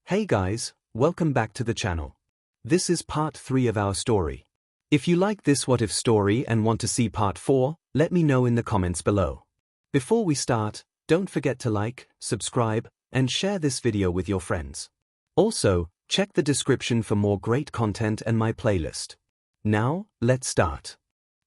Hey guys, welcome back to the channel. This is part 3 of our story. If you like this what if story and want to see part 4, let me know in the comments below. Before we start, don't forget to like, subscribe, and share this video with your friends. Also, check the description for more great content and my playlist. Now, let's start.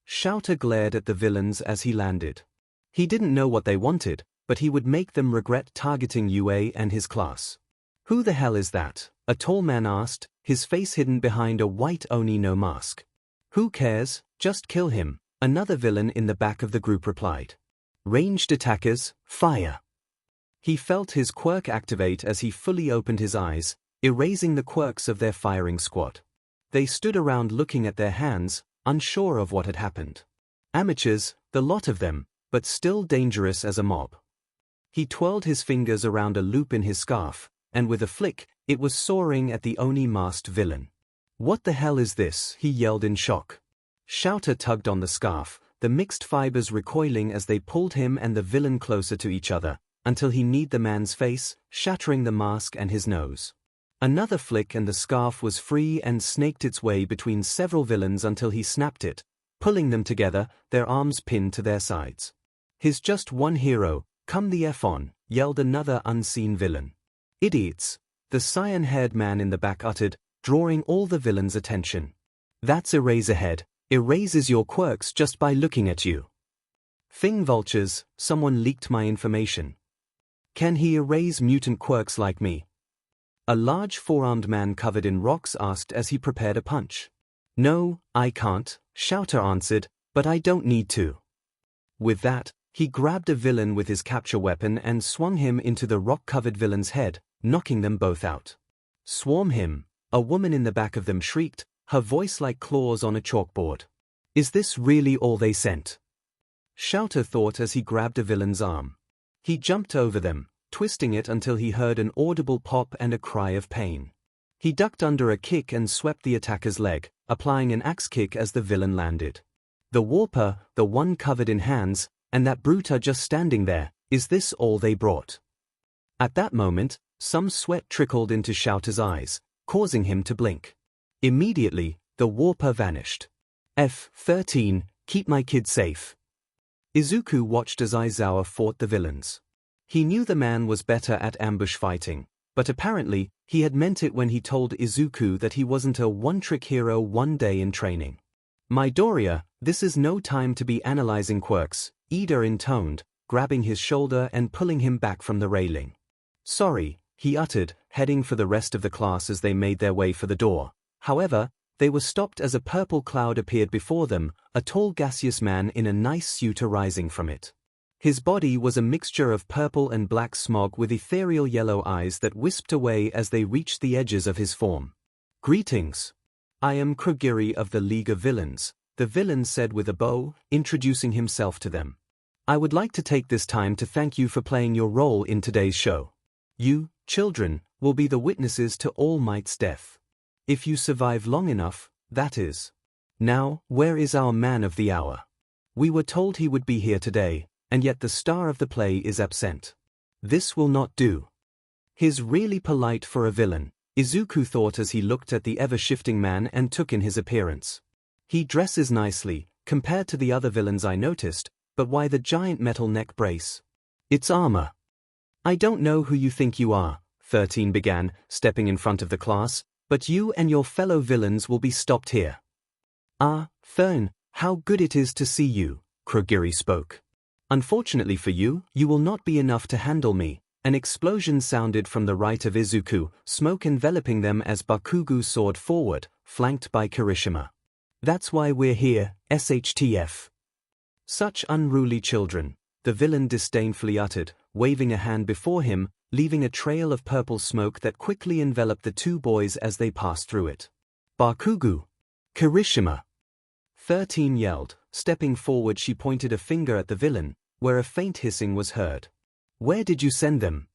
𝐿𝐴 glared at the villains as he landed. He didn't know what they wanted, but he would make them regret targeting UA and his class. Who the hell is that? A tall man asked, his face hidden behind a white Oni no mask. Who cares, just kill him, another villain in the back of the group replied. Ranged attackers, fire. He felt his quirk activate as he fully opened his eyes, erasing the quirks of their firing squad. They stood around looking at their hands, unsure of what had happened. Amateurs, the lot of them, but still dangerous as a mob. He twirled his fingers around a loop in his scarf, and with a flick, it was soaring at the Oni masked villain. What the hell is this? He yelled in shock. 𝐿𝐴 tugged on the scarf, the mixed fibers recoiling as they pulled him and the villain closer to each other, until he kneed the man's face, shattering the mask and his nose. Another flick and the scarf was free and snaked its way between several villains until he snapped it, pulling them together, their arms pinned to their sides. He's just one hero, come the F on, yelled another unseen villain. Idiots, the cyan-haired man in the back uttered, drawing all the villains' attention. That's Eraserhead, erases your quirks just by looking at you. Thing vultures, someone leaked my information. Can he erase mutant quirks like me? A large four-armed man covered in rocks asked as he prepared a punch. No, I can't, 𝐿𝐴 answered, but I don't need to. With that, he grabbed a villain with his capture weapon and swung him into the rock-covered villain's head, knocking them both out. Swarm him, a woman in the back of them shrieked, her voice like claws on a chalkboard. Is this really all they sent? 𝐿𝐴 thought as he grabbed a villain's arm. He jumped over them, twisting it until he heard an audible pop and a cry of pain. He ducked under a kick and swept the attacker's leg, applying an axe kick as the villain landed. The warper, the one covered in hands, and that brute are just standing there. Is this all they brought? At that moment, some sweat trickled into 𝐿𝐴's eyes, causing him to blink. Immediately, the warper vanished. F13, keep my kid safe. Izuku watched as Aizawa fought the villains. He knew the man was better at ambush fighting, but apparently, he had meant it when he told Izuku that he wasn't a one-trick hero one day in training. Midoriya, this is no time to be analyzing quirks, Ida intoned, grabbing his shoulder and pulling him back from the railing. Sorry, he uttered, heading for the rest of the class as they made their way for the door. However, they were stopped as a purple cloud appeared before them, a tall gaseous man in a nice suit arising from it. His body was a mixture of purple and black smog with ethereal yellow eyes that wisped away as they reached the edges of his form. Greetings. I am Kurogiri of the League of Villains, the villain said with a bow, introducing himself to them. I would like to take this time to thank you for playing your role in today's show. You, children, will be the witnesses to All Might's death. If you survive long enough, that is. Now, where is our man of the hour? We were told he would be here today, and yet the star of the play is absent. This will not do. He's really polite for a villain, Izuku thought as he looked at the ever-shifting man and took in his appearance. He dresses nicely, compared to the other villains I noticed, but why the giant metal neck brace? It's armor. I don't know who you think you are, 13 began, stepping in front of the class, but you and your fellow villains will be stopped here. Ah, Fern, how good it is to see you, Kurogiri spoke. Unfortunately for you, you will not be enough to handle me. An explosion sounded from the right of Izuku, smoke enveloping them as Bakugo soared forward, flanked by Kirishima. That's why we're here, SHTF. Such unruly children, the villain disdainfully uttered, waving a hand before him, leaving a trail of purple smoke that quickly enveloped the two boys as they passed through it. Bakugo! Kirishima! 13 yelled. Stepping forward she pointed a finger at the villain, where a faint hissing was heard. Where did you send them?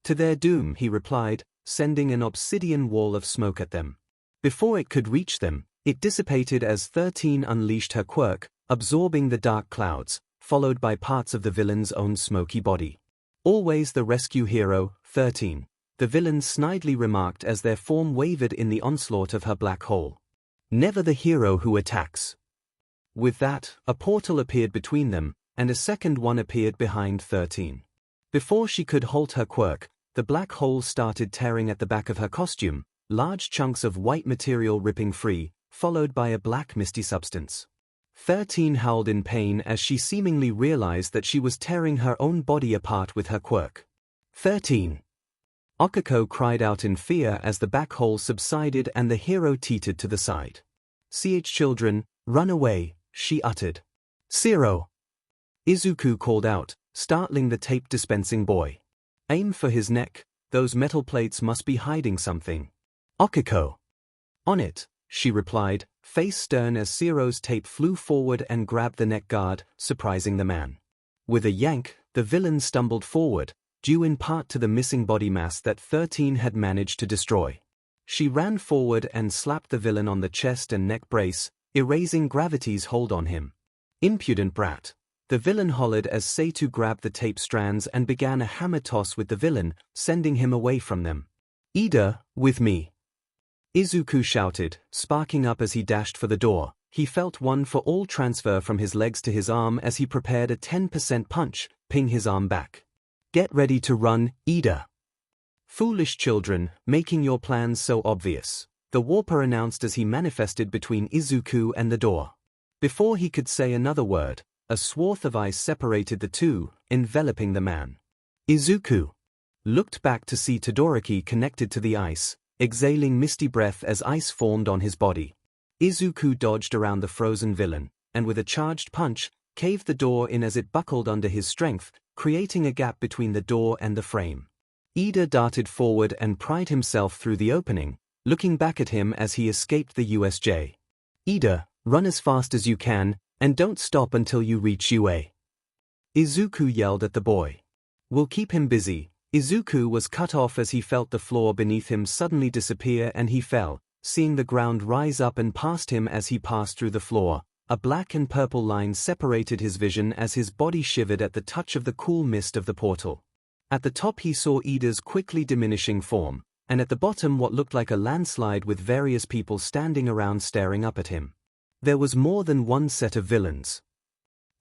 To their doom, he replied, sending an obsidian wall of smoke at them. Before it could reach them, it dissipated as 13 unleashed her quirk, absorbing the dark clouds, followed by parts of the villain's own smoky body. Always the rescue hero, 13. the villain snidely remarked as their form wavered in the onslaught of her black hole. Never the hero who attacks. With that, a portal appeared between them, and a second one appeared behind 13. Before she could halt her quirk, the black hole started tearing at the back of her costume, large chunks of white material ripping free, followed by a black misty substance. 13 howled in pain as she seemingly realized that she was tearing her own body apart with her quirk. 13. 𝐒𝐭𝐚𝐲 cried out in fear as the back hole subsided and the hero teetered to the side. "ch children, run away," she uttered. "Zero!" Izuku called out, startling the tape-dispensing boy. "Aim for his neck, those metal plates must be hiding something." 𝐒𝐭𝐴𝐽. "On it," she replied, face stern as Zero's tape flew forward and grabbed the neck guard, surprising the man. With a yank, the villain stumbled forward, due in part to the missing body mass that 13 had managed to destroy. She ran forward and slapped the villain on the chest and neck brace, erasing gravity's hold on him. "Impudent brat," the villain hollered as 𝐂2 grabbed the tape strands and began a hammer toss with the villain, sending him away from them. "Ida, with me!" Izuku shouted, sparking up as he dashed for the door. He felt one for all transfer from his legs to his arm as he prepared a 10% punch, ping his arm back. "Get ready to run, Ida." "Foolish children, making your plans so obvious," the warper announced as he manifested between Izuku and the door. Before he could say another word, a swath of ice separated the two, enveloping the man. Izuku looked back to see Todoroki connected to the ice, exhaling misty breath as ice formed on his body. Izuku dodged around the frozen villain, and with a charged punch, caved the door in as it buckled under his strength, creating a gap between the door and the frame. Ida darted forward and pried himself through the opening, looking back at him as he escaped the USJ. "Ida, run as fast as you can, and don't stop until you reach UA." Izuku yelled at the boy. "We'll keep him busy." Izuku was cut off as he felt the floor beneath him suddenly disappear and he fell, seeing the ground rise up and past him as he passed through the floor. A black and purple line separated his vision as his body shivered at the touch of the cool mist of the portal. At the top he saw Ida's quickly diminishing form, and at the bottom what looked like a landslide with various people standing around staring up at him. There was more than one set of villains.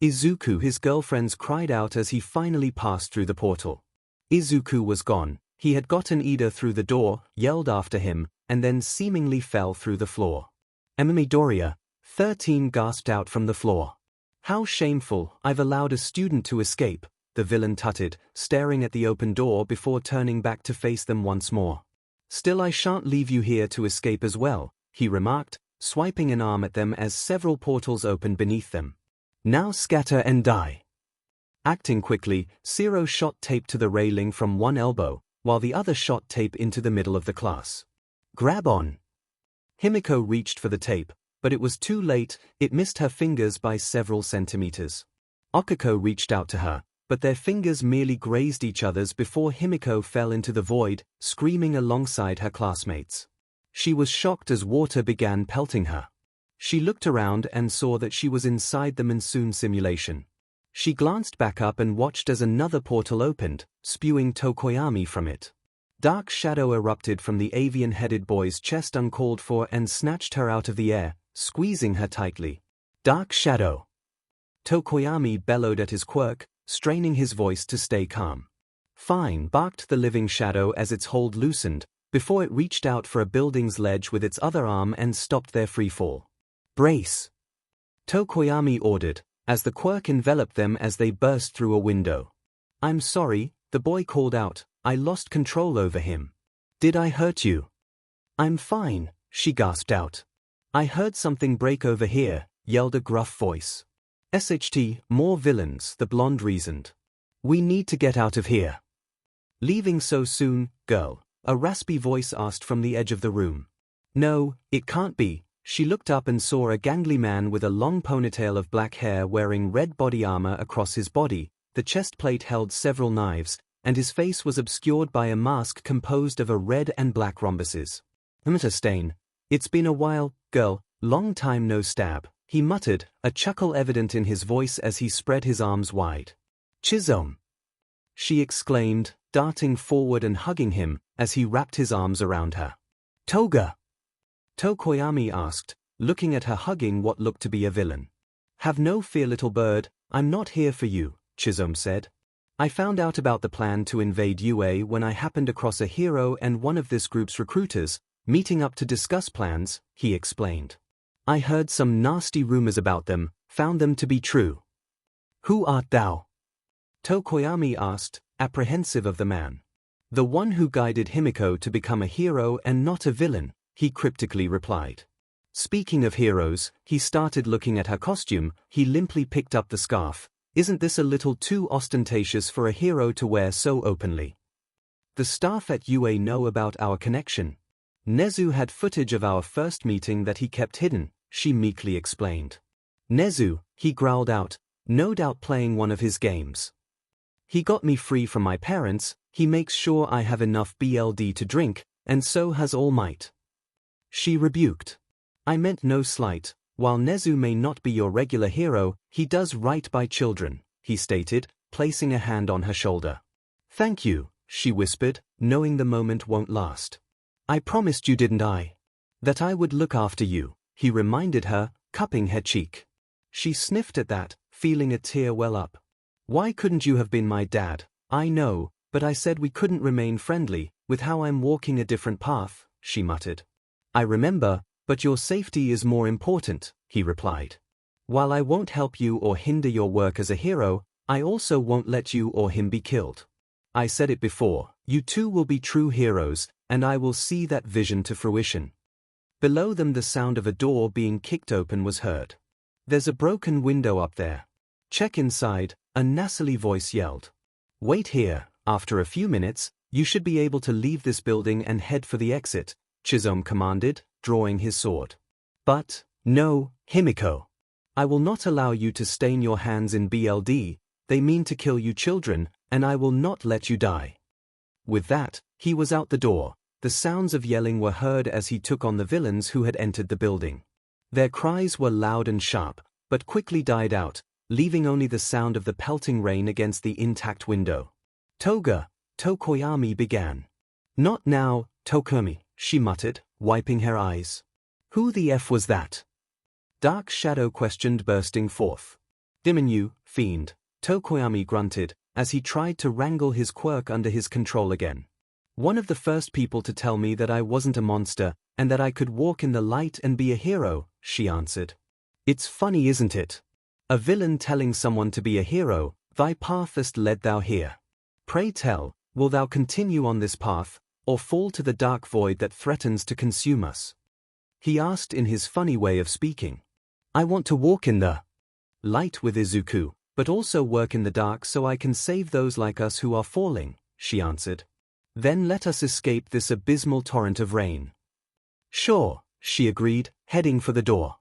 "Izuku," his girlfriends cried out as he finally passed through the portal. Izuku was gone. He had gotten Ida through the door, yelled after him, and then seemingly fell through the floor. "Midoriya," 13 gasped out from the floor. "How shameful, I've allowed a student to escape," the villain tutted, staring at the open door before turning back to face them once more. "Still, I shan't leave you here to escape as well," he remarked, swiping an arm at them as several portals opened beneath them. "Now scatter and die." Acting quickly, Zero shot tape to the railing from one elbow, while the other shot tape into the middle of the class. "Grab on." Himiko reached for the tape, but it was too late. It missed her fingers by several centimeters. 𝐒𝐭𝐴𝐽 reached out to her, but their fingers merely grazed each other's before Himiko fell into the void, screaming alongside her classmates. She was shocked as water began pelting her. She looked around and saw that she was inside the monsoon simulation. She glanced back up and watched as another portal opened, spewing Tokoyami from it. Dark shadow erupted from the avian-headed boy's chest uncalled for and snatched her out of the air, squeezing her tightly. "Dark shadow!" Tokoyami bellowed at his quirk, straining his voice to stay calm. "Fine," barked the living shadow as its hold loosened, before it reached out for a building's ledge with its other arm and stopped their freefall. "Brace!" Tokoyami ordered, as the quirk enveloped them as they burst through a window. "I'm sorry," the boy called out, "I lost control over him." "Did I hurt you?" "I'm fine," she gasped out. "I heard something break over here," yelled a gruff voice. "SHT, more villains," the blonde reasoned. "We need to get out of here." "Leaving so soon, girl?" a raspy voice asked from the edge of the room. "No, it can't be." She looked up and saw a gangly man with a long ponytail of black hair wearing red body armor across his body. The chest plate held several knives, and his face was obscured by a mask composed of a red and black rhombuses. "Stain. It's been a while, girl, long time no stab," he muttered, a chuckle evident in his voice as he spread his arms wide. "Chizome." she exclaimed, darting forward and hugging him as he wrapped his arms around her. Toga? Tokoyami asked, looking at her hugging what looked to be a villain. Have no fear, little bird, I'm not here for you, 𝐂𝐸𝐽 said. I found out about the plan to invade UA when I happened across a hero and one of this group's recruiters, meeting up to discuss plans, he explained. I heard some nasty rumors about them, found them to be true. Who art thou? Tokoyami asked, apprehensive of the man. The one who guided Himiko to become a hero and not a villain, he cryptically replied. Speaking of heroes, he started looking at her costume. He limply picked up the scarf. Isn't this a little too ostentatious for a hero to wear so openly? The staff at UA know about our connection. Nezu had footage of our first meeting that he kept hidden, she meekly explained. Nezu, he growled out, no doubt playing one of his games. He got me free from my parents, he makes sure I have enough BLD to drink, and so has All Might. She rebuked. I meant no slight. While Nezu may not be your regular hero, he does right by children, he stated, placing a hand on her shoulder. Thank you, she whispered, knowing the moment won't last. I promised you, didn't I? That I would look after you, he reminded her, cupping her cheek. She sniffed at that, feeling a tear well up. Why couldn't you have been my dad? I know, but I said we couldn't remain friendly, with how I'm walking a different path, she muttered. I remember, but your safety is more important, he replied. While I won't help you or hinder your work as a hero, I also won't let you or him be killed. I said it before, you two will be true heroes, and I will see that vision to fruition. Below them the sound of a door being kicked open was heard. There's a broken window up there. Check inside, a nasally voice yelled. Wait here, after a few minutes, you should be able to leave this building and head for the exit, 𝐒𝐸𝐽 commanded, drawing his sword. But, no, Himiko. I will not allow you to stain your hands in BLD, they mean to kill you children, and I will not let you die. With that, he was out the door. The sounds of yelling were heard as he took on the villains who had entered the building. Their cries were loud and sharp, but quickly died out, leaving only the sound of the pelting rain against the intact window. Toga, Tokoyami began. Not now, Tokomi, she muttered, wiping her eyes. Who the F was that? Dark Shadow questioned, bursting forth. Diminu, fiend, Tokoyami grunted, as he tried to wrangle his quirk under his control again. One of the first people to tell me that I wasn't a monster, and that I could walk in the light and be a hero, she answered. It's funny, isn't it? A villain telling someone to be a hero, thy path hast led thou here. Pray tell, will thou continue on this path, or fall to the dark void that threatens to consume us? He asked in his funny way of speaking. I want to walk in the light with Izuku, but also work in the dark so I can save those like us who are falling, she answered. Then let us escape this abysmal torrent of rain. Sure, she agreed, heading for the door.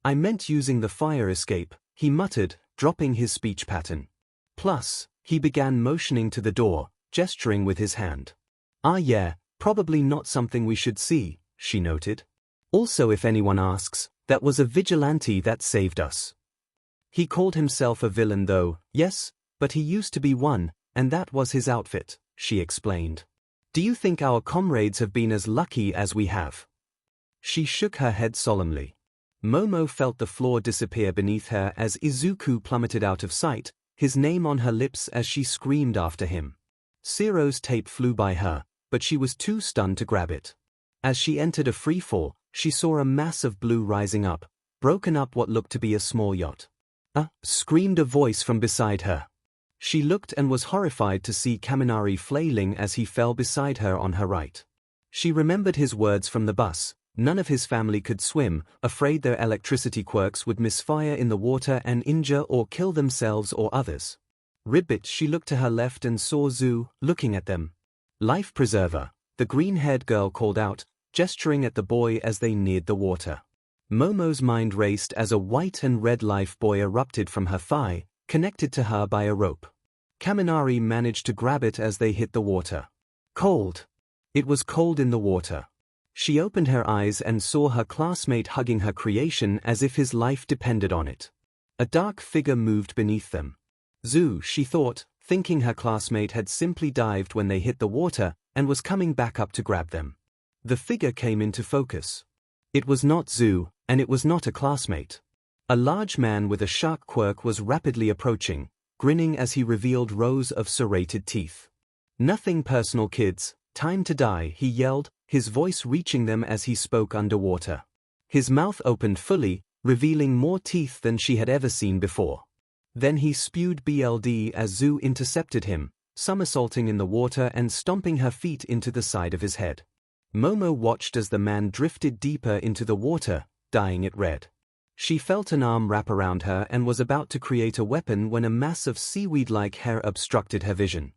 I meant using the fire escape, he muttered, dropping his speech pattern. Plus, he began motioning to the door, gesturing with his hand. Ah yeah, probably not something we should see, she noted. Also, if anyone asks, that was a vigilante that saved us. He called himself a villain though, yes, but he used to be one, and that was his outfit, she explained. Do you think our comrades have been as lucky as we have? She shook her head solemnly. Momo felt the floor disappear beneath her as Izuku plummeted out of sight, his name on her lips as she screamed after him. Zero's tape flew by her, but she was too stunned to grab it. As she entered a free fall, she saw a mass of blue rising up, broken up what looked to be a small yacht. Screamed a voice from beside her. She looked and was horrified to see Kaminari flailing as he fell beside her on her right. She remembered his words from the bus. None of his family could swim, afraid their electricity quirks would misfire in the water and injure or kill themselves or others. Ribbit, she looked to her left and saw Zu, looking at them. Life preserver, the green-haired girl called out, gesturing at the boy as they neared the water. Momo's mind raced as a white and red life buoy erupted from her thigh, connected to her by a rope. Kaminari managed to grab it as they hit the water. Cold. It was cold in the water. She opened her eyes and saw her classmate hugging her creation as if his life depended on it. A dark figure moved beneath them. Zu, she thought, thinking her classmate had simply dived when they hit the water and was coming back up to grab them. The figure came into focus. It was not 𝐒, and it was not a classmate. A large man with a shark quirk was rapidly approaching, grinning as he revealed rows of serrated teeth. "Nothing personal, kids, time to die," he yelled, his voice reaching them as he spoke underwater. His mouth opened fully, revealing more teeth than she had ever seen before. Then he spewed BLD as 𝐒 intercepted him, somersaulting in the water and stomping her feet into the side of his head. Momo watched as the man drifted deeper into the water, dyeing it red. She felt an arm wrap around her and was about to create a weapon when a mass of seaweed-like hair obstructed her vision.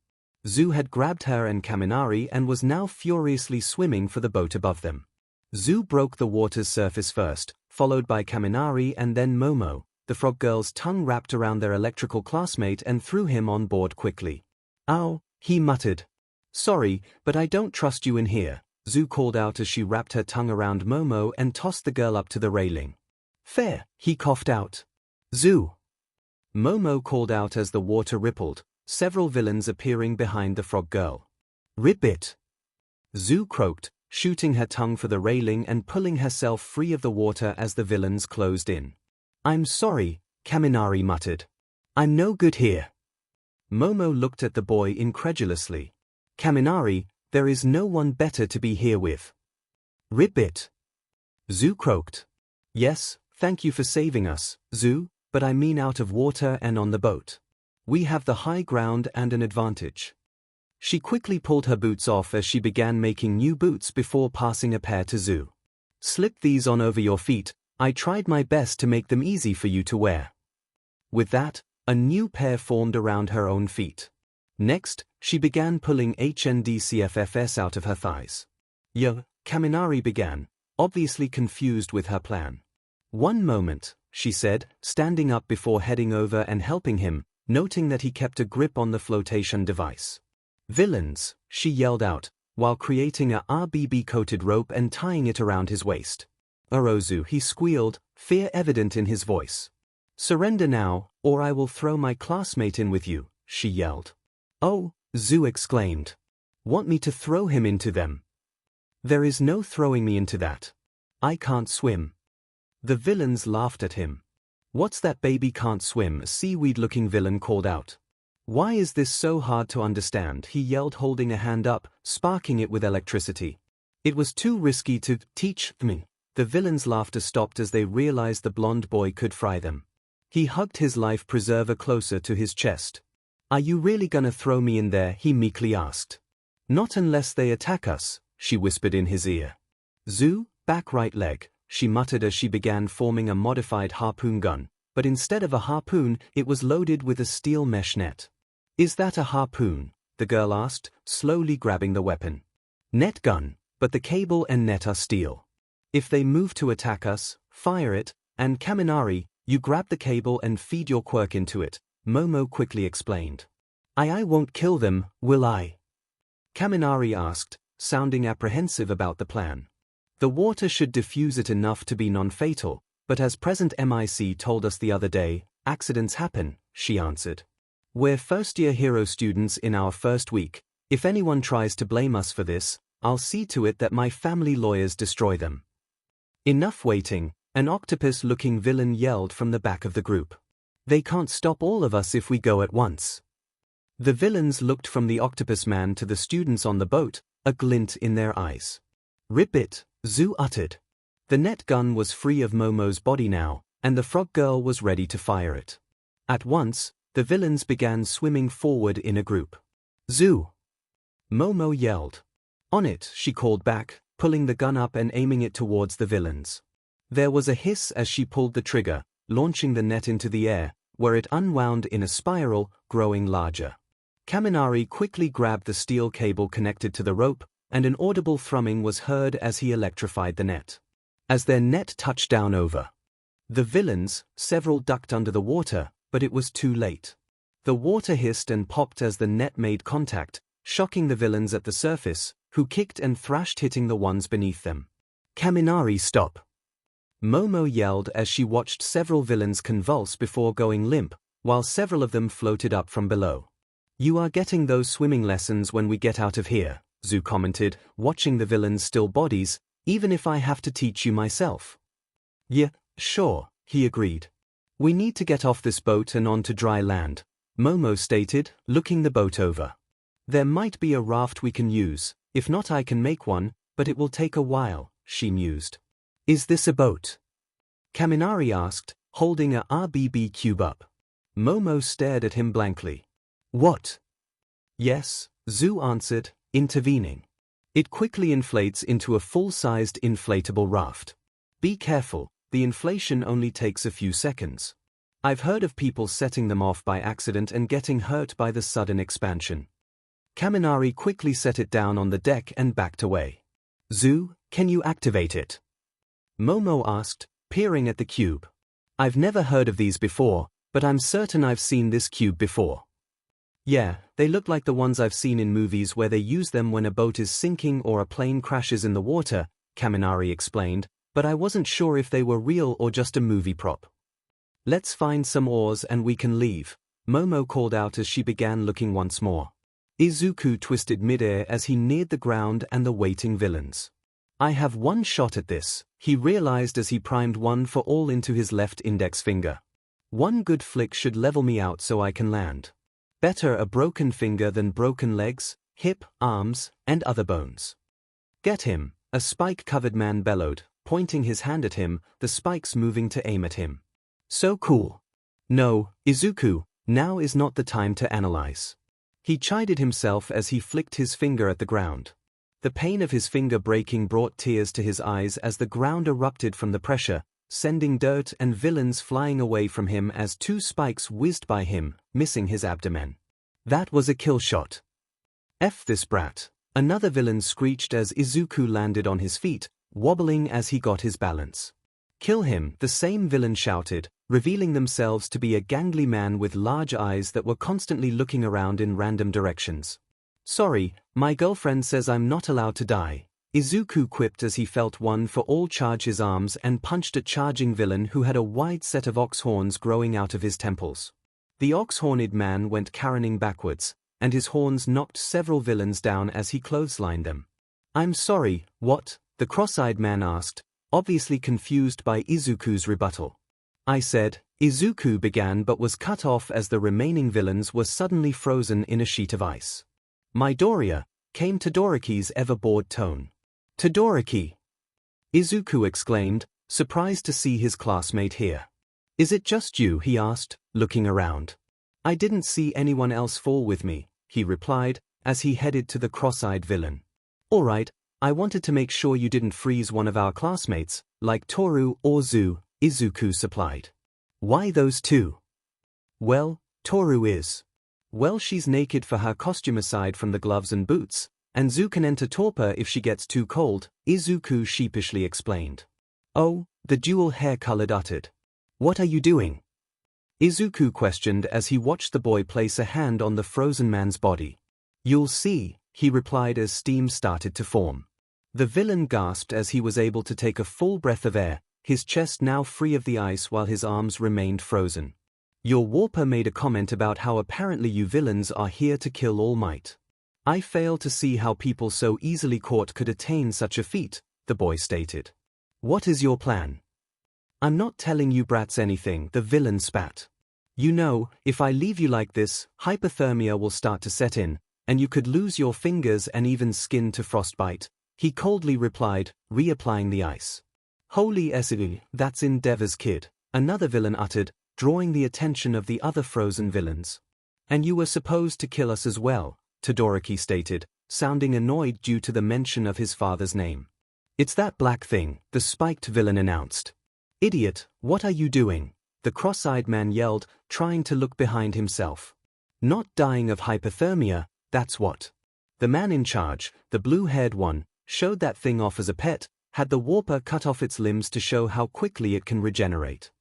𝐒 had grabbed her and Kaminari and was now furiously swimming for the boat above them. 𝐒 broke the water's surface first, followed by Kaminari and then Momo. The frog girl's tongue wrapped around their electrical classmate and threw him on board quickly. "Ow," he muttered. "Sorry, but I don't trust you in here," 𝐒 called out as she wrapped her tongue around Momo and tossed the girl up to the railing. "Fair," he coughed out. "𝐒." Momo called out as the water rippled, several villains appearing behind the frog girl. "Ribbit," 𝐒 croaked, shooting her tongue for the railing and pulling herself free of the water as the villains closed in. "I'm sorry," Kaminari muttered. "I'm no good here." Momo looked at the boy incredulously. "Kaminari, there is no one better to be here with." "Ribbit," 𝐒 croaked. "Yes, thank you for saving us, 𝐒, but I mean out of water and on the boat. We have the high ground and an advantage." She quickly pulled her boots off as she began making new boots before passing a pair to 𝐒. "Slip these on over your feet, I tried my best to make them easy for you to wear." With that, a new pair formed around her own feet. Next, she began pulling HNDCFFS out of her thighs. "Yo," Kaminari began, obviously confused with her plan. "One moment," she said, standing up before heading over and helping him, noting that he kept a grip on the flotation device. "Villains," she yelled out, while creating a RBB-coated rope and tying it around his waist. "Orozu," he squealed, fear evident in his voice. "Surrender now, or I will throw my classmate in with you," she yelled. "Oh," 𝐒 exclaimed. "Want me to throw him into them?" "There is no throwing me into that. I can't swim." The villains laughed at him. "What's that baby can't swim?" a seaweed-looking villain called out. "Why is this so hard to understand?" he yelled, holding a hand up, sparking it with electricity. "It was too risky to teach me." The villains' laughter stopped as they realized the blonde boy could fry them. He hugged his life preserver closer to his chest. "Are you really gonna throw me in there?" he meekly asked. "Not unless they attack us," she whispered in his ear. "𝐒, back right leg," she muttered as she began forming a modified harpoon gun, but instead of a harpoon, it was loaded with a steel mesh net. "Is that a harpoon?" the girl asked, slowly grabbing the weapon. "Net gun, but the cable and net are steel. If they move to attack us, fire it, and Kaminari, you grab the cable and feed your quirk into it," Momo quickly explained. I won't kill them, will I?" Kaminari asked, sounding apprehensive about the plan. "The water should diffuse it enough to be non-fatal, but as President MIC told us the other day, accidents happen," she answered. "We're first-year hero students in our first week. If anyone tries to blame us for this, I'll see to it that my family lawyers destroy them." "Enough waiting," an octopus-looking villain yelled from the back of the group. "They can't stop all of us if we go at once." The villains looked from the octopus man to the students on the boat, a glint in their eyes. "Ribbit," 𝐒 uttered. The net gun was free of Momo's body now, and the frog girl was ready to fire it. At once, the villains began swimming forward in a group. "𝐒!" Momo yelled. "On it," she called back, pulling the gun up and aiming it towards the villains. There was a hiss as she pulled the trigger, launching the net into the air, where it unwound in a spiral, growing larger. Kaminari quickly grabbed the steel cable connected to the rope, and an audible thrumming was heard as he electrified the net. As their net touched down over the villains, several ducked under the water, but it was too late. The water hissed and popped as the net made contact, shocking the villains at the surface, who kicked and thrashed, hitting the ones beneath them. "Kaminari, stop!" Momo yelled as she watched several villains convulse before going limp, while several of them floated up from below. You are getting those swimming lessons when we get out of here, 𝐂 commented, watching the villain's still bodies, even if I have to teach you myself. Yeah, sure, he agreed. We need to get off this boat and onto dry land, Momo stated, looking the boat over. There might be a raft we can use, if not I can make one, but it will take a while, she mused. Is this a boat? Kaminari asked, holding a RBB cube up. Momo stared at him blankly. What? Yes, 𝐂 answered, intervening. It quickly inflates into a full-sized inflatable raft. Be careful, the inflation only takes a few seconds. I've heard of people setting them off by accident and getting hurt by the sudden expansion. Kaminari quickly set it down on the deck and backed away. 𝐂, can you activate it? Momo asked, peering at the cube. I've never heard of these before, but I'm certain I've seen this cube before. Yeah, they look like the ones I've seen in movies where they use them when a boat is sinking or a plane crashes in the water, Kaminari explained, but I wasn't sure if they were real or just a movie prop. Let's find some oars and we can leave, Momo called out as she began looking once more. Izuku twisted midair as he neared the ground and the waiting villains. I have one shot at this, he realized as he primed one for all into his left index finger. One good flick should level me out so I can land. Better a broken finger than broken legs, hip, arms, and other bones. Get him, a spike-covered man bellowed, pointing his hand at him, the spikes moving to aim at him. So cool. No, Izuku, now is not the time to analyze. He chided himself as he flicked his finger at the ground. The pain of his finger breaking brought tears to his eyes as the ground erupted from the pressure, sending dirt and villains flying away from him as two spikes whizzed by him, missing his abdomen. That was a kill shot. F this brat, another villain screeched as Izuku landed on his feet, wobbling as he got his balance. Kill him, the same villain shouted, revealing themselves to be a gangly man with large eyes that were constantly looking around in random directions. Sorry, my girlfriend says I'm not allowed to die, Izuku quipped as he felt one for all charge his arms and punched a charging villain who had a wide set of ox horns growing out of his temples. The ox-horned man went caroning backwards, and his horns knocked several villains down as he clotheslined them. I'm sorry, what? The cross-eyed man asked, obviously confused by Izuku's rebuttal. I said, Izuku began but was cut off as the remaining villains were suddenly frozen in a sheet of ice. Midoriya, came Todoroki's ever-bored tone. Todoroki! Izuku exclaimed, surprised to see his classmate here. Is it just you? He asked, looking around. I didn't see anyone else fall with me, he replied, as he headed to the cross-eyed villain. All right, I wanted to make sure you didn't freeze one of our classmates, like Toru or 𝐂, Izuku supplied. Why those two? Well, Toru is. Well, she's naked for her costume aside from the gloves and boots, and 𝐂 can enter torpor if she gets too cold, Izuku sheepishly explained. Oh, the dual hair-colored uttered. What are you doing? Izuku questioned as he watched the boy place a hand on the frozen man's body. You'll see, he replied as steam started to form. The villain gasped as he was able to take a full breath of air, his chest now free of the ice while his arms remained frozen. Your warper made a comment about how apparently you villains are here to kill All Might. I fail to see how people so easily caught could attain such a feat, the boy stated. What is your plan? I'm not telling you brats anything, the villain spat. You know, if I leave you like this, hypothermia will start to set in, and you could lose your fingers and even skin to frostbite, he coldly replied, reapplying the ice. Holy 𝐿, that's Endeavor's kid, another villain uttered, drawing the attention of the other frozen villains. And you were supposed to kill us as well, Todoroki stated, sounding annoyed due to the mention of his father's name. It's that black thing, the spiked villain announced. Idiot, what are you doing? The cross-eyed man yelled, trying to look behind himself. Not dying of hypothermia, that's what. The man in charge, the blue-haired one, showed that thing off as a pet, had the warper cut off its limbs to show how quickly it can regenerate.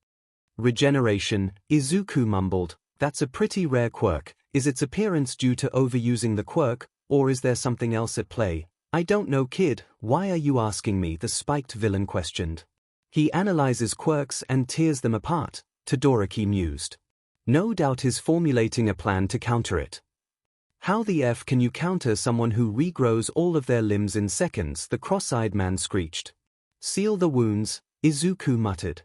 Regeneration, Izuku mumbled, that's a pretty rare quirk. Is its appearance due to overusing the quirk, or is there something else at play? I don't know, kid, why are you asking me? The spiked villain questioned. He analyzes quirks and tears them apart, Todoroki mused. No doubt he's formulating a plan to counter it. How the F can you counter someone who regrows all of their limbs in seconds? The cross-eyed man screeched. Seal the wounds, Izuku muttered.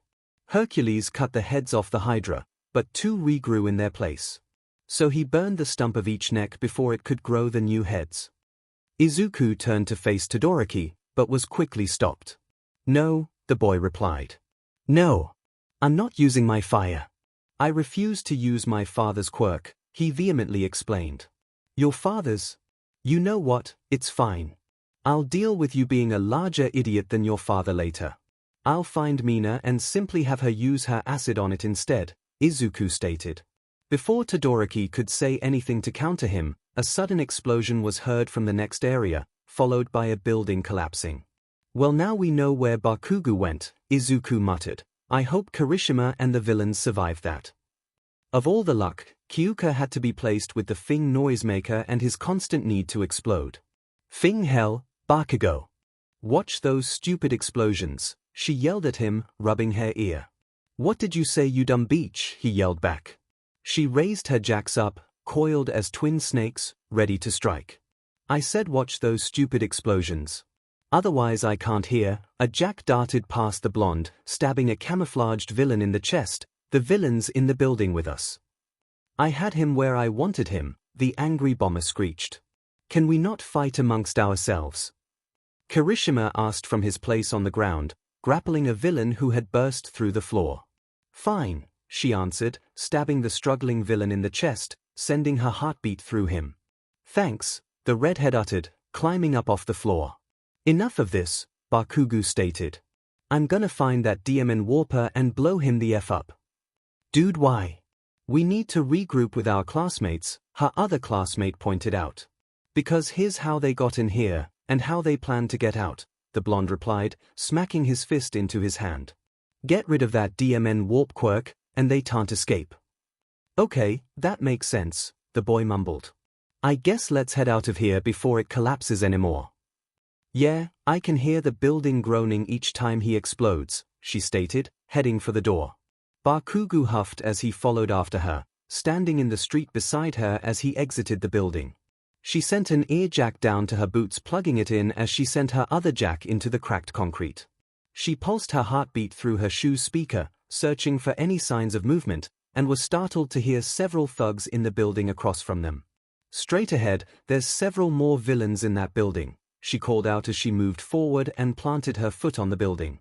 Hercules cut the heads off the Hydra, but 2 regrew in their place. So he burned the stump of each neck before it could grow the new heads. Izuku turned to face Todoroki, but was quickly stopped. No, the boy replied. No. I'm not using my fire. I refuse to use my father's quirk, he vehemently explained. Your father's? You know what, it's fine. I'll deal with you being a larger idiot than your father later. I'll find Mina and simply have her use her acid on it instead, Izuku stated. Before Todoroki could say anything to counter him, a sudden explosion was heard from the next area, followed by a building collapsing. Well, now we know where Bakugo went, Izuku muttered. I hope Kirishima and the villains survived that. Of all the luck, Kyuka had to be placed with the Fing noisemaker and his constant need to explode. Fing hell, Bakugo. Watch those stupid explosions, she yelled at him, rubbing her ear. What did you say, you dumb beach? He yelled back. She raised her jacks up, coiled as twin snakes, ready to strike. I said watch those stupid explosions. Otherwise I can't hear. A jack darted past the blonde, stabbing a camouflaged villain in the chest. The villain's in the building with us. I had him where I wanted him, the angry bomber screeched. Can we not fight amongst ourselves? Kirishima asked from his place on the ground, grappling a villain who had burst through the floor. Fine, she answered, stabbing the struggling villain in the chest, sending her heartbeat through him. Thanks, the redhead uttered, climbing up off the floor. Enough of this, Bakugo stated. I'm gonna find that Diamond Warper and blow him the F up. Dude, why? We need to regroup with our classmates, her other classmate pointed out. Because here's how they got in here, and how they plan to get out, the blonde replied, smacking his fist into his hand. Get rid of that DMN warp quirk, and they can't escape. Okay, that makes sense, the boy mumbled. I guess let's head out of here before it collapses anymore. Yeah, I can hear the building groaning each time he explodes, she stated, heading for the door. Bakugo huffed as he followed after her, standing in the street beside her as he exited the building. She sent an ear jack down to her boots, plugging it in as she sent her other jack into the cracked concrete. She pulsed her heartbeat through her shoe's speaker, searching for any signs of movement, and was startled to hear several thugs in the building across from them. Straight ahead, there's several more villains in that building, she called out as she moved forward and planted her foot on the building.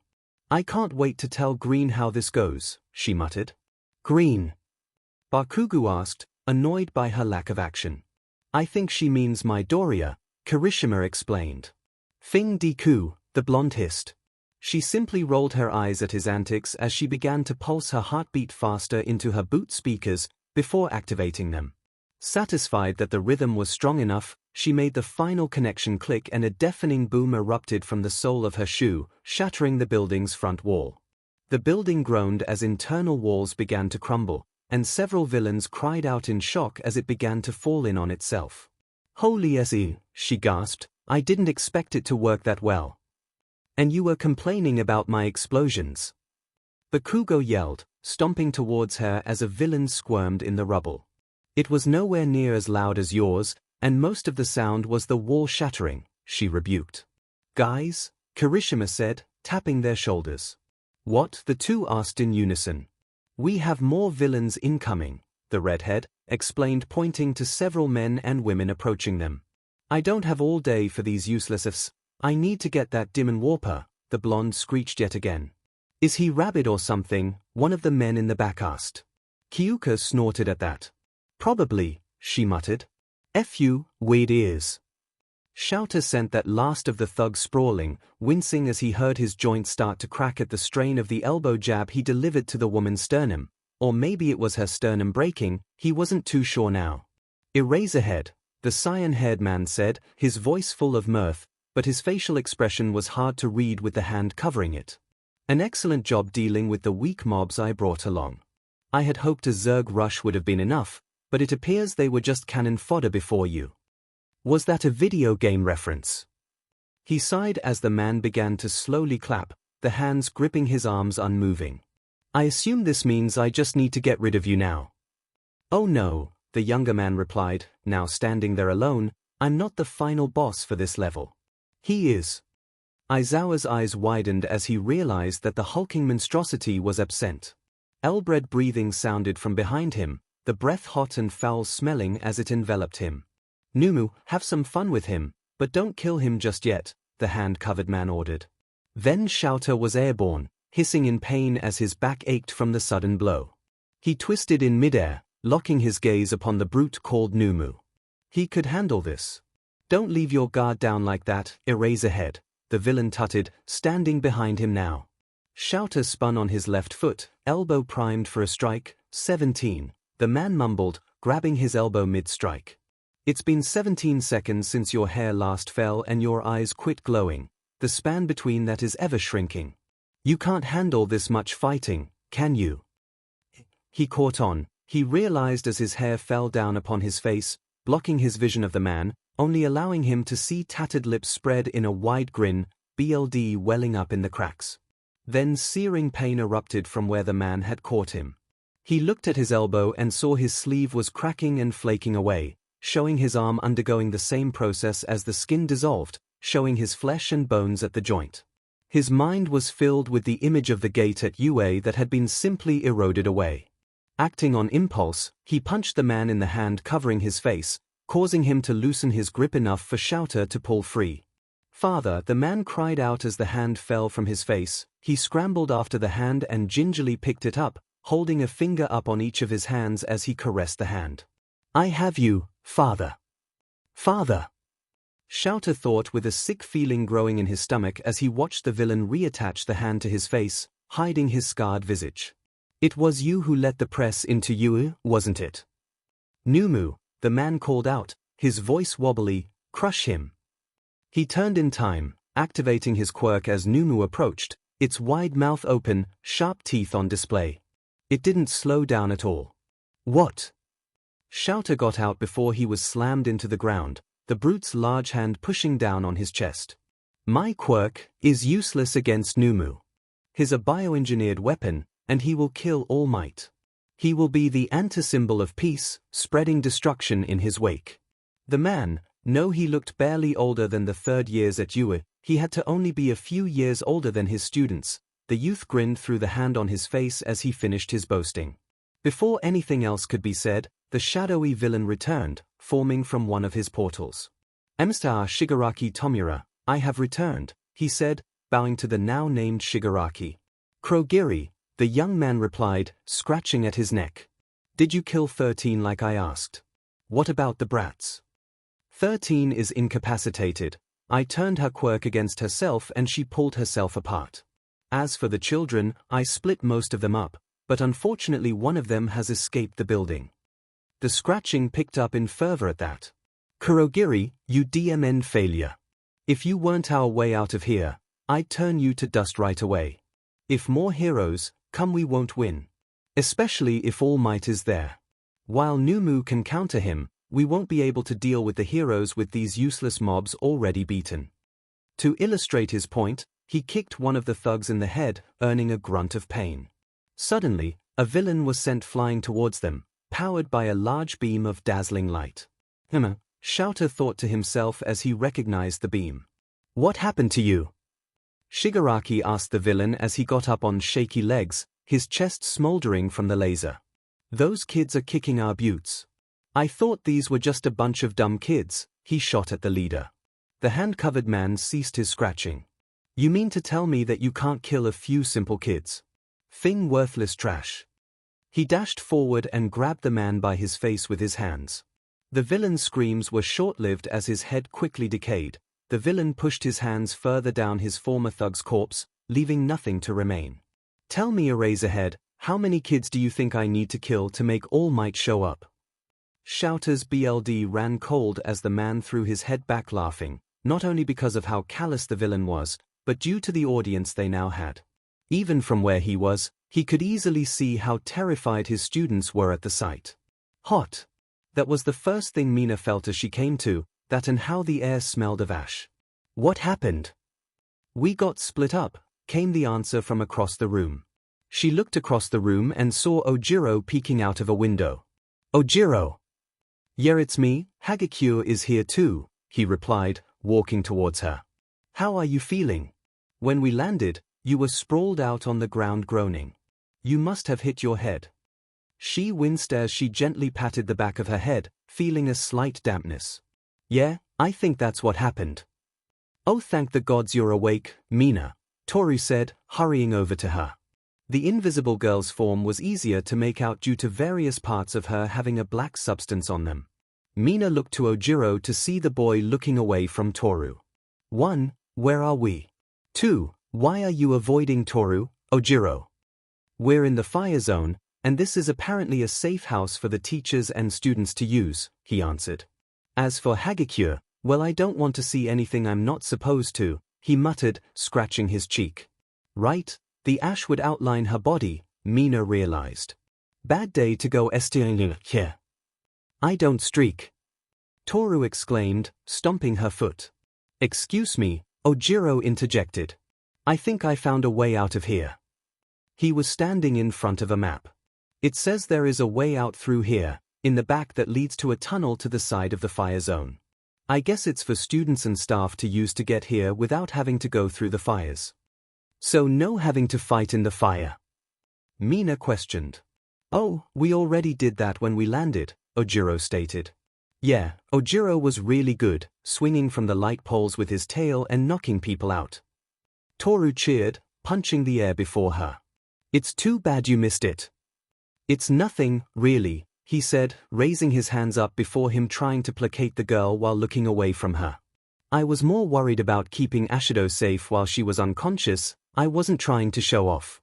I can't wait to tell Green how this goes, she muttered. Green? Bakugo asked, annoyed by her lack of action. I think she means Midoriya, Kirishima explained. Fing Deku, the blonde hissed. She simply rolled her eyes at his antics as she began to pulse her heartbeat faster into her boot speakers before activating them. Satisfied that the rhythm was strong enough, she made the final connection click and a deafening boom erupted from the sole of her shoe, shattering the building's front wall. The building groaned as internal walls began to crumble, and several villains cried out in shock as it began to fall in on itself. Holy S.E., she gasped, I didn't expect it to work that well. And you were complaining about my explosions. Bakugo yelled, stomping towards her as a villain squirmed in the rubble. It was nowhere near as loud as yours, and most of the sound was the wall shattering, she rebuked. Guys, Kirishima said, tapping their shoulders. What? The two asked in unison. We have more villains incoming, the redhead explained, pointing to several men and women approaching them. I don't have all day for these useless ifs. I need to get that Demon Warper, the blonde screeched yet again. Is he rabid or something? One of the men in the back asked. Kyuka snorted at that. Probably, she muttered. F.U. weird ears. Shouter sent that last of the thugs sprawling, wincing as he heard his joint start to crack at the strain of the elbow jab he delivered to the woman's sternum. Or maybe it was her sternum breaking, he wasn't too sure now. Eraserhead, the cyan-haired man said, his voice full of mirth, but his facial expression was hard to read with the hand covering it. An excellent job dealing with the weak mobs I brought along. I had hoped a Zerg rush would have been enough, but it appears they were just cannon fodder before you. Was that a video game reference? He sighed as the man began to slowly clap, the hands gripping his arms unmoving. I assume this means I just need to get rid of you now. Oh no, the younger man replied, now standing there alone. I'm not the final boss for this level. He is. Aizawa's eyes widened as he realized that the hulking monstrosity was absent. Elbred breathing sounded from behind him, the breath hot and foul-smelling as it enveloped him. Numu, have some fun with him, but don't kill him just yet, the hand-covered man ordered. Then 𝐿𝐴 was airborne, hissing in pain as his back ached from the sudden blow. He twisted in midair, locking his gaze upon the brute called Numu. He could handle this. Don't leave your guard down like that, Eraserhead, the villain tutted, standing behind him now. 𝐿𝐴 spun on his left foot, elbow primed for a strike. 17, the man mumbled, grabbing his elbow mid-strike. It's been 17 seconds since your hair last fell and your eyes quit glowing. The span between that is ever shrinking. You can't handle this much fighting, can you? He caught on. He realized as his hair fell down upon his face, blocking his vision of the man, only allowing him to see tattered lips spread in a wide grin, blood welling up in the cracks. Then searing pain erupted from where the man had caught him. He looked at his elbow and saw his sleeve was cracking and flaking away, showing his arm undergoing the same process as the skin dissolved, showing his flesh and bones at the joint. His mind was filled with the image of the gate at UA that had been simply eroded away. Acting on impulse, he punched the man in the hand covering his face, causing him to loosen his grip enough for 𝐿𝐴 to pull free. Father, the man cried out as the hand fell from his face. He scrambled after the hand and gingerly picked it up, holding a finger up on each of his hands as he caressed the hand. I have you, father. Father! 𝐿𝐴 thought with a sick feeling growing in his stomach as he watched the villain reattach the hand to his face, hiding his scarred visage. It was you who let the press into you, wasn't it? Numu, the man called out, his voice wobbly, crush him. He turned in time, activating his quirk as Numu approached, its wide mouth open, sharp teeth on display. It didn't slow down at all. What? 𝐿𝐴 got out before he was slammed into the ground, the brute's large hand pushing down on his chest. My quirk is useless against Numu. He's a bioengineered weapon, and he will kill All Might. He will be the anti-symbol of peace, spreading destruction in his wake. The man, no, he looked barely older than the third years at UA, he had to only be a few years older than his students. The youth grinned through the hand on his face as he finished his boasting. Before anything else could be said, the shadowy villain returned, forming from one of his portals. Mr. Shigaraki Tomura, I have returned, he said, bowing to the now-named Shigaraki. Kurogiri, the young man replied, scratching at his neck. Did you kill 13 like I asked? What about the brats? 13 is incapacitated. I turned her quirk against herself and she pulled herself apart. As for the children, I split most of them up, but unfortunately one of them has escaped the building. The scratching picked up in fervor at that. Kurogiri, you DMN failure. If you weren't our way out of here, I'd turn you to dust right away. If more heroes come, we won't win. Especially if All Might is there. While Numu can counter him, we won't be able to deal with the heroes with these useless mobs already beaten. To illustrate his point, he kicked one of the thugs in the head, earning a grunt of pain. Suddenly, a villain was sent flying towards them, powered by a large beam of dazzling light. 𝐿𝐴 thought to himself as he recognized the beam. What happened to you? Shigaraki asked the villain as he got up on shaky legs, his chest smoldering from the laser. Those kids are kicking our butts. I thought these were just a bunch of dumb kids, he shot at the leader. The hand-covered man ceased his scratching. You mean to tell me that you can't kill a few simple kids? Thing worthless trash. He dashed forward and grabbed the man by his face with his hands. The villain's screams were short-lived as his head quickly decayed. The villain pushed his hands further down his former thug's corpse, leaving nothing to remain. Tell me, Eraserhead, how many kids do you think I need to kill to make All Might show up? 𝐿𝐴's blood ran cold as the man threw his head back laughing, not only because of how callous the villain was, but due to the audience they now had. Even from where he was, he could easily see how terrified his students were at the sight. Hot. That was the first thing Mina felt as she came to, that and how the air smelled of ash. What happened? We got split up, came the answer from across the room. She looked across the room and saw Ojiro peeking out of a window. Ojiro! Yeah, it's me, 𝐔𝐸𝐽 is here too, he replied, walking towards her. How are you feeling? When we landed, you were sprawled out on the ground groaning. You must have hit your head. She winced as she gently patted the back of her head, feeling a slight dampness. Yeah, I think that's what happened. Oh, thank the gods you're awake, Mina, Toru said, hurrying over to her. The invisible girl's form was easier to make out due to various parts of her having a black substance on them. Mina looked to Ojiro to see the boy looking away from Toru. 1. Where are we? 2. Why are you avoiding Toru, Ojiro? We're in the fire zone, and this is apparently a safe house for the teachers and students to use, he answered. As for 𝐔𝐸𝐽, well, I don't want to see anything I'm not supposed to, he muttered, scratching his cheek. Right, the ash would outline her body, Mina realized. Bad day to go here. I don't streak. Toru exclaimed, stomping her foot. Excuse me, Ojiro interjected. I think I found a way out of here. He was standing in front of a map. It says there is a way out through here, in the back that leads to a tunnel to the side of the fire zone. I guess it's for students and staff to use to get here without having to go through the fires. So no having to fight in the fire? Mina questioned. Oh, we already did that when we landed, Ojiro stated. Yeah, Ojiro was really good, swinging from the light poles with his tail and knocking people out. Toru cheered, punching the air before her. It's too bad you missed it. It's nothing, really, he said, raising his hands up before him, trying to placate the girl while looking away from her. I was more worried about keeping Ashido safe while she was unconscious. I wasn't trying to show off.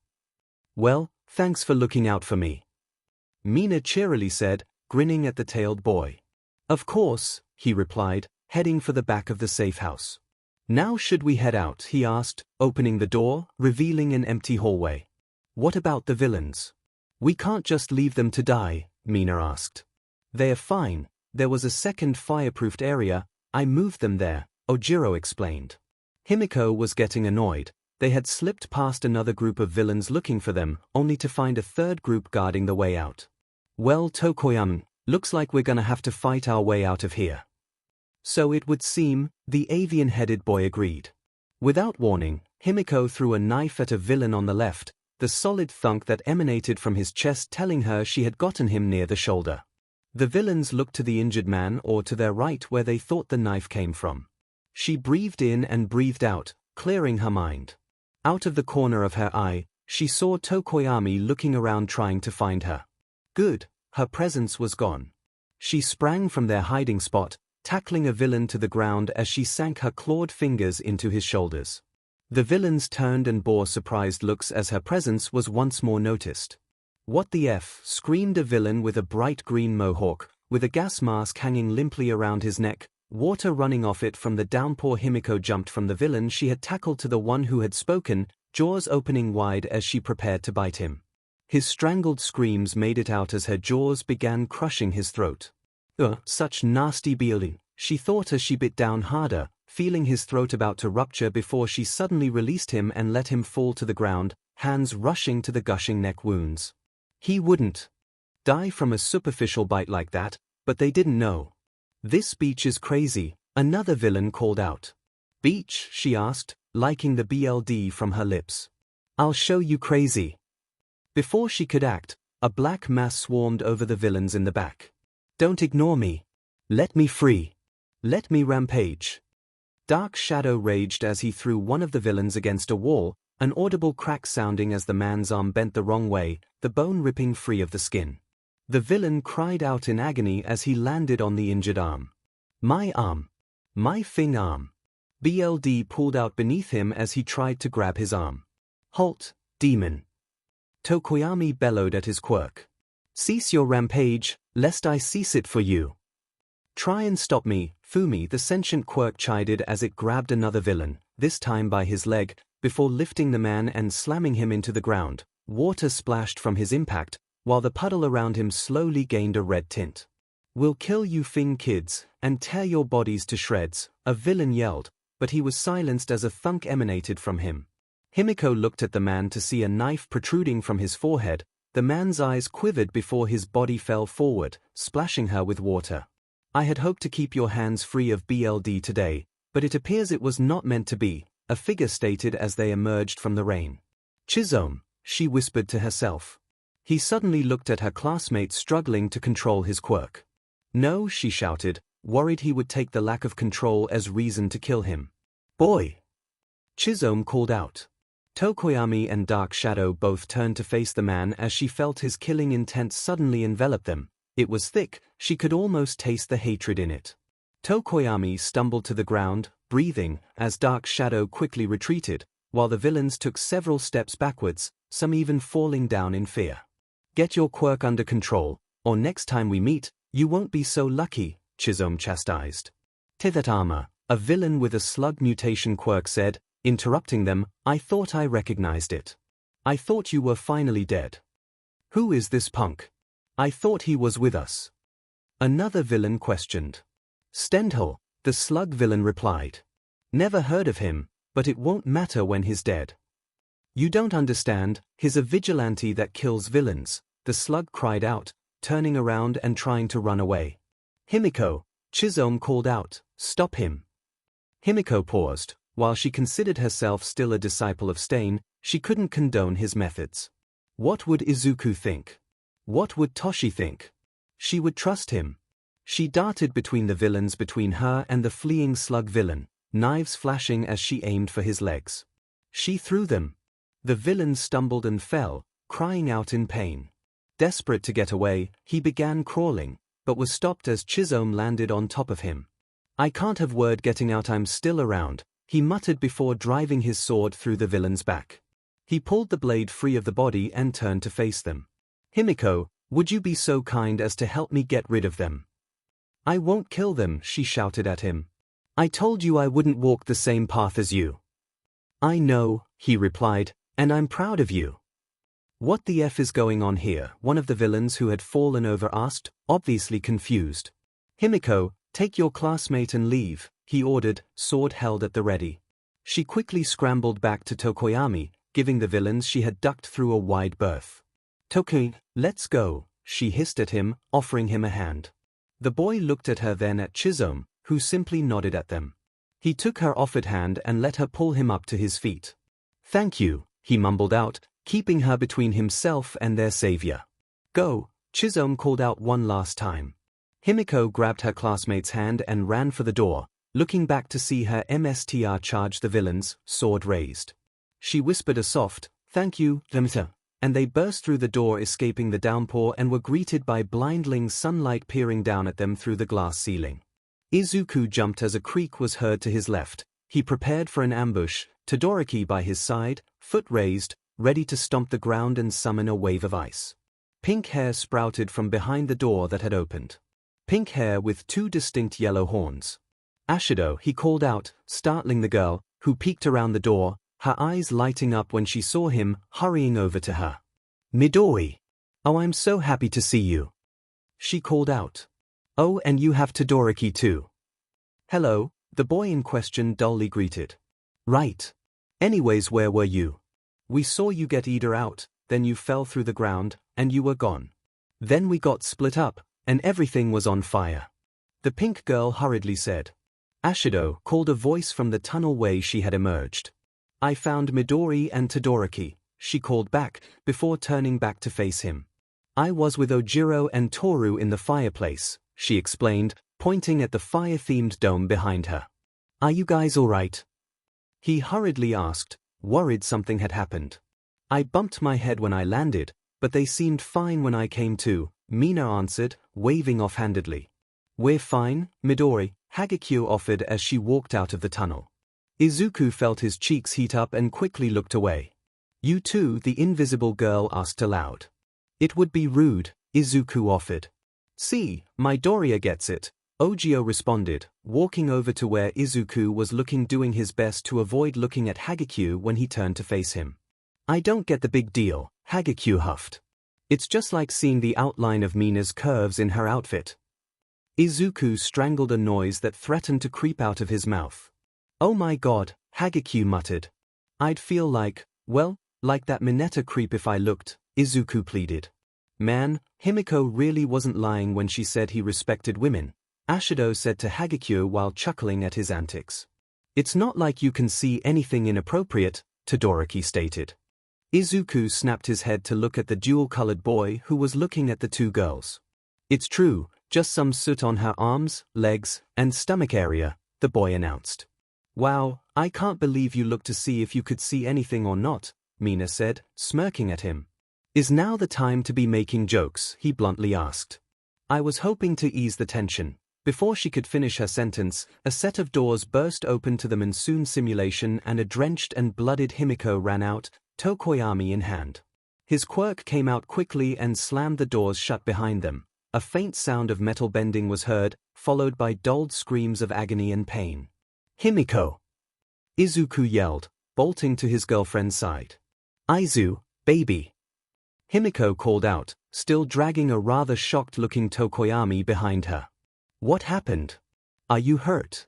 Well, thanks for looking out for me. Mina cheerily said, grinning at the tailed boy. Of course, he replied, heading for the back of the safe house. Now should we head out, he asked, opening the door, revealing an empty hallway. What about the villains? We can't just leave them to die, Mina asked. They're fine, there was a second fireproofed area, I moved them there, Ojiro explained. Himiko was getting annoyed. They had slipped past another group of villains looking for them, only to find a third group guarding the way out. Well, Tokoyami, looks like we're gonna have to fight our way out of here. So it would seem, the avian-headed boy agreed. Without warning, Himiko threw a knife at a villain on the left, the solid thunk that emanated from his chest telling her she had gotten him near the shoulder. The villains looked to the injured man or to their right where they thought the knife came from. She breathed in and breathed out, clearing her mind. Out of the corner of her eye, she saw Tokoyami looking around trying to find her. Good, her presence was gone. She sprang from their hiding spot, tackling a villain to the ground as she sank her clawed fingers into his shoulders. The villains turned and bore surprised looks as her presence was once more noticed. What the F? Screamed a villain with a bright green mohawk, with a gas mask hanging limply around his neck, water running off it from the downpour. Himiko jumped from the villain she had tackled to the one who had spoken, jaws opening wide as she prepared to bite him. His strangled screams made it out as her jaws began crushing his throat. Such nasty bleeding, she thought as she bit down harder, feeling his throat about to rupture before she suddenly released him and let him fall to the ground, hands rushing to the gushing neck wounds. He wouldn't die from a superficial bite like that, but they didn't know. This beach is crazy, another villain called out. Beach? She asked, liking the BLD from her lips. I'll show you crazy. Before she could act, a black mass swarmed over the villains in the back. Don't ignore me. Let me free. Let me rampage. Dark Shadow raged as he threw one of the villains against a wall, an audible crack sounding as the man's arm bent the wrong way, the bone ripping free of the skin. The villain cried out in agony as he landed on the injured arm. My arm. My fing arm. BLD pulled out beneath him as he tried to grab his arm. Halt, demon. Tokoyami bellowed at his quirk. Cease your rampage, lest I cease it for you. Try and stop me, Fumi, the sentient quirk chided as it grabbed another villain, this time by his leg, before lifting the man and slamming him into the ground. Water splashed from his impact, while the puddle around him slowly gained a red tint. We'll kill you Fing kids, and tear your bodies to shreds, a villain yelled, but he was silenced as a thunk emanated from him. Himiko looked at the man to see a knife protruding from his forehead. The man's eyes quivered before his body fell forward, splashing her with water. I had hoped to keep your hands free of BLD today, but it appears it was not meant to be, a figure stated as they emerged from the rain. 𝐒𝐻𝐽, she whispered to herself. He suddenly looked at her classmate struggling to control his quirk. No, she shouted, worried he would take the lack of control as reason to kill him. Boy! 𝐒𝐻𝐽 called out. Tokoyami and Dark Shadow both turned to face the man as she felt his killing intent suddenly envelop them. It was thick, she could almost taste the hatred in it. Tokoyami stumbled to the ground, breathing, as Dark Shadow quickly retreated, while the villains took several steps backwards, some even falling down in fear. Get your quirk under control, or next time we meet, you won't be so lucky, 𝐒𝐻𝐽 chastised. Tithatama, a villain with a slug mutation quirk said, interrupting them, I thought I recognized it. I thought you were finally dead. Who is this punk? I thought he was with us. Another villain questioned. 𝐶𝐻𝐿, the slug villain replied. Never heard of him, but it won't matter when he's dead. You don't understand, he's a vigilante that kills villains, the slug cried out, turning around and trying to run away. Himiko, 𝐒𝐻𝐽 called out, stop him. Himiko paused. While she considered herself still a disciple of Stain, she couldn't condone his methods. What would Izuku think? What would Toshi think? She would trust him. She darted between the villains between her and the fleeing slug villain, knives flashing as she aimed for his legs. She threw them. The villain stumbled and fell, crying out in pain. Desperate to get away, he began crawling, but was stopped as 𝐒𝐻𝐽 landed on top of him. I can't have word getting out, I'm still around, he muttered before driving his sword through the villain's back. He pulled the blade free of the body and turned to face them. Himiko, would you be so kind as to help me get rid of them? I won't kill them, she shouted at him. I told you I wouldn't walk the same path as you. I know, he replied, and I'm proud of you. What the F is going on here? One of the villains who had fallen over asked, obviously confused. Himiko, take your classmate and leave, he ordered, sword held at the ready. She quickly scrambled back to Tokoyami, giving the villains she had ducked through a wide berth. Toki, let's go, she hissed at him, offering him a hand. The boy looked at her, then at 𝐒𝐻𝐽, who simply nodded at them. He took her offered hand and let her pull him up to his feet. Thank you, he mumbled out, keeping her between himself and their savior. Go, 𝐒𝐻𝐽 called out one last time. Himiko grabbed her classmate's hand and ran for the door, looking back to see her MSTR charge the villains, sword raised. She whispered a soft, thank you, 𝐿𝐿, and they burst through the door, escaping the downpour, and were greeted by blinding sunlight peering down at them through the glass ceiling. Izuku jumped as a creak was heard to his left. He prepared for an ambush, Todoroki by his side, foot raised, ready to stomp the ground and summon a wave of ice. Pink hair sprouted from behind the door that had opened. Pink hair with two distinct yellow horns. Ashido, he called out, startling the girl, who peeked around the door, her eyes lighting up when she saw him, hurrying over to her. Midori! Oh, I'm so happy to see you. She called out. Oh, and you have Todoroki too. Hello, the boy in question dully greeted. Right. Anyways, where were you? We saw you get Ida out, then you fell through the ground, and you were gone. Then we got split up, and everything was on fire. The pink girl hurriedly said. Ashido called a voice from the tunnel way she had emerged. I found Midori and Todoroki, she called back, before turning back to face him. I was with Ojiro and Toru in the fireplace, she explained, pointing at the fire-themed dome behind her. Are you guys all right? He hurriedly asked, worried something had happened. I bumped my head when I landed, but they seemed fine when I came to, Mina answered, waving offhandedly. We're fine, Midori, 𝐔𝐻𝐽 offered as she walked out of the tunnel. Izuku felt his cheeks heat up and quickly looked away. You too, the invisible girl asked aloud. It would be rude, Izuku offered. See, my Doria gets it, Ojiro responded, walking over to where Izuku was looking, doing his best to avoid looking at 𝐔𝐻𝐽 when he turned to face him. I don't get the big deal, 𝐔𝐻𝐽 huffed. It's just like seeing the outline of Mina's curves in her outfit. Izuku strangled a noise that threatened to creep out of his mouth. Oh my god, 𝐔𝐻𝐽 muttered. I'd feel like, well, like that Mineta creep if I looked, Izuku pleaded. Man, Himiko really wasn't lying when she said he respected women. Ashido said to 𝐔𝐸𝐽 while chuckling at his antics. It's not like you can see anything inappropriate, Todoroki stated. Izuku snapped his head to look at the dual-colored boy who was looking at the two girls. It's true, just some soot on her arms, legs, and stomach area, the boy announced. Wow, I can't believe you looked to see if you could see anything or not, Mina said, smirking at him. Is now the time to be making jokes, he bluntly asked. I was hoping to ease the tension. Before she could finish her sentence, a set of doors burst open to the monsoon simulation and a drenched and blooded Himiko ran out, Tokoyami in hand. His quirk came out quickly and slammed the doors shut behind them. A faint sound of metal bending was heard, followed by dulled screams of agony and pain. Himiko! Izuku yelled, bolting to his girlfriend's side. Aizu, baby! Himiko called out, still dragging a rather shocked-looking Tokoyami behind her. What happened? Are you hurt?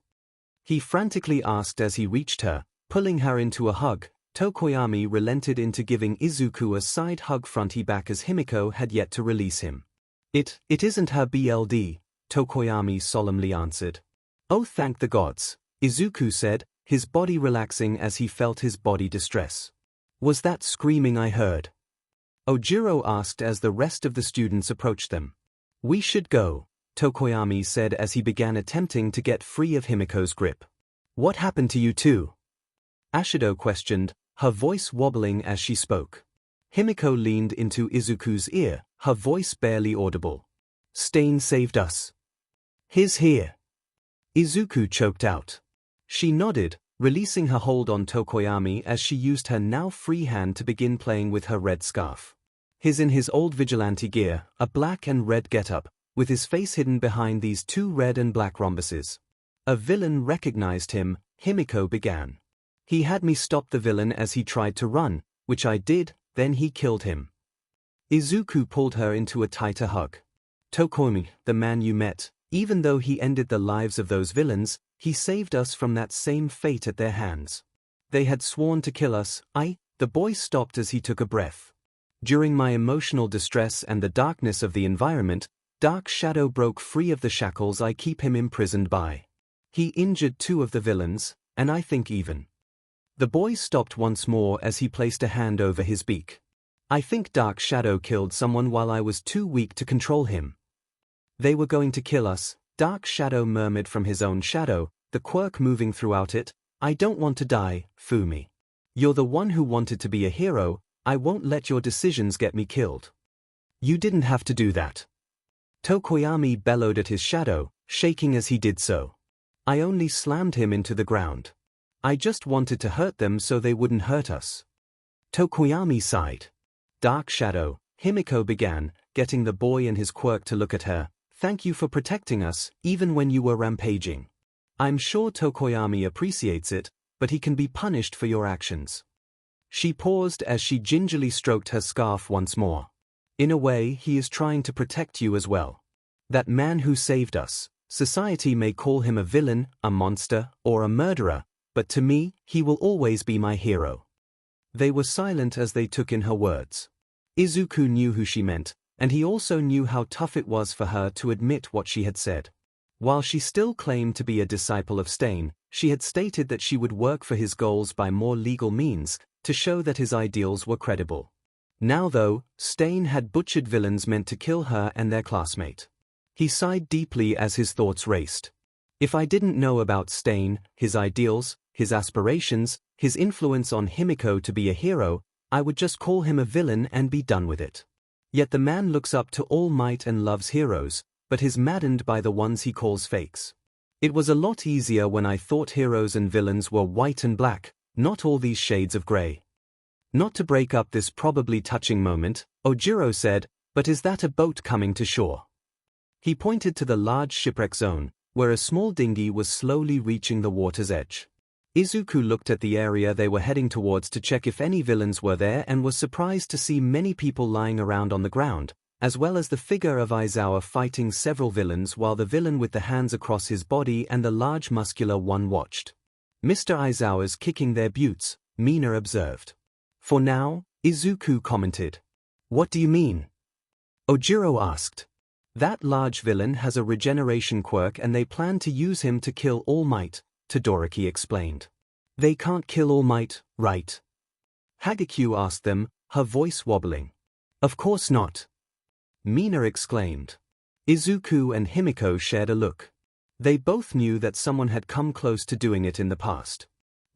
He frantically asked as he reached her, pulling her into a hug. Tokoyami relented into giving Izuku a side hug fronty back as Himiko had yet to release him. It isn't her BLD, Tokoyami solemnly answered. Oh, thank the gods, Izuku said, his body relaxing as he felt his body distress. Was that screaming I heard? Ojiro asked as the rest of the students approached them. We should go, Tokoyami said as he began attempting to get free of Himiko's grip. What happened to you two? Ashido questioned, her voice wobbling as she spoke. Himiko leaned into Izuku's ear, her voice barely audible. Stain saved us. He's here. Izuku choked out. She nodded, releasing her hold on Tokoyami as she used her now free hand to begin playing with her red scarf. He's in his old vigilante gear, a black and red getup, with his face hidden behind these two red and black rhombuses. A villain recognized him, Himiko began. He had me stop the villain as he tried to run, which I did, then he killed him. Izuku pulled her into a tighter hug. Tokomi, the man you met, even though he ended the lives of those villains, he saved us from that same fate at their hands. They had sworn to kill us. The boy stopped as he took a breath. During my emotional distress and the darkness of the environment, Dark Shadow broke free of the shackles I keep him imprisoned by. He injured two of the villains, and I think even. The boy stopped once more as he placed a hand over his beak. I think Dark Shadow killed someone while I was too weak to control him. They were going to kill us, Dark Shadow murmured from his own shadow, the quirk moving throughout it. I don't want to die, Fumi. You're the one who wanted to be a hero, I won't let your decisions get me killed. You didn't have to do that. Tokoyami bellowed at his shadow, shaking as he did so. I only slammed him into the ground. I just wanted to hurt them so they wouldn't hurt us. Tokoyami sighed. Dark Shadow, Himiko began, getting the boy and his quirk to look at her. Thank you for protecting us, even when you were rampaging. I'm sure Tokoyami appreciates it, but he can be punished for your actions. She paused as she gingerly stroked her scarf once more. In a way, he is trying to protect you as well. That man who saved us, society may call him a villain, a monster, or a murderer, but to me, he will always be my hero. They were silent as they took in her words. Izuku knew who she meant, and he also knew how tough it was for her to admit what she had said. While she still claimed to be a disciple of Stain, she had stated that she would work for his goals by more legal means, to show that his ideals were credible. Now though, Stain had butchered villains meant to kill her and their classmate. He sighed deeply as his thoughts raced. If I didn't know about Stain, his ideals, his aspirations, his influence on Himiko to be a hero, I would just call him a villain and be done with it. Yet the man looks up to All Might and loves heroes, but is maddened by the ones he calls fakes. It was a lot easier when I thought heroes and villains were white and black, not all these shades of grey. Not to break up this probably touching moment, Ojiro said, but is that a boat coming to shore? He pointed to the large shipwreck zone, where a small dinghy was slowly reaching the water's edge. Izuku looked at the area they were heading towards to check if any villains were there and was surprised to see many people lying around on the ground, as well as the figure of Aizawa fighting several villains while the villain with the hands across his body and the large muscular one watched. Mr. Aizawa's kicking their butts, Mina observed. For now, Izuku commented. What do you mean? Ojiro asked. That large villain has a regeneration quirk and they plan to use him to kill All Might, Todoroki explained. They can't kill All Might, right? Hagekyo asked them, her voice wobbling. Of course not. Mina exclaimed. Izuku and Himiko shared a look. They both knew that someone had come close to doing it in the past.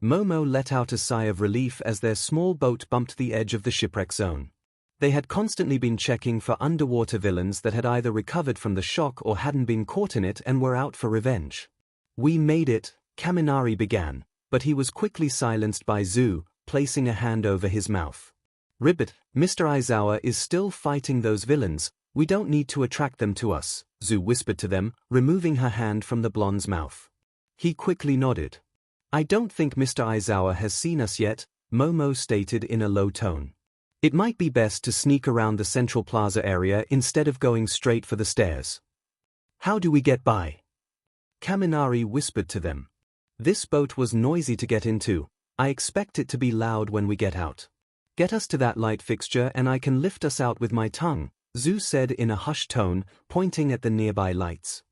Momo let out a sigh of relief as their small boat bumped the edge of the shipwreck zone. They had constantly been checking for underwater villains that had either recovered from the shock or hadn't been caught in it and were out for revenge. We made it, Kaminari began, but he was quickly silenced by Zu, placing a hand over his mouth. Ribbit, Mr. Aizawa is still fighting those villains, we don't need to attract them to us, Zu whispered to them, removing her hand from the blonde's mouth. He quickly nodded. I don't think Mr. Aizawa has seen us yet, Momo stated in a low tone. It might be best to sneak around the central plaza area instead of going straight for the stairs. How do we get by? Kaminari whispered to them. This boat was noisy to get into, I expect it to be loud when we get out. Get us to that light fixture and I can lift us out with my tongue, Zu said in a hushed tone, pointing at the nearby lights.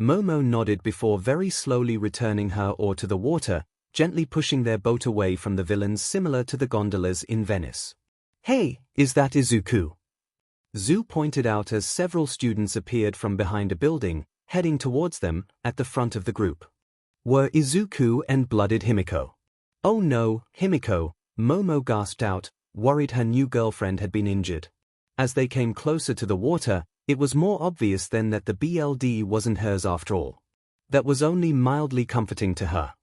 Momo nodded before very slowly returning her oar to the water, gently pushing their boat away from the villains similar to the gondolas in Venice. Hey, is that Izuku? Zu pointed out as several students appeared from behind a building, heading towards them, at the front of the group. Were Izuku and blooded Himiko. Oh no, Himiko, Momo gasped out, worried her new girlfriend had been injured. As they came closer to the water, it was more obvious then that the BLD wasn't hers after all. That was only mildly comforting to her.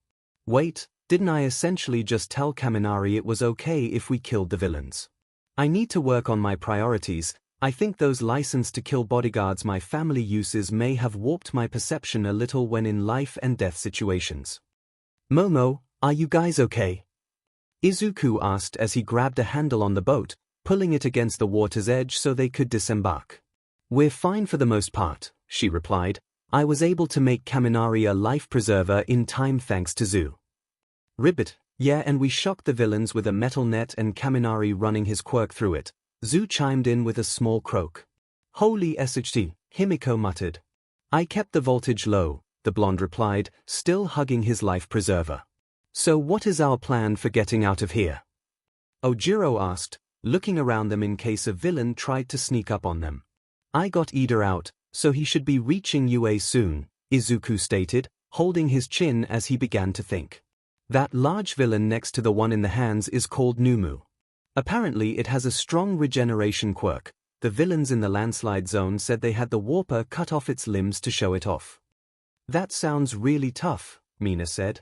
Wait, didn't I essentially just tell Kaminari it was okay if we killed the villains? I need to work on my priorities. I think those license to kill bodyguards my family uses may have warped my perception a little when in life and death situations. Momo, are you guys okay? Izuku asked as he grabbed a handle on the boat, pulling it against the water's edge so they could disembark. We're fine for the most part, she replied. I was able to make Kaminari a life preserver in time thanks to Zu. Ribbit, yeah, and we shocked the villains with a metal net and Kaminari running his quirk through it. Zu chimed in with a small croak. Holy SHT, Himiko muttered. I kept the voltage low, the blonde replied, still hugging his life preserver. So what is our plan for getting out of here? Ojiro asked, looking around them in case a villain tried to sneak up on them. I got Ida out, so he should be reaching UA soon, Izuku stated, holding his chin as he began to think. That large villain next to the one in the hands is called Numu. Apparently it has a strong regeneration quirk. The villains in the landslide zone said they had the warper cut off its limbs to show it off. That sounds really tough, Mina said.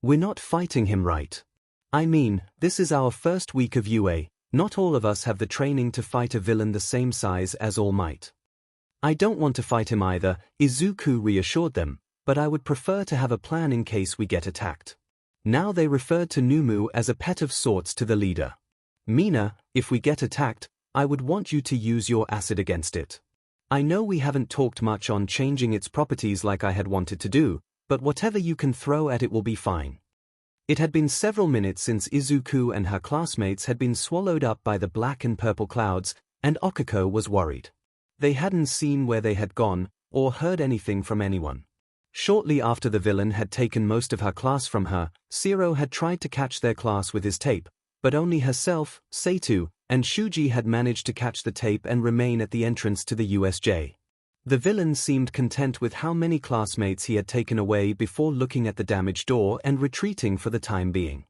We're not fighting him right. I mean, this is our first week of UA, not all of us have the training to fight a villain the same size as All Might. I don't want to fight him either, Izuku reassured them, but I would prefer to have a plan in case we get attacked. Now they referred to Numu as a pet of sorts to the leader. Mina, if we get attacked, I would want you to use your acid against it. I know we haven't talked much on changing its properties like I had wanted to do, but whatever you can throw at it will be fine. It had been several minutes since Izuku and her classmates had been swallowed up by the black and purple clouds, and Okiko was worried. They hadn't seen where they had gone, or heard anything from anyone. Shortly after the villain had taken most of her class from her, Zero had tried to catch their class with his tape, but only herself, Seitu, and Shuji had managed to catch the tape and remain at the entrance to the USJ. The villain seemed content with how many classmates he had taken away before looking at the damaged door and retreating for the time being.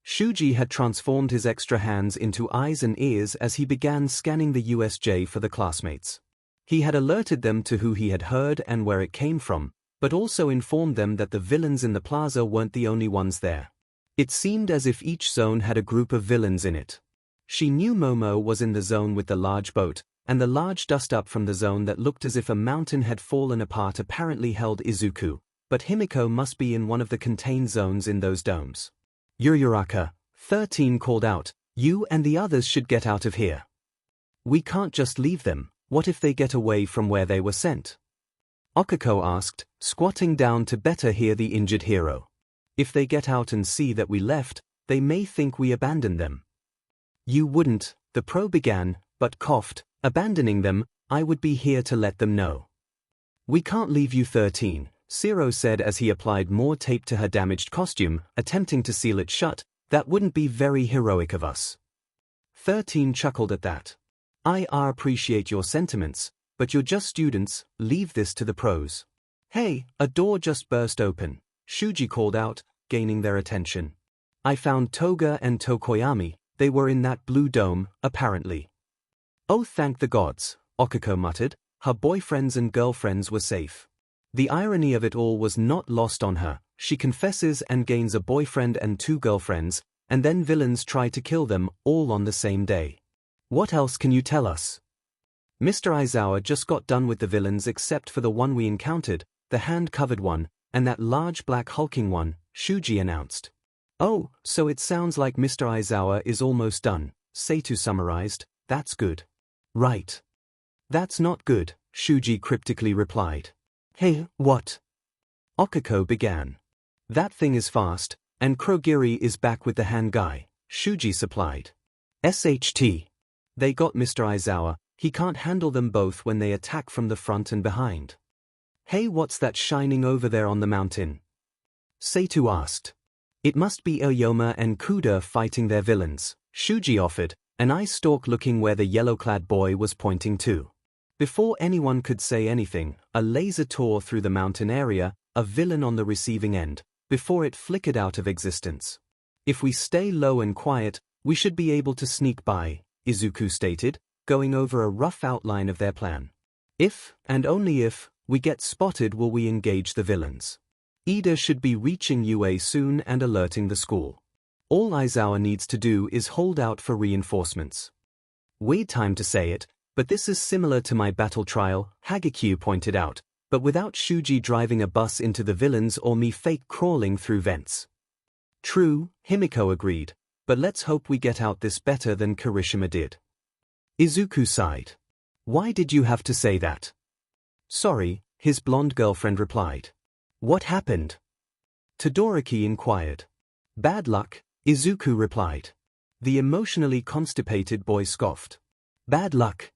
Shuji had transformed his extra hands into eyes and ears as he began scanning the USJ for the classmates. He had alerted them to who he had heard and where it came from, but also informed them that the villains in the plaza weren't the only ones there. It seemed as if each zone had a group of villains in it. She knew Momo was in the zone with the large boat, and the large dust-up from the zone that looked as if a mountain had fallen apart apparently held Izuku, but Himiko must be in one of the contained zones in those domes. Yururaka, 13 called out, you and the others should get out of here. We can't just leave them, what if they get away from where they were sent? Okiko asked, squatting down to better hear the injured hero. If they get out and see that we left, they may think we abandoned them. You wouldn't, the pro began, but coughed, abandoning them, I would be here to let them know. "We can't leave you 13, 𝐂𝐿 said as he applied more tape to her damaged costume, attempting to seal it shut. "That wouldn't be very heroic of us." 13 chuckled at that. "I appreciate your sentiments, but you're just students, leave this to the pros." "Hey, a door just burst open," 𝐔𝐬𝐽 called out, gaining their attention. "I found Toga and Tokoyami, they were in that blue dome, apparently." "Oh, thank the gods," 𝐒𝐿𝐽𝐿 muttered, her boyfriends and girlfriends were safe. The irony of it all was not lost on her. She confesses and gains a boyfriend and 2 girlfriends, and then villains try to kill them, all on the same day. What else can you tell us? Mr. Aizawa just got done with the villains except for the one we encountered, the hand-covered one, and that large black hulking one, 𝐒𝐽𝐽 announced. "Oh, so it sounds like Mr. Aizawa is almost done," 𝐂𝐿 summarized. "That's good." "Right. That's not good," 𝐒𝐽𝐽 cryptically replied. "Hey, what?" 𝐒𝐿𝐽𝐿 began. "That thing is fast, and Kurogiri is back with the hand guy," 𝐒𝐽𝐽 supplied. "SHT. They got Mr. Aizawa, he can't handle them both when they attack from the front and behind." "Hey, what's that shining over there on the mountain?" 𝐂𝐿 asked. "It must be 𝐒𝐬𝐽𝐫 and 𝐒𝐬𝐫 fighting their villains," 𝐒𝐽𝐽 offered, an eye stalk looking where the yellow-clad boy was pointing to. Before anyone could say anything, a laser tore through the mountain area, a villain on the receiving end, before it flickered out of existence. "If we stay low and quiet, we should be able to sneak by," Izuku stated, going over a rough outline of their plan. "If, and only if, we get spotted will we engage the villains. Ida should be reaching UA soon and alerting the school. All Aizawa needs to do is hold out for reinforcements." "Weird time to say it, but this is similar to my battle trial," 𝐔𝐬𝐽 pointed out, "but without 𝐒𝐽𝐽 driving a bus into the villains or me fake crawling through vents." "True," Himiko agreed, "but let's hope we get out this better than Kirishima did." Izuku sighed. "Why did you have to say that?" "Sorry," his blonde girlfriend replied. "What happened?" Todoroki inquired. "Bad luck," Izuku replied. The emotionally constipated boy scoffed. "Bad luck?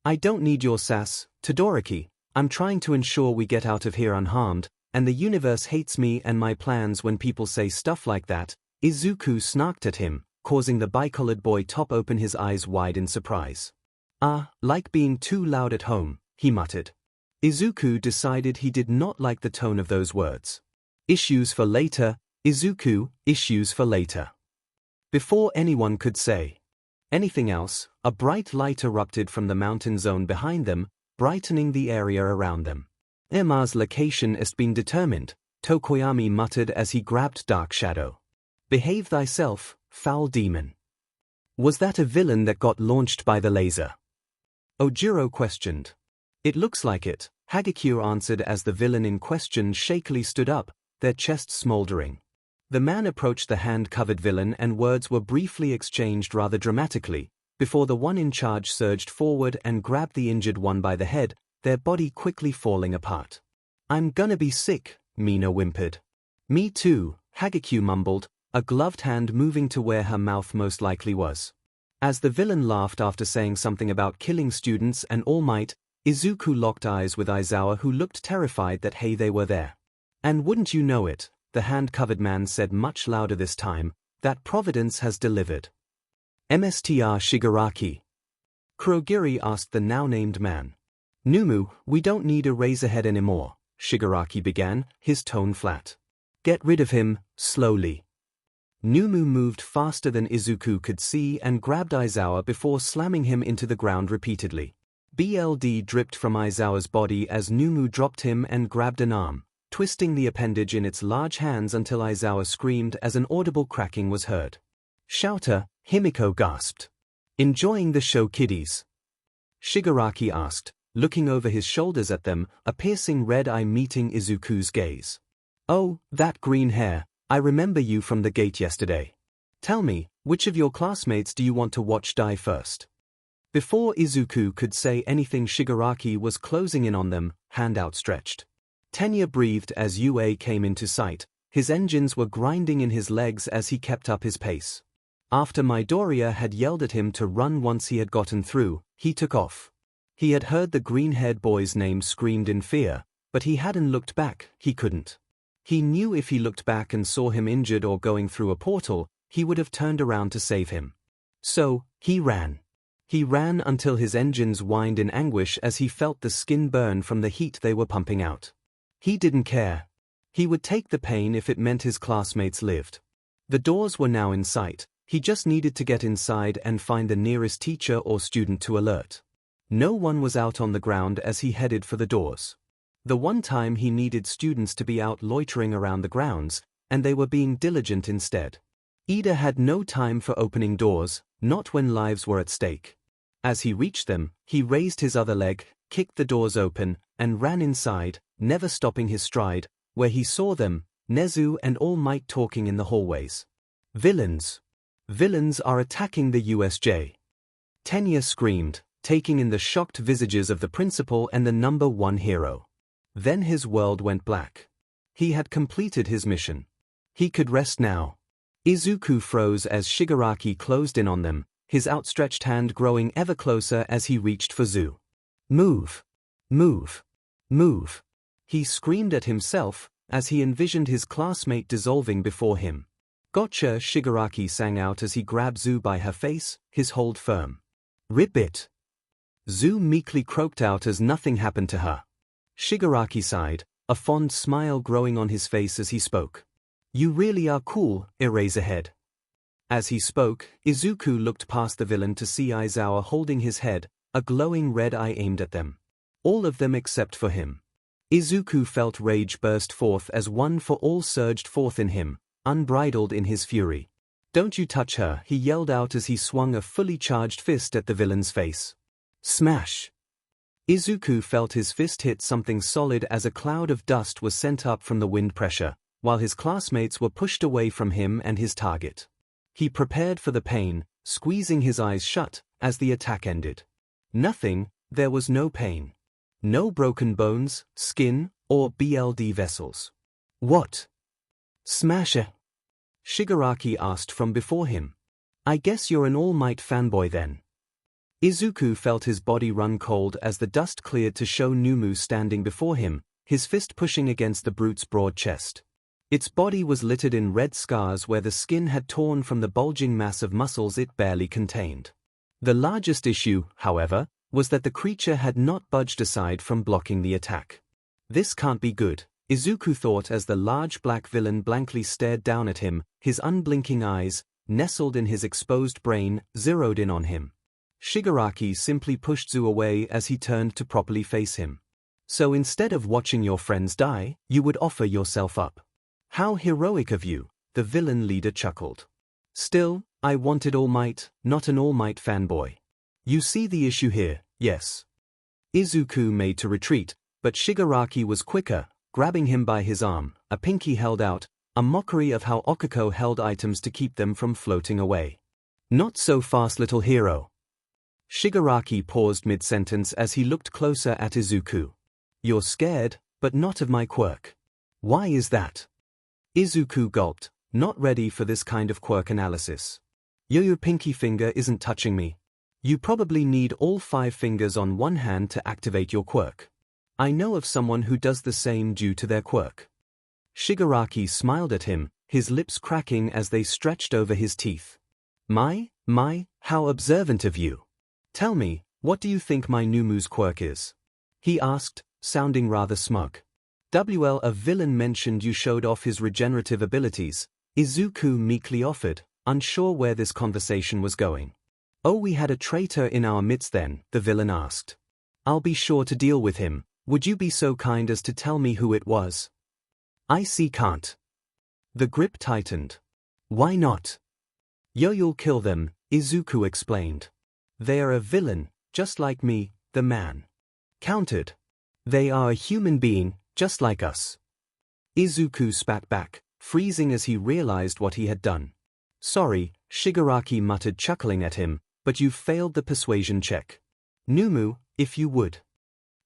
I don't need your sass, Todoroki. I'm trying to ensure we get out of here unharmed, and the universe hates me and my plans when people say stuff like that." Izuku snarked at him, causing the bicolored boy top open his eyes wide in surprise. Like being too loud at home," he muttered. Izuku decided he did not like the tone of those words. "Issues for later, Izuku, issues for later." Before anyone could say anything else, a bright light erupted from the mountain zone behind them, brightening the area around them. "Ema's location has been determined," Tokoyami muttered as he grabbed Dark Shadow. "Behave thyself, foul demon." "Was that a villain that got launched by the laser?" Ojiro questioned. "It looks like it," 𝐔𝐬𝐽 answered as the villain in question shakily stood up, their chests smoldering. The man approached the hand-covered villain and words were briefly exchanged rather dramatically, before the one in charge surged forward and grabbed the injured one by the head, their body quickly falling apart. "I'm gonna be sick," Mina whimpered. "Me too," 𝐔𝐬𝐽 mumbled, a gloved hand moving to where her mouth most likely was. As the villain laughed after saying something about killing students and All Might, Izuku locked eyes with Aizawa, who looked terrified that they were there. "And wouldn't you know it," the hand-covered man said much louder this time, "that Providence has delivered." "Mr. Shigaraki?" Kurogiri asked the now-named man. "Numu, we don't need Eraserhead anymore," Shigaraki began, his tone flat. "Get rid of him, slowly." Numu moved faster than Izuku could see and grabbed Aizawa before slamming him into the ground repeatedly. Blood dripped from Aizawa's body as Numu dropped him and grabbed an arm, twisting the appendage in its large hands until Aizawa screamed as an audible cracking was heard. "Shouter," Himiko gasped. "Enjoying the show, kiddies?" Shigaraki asked, looking over his shoulders at them, a piercing red eye meeting Izuku's gaze. "Oh, that green hair, I remember you from the gate yesterday. Tell me, which of your classmates do you want to watch die first?" Before Izuku could say anything, Shigaraki was closing in on them, hand outstretched. Tenya breathed as UA came into sight, his engines were grinding in his legs as he kept up his pace. After Midoriya had yelled at him to run once he had gotten through, he took off. He had heard the green-haired boy's name screamed in fear, but he hadn't looked back, he couldn't. He knew if he looked back and saw him injured or going through a portal, he would have turned around to save him. So, he ran. He ran until his engines whined in anguish as he felt the skin burn from the heat they were pumping out. He didn't care. He would take the pain if it meant his classmates lived. The doors were now in sight, he just needed to get inside and find the nearest teacher or student to alert. No one was out on the ground as he headed for the doors. The one time he needed students to be out loitering around the grounds, and they were being diligent instead. Ida had no time for opening doors, not when lives were at stake. As he reached them, he raised his other leg, kicked the doors open, and ran inside, never stopping his stride, where he saw them, Nezu and All Might talking in the hallways. Villains. Villains are attacking the USJ. Tenya screamed, taking in the shocked visages of the principal and the number 1 hero. Then his world went black. He had completed his mission. He could rest now. Izuku froze as Shigaraki closed in on them, his outstretched hand growing ever closer as he reached for Zu. Move! Move! Move! He screamed at himself as he envisioned his classmate dissolving before him. Gotcha! Shigaraki sang out as he grabbed Zu by her face, his hold firm. Rip it! Zu meekly croaked out as nothing happened to her. Shigaraki sighed, a fond smile growing on his face as he spoke. You really are cool, Eraserhead. As he spoke, Izuku looked past the villain to see Aizawa holding his head, a glowing red eye aimed at them. All of them except for him. Izuku felt rage burst forth as one for all surged forth in him, unbridled in his fury. Don't you touch her, he yelled out as he swung a fully charged fist at the villain's face. Smash! Izuku felt his fist hit something solid as a cloud of dust was sent up from the wind pressure, while his classmates were pushed away from him and his target. He prepared for the pain, squeezing his eyes shut, as the attack ended. Nothing, there was no pain. No broken bones, skin, or blood vessels. What? Smasher? Shigaraki asked from before him. I guess you're an All Might fanboy then. Izuku felt his body run cold as the dust cleared to show Numu standing before him, his fist pushing against the brute's broad chest. Its body was littered in red scars where the skin had torn from the bulging mass of muscles it barely contained. The largest issue, however, was that the creature had not budged aside from blocking the attack. This can't be good, Izuku thought as the large black villain blankly stared down at him, his unblinking eyes, nestled in his exposed brain, zeroed in on him. Shigaraki simply pushed Zu away as he turned to properly face him. So instead of watching your friends die, you would offer yourself up. How heroic of you, the villain leader chuckled. Still, I wanted All Might, not an All Might fanboy. You see the issue here, yes. Izuku made to retreat, but Shigaraki was quicker, grabbing him by his arm, a pinky held out, a mockery of how Okako held items to keep them from floating away. Not so fast, little hero. Shigaraki paused mid-sentence as he looked closer at Izuku. You're scared, but not of my quirk. Why is that? Izuku gulped, not ready for this kind of quirk analysis. Your pinky finger isn't touching me. You probably need all 5 fingers on one hand to activate your quirk. I know of someone who does the same due to their quirk. Shigaraki smiled at him, his lips cracking as they stretched over his teeth. My, how observant of you. Tell me, what do you think my Numu's quirk is? He asked, sounding rather smug. WL, a villain mentioned you showed off his regenerative abilities, Izuku meekly offered, unsure where this conversation was going. Oh, we had a traitor in our midst then, the villain asked. I'll be sure to deal with him, would you be so kind as to tell me who it was? I see can't. The grip tightened. Why not? You'll kill them, Izuku explained. They are a villain, just like me, the man. Countered. They are a human being, just like us. Izuku spat back, freezing as he realized what he had done. Sorry, Shigaraki muttered, chuckling at him, but you've failed the persuasion check. Numu, if you would.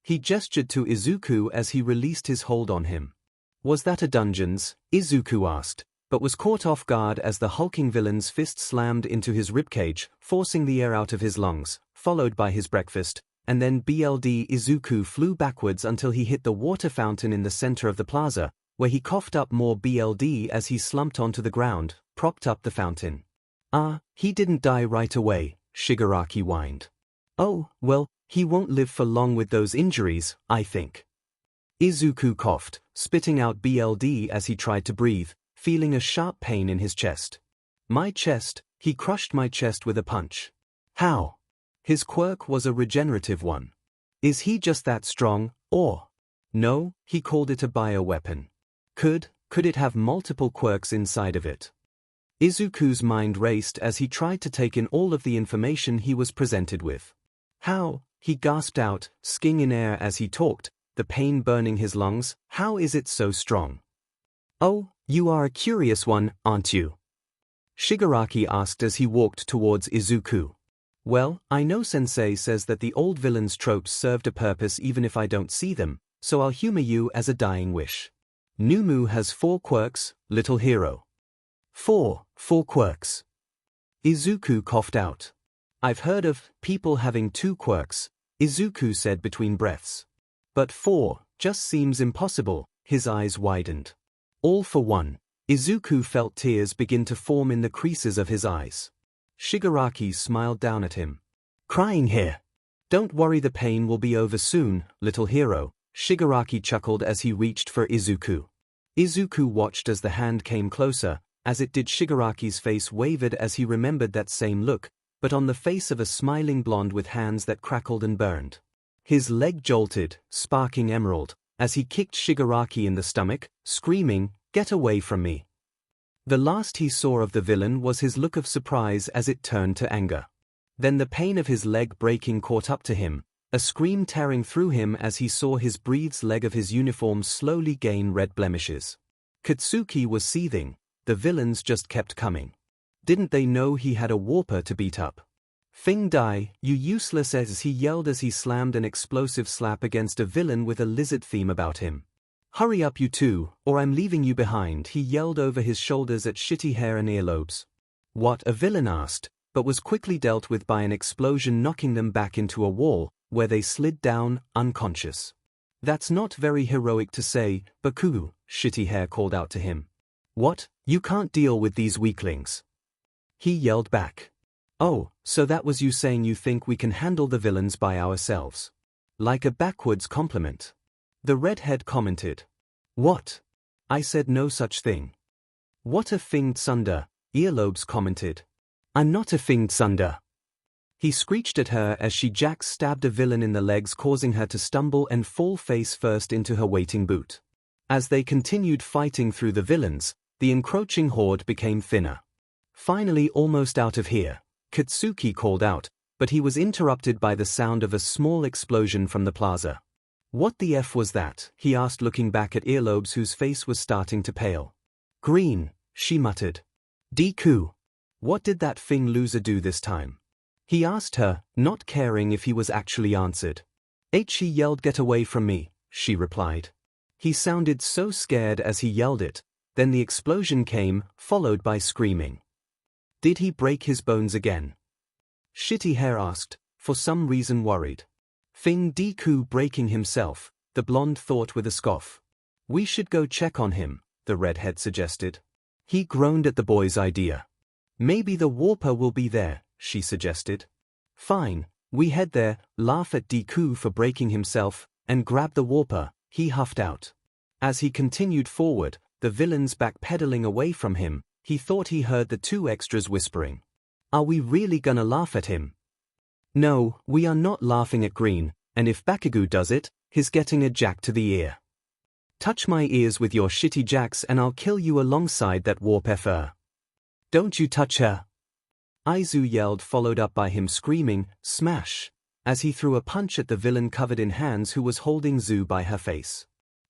He gestured to Izuku as he released his hold on him. Was that a dungeons? Izuku asked, but was caught off guard as the hulking villain's fist slammed into his ribcage, forcing the air out of his lungs, followed by his breakfast, and then BLD Izuku flew backwards until he hit the water fountain in the center of the plaza, where he coughed up more BLD as he slumped onto the ground, propped up the fountain. He didn't die right away, Shigaraki whined. Oh, well, he won't live for long with those injuries, I think. Izuku coughed, spitting out BLD as he tried to breathe, feeling a sharp pain in his chest. My chest, he crushed my chest with a punch. How? His quirk was a regenerative one. Is he just that strong, or? No, he called it a bioweapon. Could it have multiple quirks inside of it? Izuku's mind raced as he tried to take in all of the information he was presented with. How? He gasped out, skiing in air as he talked, the pain burning his lungs. How is it so strong? Oh, you are a curious one, aren't you? Shigaraki asked as he walked towards Izuku. Well, I know Sensei says that the old villain's tropes served a purpose even if I don't see them, so I'll humor you as a dying wish. Numu has 4 quirks, little hero. 4 quirks. Izuku coughed out. I've heard of people having 2 quirks, Izuku said between breaths. But 4 just seems impossible, his eyes widened. All for one. Izuku felt tears begin to form in the creases of his eyes. Shigaraki smiled down at him. Crying here? Don't worry, the pain will be over soon, little hero, Shigaraki chuckled as he reached for Izuku. Izuku watched as the hand came closer, as it did. Shigaraki's face wavered as he remembered that same look, but on the face of a smiling blonde with hands that crackled and burned. His leg jolted, sparking emerald, as he kicked Shigaraki in the stomach, screaming, "Get away from me!" The last he saw of the villain was his look of surprise as it turned to anger. Then the pain of his leg breaking caught up to him, a scream tearing through him as he saw his breathed leg of his uniform slowly gain red blemishes. Katsuki was seething, the villains just kept coming. Didn't they know he had a warper to beat up? Fing Dai, you useless, as he yelled as he slammed an explosive slap against a villain with a lizard theme about him. Hurry up you two, or I'm leaving you behind, he yelled over his shoulders at shitty hair and earlobes. What? A villain asked, but was quickly dealt with by an explosion knocking them back into a wall, where they slid down, unconscious. That's not very heroic to say, Baku, shitty hair called out to him. What? You can't deal with these weaklings. He yelled back. Oh, so that was you saying you think we can handle the villains by ourselves. Like a backwards compliment. The redhead commented. What? I said no such thing. What a Fing Tsunder, earlobes commented. I'm not a Fing Tsunder. He screeched at her as she stabbed a villain in the legs, causing her to stumble and fall face first into her waiting boot. As they continued fighting through the villains, the encroaching horde became thinner. Finally, almost out of here, Katsuki called out, but he was interrupted by the sound of a small explosion from the plaza. What the F was that? He asked, looking back at earlobes whose face was starting to pale. Green, she muttered. Deku. What did that Fing loser do this time? He asked her, not caring if he was actually answered. He yelled, "Get away from me," she replied. He sounded so scared as he yelled it, then the explosion came, followed by screaming. Did he break his bones again? Shitty hair asked, for some reason worried. Fing Deku breaking himself, the blonde thought with a scoff. We should go check on him, the redhead suggested. He groaned at the boy's idea. Maybe the warper will be there, she suggested. Fine, we head there, laugh at Deku for breaking himself, and grab the warper, he huffed out. As he continued forward, the villains backpedaling away from him, he thought he heard the 2 extras whispering. Are we really gonna laugh at him? No, we are not laughing at Green, and if Bakugo does it, he's getting a jack to the ear. Touch my ears with your shitty jacks and I'll kill you alongside that warp effer. Don't you touch her. Aizu yelled, followed up by him screaming, smash, as he threw a punch at the villain covered in hands who was holding Zu by her face.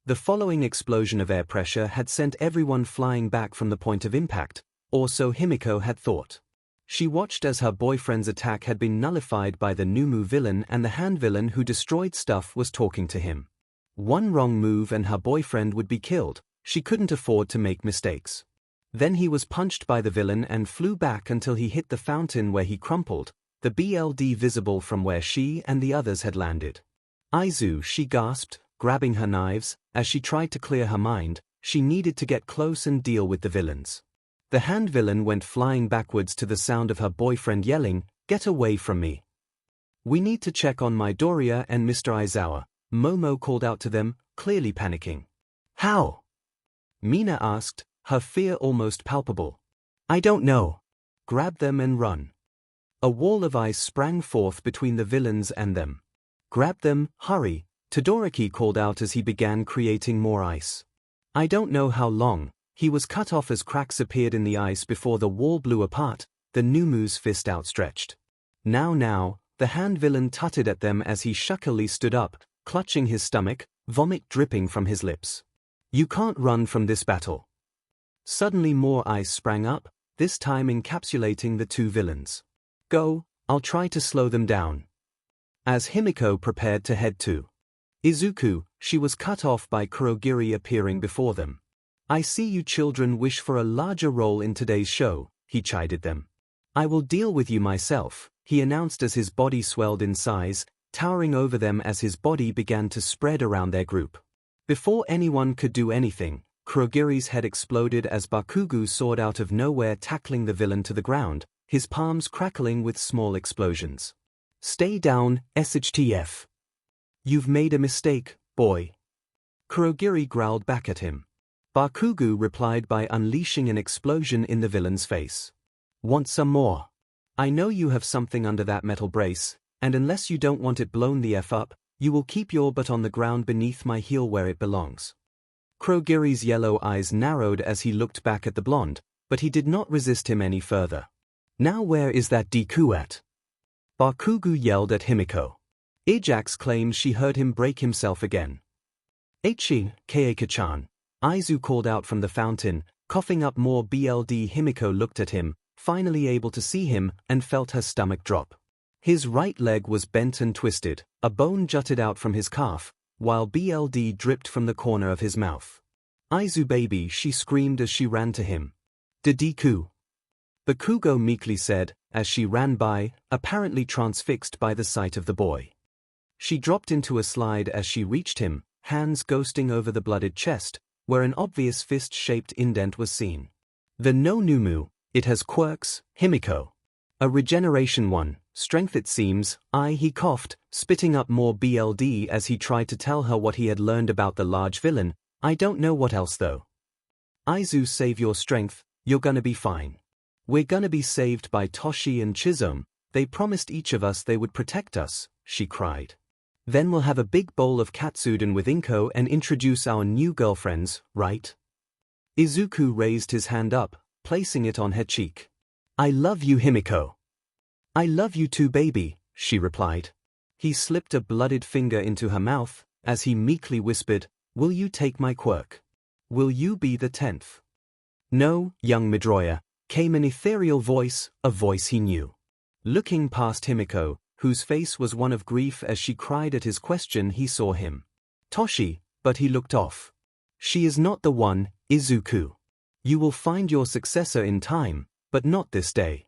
The following explosion of air pressure had sent everyone flying back from the point of impact, or so Himiko had thought. She watched as her boyfriend's attack had been nullified by the Numu villain, and the hand villain who destroyed stuff was talking to him. One wrong move and her boyfriend would be killed. She couldn't afford to make mistakes. Then he was punched by the villain and flew back until he hit the fountain, where he crumpled, the BLD visible from where she and the others had landed. 𝐼𝐻𝐼, she gasped, grabbing her knives. As she tried to clear her mind, she needed to get close and deal with the villains. The hand villain went flying backwards to the sound of her boyfriend yelling, "Get away from me. We need to check on Midoriya and Mr. Aizawa," Momo called out to them, clearly panicking. "How?" Mina asked, her fear almost palpable. "I don't know. Grab them and run." A wall of ice sprang forth between the villains and them. "Grab them, hurry," Todoroki called out as he began creating more ice. I don't know how long, he was cut off as cracks appeared in the ice before the wall blew apart, the Numu's fist outstretched. Now, the hand villain tutted at them as he shakily stood up, clutching his stomach, vomit dripping from his lips. "You can't run from this battle." Suddenly more ice sprang up, this time encapsulating the two villains. "Go, I'll try to slow them down." As Himiko prepared to head to Izuku, she was cut off by Kurogiri appearing before them. "I see you children wish for a larger role in today's show," he chided them. "I will deal with you myself," he announced as his body swelled in size, towering over them as his body began to spread around their group. Before anyone could do anything, Kurogiri's head exploded as Bakugo soared out of nowhere, tackling the villain to the ground, his palms crackling with small explosions. "Stay down, 𝐻TF. You've made a mistake, boy." Kurogiri growled back at him. Bakugo replied by unleashing an explosion in the villain's face. "Want some more? I know you have something under that metal brace, and unless you don't want it blown the F up, you will keep your butt on the ground beneath my heel where it belongs." Kurogiri's yellow eyes narrowed as he looked back at the blonde, but he did not resist him any further. "Now where is that Deku at?" Bakugo yelled at Himiko. Ajax claims she heard him break himself again. "𝐒𝐻𝐽, 𝐼𝐻𝐼 called out from the fountain, coughing up more BLD. Himiko looked at him, finally able to see him, and felt her stomach drop. His right leg was bent and twisted, a bone jutted out from his calf, while BLD dripped from the corner of his mouth. "𝐼𝐻𝐼 baby," she screamed as she ran to him. "Deku," Bakugo meekly said, as she ran by, apparently transfixed by the sight of the boy. She dropped into a slide as she reached him, hands ghosting over the blooded chest, where an obvious fist-shaped indent was seen. "The no Numu, it has quirks, Himiko. A regeneration one, strength it seems." He coughed, spitting up more BLD as he tried to tell her what he had learned about the large villain. "I don't know what else though." "𝐼𝐻𝐼, save your strength, you're gonna be fine. We're gonna be saved by Toshi and Chisholm, they promised each of us they would protect us," she cried. "Then we'll have a big bowl of katsudon with Inko and introduce our new girlfriends, right?" Izuku raised his hand up, placing it on her cheek. "I love you, Himiko." "I love you too, baby," she replied. He slipped a blooded finger into her mouth, as he meekly whispered, "Will you take my quirk? Will you be the 10th? "No, young Midoriya," came an ethereal voice, a voice he knew. Looking past Himiko, whose face was one of grief as she cried at his question, he saw him. Toshi, but he looked off. "She is not the one, Izuku. You will find your successor in time, but not this day.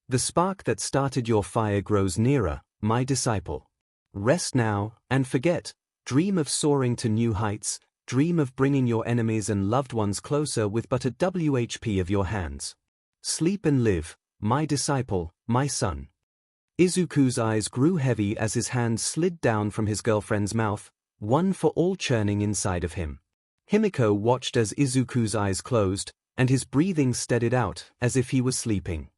The spark that started your fire grows nearer, my disciple. Rest now, and forget. Dream of soaring to new heights, dream of bringing your enemies and loved ones closer with but a WHP of your hands. Sleep and live, my disciple, my son." Izuku's eyes grew heavy as his hand slid down from his girlfriend's mouth, one for all churning inside of him. Himiko watched as Izuku's eyes closed, and his breathing steadied out, as if he was sleeping.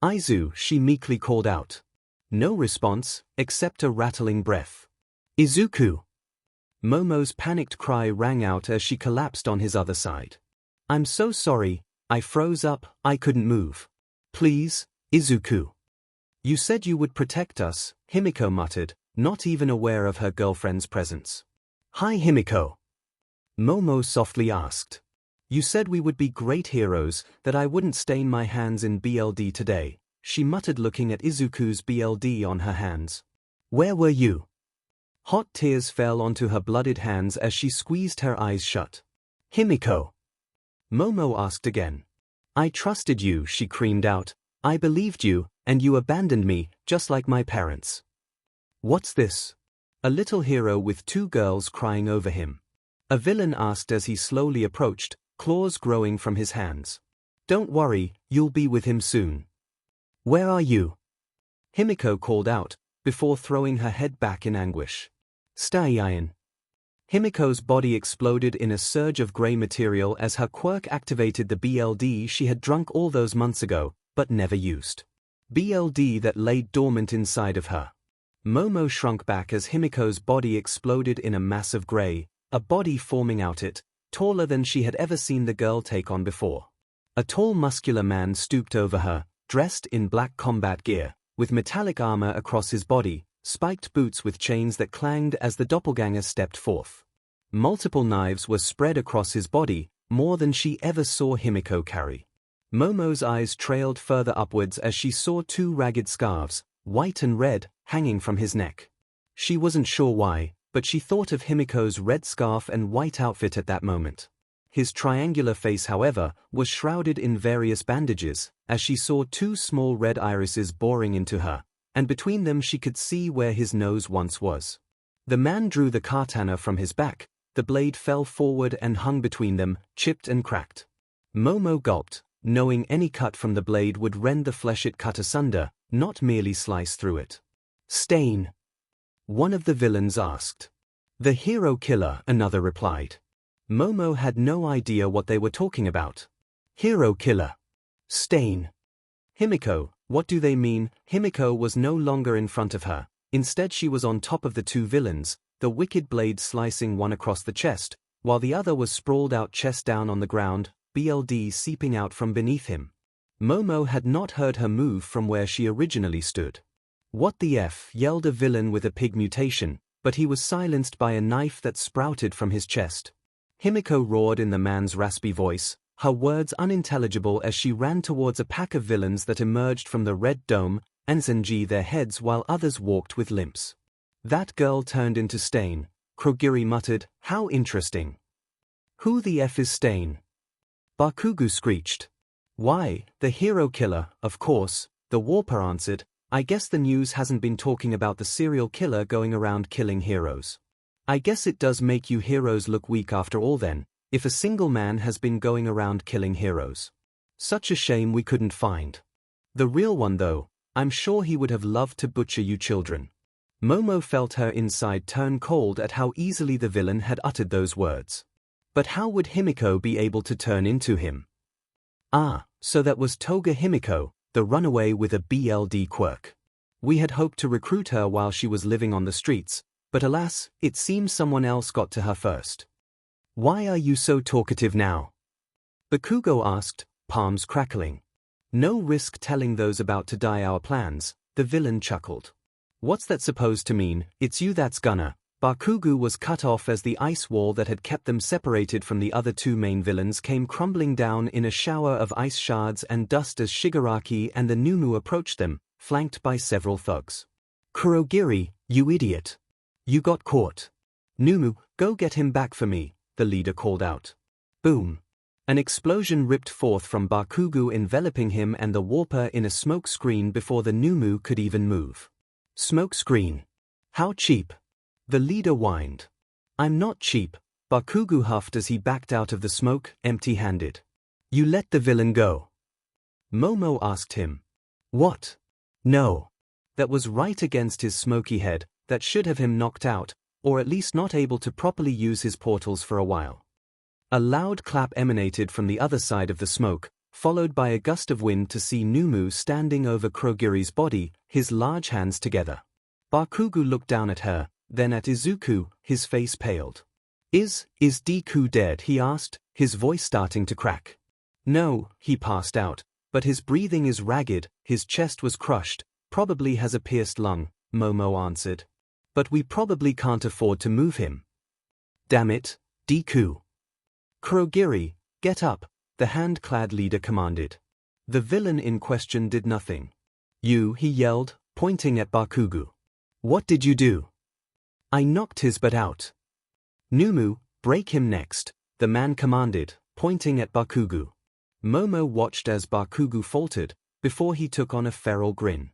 "𝐼𝐻𝐼," she meekly called out. No response, except a rattling breath. "Izuku!" Momo's panicked cry rang out as she collapsed on his other side. "I'm so sorry, I froze up, I couldn't move. Please, Izuku." "You said you would protect us," Himiko muttered, not even aware of her girlfriend's presence. "Hi, Himiko," Momo softly asked. "You said we would be great heroes, that I wouldn't stain my hands in BLD today," she muttered, looking at Izuku's BLD on her hands. "Where were you?" Hot tears fell onto her blooded hands as she squeezed her eyes shut. "Himiko," Momo asked again. "I trusted you," she creamed out. "I believed you, And you abandoned me, just like my parents. What's this? A little hero with two girls crying over him. A villain asked as he slowly approached, claws growing from his hands. Don't worry, you'll be with him soon. Where are you? Himiko called out, before throwing her head back in anguish. Stay. Himiko's body exploded in a surge of grey material as her quirk activated the BLD she had drunk all those months ago, but never used. BLD that lay dormant inside of her. Momo shrunk back as Himiko's body exploded in a mass of grey, a body forming out it, taller than she had ever seen the girl take on before. A tall muscular man stooped over her, dressed in black combat gear, with metallic armor across his body, spiked boots with chains that clanged as the doppelganger stepped forth. Multiple knives were spread across his body, more than she ever saw Himiko carry. Momo's eyes trailed further upwards as she saw two ragged scarves, white and red, hanging from his neck. She wasn't sure why, but she thought of Himiko's red scarf and white outfit at that moment. His triangular face, however, was shrouded in various bandages, as she saw two small red irises boring into her, and between them she could see where his nose once was. The man drew the katana from his back, the blade fell forward and hung between them, chipped and cracked. Momo gulped, knowing any cut from the blade would rend the flesh it cut asunder, not merely slice through it. Stain? One of the villains asked. The hero killer, another replied. Momo had no idea what they were talking about. Hero killer. Stain. Himiko, what do they mean? Himiko was no longer in front of her, instead she was on top of the two villains, the wicked blade slicing one across the chest, while the other was sprawled out chest down on the ground, BLD seeping out from beneath him. Momo had not heard her move from where she originally stood. What the F? Yelled a villain with a pig mutation, but he was silenced by a knife that sprouted from his chest. Himiko roared in the man's raspy voice, her words unintelligible as she ran towards a pack of villains that emerged from the red dome, 𝐿 their heads while others walked with limps. That girl turned into Stain, 𝐒𝐭𝐻𝐲 muttered, how interesting. Who the F is Stain? Bakugo screeched. Why, the hero killer, of course, the warper answered. I guess the news hasn't been talking about the serial killer going around killing heroes. I guess it does make you heroes look weak after all then, if a single man has been going around killing heroes. Such a shame we couldn't find the real one though. I'm sure he would have loved to butcher you children. Momo felt her inside turn cold at how easily the villain had uttered those words. But how would Himiko be able to turn into him? Ah, so that was Toga Himiko, the runaway with a BLD quirk. We had hoped to recruit her while she was living on the streets, but alas, it seems someone else got to her first. Why are you so talkative now? Bakugo asked, palms crackling. No risk telling those about to die our plans, the villain chuckled. What's that supposed to mean? It's you that's gonna. Bakugo was cut off as the ice wall that had kept them separated from the other two main villains came crumbling down in a shower of ice shards and dust as Shigaraki and the 𝐵𝐵 approached them, flanked by several thugs. Kurogiri, you idiot. You got caught. 𝐵𝐵, go get him back for me, the leader called out. Boom. An explosion ripped forth from Bakugo, enveloping him and the warper in a smoke screen before the 𝐵𝐵 could even move. Smoke screen. How cheap. The leader whined. I'm not cheap, Bakugo huffed as he backed out of the smoke, empty-handed. You let the villain go? Momo asked him. What? No. That was right against his smoky head, that should have him knocked out, or at least not able to properly use his portals for a while. A loud clap emanated from the other side of the smoke, followed by a gust of wind to see 𝐵𝐵 standing over Kurogiri's body, his large hands together. Bakugo looked down at her, then at Izuku, his face paled. Is Deku dead? He asked, his voice starting to crack. No, he passed out, but his breathing is ragged, his chest was crushed, probably has a pierced lung, Momo answered. But we probably can't afford to move him. Damn it, Deku. Kurogiri, get up, the hand-clad leader commanded. The villain in question did nothing. You, he yelled, pointing at Bakugo. What did you do? I knocked his butt out. 𝐵𝐵, break him next, the man commanded, pointing at Bakugo. Momo watched as Bakugo faltered, before he took on a feral grin.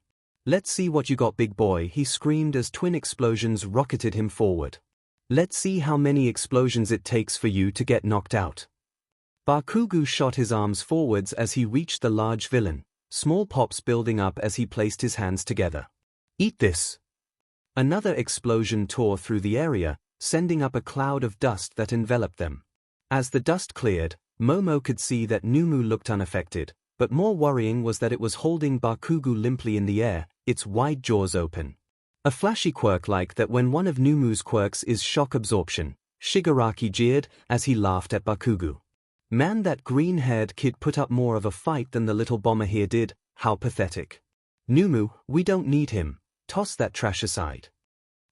"Let's see what you got, big boy," he screamed as twin explosions rocketed him forward. "Let's see how many explosions it takes for you to get knocked out." Bakugo shot his arms forwards as he reached the large villain, small pops building up as he placed his hands together. "Eat this." Another explosion tore through the area, sending up a cloud of dust that enveloped them. As the dust cleared, Momo could see that Numu looked unaffected, but more worrying was that it was holding Bakugo limply in the air, its wide jaws open. A flashy quirk like that when one of Numu's quirks is shock absorption, Shigaraki jeered as he laughed at Bakugo. "Man, that green-haired kid put up more of a fight than the little bomber here did, how pathetic. Numu, we don't need him, toss that trash aside."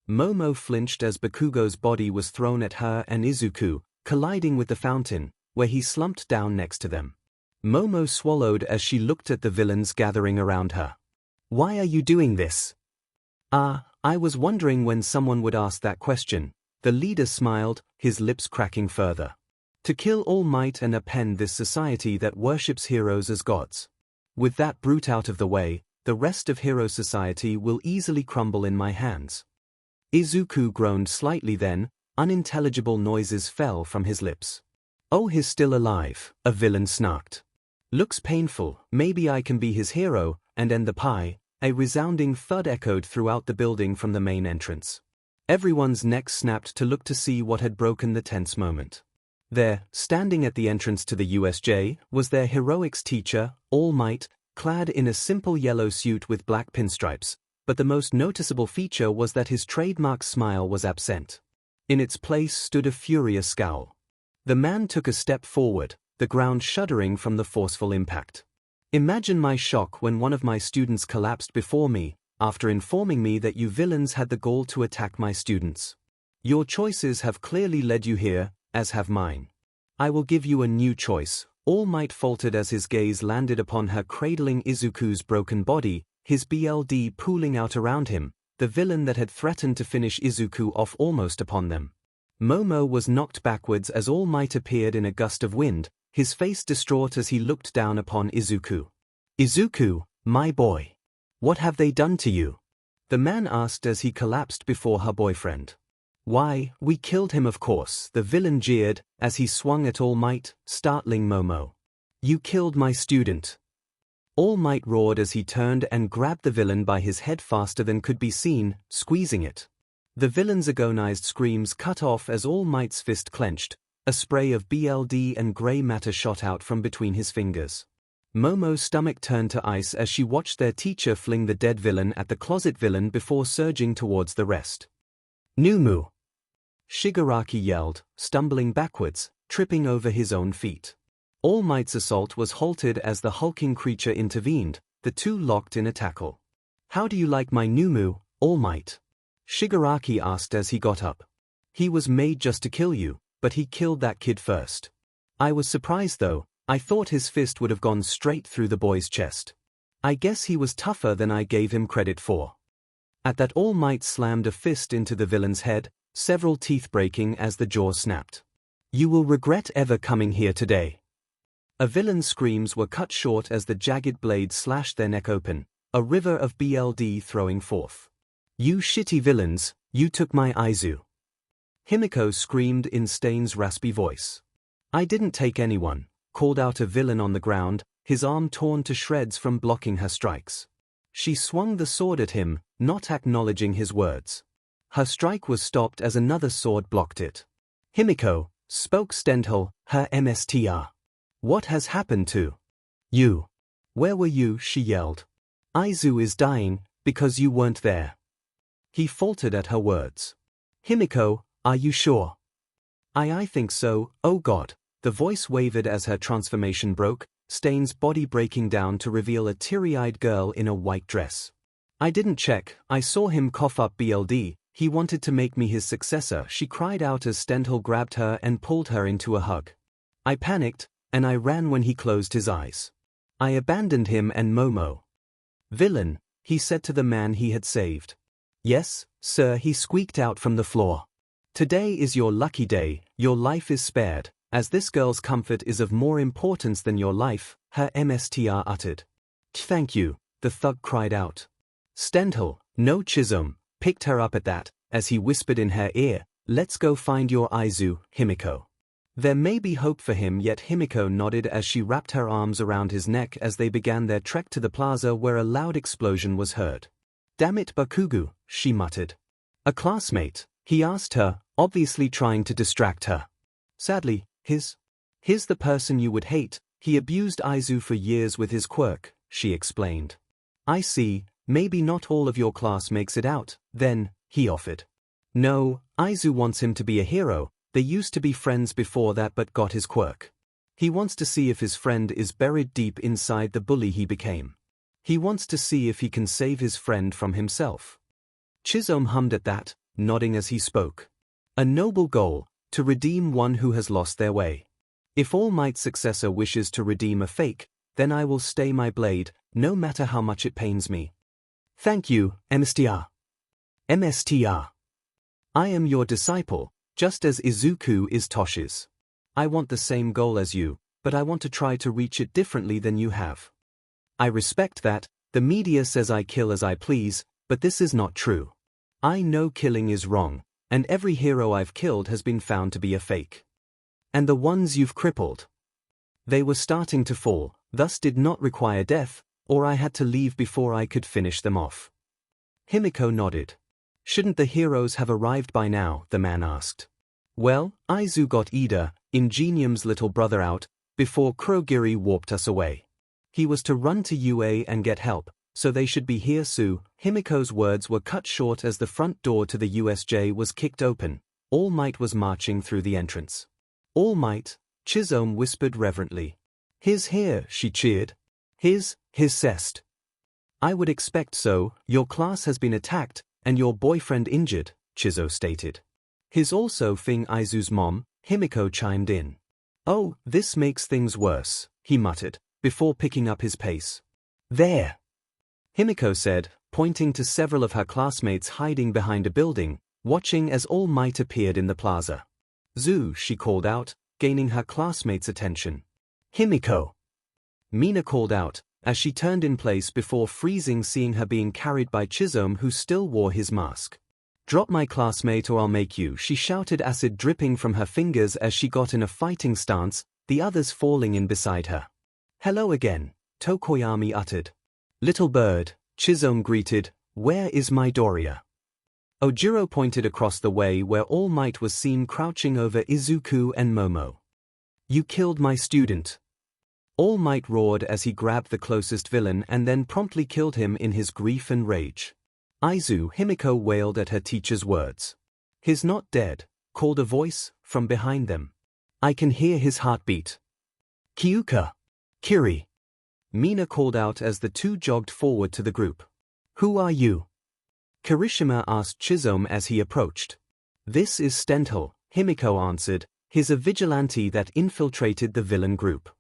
Momo flinched as Bakugo's body was thrown at her and Izuku, colliding with the fountain, where he slumped down next to them. Momo swallowed as she looked at the villains gathering around her. "Why are you doing this?" I was wondering when someone would ask that question." The leader smiled, his lips cracking further. "To kill All Might and append this society that worships heroes as gods. With that brute out of the way, the rest of hero society will easily crumble in my hands." Izuku groaned slightly, then unintelligible noises fell from his lips. "Oh, he's still alive," a villain snarked. "Looks painful, maybe I can be his hero and end the pie." A resounding thud echoed throughout the building from the main entrance. Everyone's necks snapped to look to see what had broken the tense moment. There, standing at the entrance to the USJ, was their heroics teacher, All Might, clad in a simple yellow suit with black pinstripes, but the most noticeable feature was that his trademark smile was absent. In its place stood a furious scowl. The man took a step forward, the ground shuddering from the forceful impact. "Imagine my shock when one of my students collapsed before me, after informing me that you villains had the gall to attack my students. Your choices have clearly led you here, as have mine. I will give you a new choice." All Might faltered as his gaze landed upon her cradling Izuku's broken body, his BLD pooling out around him, the villain that had threatened to finish Izuku off almost upon them. Momo was knocked backwards as All Might appeared in a gust of wind, his face distraught as he looked down upon Izuku. "Izuku, my boy. What have they done to you?" the man asked as he collapsed before her boyfriend. "Why, we killed him, of course," the villain jeered as he swung at All Might, startling Momo. "You killed my student." All Might roared as he turned and grabbed the villain by his head faster than could be seen, squeezing it. The villain's agonized screams cut off as All Might's fist clenched. A spray of BLD and gray matter shot out from between his fingers. Momo's stomach turned to ice as she watched their teacher fling the dead villain at the closet villain before surging towards the rest. "Numu!" Shigaraki yelled, stumbling backwards, tripping over his own feet. All Might's assault was halted as the hulking creature intervened, the two locked in a tackle. "How do you like my Numu, All Might?" Shigaraki asked as he got up. "He was made just to kill you, but he killed that kid first. I was surprised though, I thought his fist would have gone straight through the boy's chest. I guess he was tougher than I gave him credit for." At that, All Might slammed a fist into the villain's head, several teeth breaking as the jaw snapped. "You will regret ever coming here today." A villain's screams were cut short as the jagged blade slashed their neck open, a river of BLD throwing forth. "You shitty villains, you took my Aizu." Himiko screamed in Stain's raspy voice. "I didn't take anyone," called out a villain on the ground, his arm torn to shreds from blocking her strikes. She swung the sword at him, not acknowledging his words. Her strike was stopped as another sword blocked it. "Himiko," spoke 𝐶𝐻𝐿, her MSTR. "What has happened to you? Where were you?" she yelled. "Aizu is dying, because you weren't there." He faltered at her words. "Himiko, are you sure?" I think so, oh God." The voice wavered as her transformation broke, Stain's body breaking down to reveal a teary-eyed girl in a white dress. "I didn't check, I saw him cough up BLD, he wanted to make me his successor," she cried out as 𝐶𝐻𝐿 grabbed her and pulled her into a hug. "I panicked, and I ran when he closed his eyes. I abandoned him and Momo." "Villain," he said to the man he had saved. "Yes, sir," he squeaked out from the floor. "Today is your lucky day, your life is spared, as this girl's comfort is of more importance than your life," her MSTR uttered. Thank you, the thug cried out. 𝐵𝐻𝐿, no 𝐒𝐻𝐿, picked her up at that, as he whispered in her ear, let's go find your Aizu, Himiko. There may be hope for him, yet Himiko nodded as she wrapped her arms around his neck as they began their trek to the plaza where a loud explosion was heard. Damn it, Bakugo, she muttered. A classmate, he asked her, obviously trying to distract her. Sadly, he's the person you would hate. He abused Aizu for years with his quirk, she explained. I see, maybe not all of your class makes it out, then, he offered. No, Aizu wants him to be a hero. They used to be friends before that but got his quirk. He wants to see if his friend is buried deep inside the bully he became. He wants to see if he can save his friend from himself. 𝐒𝐻𝐿 hummed at that, nodding as he spoke. A noble goal, to redeem one who has lost their way. If All Might's successor wishes to redeem a fake, then I will stay my blade, no matter how much it pains me. Thank you, MSTR. I am your disciple, just as Izuku is Toshi's. I want the same goal as you, but I want to try to reach it differently than you have. I respect that. The media says I kill as I please, but this is not true. I know killing is wrong, and every hero I've killed has been found to be a fake. And the ones you've crippled, they were starting to fall, thus did not require death, or I had to leave before I could finish them off. Himiko nodded. Shouldn't the heroes have arrived by now? The man asked. Well, Aizu got 𝐸𝐸, Ingenium's little brother, out before Kurogiri warped us away. He was to run to UA and get help, so they should be here soon. Himiko's words were cut short as the front door to the USJ was kicked open. All Might was marching through the entrance. All Might, 𝐒𝐿 whispered reverently. He's here, she cheered. His cest. I would expect so. Your class has been attacked, and your boyfriend injured, 𝐒𝐿 stated. His also Fing Aizu's mom, Himiko chimed in. Oh, this makes things worse, he muttered, before picking up his pace. There, Himiko said, pointing to several of her classmates hiding behind a building, watching as All Might appeared in the plaza. Zoo, she called out, gaining her classmates' attention. Himiko, Mina called out, as she turned in place before freezing seeing her being carried by 𝐒𝐿, who still wore his mask. Drop my classmate or I'll make you, she shouted, acid dripping from her fingers as she got in a fighting stance, the others falling in beside her. Hello again, Tokoyami uttered. Little bird, 𝐒𝐿 greeted, where is my Doria? Ojiro pointed across the way where All Might was seen crouching over Izuku and Momo. You killed my student. All Might roared as he grabbed the closest villain and then promptly killed him in his grief and rage. Aizu, Himiko wailed at her teacher's words. He's not dead, called a voice from behind them. I can hear his heartbeat. Kyuka. Kiri. Mina called out as the two jogged forward to the group. Who are you? Kirishima asked 𝐒𝐿 as he approached. This is 𝐵𝐻𝐿, Himiko answered. He's a vigilante that infiltrated the villain group.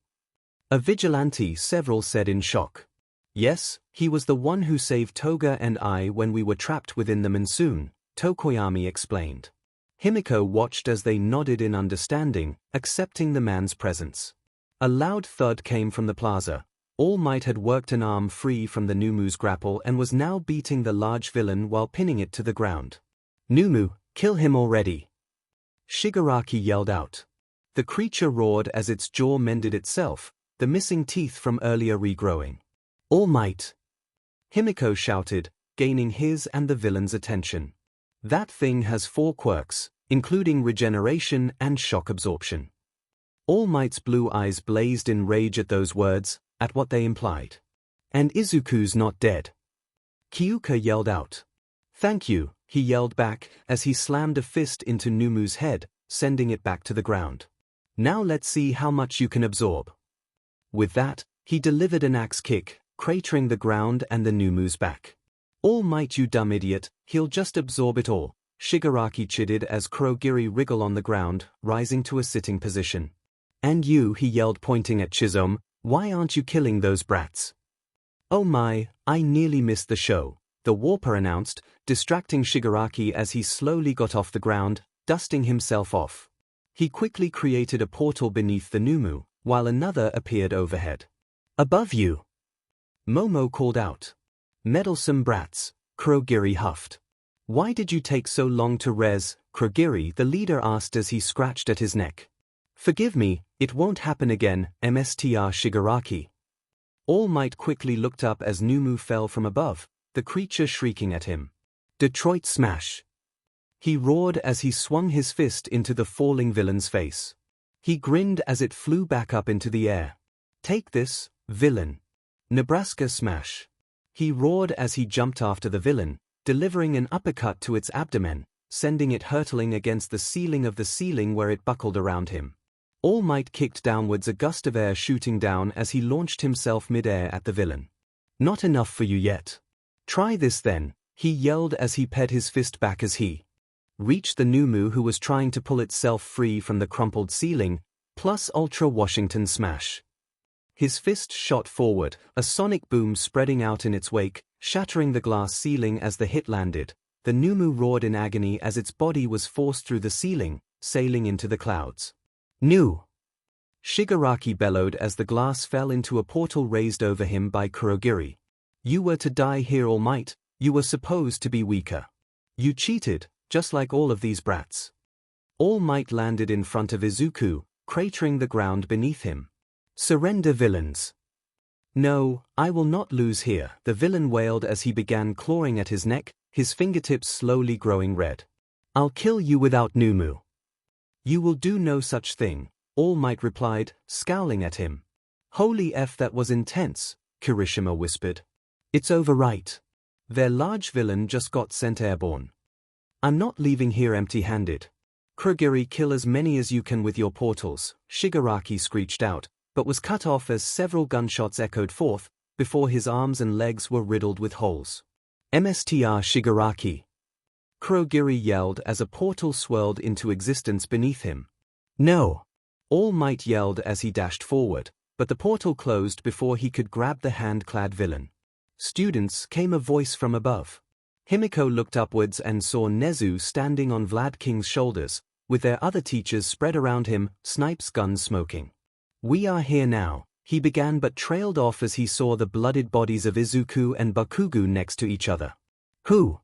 A vigilante, several said in shock. Yes, he was the one who saved Toga and I when we were trapped within the monsoon, Tokoyami explained. Himiko watched as they nodded in understanding, accepting the man's presence. A loud thud came from the plaza. All Might had worked an arm free from the Numu's grapple and was now beating the large villain while pinning it to the ground. Numu, kill him already! Shigaraki yelled out. The creature roared as its jaw mended itself, the missing teeth from earlier regrowing. All Might! Himiko shouted, gaining his and the villain's attention. That thing has 4 quirks, including regeneration and shock absorption. All Might's blue eyes blazed in rage at those words, at what they implied. And Izuku's not dead. Kyuka yelled out. Thank you, he yelled back as he slammed a fist into Numu's head, sending it back to the ground. Now let's see how much you can absorb. With that, he delivered an axe kick, cratering the ground and the Numu's back. All Might, you dumb idiot, he'll just absorb it all, Shigaraki chided as Kurogiri wriggled on the ground, rising to a sitting position. And you, he yelled pointing at 𝐒𝐿, why aren't you killing those brats? Oh my, I nearly missed the show, the warper announced, distracting Shigaraki as he slowly got off the ground, dusting himself off. He quickly created a portal beneath the Numu, while another appeared overhead. Above you! Momo called out. Meddlesome brats, 𝐭𝐻𝐲 huffed. Why did you take so long to res, 𝐭𝐻𝐲, the leader asked as he scratched at his neck. Forgive me, it won't happen again, 𝐵𝐻𝐻 Shigaraki. All Might quickly looked up as Numu fell from above, the creature shrieking at him. Detroit smash! He roared as he swung his fist into the falling villain's face. He grinned as it flew back up into the air. Take this, villain. Nebraska smash! He roared as he jumped after the villain, delivering an uppercut to its abdomen, sending it hurtling against the ceiling of the ceiling where it buckled around him. All Might kicked downwards, a gust of air shooting down as he launched himself mid-air at the villain. Not enough for you yet. Try this then, he yelled as he ped his fist back as he reached the Numu, who was trying to pull itself free from the crumpled ceiling, plus Ultra Washington smash. His fist shot forward, a sonic boom spreading out in its wake, shattering the glass ceiling as the hit landed. The Numu roared in agony as its body was forced through the ceiling, sailing into the clouds. Nu! Shigaraki bellowed as the glass fell into a portal raised over him by 𝐭𝐻𝐲. You were to die here, All Might. You were supposed to be weaker. You cheated, just like all of these brats. All Might landed in front of Izuku, cratering the ground beneath him. Surrender, villains. No, I will not lose here, the villain wailed as he began clawing at his neck, his fingertips slowly growing red. I'll kill you without Numu. You will do no such thing, All Might replied, scowling at him. Holy F, that was intense, Kirishima whispered. It's over, right? Their large villain just got sent airborne. I'm not leaving here empty-handed. 𝐭𝐻𝐲, kill as many as you can with your portals, Shigaraki screeched out, but was cut off as several gunshots echoed forth, before his arms and legs were riddled with holes. 𝐵𝐻𝐻 Shigaraki! 𝐭𝐻𝐲 yelled as a portal swirled into existence beneath him. No! All Might yelled as he dashed forward, but the portal closed before he could grab the hand-clad villain. Students, came a voice from above. Himiko looked upwards and saw Nezu standing on Vlad King's shoulders, with their other teachers spread around him, snipes guns smoking. We are here now, he began, but trailed off as he saw the bloodied bodies of Izuku and Bakugo next to each other. Who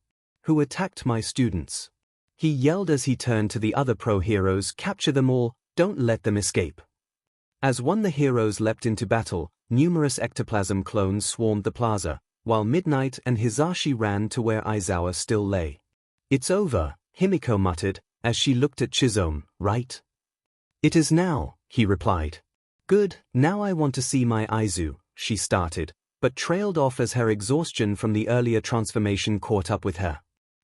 attacked my students? He yelled as he turned to the other pro-heroes. Capture them all, don't let them escape. As one the heroes leapt into battle, numerous ectoplasm clones swarmed the plaza, while Midnight and Hisashi ran to where Aizawa still lay. It's over, Himiko muttered, as she looked at Chizome, right? It is now, he replied. Good, now I want to see my Aizu, she started, but trailed off as her exhaustion from the earlier transformation caught up with her.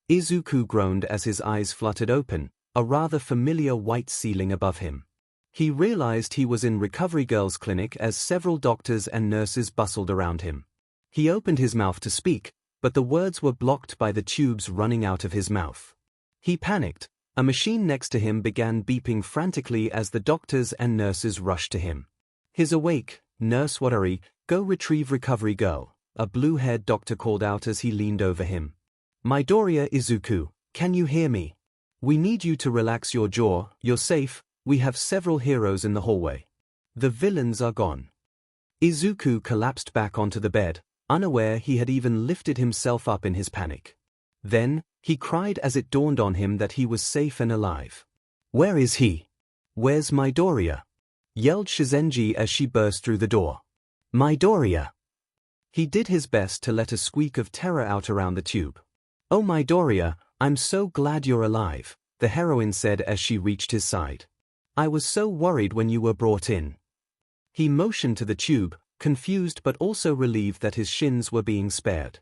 Izuku groaned as his eyes fluttered open, a rather familiar white ceiling above him. He realized he was in Recovery Girl's clinic as several doctors and nurses bustled around him. He opened his mouth to speak, but the words were blocked by the tubes running out of his mouth. He panicked. A machine next to him began beeping frantically as the doctors and nurses rushed to him. He's awake, Nurse Watari, go retrieve Recovery Girl, a blue-haired doctor called out as he leaned over him. Midoriya, Izuku, can you hear me? We need you to relax your jaw, you're safe, we have several heroes in the hallway. The villains are gone. Izuku collapsed back onto the bed, unaware he had even lifted himself up in his panic. Then, he cried as it dawned on him that he was safe and alive. Where is he? Where's Midoriya? Yelled Shizenji as she burst through the door. Midoriya! He did his best to let a squeak of terror out around the tube. Oh Midoriya, I'm so glad you're alive, the heroine said as she reached his side. I was so worried when you were brought in. He motioned to the tube, confused but also relieved that his shins were being spared.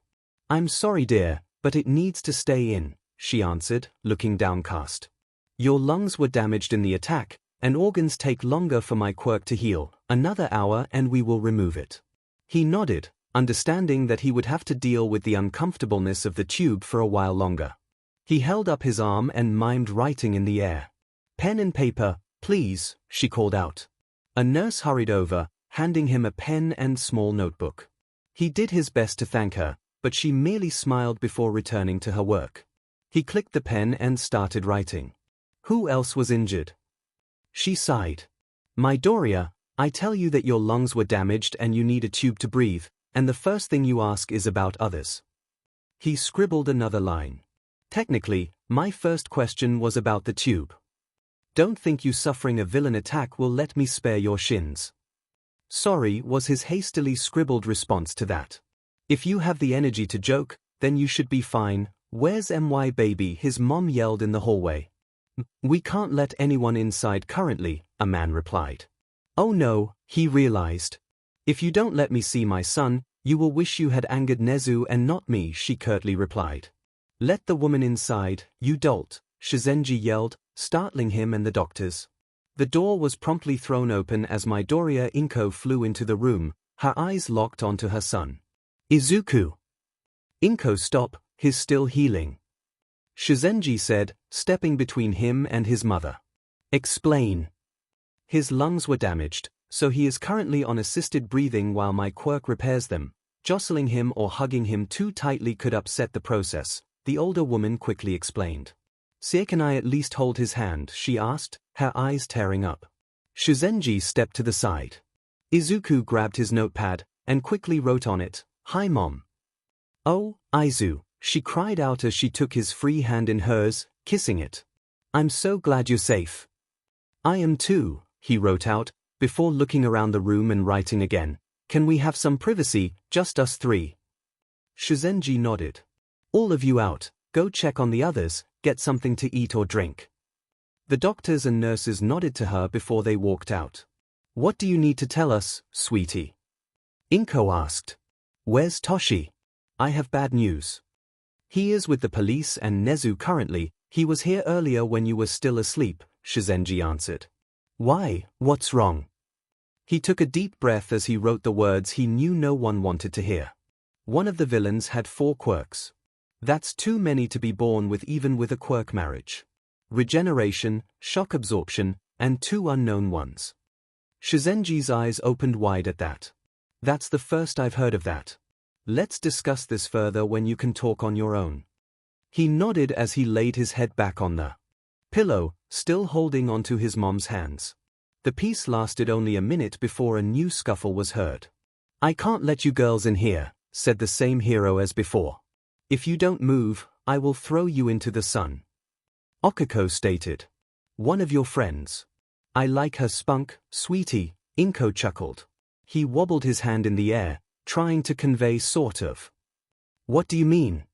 I'm sorry dear, but it needs to stay in, she answered, looking downcast. Your lungs were damaged in the attack, and organs take longer for my quirk to heal, another hour and we will remove it. He nodded, understanding that he would have to deal with the uncomfortableness of the tube for a while longer. He held up his arm and mimed writing in the air. Pen and paper, please, she called out. A nurse hurried over, handing him a pen and small notebook. He did his best to thank her, but she merely smiled before returning to her work. He clicked the pen and started writing. Who else was injured? She sighed. Midoriya, I tell you that your lungs were damaged and you need a tube to breathe, and the first thing you ask is about others. He scribbled another line. Technically, my first question was about the tube. Don't think you suffering a villain attack will let me spare your shins. Sorry was his hastily scribbled response to that. If you have the energy to joke, then you should be fine. Where's my baby? His mom yelled in the hallway. We can't let anyone inside currently, a man replied. Oh no, he realized. If you don't let me see my son, you will wish you had angered Nezu and not me, she curtly replied. Let the woman inside, you dolt, Shizenji yelled, startling him and the doctors. The door was promptly thrown open as Midoriya flew into the room, her eyes locked onto her son. Izuku. Inko, stop, he's still healing. Shizenji said, stepping between him and his mother. Explain. His lungs were damaged, so he is currently on assisted breathing while my quirk repairs them. Jostling him or hugging him too tightly could upset the process, the older woman quickly explained. Can I at least hold his hand, she asked, her eyes tearing up. Shizenji stepped to the side. Izuku grabbed his notepad, and quickly wrote on it, Hi Mom. Oh, Aizu, she cried out as she took his free hand in hers, kissing it. I'm so glad you're safe. I am too, he wrote out, before looking around the room and writing again. Can we have some privacy, just us three? Shizenji nodded. All of you out, go check on the others, get something to eat or drink. The doctors and nurses nodded to her before they walked out. What do you need to tell us, sweetie? Inko asked. Where's Toshi? I have bad news. He is with the police and Nezu currently. He was here earlier when you were still asleep, Shizenji answered. Why, what's wrong? He took a deep breath as he wrote the words he knew no one wanted to hear. One of the villains had 4 quirks. That's too many to be born with even with a quirk marriage. Regeneration, shock absorption, and 2 unknown ones. Shizenji's eyes opened wide at that. That's the first I've heard of that. Let's discuss this further when you can talk on your own. He nodded as he laid his head back on the pillow, still holding onto his mom's hands. The peace lasted only a minute before a new scuffle was heard. I can't let you girls in here, said the same hero as before. If you don't move, I will throw you into the sun. Okiko stated. One of your friends. I like her spunk, sweetie, Inko chuckled. He wobbled his hand in the air, trying to convey sort of. What do you mean?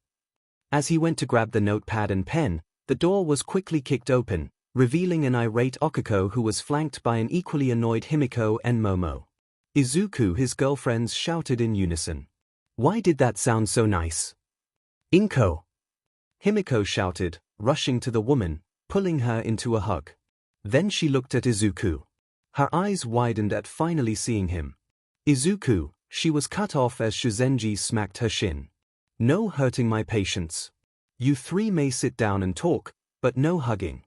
As he went to grab the notepad and pen, the door was quickly kicked open, revealing an irate Okiko who was flanked by an equally annoyed Himiko and Momo. Izuku, his girlfriends, shouted in unison. Why did that sound so nice? Inko. Himiko shouted, rushing to the woman, pulling her into a hug. Then she looked at Izuku. Her eyes widened at finally seeing him. Izuku, she was cut off as Shizenji smacked her shin. No hurting my patience. You 3 may sit down and talk, but no hugging.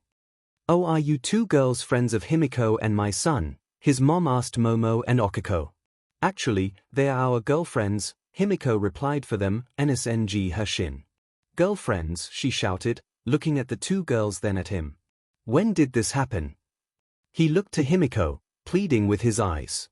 Oh, are you 2 girls friends of Himiko and my son? His mom asked Momo and Okiko. Actually, they are our girlfriends, Himiko replied for them, nsng her shin. Girlfriends, she shouted, looking at the 2 girls then at him. When did this happen? He looked to Himiko, pleading with his eyes.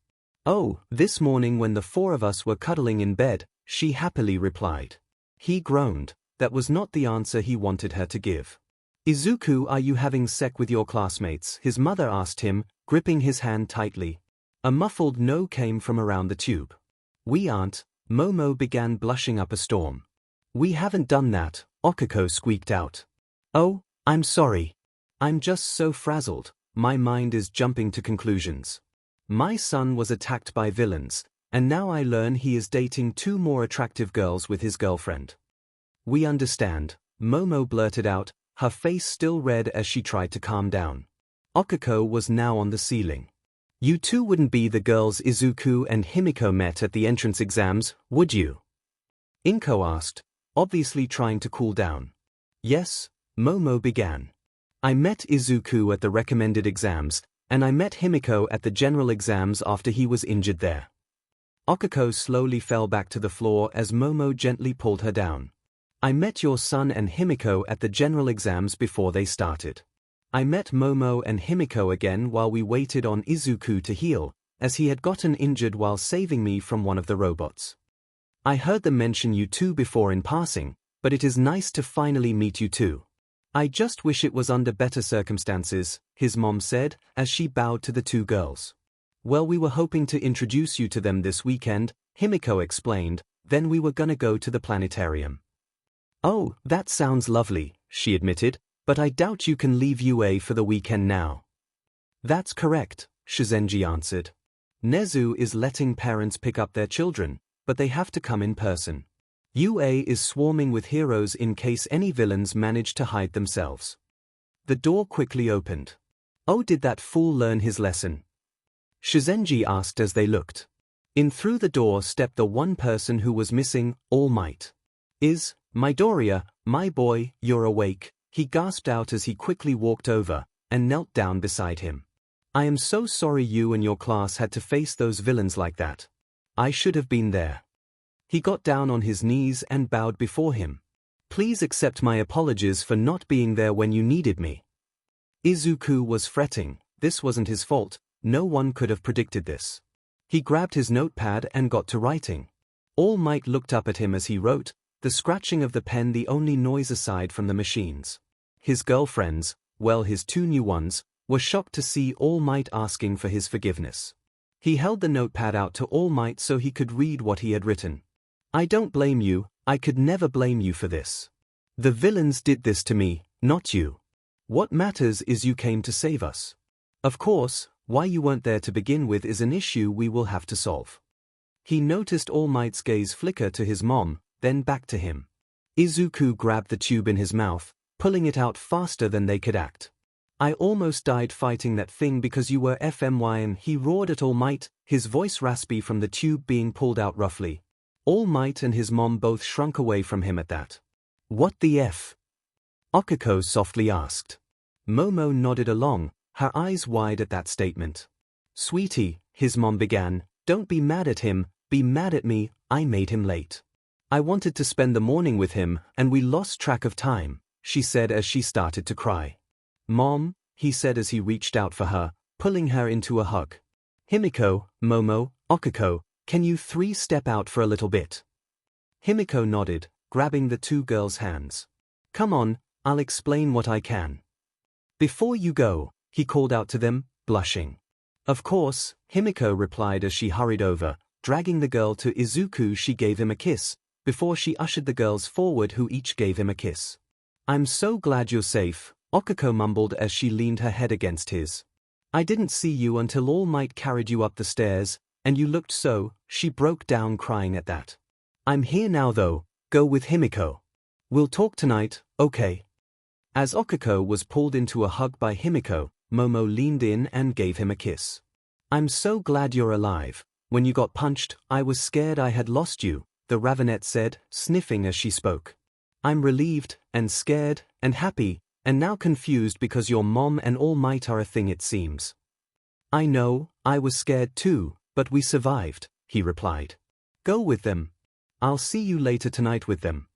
Oh, this morning when the 4 of us were cuddling in bed, she happily replied. He groaned. That was not the answer he wanted her to give. Izuku, are you having sex with your classmates? His mother asked him, gripping his hand tightly. A muffled no came from around the tube. We aren't. Momo began blushing up a storm. We haven't done that, Okiko squeaked out. Oh, I'm sorry. I'm just so frazzled, my mind is jumping to conclusions. My son was attacked by villains, and now I learn he is dating 2 more attractive girls with his girlfriend. We understand, Momo blurted out, her face still red as she tried to calm down. Okiko was now on the ceiling. You 2 wouldn't be the girls Izuku and Himiko met at the entrance exams, would you? Inko asked, obviously trying to cool down. Yes, Momo began. I met Izuku at the recommended exams, and I met Himiko at the general exams after he was injured there. Okiko slowly fell back to the floor as Momo gently pulled her down. I met your son and Himiko at the general exams before they started. I met Momo and Himiko again while we waited on Izuku to heal, as he had gotten injured while saving me from one of the robots. I heard them mention you two before in passing, but it is nice to finally meet you two. I just wish it was under better circumstances, his mom said, as she bowed to the two girls. Well, we were hoping to introduce you to them this weekend, Himiko explained, then we were gonna go to the planetarium. Oh, that sounds lovely, she admitted, but I doubt you can leave UA for the weekend now. That's correct, 𝐂𝐸𝐽 answered. Nezu is letting parents pick up their children, but they have to come in person. UA is swarming with heroes in case any villains manage to hide themselves. The door quickly opened. Oh, did that fool learn his lesson? 𝐂𝐸𝐽 asked as they looked. In through the door stepped the one person who was missing, All Might. Midoriya, my boy, you're awake, he gasped out as he quickly walked over and knelt down beside him. I am so sorry you and your class had to face those villains like that. I should have been there. He got down on his knees and bowed before him. Please accept my apologies for not being there when you needed me. Izuku was fretting. This wasn't his fault, no one could have predicted this. He grabbed his notepad and got to writing. All Might looked up at him as he wrote, the scratching of the pen the only noise aside from the machines. His girlfriends, well, his two new ones, were shocked to see All Might asking for his forgiveness. He held the notepad out to All Might so he could read what he had written. I don't blame you, I could never blame you for this. The villains did this to me, not you. What matters is you came to save us. Of course, why you weren't there to begin with is an issue we will have to solve. He noticed All Might's gaze flicker to his mom, then back to him. Izuku grabbed the tube in his mouth, pulling it out faster than they could act. I almost died fighting that thing because you were FMYing, he roared at All Might, his voice raspy from the tube being pulled out roughly. All Might and his mom both shrunk away from him at that. What the F? Okiko softly asked. Momo nodded along, her eyes wide at that statement. Sweetie, his mom began, don't be mad at him, be mad at me, I made him late. I wanted to spend the morning with him, and we lost track of time, she said as she started to cry. Mom, he said as he reached out for her, pulling her into a hug. Himiko, Momo, Okiko, can you three step out for a little bit? Himiko nodded, grabbing the two girls' hands. Come on, I'll explain what I can. Before you go, he called out to them, blushing. Of course, Himiko replied as she hurried over, dragging the girl to Izuku. She gave him a kiss, before she ushered the girls forward who each gave him a kiss. I'm so glad you're safe, Okiko mumbled as she leaned her head against his. I didn't see you until All Might carried you up the stairs, and you looked so, she broke down crying at that. I'm here now though, go with Himiko. We'll talk tonight, okay? As Okiko was pulled into a hug by Himiko, Momo leaned in and gave him a kiss. I'm so glad you're alive. When you got punched, I was scared I had lost you, the Ravenette said, sniffing as she spoke. I'm relieved, and scared, and happy, and now confused because your mom and All Might are a thing it seems. I know, I was scared too, but we survived, he replied. Go with them. I'll see you later tonight with them.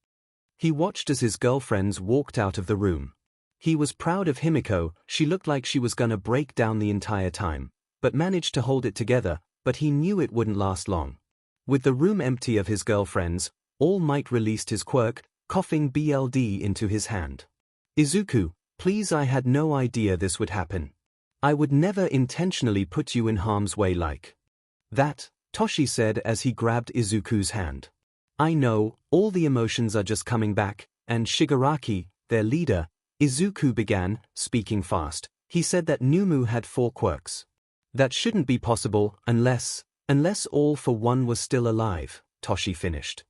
He watched as his girlfriends walked out of the room. He was proud of Himiko, she looked like she was gonna break down the entire time, but managed to hold it together, but he knew it wouldn't last long. With the room empty of his girlfriends, All Might released his quirk, coughing BLD into his hand. Izuku, please, I had no idea this would happen. I would never intentionally put you in harm's way like that, Toshi said as he grabbed Izuku's hand. I know, all the emotions are just coming back, and Shigaraki, their leader, Izuku began, speaking fast. He said that Numu had 4 quirks. That shouldn't be possible unless All for One was still alive, Toshi finished.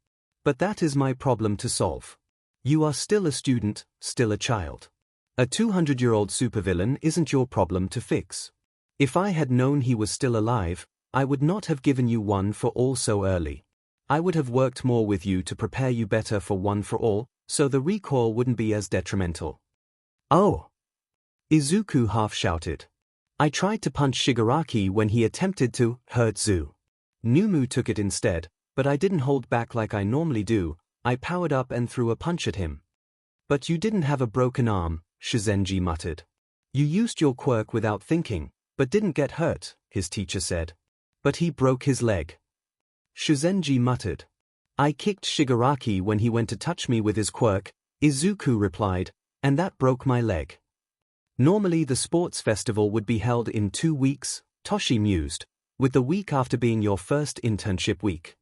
But that is my problem to solve. You are still a student, still a child. A 200-year-old supervillain isn't your problem to fix. If I had known he was still alive, I would not have given you One for All so early. I would have worked more with you to prepare you better for One for All, so the recoil wouldn't be as detrimental. Oh! Izuku half shouted. I tried to punch Shigaraki when he attempted to hurt Zu. Numu took it instead, but I didn't hold back like I normally do. I powered up and threw a punch at him. But you didn't have a broken arm, 𝐒𝐸𝐽 muttered. You used your quirk without thinking, but didn't get hurt, his teacher said. But he broke his leg. 𝐒𝐸𝐽 muttered. I kicked Shigaraki when he went to touch me with his quirk, Izuku replied, and that broke my leg. Normally the sports festival would be held in 2 weeks, Toshi mused, with the week after being your first internship week.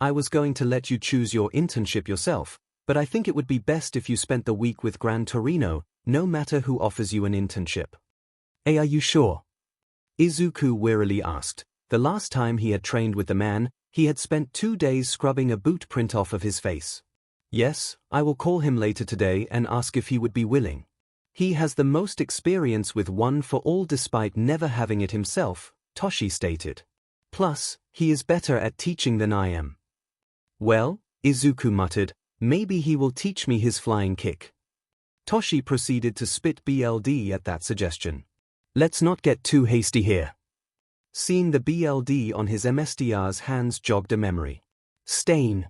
I was going to let you choose your internship yourself, but I think it would be best if you spent the week with Gran Torino, no matter who offers you an internship. Are you sure? Izuku wearily asked. The last time he had trained with the man, he had spent 2 days scrubbing a boot print off of his face. Yes, I will call him later today and ask if he would be willing. He has the most experience with one for all despite never having it himself, Toshi stated. Plus, he is better at teaching than I am. Well, Izuku muttered, maybe he will teach me his flying kick. Toshi proceeded to spit BLD at that suggestion. Let's not get too hasty here. Seeing the BLD on his MSTR's hands jogged a memory. Stain.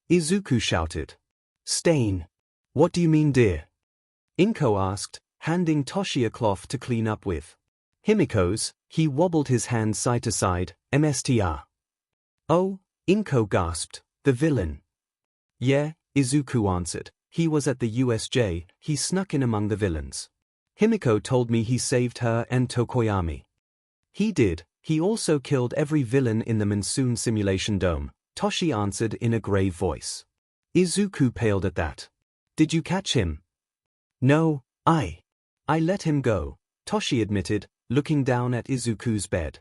Izuku shouted. Stain. What do you mean, dear? Inko asked, handing Toshi a cloth to clean up with. Himiko's, he wobbled his hand side to side, MSTR. Oh, Inko gasped, the villain. Yeah, Izuku answered, he was at the USJ, he snuck in among the villains. Himiko told me he saved her and Tokoyami. He did, he also killed every villain in the Monsoon Simulation Dome, Toshi answered in a grave voice. Izuku paled at that. Did you catch him? No, I let him go, Toshi admitted, looking down at Izuku's bed.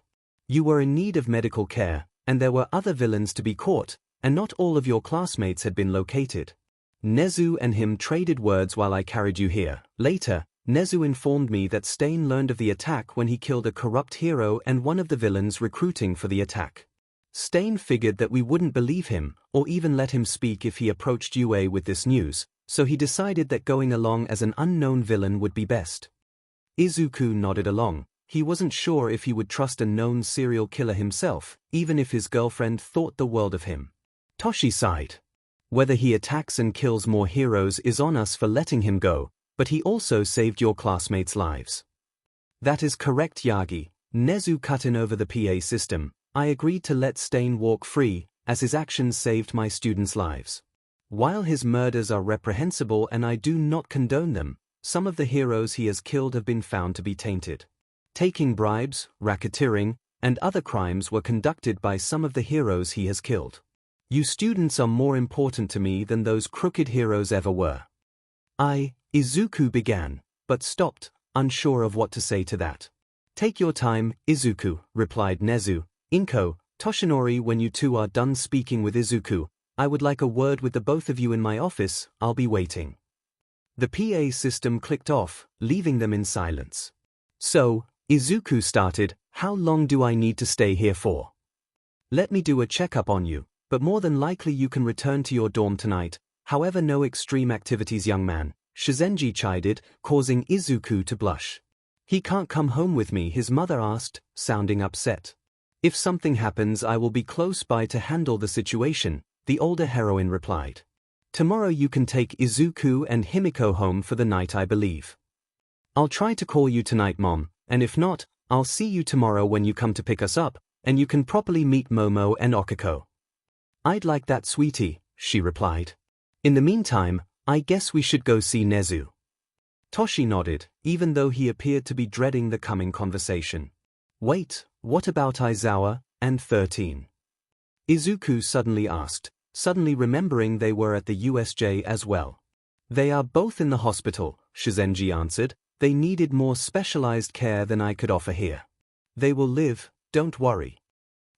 You were in need of medical care, and there were other villains to be caught, and not all of your classmates had been located. Nezu and him traded words while I carried you here. Later, Nezu informed me that Stain learned of the attack when he killed a corrupt hero and one of the villains recruiting for the attack. Stain figured that we wouldn't believe him, or even let him speak if he approached UA with this news, so he decided that going along as an unknown villain would be best. Izuku nodded along. He wasn't sure if he would trust a known serial killer himself, even if his girlfriend thought the world of him. Toshi sighed. Whether he attacks and kills more heroes is on us for letting him go, but he also saved your classmates' lives. That is correct, Yagi. Nezu cut in over the PA system. I agreed to let Stain walk free, as his actions saved my students' lives. While his murders are reprehensible and I do not condone them, some of the heroes he has killed have been found to be tainted. Taking bribes, racketeering, and other crimes were conducted by some of the heroes he has killed. You students are more important to me than those crooked heroes ever were. Izuku began, but stopped, unsure of what to say to that. Take your time, Izuku, replied Nezu. Inko, Toshinori, when you two are done speaking with Izuku, I would like a word with the both of you in my office, I'll be waiting. The PA system clicked off, leaving them in silence. So, Izuku started, how long do I need to stay here for? Let me do a checkup on you, but more than likely you can return to your dorm tonight, however no extreme activities, young man, Shizenji chided, causing Izuku to blush. He can't come home with me, his mother asked, sounding upset. If something happens I will be close by to handle the situation, the older heroine replied. Tomorrow you can take Izuku and Himiko home for the night, I believe. I'll try to call you tonight, Mom, and if not, I'll see you tomorrow when you come to pick us up, and you can properly meet Momo and Okako. I'd like that, sweetie, she replied. In the meantime, I guess we should go see Nezu. Toshi nodded, even though he appeared to be dreading the coming conversation. Wait, what about Aizawa and 13? Izuku suddenly asked, suddenly remembering they were at the USJ as well. They are both in the hospital, Shizenji answered. They needed more specialized care than I could offer here. They will live, don't worry.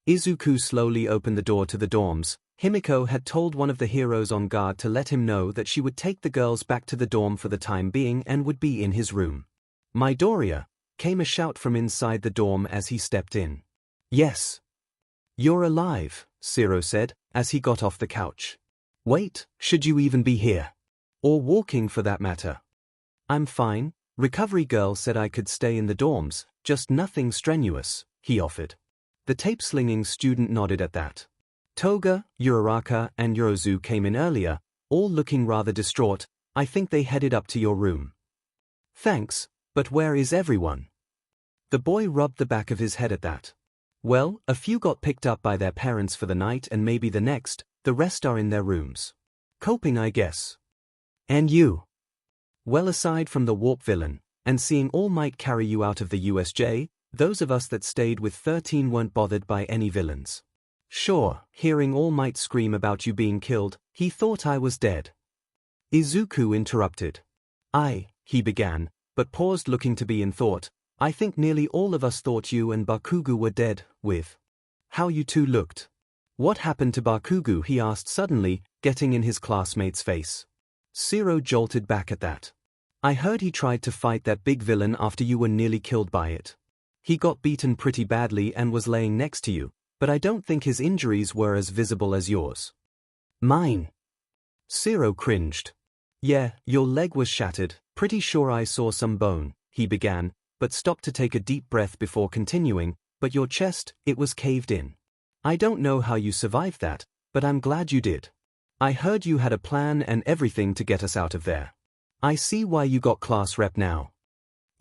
Izuku slowly opened the door to the dorms. Himiko had told one of the heroes on guard to let him know that she would take the girls back to the dorm for the time being and would be in his room. Midoriya, came a shout from inside the dorm as he stepped in. Yes. You're alive, Zero said, as he got off the couch. Wait, should you even be here? Or walking for that matter? I'm fine. Recovery girl said I could stay in the dorms, just nothing strenuous, he offered. The tape-slinging student nodded at that. Toga, Uraraka, and Yorozu came in earlier, all looking rather distraught. I think they headed up to your room. Thanks, but where is everyone? The boy rubbed the back of his head at that. Well, a few got picked up by their parents for the night and maybe the next, the rest are in their rooms. Coping, I guess. And you? Well, aside from the warp villain, and seeing All Might carry you out of the USJ, those of us that stayed with 13 weren't bothered by any villains. Sure, hearing All Might scream about you being killed, he thought I was dead. Izuku interrupted. He began, but paused, looking to be in thought. I think nearly all of us thought you and Bakugo were dead, with how you two looked. What happened to Bakugo? He asked suddenly, getting in his classmate's face. Zero jolted back at that. I heard he tried to fight that big villain after you were nearly killed by it. He got beaten pretty badly and was laying next to you, but I don't think his injuries were as visible as yours. Mine? Zero cringed. Yeah, your leg was shattered, pretty sure I saw some bone, he began, but stopped to take a deep breath before continuing, but your chest, it was caved in. I don't know how you survived that, but I'm glad you did. I heard you had a plan and everything to get us out of there. I see why you got class rep now.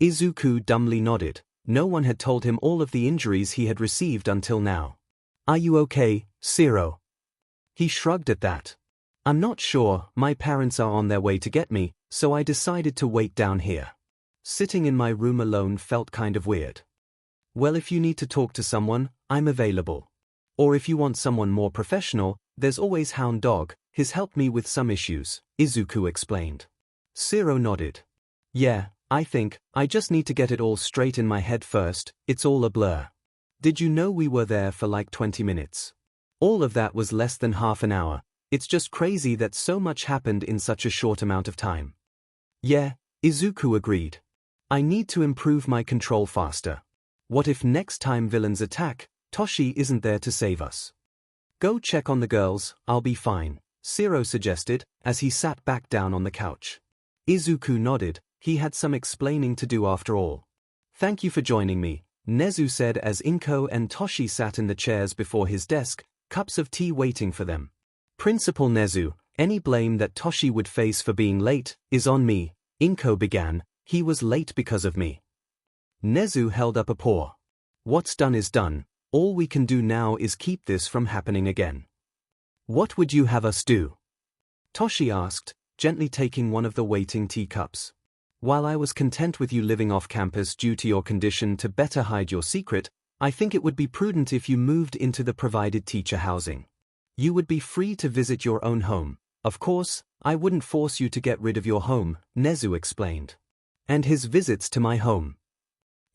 Izuku dumbly nodded. No one had told him all of the injuries he had received until now. Are you okay, Zero? He shrugged at that. I'm not sure, my parents are on their way to get me, so I decided to wait down here. Sitting in my room alone felt kind of weird. Well, if you need to talk to someone, I'm available. Or if you want someone more professional, there's always Hound Dog, he's helped me with some issues, Izuku explained. Zero nodded. Yeah, I think, I just need to get it all straight in my head first, it's all a blur. Did you know we were there for like 20 minutes? All of that was less than half an hour. It's just crazy that so much happened in such a short amount of time. Yeah, Izuku agreed. I need to improve my control faster. What if next time villains attack, Toshi isn't there to save us? Go check on the girls, I'll be fine, Zero suggested, as he sat back down on the couch. Izuku nodded, he had some explaining to do after all. Thank you for joining me, Nezu said as Inko and Toshi sat in the chairs before his desk, cups of tea waiting for them. Principal Nezu, any blame that Toshi would face for being late is on me, Inko began, he was late because of me. Nezu held up a paw. What's done is done, all we can do now is keep this from happening again. What would you have us do? Toshi asked, gently taking one of the waiting teacups. While I was content with you living off campus due to your condition to better hide your secret, I think it would be prudent if you moved into the provided teacher housing. You would be free to visit your own home. Of course, I wouldn't force you to get rid of your home, Nezu explained. And his visits to my home?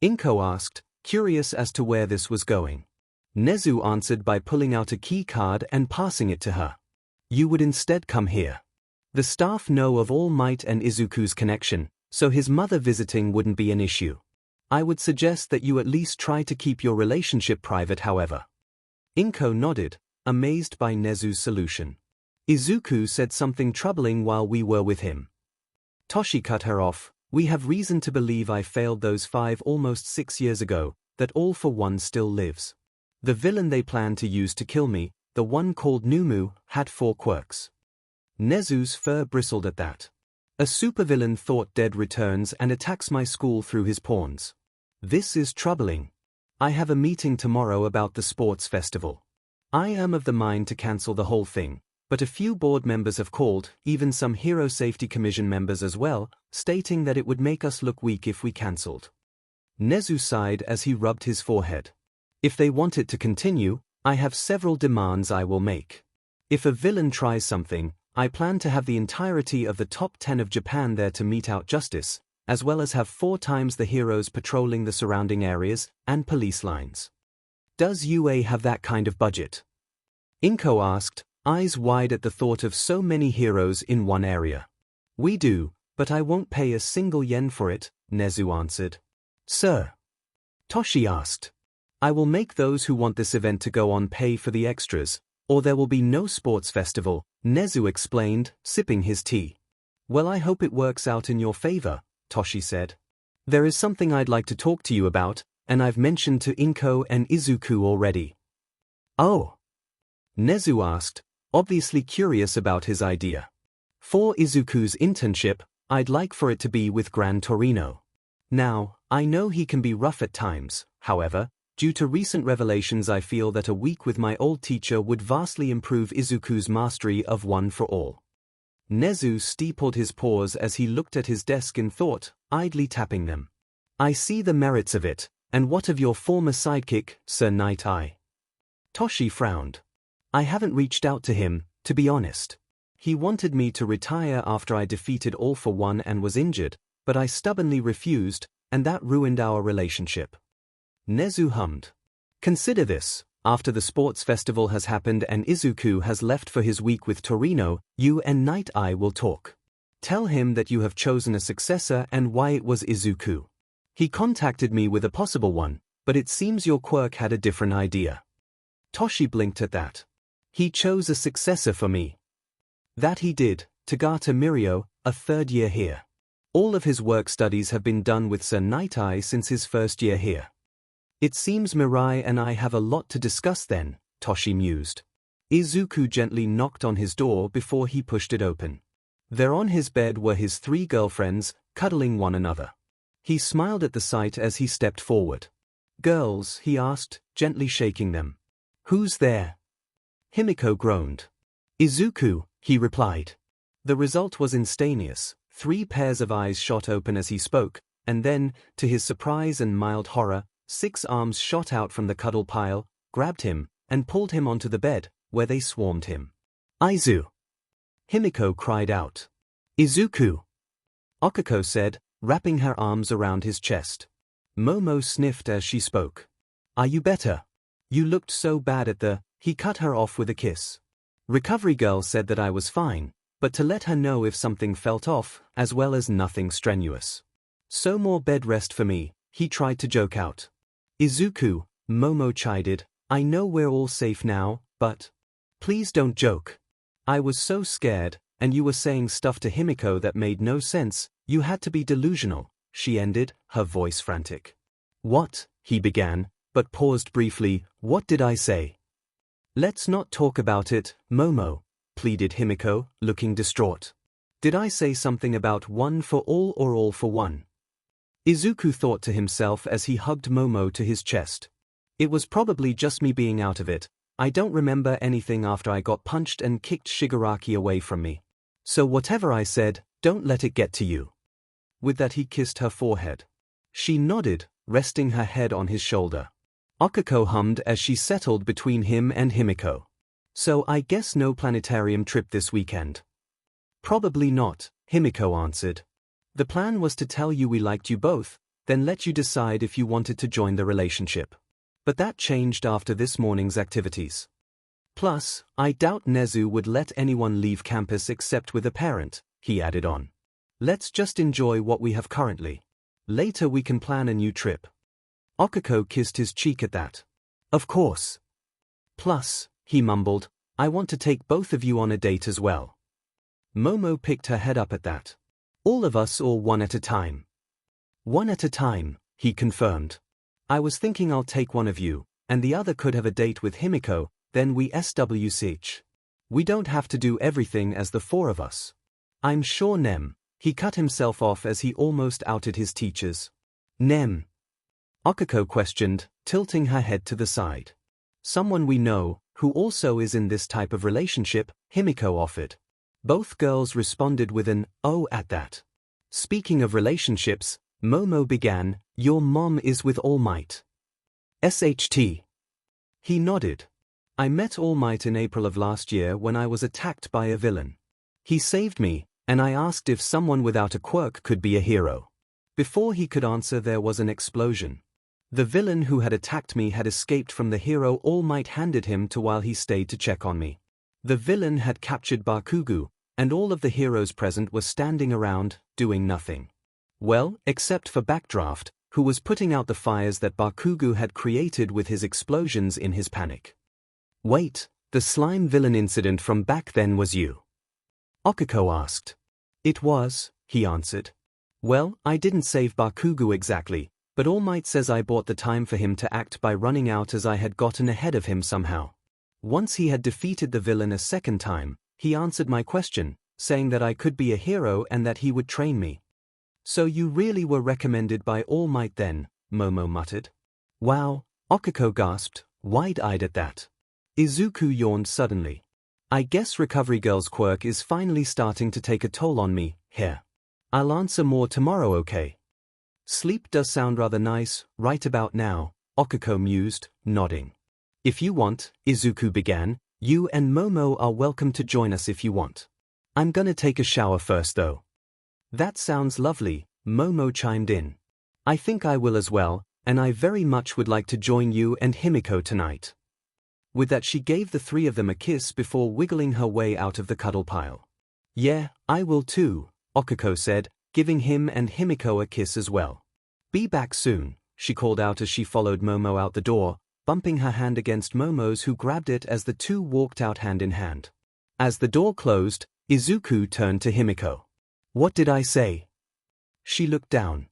Inko asked, curious as to where this was going. Nezu answered by pulling out a key card and passing it to her. You would instead come here. The staff know of All Might and Izuku's connection, so his mother visiting wouldn't be an issue. I would suggest that you at least try to keep your relationship private, however. Inko nodded, amazed by Nezu's solution. Izuku said something troubling while we were with him. Toshi cut her off. We have reason to believe I failed those 5 almost 6 years ago, that All for One still lives. The villain they planned to use to kill me, the one called Numu, had 4 quirks. Nezu's fur bristled at that. A supervillain thought dead returns and attacks my school through his pawns. This is troubling. I have a meeting tomorrow about the sports festival. I am of the mind to cancel the whole thing, but a few board members have called, even some Hero Safety Commission members as well, stating that it would make us look weak if we cancelled. Nezu sighed as he rubbed his forehead. If they want it to continue, I have several demands I will make. If a villain tries something, I plan to have the entirety of the top 10 of Japan there to mete out justice, as well as have 4 times the heroes patrolling the surrounding areas and police lines. Does UA have that kind of budget? Inko asked, eyes wide at the thought of so many heroes in one area. We do, but I won't pay a single yen for it, Nezu answered. Sir? Toshi asked. I will make those who want this event to go on pay for the extras, or there will be no sports festival, Nezu explained, sipping his tea. Well, I hope it works out in your favor, Toshi said. There is something I'd like to talk to you about, and I've mentioned to Inko and Izuku already. Oh? Nezu asked, obviously curious about his idea. For Izuku's internship, I'd like for it to be with Gran Torino. Now, I know he can be rough at times, however, Due to recent revelations, I feel that a week with my old teacher would vastly improve Izuku's mastery of One for All. Nezu steepled his paws as he looked at his desk in thought, idly tapping them. I see the merits of it, and what of your former sidekick, Sir Night Eye? Toshi frowned. I haven't reached out to him, to be honest. He wanted me to retire after I defeated All for One and was injured, but I stubbornly refused, and that ruined our relationship. Nezu hummed. Consider this. After the sports festival has happened and Izuku has left for his week with Torino, you and Night Eye will talk. Tell him that you have chosen a successor and why it was Izuku. He contacted me with a possible one, but it seems your quirk had a different idea. Toshi blinked at that. He chose a successor for me. That he did, Tagata Mirio, a third year here. All of his work studies have been done with Sir Night Eye since his first year here. It seems Mirai and I have a lot to discuss then, Toshi mused. Izuku gently knocked on his door before he pushed it open. There on his bed were his 3 girlfriends, cuddling one another. He smiled at the sight as he stepped forward. Girls, he asked, gently shaking them. Who's there? Himiko groaned. Izuku, he replied. The result was instantaneous. 3 pairs of eyes shot open as he spoke, and then, to his surprise and mild horror, 6 arms shot out from the cuddle pile, grabbed him, and pulled him onto the bed, where they swarmed him. Aizu! Himiko cried out. Izuku! Okiko said, wrapping her arms around his chest. Momo sniffed as she spoke. Are you better? You looked so bad at the... He cut her off with a kiss. Recovery girl said that I was fine, but to let her know if something felt off, as well as nothing strenuous. So more bed rest for me, he tried to joke out. Izuku, Momo chided, I know we're all safe now, but... Please don't joke. I was so scared, and you were saying stuff to Himiko that made no sense, you had to be delusional, she ended, her voice frantic. What? He began, but paused briefly. What did I say? Let's not talk about it, Momo, pleaded Himiko, looking distraught. Did I say something about One for All or All for One? Izuku thought to himself as he hugged Momo to his chest. It was probably just me being out of it. I don't remember anything after I got punched and kicked Shigaraki away from me. So whatever I said, don't let it get to you. With that he kissed her forehead. She nodded, resting her head on his shoulder. Okiko hummed as she settled between him and Himiko. So I guess no planetarium trip this weekend. Probably not, Himiko answered. The plan was to tell you we liked you both, then let you decide if you wanted to join the relationship. But that changed after this morning's activities. Plus, I doubt Nezu would let anyone leave campus except with a parent, he added on. Let's just enjoy what we have currently. Later we can plan a new trip. Okiko kissed his cheek at that. Of course. Plus, he mumbled, I want to take both of you on a date as well. Momo picked her head up at that. All of us or one at a time? One at a time, he confirmed. I was thinking I'll take one of you, and the other could have a date with Himiko, then we SWCH. We don't have to do everything as the 4 of us. I'm sure Nem. He cut himself off as he almost outed his teachers. Nem? Okiko questioned, tilting her head to the side. Someone we know, who also is in this type of relationship, Himiko offered. Both girls responded with an, oh at that. Speaking of relationships, Momo began, your mom is with All Might. SHT. He nodded. I met All Might in April of last year when I was attacked by a villain. He saved me, and I asked if someone without a quirk could be a hero. Before he could answer there was an explosion. The villain who had attacked me had escaped from the hero All Might handed him to while he stayed to check on me. The villain had captured Bakugo, and all of the heroes present were standing around, doing nothing. Well, except for Backdraft, who was putting out the fires that Bakugo had created with his explosions in his panic. Wait, the slime villain incident from back then was you? Okiko asked. It was, he answered. Well, I didn't save Bakugo exactly, but All Might says I bought the time for him to act by running out as I had gotten ahead of him somehow. Once he had defeated the villain a second time, he answered my question, saying that I could be a hero and that he would train me. So you really were recommended by All Might then, Momo muttered. Wow, Okiko gasped, wide-eyed at that. Izuku yawned suddenly. I guess Recovery Girl's quirk is finally starting to take a toll on me, here. I'll answer more tomorrow, okay? Sleep does sound rather nice, right about now, Okiko mused, nodding. If you want, Izuku began, you and Momo are welcome to join us if you want. I'm gonna take a shower first though. That sounds lovely, Momo chimed in. I think I will as well, and I very much would like to join you and Himiko tonight. With that she gave the three of them a kiss before wiggling her way out of the cuddle pile. Yeah, I will too, Okiko said, giving him and Himiko a kiss as well. Be back soon, she called out as she followed Momo out the door, bumping her hand against Momo's, who grabbed it as the two walked out hand in hand. As the door closed, Izuku turned to Himiko. What did I say? She looked down.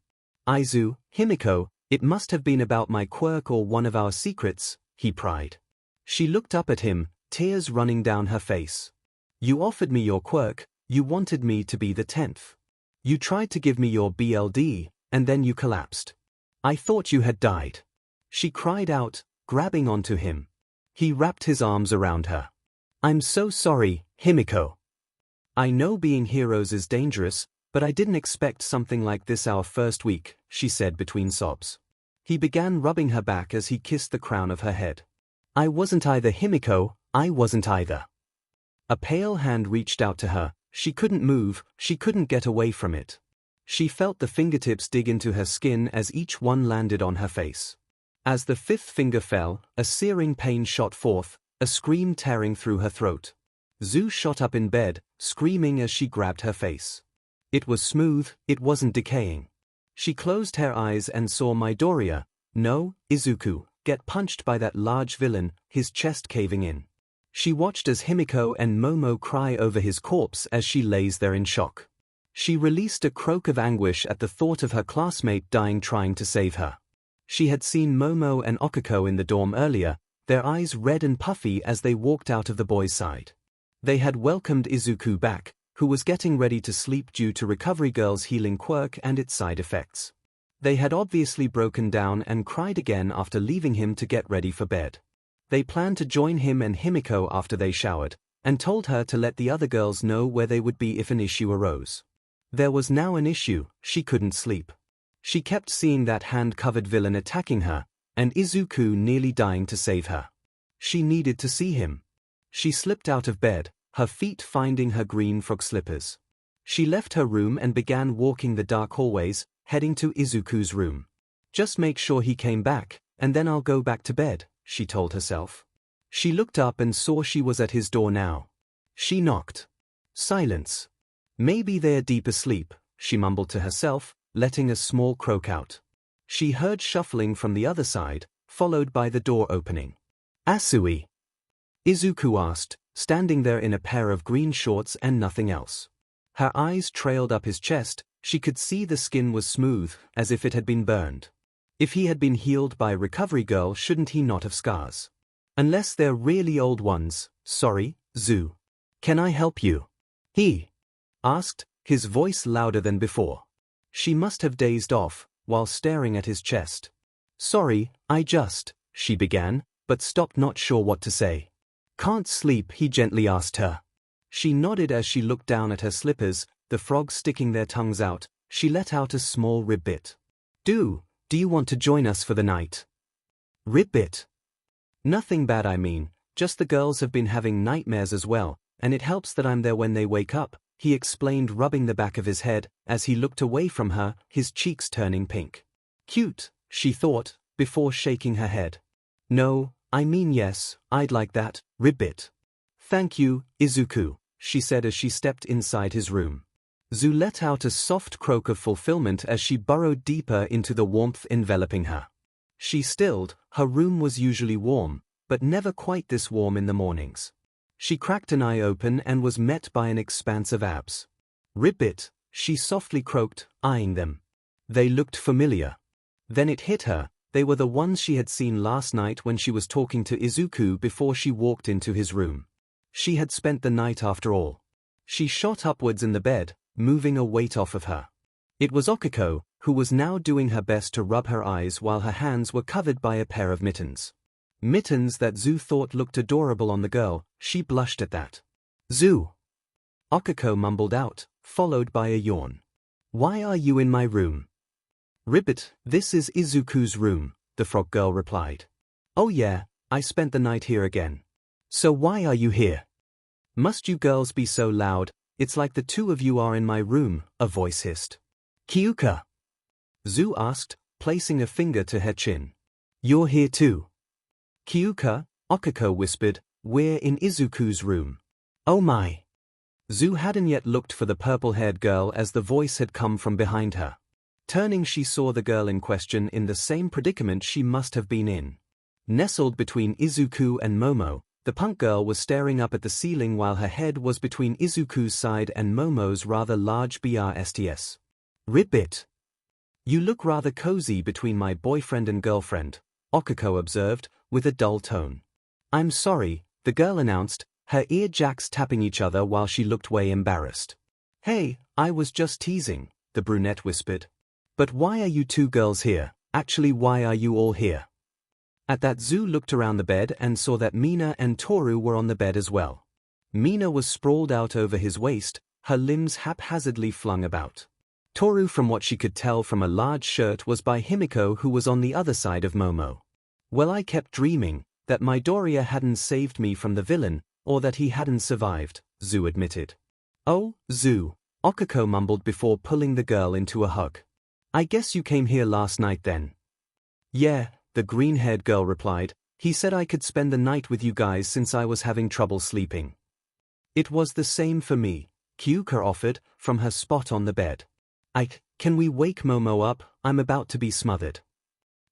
Himiko, it must have been about my quirk or one of our secrets, he pried. She looked up at him, tears running down her face. You offered me your quirk, you wanted me to be the 10th. You tried to give me your BLD, and then you collapsed. I thought you had died. She cried out, grabbing onto him. He wrapped his arms around her. I'm so sorry, Himiko. I know being heroes is dangerous, but I didn't expect something like this our first week, she said between sobs. He began rubbing her back as he kissed the crown of her head. I wasn't either, Himiko, I wasn't either. A pale hand reached out to her, she couldn't move, she couldn't get away from it. She felt the fingertips dig into her skin as each one landed on her face. As the 5th finger fell, a searing pain shot forth, a scream tearing through her throat. Zu shot up in bed, screaming as she grabbed her face. It was smooth, it wasn't decaying. She closed her eyes and saw Midoriya, no, Izuku, get punched by that large villain, his chest caving in. She watched as Himiko and Momo cry over his corpse as she lays there in shock. She released a croak of anguish at the thought of her classmate dying trying to save her. She had seen Momo and Okiko in the dorm earlier, their eyes red and puffy as they walked out of the boys' side. They had welcomed Izuku back, who was getting ready to sleep due to Recovery Girl's healing quirk and its side effects. They had obviously broken down and cried again after leaving him to get ready for bed. They planned to join him and Himiko after they showered, and told her to let the other girls know where they would be if an issue arose. There was now an issue, she couldn't sleep. She kept seeing that hand-covered villain attacking her, and Izuku nearly dying to save her. She needed to see him. She slipped out of bed, her feet finding her green frog slippers. She left her room and began walking the dark hallways, heading to Izuku's room. Just make sure he came back, and then I'll go back to bed, she told herself. She looked up and saw she was at his door now. She knocked. Silence. Maybe they're deep asleep, she mumbled to herself, letting a small croak out. She heard shuffling from the other side, followed by the door opening. Asui? Izuku asked, standing there in a pair of green shorts and nothing else. Her eyes trailed up his chest, she could see the skin was smooth, as if it had been burned. If he had been healed by Recovery Girl, shouldn't he not have scars? Unless they're really old ones. Sorry, Zu. Can I help you? He asked, his voice louder than before. She must have dazed off, while staring at his chest. Sorry, she began, but stopped, not sure what to say. Can't sleep, he gently asked her. She nodded as she looked down at her slippers, the frogs sticking their tongues out. She let out a small ribbit. Do you want to join us for the night? Ribbit? Nothing bad, I mean, just the girls have been having nightmares as well, and it helps that I'm there when they wake up, he explained, rubbing the back of his head, as he looked away from her, his cheeks turning pink. Cute, she thought, before shaking her head. No, I mean yes, I'd like that, ribbit. Thank you, Izuku, she said as she stepped inside his room. Zu let out a soft croak of fulfillment as she burrowed deeper into the warmth enveloping her. She stilled, her room was usually warm, but never quite this warm in the mornings. She cracked an eye open and was met by an expanse of abs. Ribbit, she softly croaked, eyeing them. They looked familiar. Then it hit her, they were the ones she had seen last night when she was talking to Izuku before she walked into his room. She had spent the night after all. She shot upwards in the bed, moving a weight off of her. It was Okiko, who was now doing her best to rub her eyes while her hands were covered by a pair of mittens. Mittens that 𝐒 thought looked adorable on the girl. She blushed at that. 𝐒, 𝐒𝐿𝐼 mumbled out, followed by a yawn. Why are you in my room? Ribbit, this is Izuku's room, the frog girl replied. Oh yeah, I spent the night here again. So why are you here? Must you girls be so loud? It's like the two of you are in my room, a voice hissed. Kyuka? 𝐒 asked, placing a finger to her chin. You're here too. Kyuka, 𝐒𝐿𝐼 whispered, we're in Izuku's room. Oh my. 𝐒 hadn't yet looked for the purple-haired girl as the voice had come from behind her. Turning, she saw the girl in question in the same predicament she must have been in. Nestled between Izuku and Momo, the punk girl was staring up at the ceiling while her head was between Izuku's side and Momo's rather large breasts. Ribbit. You look rather cozy between my boyfriend and girlfriend, 𝐒𝐿𝐼 observed, with a dull tone. I'm sorry, the girl announced, her ear jacks tapping each other while she looked way embarrassed. Hey, I was just teasing, the brunette whispered. But why are you two girls here? Actually, why are you all here? At that, 𝐒 looked around the bed and saw that Mina and Toru were on the bed as well. Mina was sprawled out over his waist, her limbs haphazardly flung about. Toru, from what she could tell from a large shirt, was by Himiko, who was on the other side of Momo. Well, I kept dreaming that Midoriya hadn't saved me from the villain, or that he hadn't survived, 𝐒 admitted. Oh, 𝐒, 𝐒𝐿𝐼 mumbled before pulling the girl into a hug. I guess you came here last night then. Yeah, the green-haired girl replied. He said I could spend the night with you guys since I was having trouble sleeping. It was the same for me, Kyuka offered, from her spot on the bed. Can we wake Momo up? I'm about to be smothered.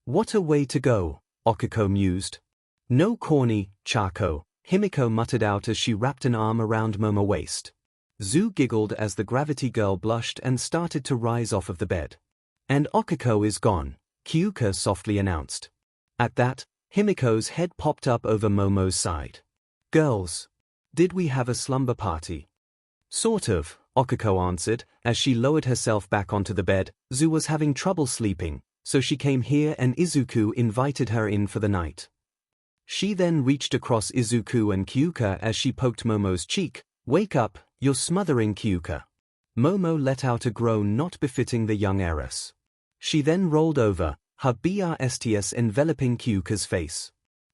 What a way to go, 𝐒𝐿𝐼 mused. No corny, Chako, Himiko muttered out as she wrapped an arm around Momo's waist. 𝐒 giggled as the gravity girl blushed and started to rise off of the bed. And 𝐒𝐿𝐼 is gone, Kyuka softly announced. At that, Himiko's head popped up over Momo's side. Girls, did we have a slumber party? Sort of, 𝐒𝐿𝐼 answered, as she lowered herself back onto the bed. 𝐒 was having trouble sleeping, so she came here and Izuku invited her in for the night. She then reached across Izuku and Kyuka as she poked Momo's cheek. Wake up, you're smothering Kyuka. Momo let out a groan not befitting the young heiress. She then rolled over, her breasts enveloping Kyuka's face.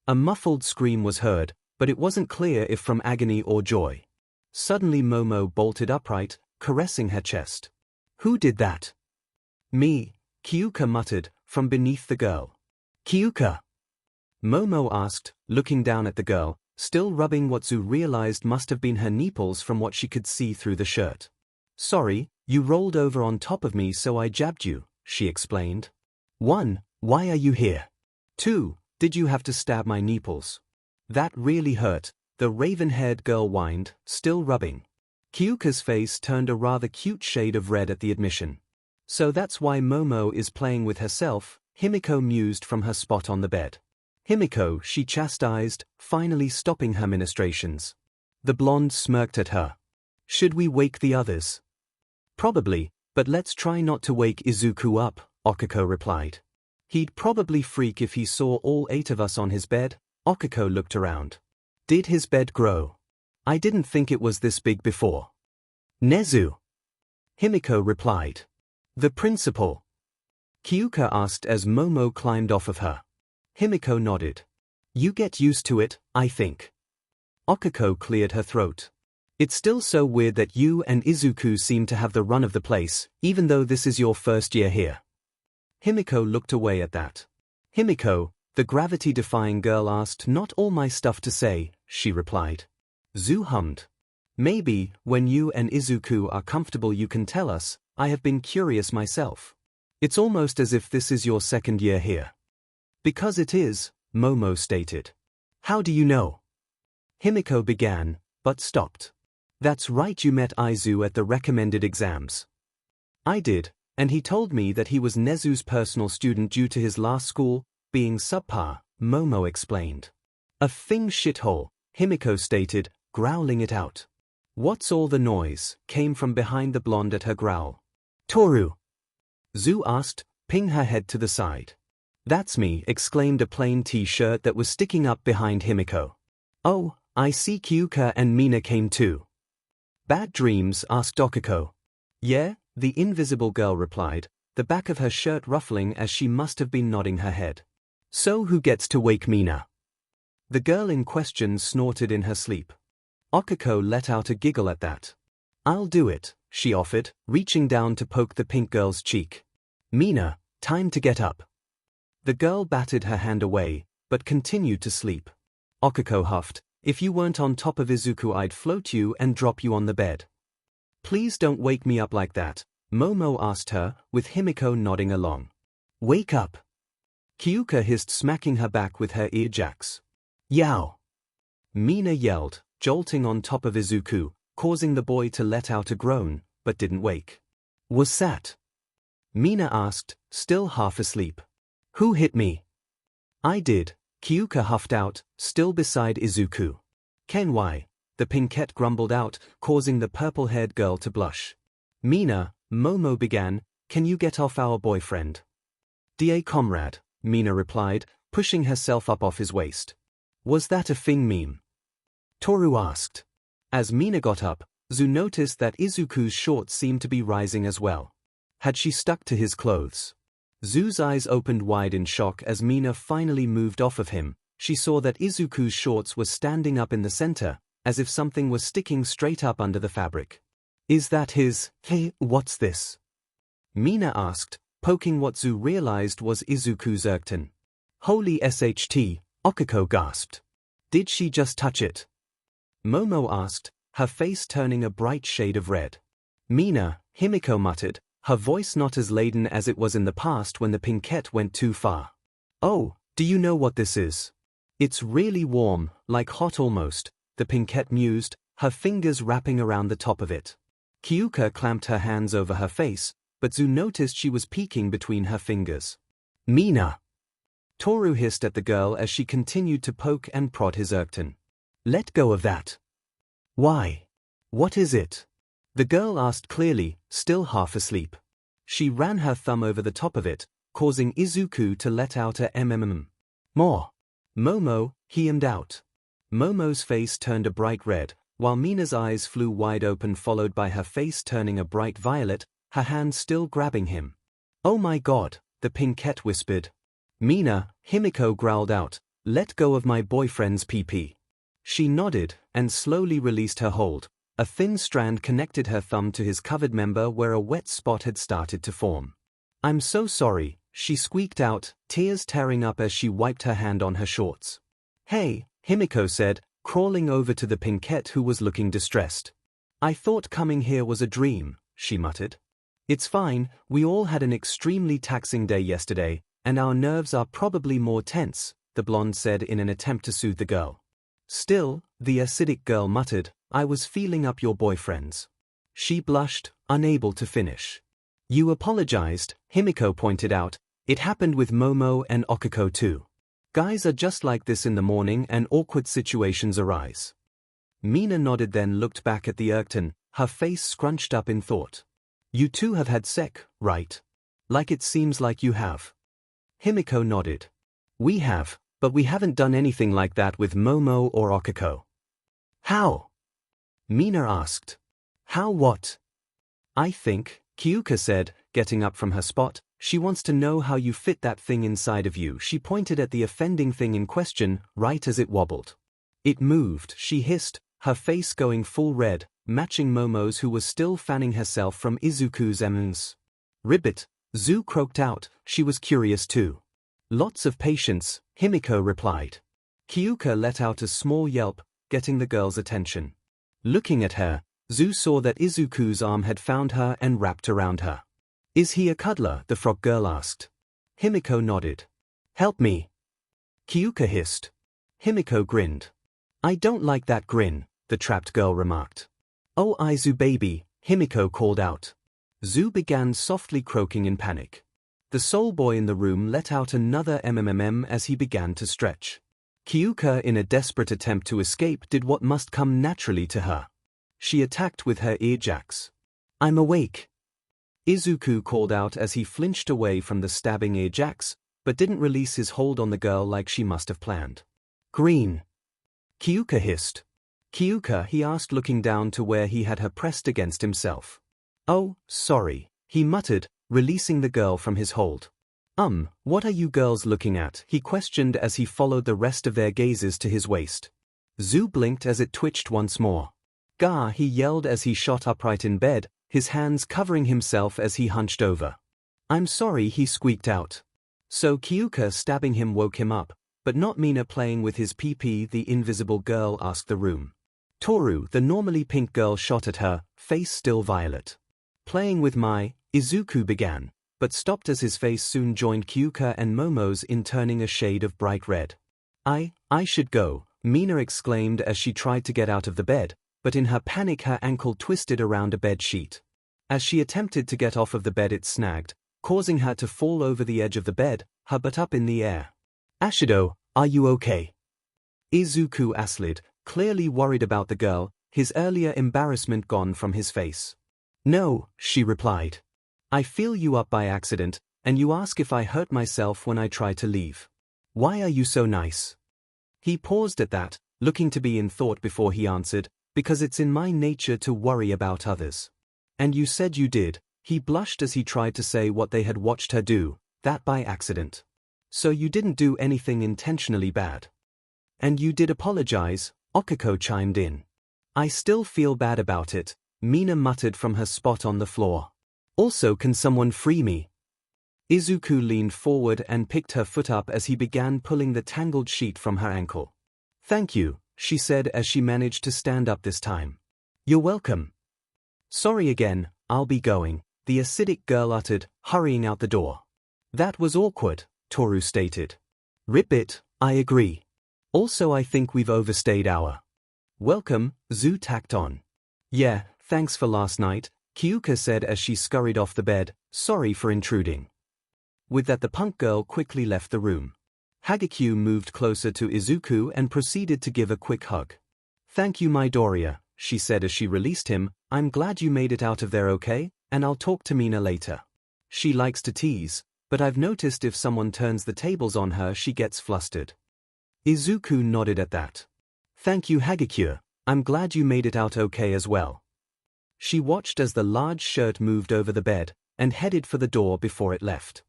A muffled scream was heard, but it wasn't clear if from agony or joy. Suddenly Momo bolted upright, caressing her chest. Who did that? Me, Kyuka muttered, from beneath the girl. Kyuka? Momo asked, looking down at the girl, still rubbing what 𝐒 realized must have been her nipples from what she could see through the shirt. Sorry, you rolled over on top of me so I jabbed you, she explained. 1. Why are you here? 2. Did you have to stab my nipples? That really hurt, the raven-haired girl whined, still rubbing. Kyuka's face turned a rather cute shade of red at the admission. So that's why Momo is playing with herself, Himiko mused from her spot on the bed. Himiko, she chastised, finally stopping her ministrations. The blonde smirked at her. Should we wake the others? Probably, but let's try not to wake Izuku up, 𝐒𝐿𝐼 replied. He'd probably freak if he saw all 8 of us on his bed. 𝐒𝐿𝐼 looked around. Did his bed grow? I didn't think it was this big before. Nezu. Himiko replied. The principal? Kyuka asked as Momo climbed off of her. Himiko nodded. You get used to it, I think. 𝐒𝐿𝐼 cleared her throat. It's still so weird that you and Izuku seem to have the run of the place, even though this is your first year here. Himiko looked away at that. Himiko, the gravity-defying girl asked. Not all my stuff to say, she replied. 𝐒 hummed. Maybe, when you and Izuku are comfortable you can tell us. I have been curious myself. It's almost as if this is your second year here. Because it is, Momo stated. How do you know? Himiko began, but stopped. That's right, you met Aizu at the recommended exams. I did, and he told me that he was Nezu's personal student due to his last school being subpar, Momo explained. A thing shithole, Himiko stated, growling it out. What's all the noise? Came from behind the blonde at her growl. Toru. Zhu asked, ping her head to the side. That's me, exclaimed a plain t-shirt that was sticking up behind Himiko. Oh, I see Kyuka and Mina came too. Bad dreams? Asked Okiko. Yeah, the invisible girl replied, the back of her shirt ruffling as she must have been nodding her head. So who gets to wake Mina? The girl in question snorted in her sleep. Okiko let out a giggle at that. I'll do it, she offered, reaching down to poke the pink girl's cheek. Mina, time to get up. The girl batted her hand away, but continued to sleep. Okiko huffed, if you weren't on top of Izuku I'd float you and drop you on the bed. Please don't wake me up like that, Momo asked her, with Himiko nodding along. Wake up. Kyuka hissed, smacking her back with her earjacks. Yow! Mina yelled, jolting on top of Izuku, causing the boy to let out a groan, but didn't wake. What's that? Mina asked, still half asleep. Who hit me? I did, Kyuka huffed out, still beside Izuku. Ken why? The pinkette grumbled out, causing the purple-haired girl to blush. Mina, Momo began, can you get off our boyfriend? Da comrade, Mina replied, pushing herself up off his waist. Was that a thing meme? Toru asked. As Mina got up, Zhu noticed that Izuku's shorts seemed to be rising as well. Had she stuck to his clothes? Zhu's eyes opened wide in shock as Mina finally moved off of him. She saw that Izuku's shorts were standing up in the center, as if something was sticking straight up under the fabric. Is that his? Hey, what's this? Mina asked, poking what Zhu realized was Izuku's 𝐒𝐽. Holy SHT, Okiko gasped. Did she just touch it? Momo asked, her face turning a bright shade of red. Mina, Himiko muttered, her voice not as laden as it was in the past when the pinkette went too far. Oh, do you know what this is? It's really warm, like hot almost, the pinkette mused, her fingers wrapping around the top of it. Kyuka clamped her hands over her face, but Zhu noticed she was peeking between her fingers. Mina! Toru hissed at the girl as she continued to poke and prod his 𝐒𝐽. Let go of that. Why? What is it? The girl asked clearly, still half asleep. She ran her thumb over the top of it, causing Izuku to let out a More. Momo, he ummed out. Momo's face turned a bright red, while Mina's eyes flew wide open, followed by her face turning a bright violet, her hand still grabbing him. Oh my god, the pinkette whispered. Mina, Himiko growled out, let go of my boyfriend's pee-pee. She nodded, and slowly released her hold. A thin strand connected her thumb to his covered member where a wet spot had started to form. I'm so sorry, she squeaked out, tears tearing up as she wiped her hand on her shorts. Hey, Himiko said, crawling over to the pinkette who was looking distressed. I thought coming here was a dream, she muttered. It's fine, we all had an extremely taxing day yesterday, and our nerves are probably more tense, the blonde said in an attempt to soothe the girl. Still, the acidic girl muttered, I was feeling up your boyfriends. She blushed, unable to finish. You apologized, Himiko pointed out, it happened with Momo and Okiko too. Guys are just like this in the morning and awkward situations arise. Mina nodded, then looked back at the 𝐒𝐽, her face scrunched up in thought. You two have had sex, right? Like it seems like you have. Himiko nodded. We have, but we haven't done anything like that with Momo or Okiko. How? Mina asked. How what? I think, Kyuka said, getting up from her spot, she wants to know how you fit that thing inside of you. She pointed at the offending thing in question, right as it wobbled. It moved, she hissed, her face going full red, matching Momo's, who was still fanning herself from Izuku's 𝐒𝐽. Ribbit, Zhu croaked out, she was curious too. Lots of patience, Himiko replied. Kyuka let out a small yelp, getting the girl's attention. Looking at her, Zhu saw that Izuku's arm had found her and wrapped around her. Is he a cuddler? The frog girl asked. Himiko nodded. Help me. Kyuka hissed. Himiko grinned. I don't like that grin, the trapped girl remarked. Oh Aizu baby, Himiko called out. Zhu began softly croaking in panic. The soul boy in the room let out another as he began to stretch. Kyuka, in a desperate attempt to escape, did what must come naturally to her. She attacked with her earjacks. I'm awake. Izuku called out as he flinched away from the stabbing Ajax, but didn't release his hold on the girl like she must have planned. Green. Kyuka hissed. Kyuka, he asked, looking down to where he had her pressed against himself. Oh, sorry, he muttered, releasing the girl from his hold. What are you girls looking at? He questioned as he followed the rest of their gazes to his waist. Zu blinked as it twitched once more. Gah, he yelled as he shot upright in bed, his hands covering himself as he hunched over. I'm sorry, he squeaked out. So Kyuka stabbing him woke him up, but not Mina playing with his pee-pee, the invisible girl asked the room. Toru, the normally pink girl, shot at her, face still violet. Playing with Izuku began, but stopped as his face soon joined Kyuka and Momo's in turning a shade of bright red. I should go, Mina exclaimed as she tried to get out of the bed, but in her panic her ankle twisted around a bed sheet. As she attempted to get off of the bed it snagged, causing her to fall over the edge of the bed, her butt up in the air. Ashido, are you okay? Izuku asked, clearly worried about the girl, his earlier embarrassment gone from his face. No, she replied. I feel you up by accident, and you ask if I hurt myself when I try to leave. Why are you so nice? He paused at that, looking to be in thought before he answered, because it's in my nature to worry about others. And you said you did, he blushed as he tried to say what they had watched her do, that by accident. So you didn't do anything intentionally bad. And you did apologize, Okiko chimed in. I still feel bad about it, Mina muttered from her spot on the floor. Also, can someone free me? Izuku leaned forward and picked her foot up as he began pulling the tangled sheet from her ankle. Thank you, she said as she managed to stand up this time. You're welcome. Sorry again, I'll be going, the acidic girl uttered, hurrying out the door. That was awkward, Toru stated. Rip it, I agree. Also, I think we've overstayed our welcome, Zu tacked on. Yeah, thanks for last night, Kyuka said as she scurried off the bed, sorry for intruding. With that the punk girl quickly left the room. 𝐔𝐸𝐽 moved closer to Izuku and proceeded to give a quick hug. Thank you, Midoriya, she said as she released him, I'm glad you made it out of there okay, and I'll talk to Mina later. She likes to tease, but I've noticed if someone turns the tables on her she gets flustered. Izuku nodded at that. Thank you, 𝐔𝐸𝐽, I'm glad you made it out okay as well. She watched as the large shirt moved over the bed, and headed for the door before it left.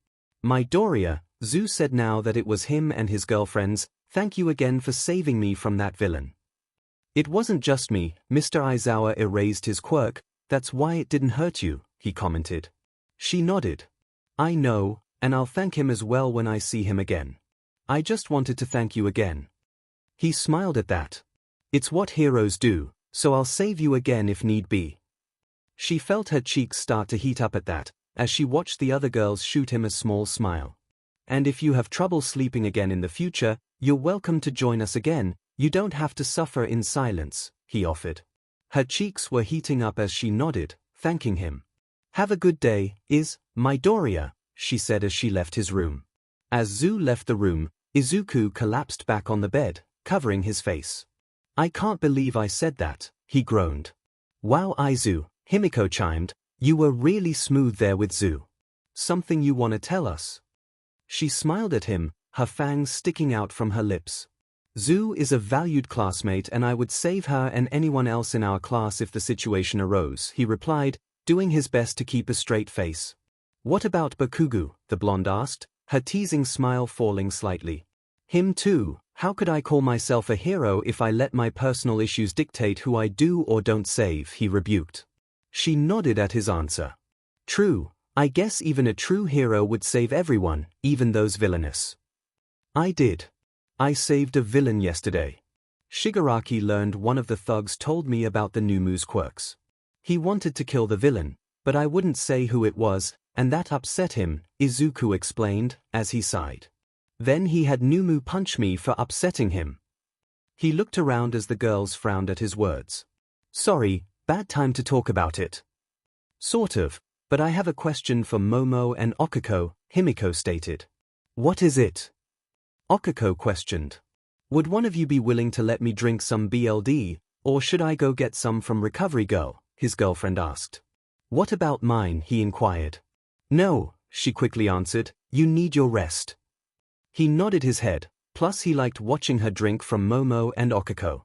Midoriya, Zu said now that it was him and his girlfriends, thank you again for saving me from that villain. It wasn't just me, Mr. Aizawa erased his quirk, that's why it didn't hurt you, he commented. She nodded. I know, and I'll thank him as well when I see him again. I just wanted to thank you again. He smiled at that. It's what heroes do, so I'll save you again if need be. She felt her cheeks start to heat up at that, as she watched the other girls shoot him a small smile. And if you have trouble sleeping again in the future, you're welcome to join us again, you don't have to suffer in silence, he offered. Her cheeks were heating up as she nodded, thanking him. Have a good day, Midoriya, she said as she left his room. As Zu left the room, Izuku collapsed back on the bed, covering his face. I can't believe I said that, he groaned. Wow, Himiko chimed, you were really smooth there with Zu. Something you want to tell us? She smiled at him, her fangs sticking out from her lips. Zu is a valued classmate and I would save her and anyone else in our class if the situation arose, he replied, doing his best to keep a straight face. What about Bakugo? The blonde asked, her teasing smile falling slightly. Him too, how could I call myself a hero if I let my personal issues dictate who I do or don't save, he rebuked. She nodded at his answer. True, I guess even a true hero would save everyone, even those villainous. I did. I saved a villain yesterday. Shigaraki learned one of the thugs told me about the Numu's quirks. He wanted to kill the villain, but I wouldn't say who it was, and that upset him, Izuku explained, as he sighed. Then he had Numu punch me for upsetting him. He looked around as the girls frowned at his words. Sorry, bad time to talk about it. Sort of, but I have a question for Momo and Okiko, Himiko stated. What is it? Okiko questioned. Would one of you be willing to let me drink some BLD, or should I go get some from Recovery Girl? His girlfriend asked. What about mine? He inquired. No, she quickly answered, you need your rest. He nodded his head, plus he liked watching her drink from Momo and 𝐻𝐿𝐼.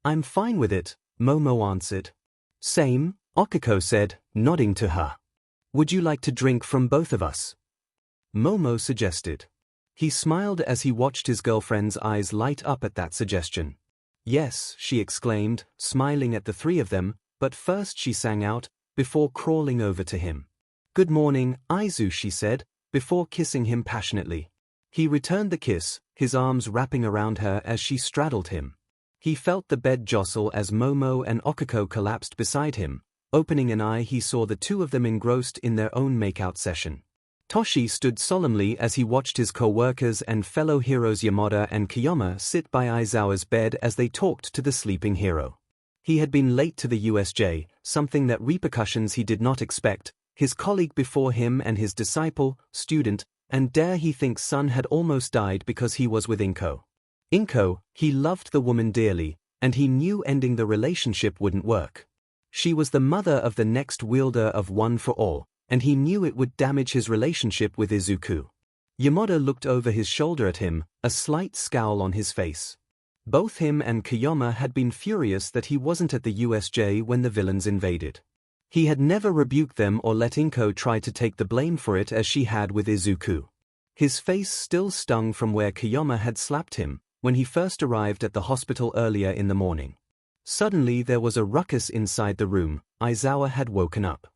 I'm fine with it, Momo answered. Same, 𝐻𝐿𝐼 said, nodding to her. Would you like to drink from both of us? Momo suggested. He smiled as he watched his girlfriend's eyes light up at that suggestion. Yes, she exclaimed, smiling at the three of them, but first she sang out, before crawling over to him. Good morning, 𝐼𝐳, she said, before kissing him passionately. He returned the kiss, his arms wrapping around her as she straddled him. He felt the bed jostle as Momo and 𝐻𝐿𝐼 collapsed beside him. Opening an eye, he saw the two of them engrossed in their own makeout session. Toshi stood solemnly as he watched his co-workers and fellow heroes Yamada and Kiyama sit by Aizawa's bed as they talked to the sleeping hero. He had been late to the USJ, something that repercussions he did not expect. His colleague before him and his disciple, student, and dare he think son had almost died because he was with 𝐿𝐼𝐼. 𝐿𝐼𝐼, he loved the woman dearly, and he knew ending the relationship wouldn't work. She was the mother of the next wielder of One for All, and he knew it would damage his relationship with Izuku. Yamada looked over his shoulder at him, a slight scowl on his face. Both him and Kiyama had been furious that he wasn't at the USJ when the villains invaded. He had never rebuked them or let 𝐿𝐼𝐼 try to take the blame for it as she had with Izuku. His face still stung from where Kiyama had slapped him when he first arrived at the hospital earlier in the morning. Suddenly there was a ruckus inside the room. Aizawa had woken up.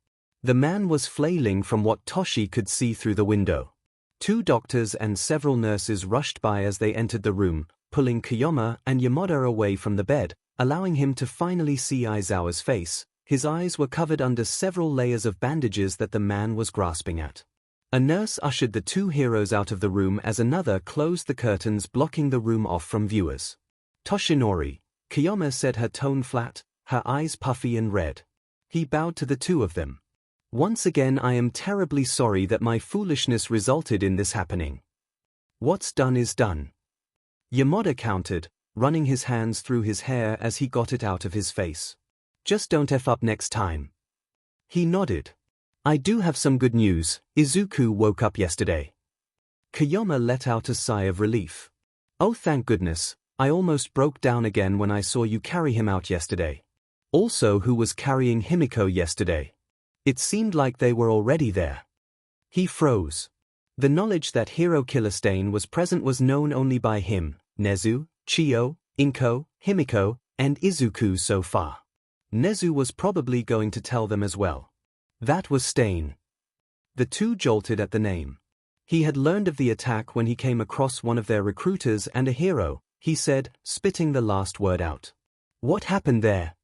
The man was flailing from what Toshi could see through the window. Two doctors and several nurses rushed by as they entered the room, pulling Kiyama and Yamada away from the bed, allowing him to finally see Aizawa's face. His eyes were covered under several layers of bandages that the man was grasping at. A nurse ushered the two heroes out of the room as another closed the curtains, blocking the room off from viewers. Toshinori, Kiyama said, her tone flat, her eyes puffy and red. He bowed to the two of them. Once again, I am terribly sorry that my foolishness resulted in this happening. What's done is done. Yamada countered, running his hands through his hair as he got it out of his face. Just don't F up next time. He nodded. I do have some good news. Izuku woke up yesterday. Kiyama let out a sigh of relief. Oh, thank goodness. I almost broke down again when I saw you carry him out yesterday. Also, who was carrying Himiko yesterday? It seemed like they were already there. He froze. The knowledge that hero killer Stain was present was known only by him, Nezu, Chiyo, 𝐿𝐼𝐼, Himiko, and Izuku so far. Nezu was probably going to tell them as well. That was Stain. The two jolted at the name. He had learned of the attack when he came across one of their recruiters and a hero, he said, spitting the last word out. What happened there?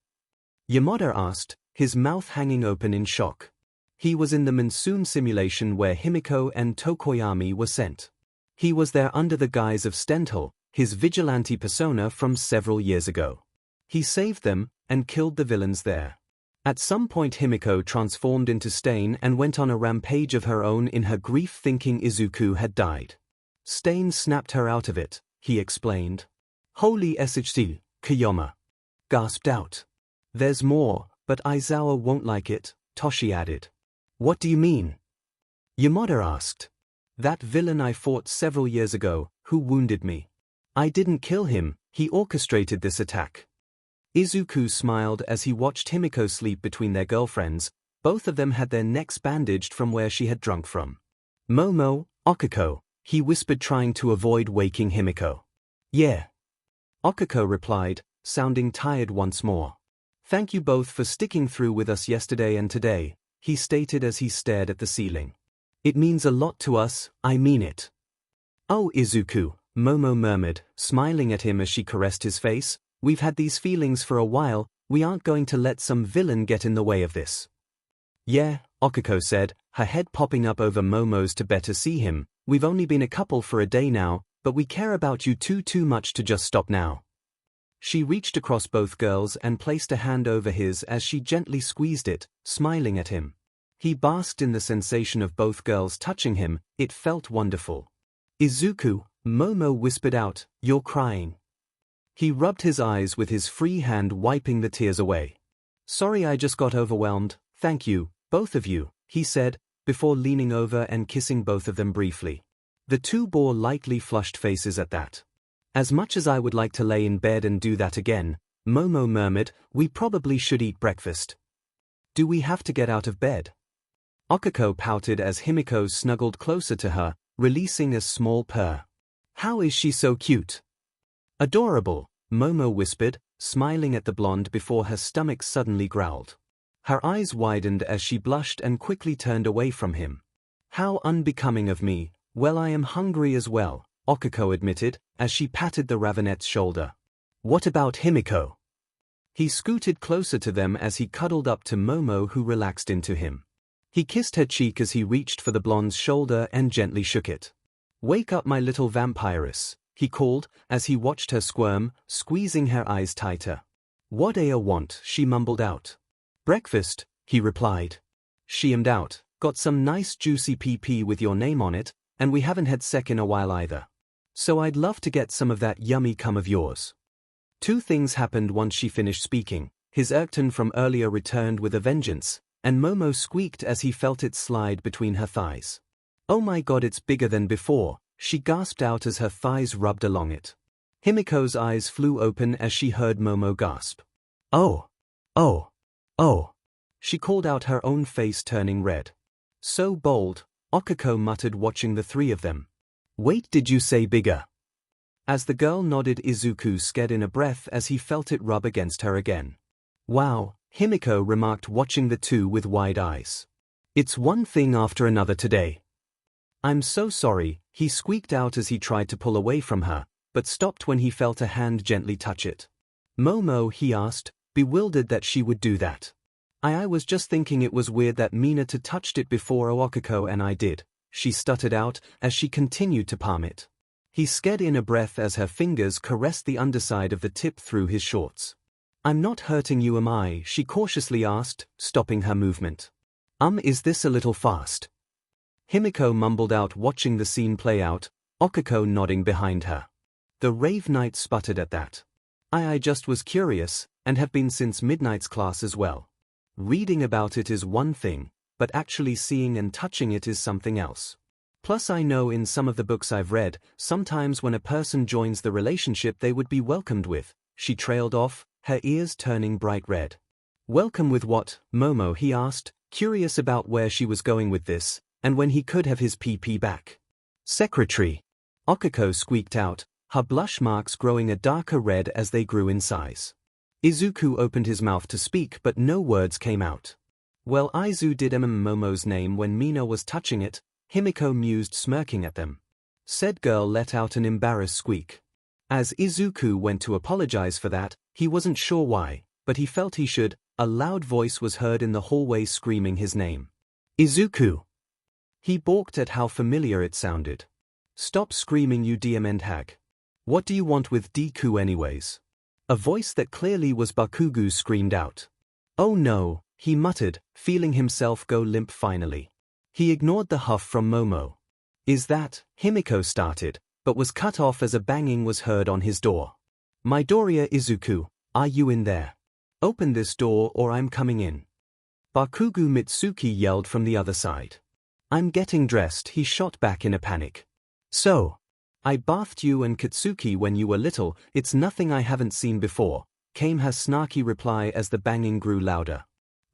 Yamada asked, his mouth hanging open in shock. He was in the monsoon simulation where Himiko and Tokoyami were sent. He was there under the guise of 𝐿𝐼𝐼, his vigilante persona from several years ago. He saved them and killed the villains there. At some point Himiko transformed into Stain and went on a rampage of her own in her grief, thinking Izuku had died. Stain snapped her out of it, he explained. Holy 𝐿𝐼𝐼, Kiyama gasped out. There's more, but Aizawa won't like it, Toshi added. What do you mean? Yamada asked. That villain I fought several years ago, who wounded me. I didn't kill him, he orchestrated this attack. Izuku smiled as he watched Himiko sleep between their girlfriends. Both of them had their necks bandaged from where she had drunk from. Momo, 𝐻𝐿𝐼𝐼, he whispered, trying to avoid waking Himiko. Yeah. 𝐻𝐿𝐼𝐼 replied, sounding tired once more. Thank you both for sticking through with us yesterday and today, he stated as he stared at the ceiling. It means a lot to us, I mean it. Oh, Izuku, Momo murmured, smiling at him as she caressed his face. We've had these feelings for a while, we aren't going to let some villain get in the way of this. Yeah, 𝐻𝐿𝐼𝐼 said, her head popping up over Momo's to better see him. We've only been a couple for a day now, but we care about you too much to just stop now. She reached across both girls and placed a hand over his as she gently squeezed it, smiling at him. He basked in the sensation of both girls touching him. It felt wonderful. Izuku, Momo whispered out, you're crying. He rubbed his eyes with his free hand, wiping the tears away. Sorry, I just got overwhelmed, thank you, Both of you, he said, before leaning over and kissing both of them briefly. The two bore lightly flushed faces at that. As much as I would like to lay in bed and do that again, Momo murmured, we probably should eat breakfast. Do we have to get out of bed? 𝐒𝐿𝐴 pouted as Himiko snuggled closer to her, releasing a small purr. How is she so cute? Adorable, Momo whispered, smiling at the blonde before her stomach suddenly growled. Her eyes widened as she blushed and quickly turned away from him. How unbecoming of me. Well, I am hungry as well, 𝐒𝐿𝐴 admitted, as she patted the ravenette's shoulder. What about Himiko? He scooted closer to them as he cuddled up to Momo, who relaxed into him. He kissed her cheek as he reached for the blonde's shoulder and gently shook it. Wake up, my little vampiress, he called, as he watched her squirm, squeezing her eyes tighter. What do you want? She mumbled out. Breakfast, he replied. She ummed out. Got some nice juicy PP with your name on it, and we haven't had sec in a while either. So I'd love to get some of that yummy cum of yours. Two things happened once she finished speaking. His 𝐿𝐴 from earlier returned with a vengeance, and Momo squeaked as he felt it slide between her thighs. Oh my god, it's bigger than before, she gasped out as her thighs rubbed along it. Himiko's eyes flew open as she heard Momo gasp. Oh. Oh. Oh. She called out, her own face turning red. So bold, 𝐒𝐿𝐴 muttered, watching the three of them. Wait, did you say bigger? As the girl nodded, Izuku scared in a breath as he felt it rub against her again. Wow, Himiko remarked, watching the two with wide eyes. It's one thing after another today. I'm so sorry, he squeaked out as he tried to pull away from her, but stopped when he felt a hand gently touch it. Momo, he asked, bewildered that she would do that. I was just thinking it was weird that Minato touched it before 𝐒𝐴 and I did, she stuttered out as she continued to palm it. He scared in a breath as her fingers caressed the underside of the tip through his shorts. I'm not hurting you, am I? She cautiously asked, stopping her movement. Is this a little fast? Himiko mumbled out, watching the scene play out, 𝐒𝐴 nodding behind her. The Rave Knight sputtered at that. I just was curious, and have been since Midnight's class as well. Reading about it is one thing, but actually seeing and touching it is something else. Plus I know in some of the books I've read, sometimes when a person joins the relationship they would be welcomed with, she trailed off, her ears turning bright red. Welcome with what, Momo, he asked, curious about where she was going with this, and when he could have his PP back. Secretary, 𝐒𝐴 squeaked out, her blush marks growing a darker red as they grew in size. Izuku opened his mouth to speak, but no words came out. Well, Izu did Momo's name when Mina was touching it, Himiko mused, smirking at them. Said girl let out an embarrassed squeak. As Izuku went to apologize for that, he wasn't sure why, but he felt he should. A loud voice was heard in the hallway screaming his name. Izuku! He balked at how familiar it sounded. Stop screaming, you demon hag. What do you want with Deku anyways? A voice that clearly was Bakugo screamed out. Oh no, he muttered, feeling himself go limp finally. He ignored the huff from Momo. Is that? Himiko started, but was cut off as a banging was heard on his door. Midoriya, Izuku, are you in there? Open this door or I'm coming in. Bakugo Mitsuki yelled from the other side. I'm getting dressed, he shot back in a panic. So, I bathed you and Katsuki when you were little, it's nothing I haven't seen before, came her snarky reply as the banging grew louder.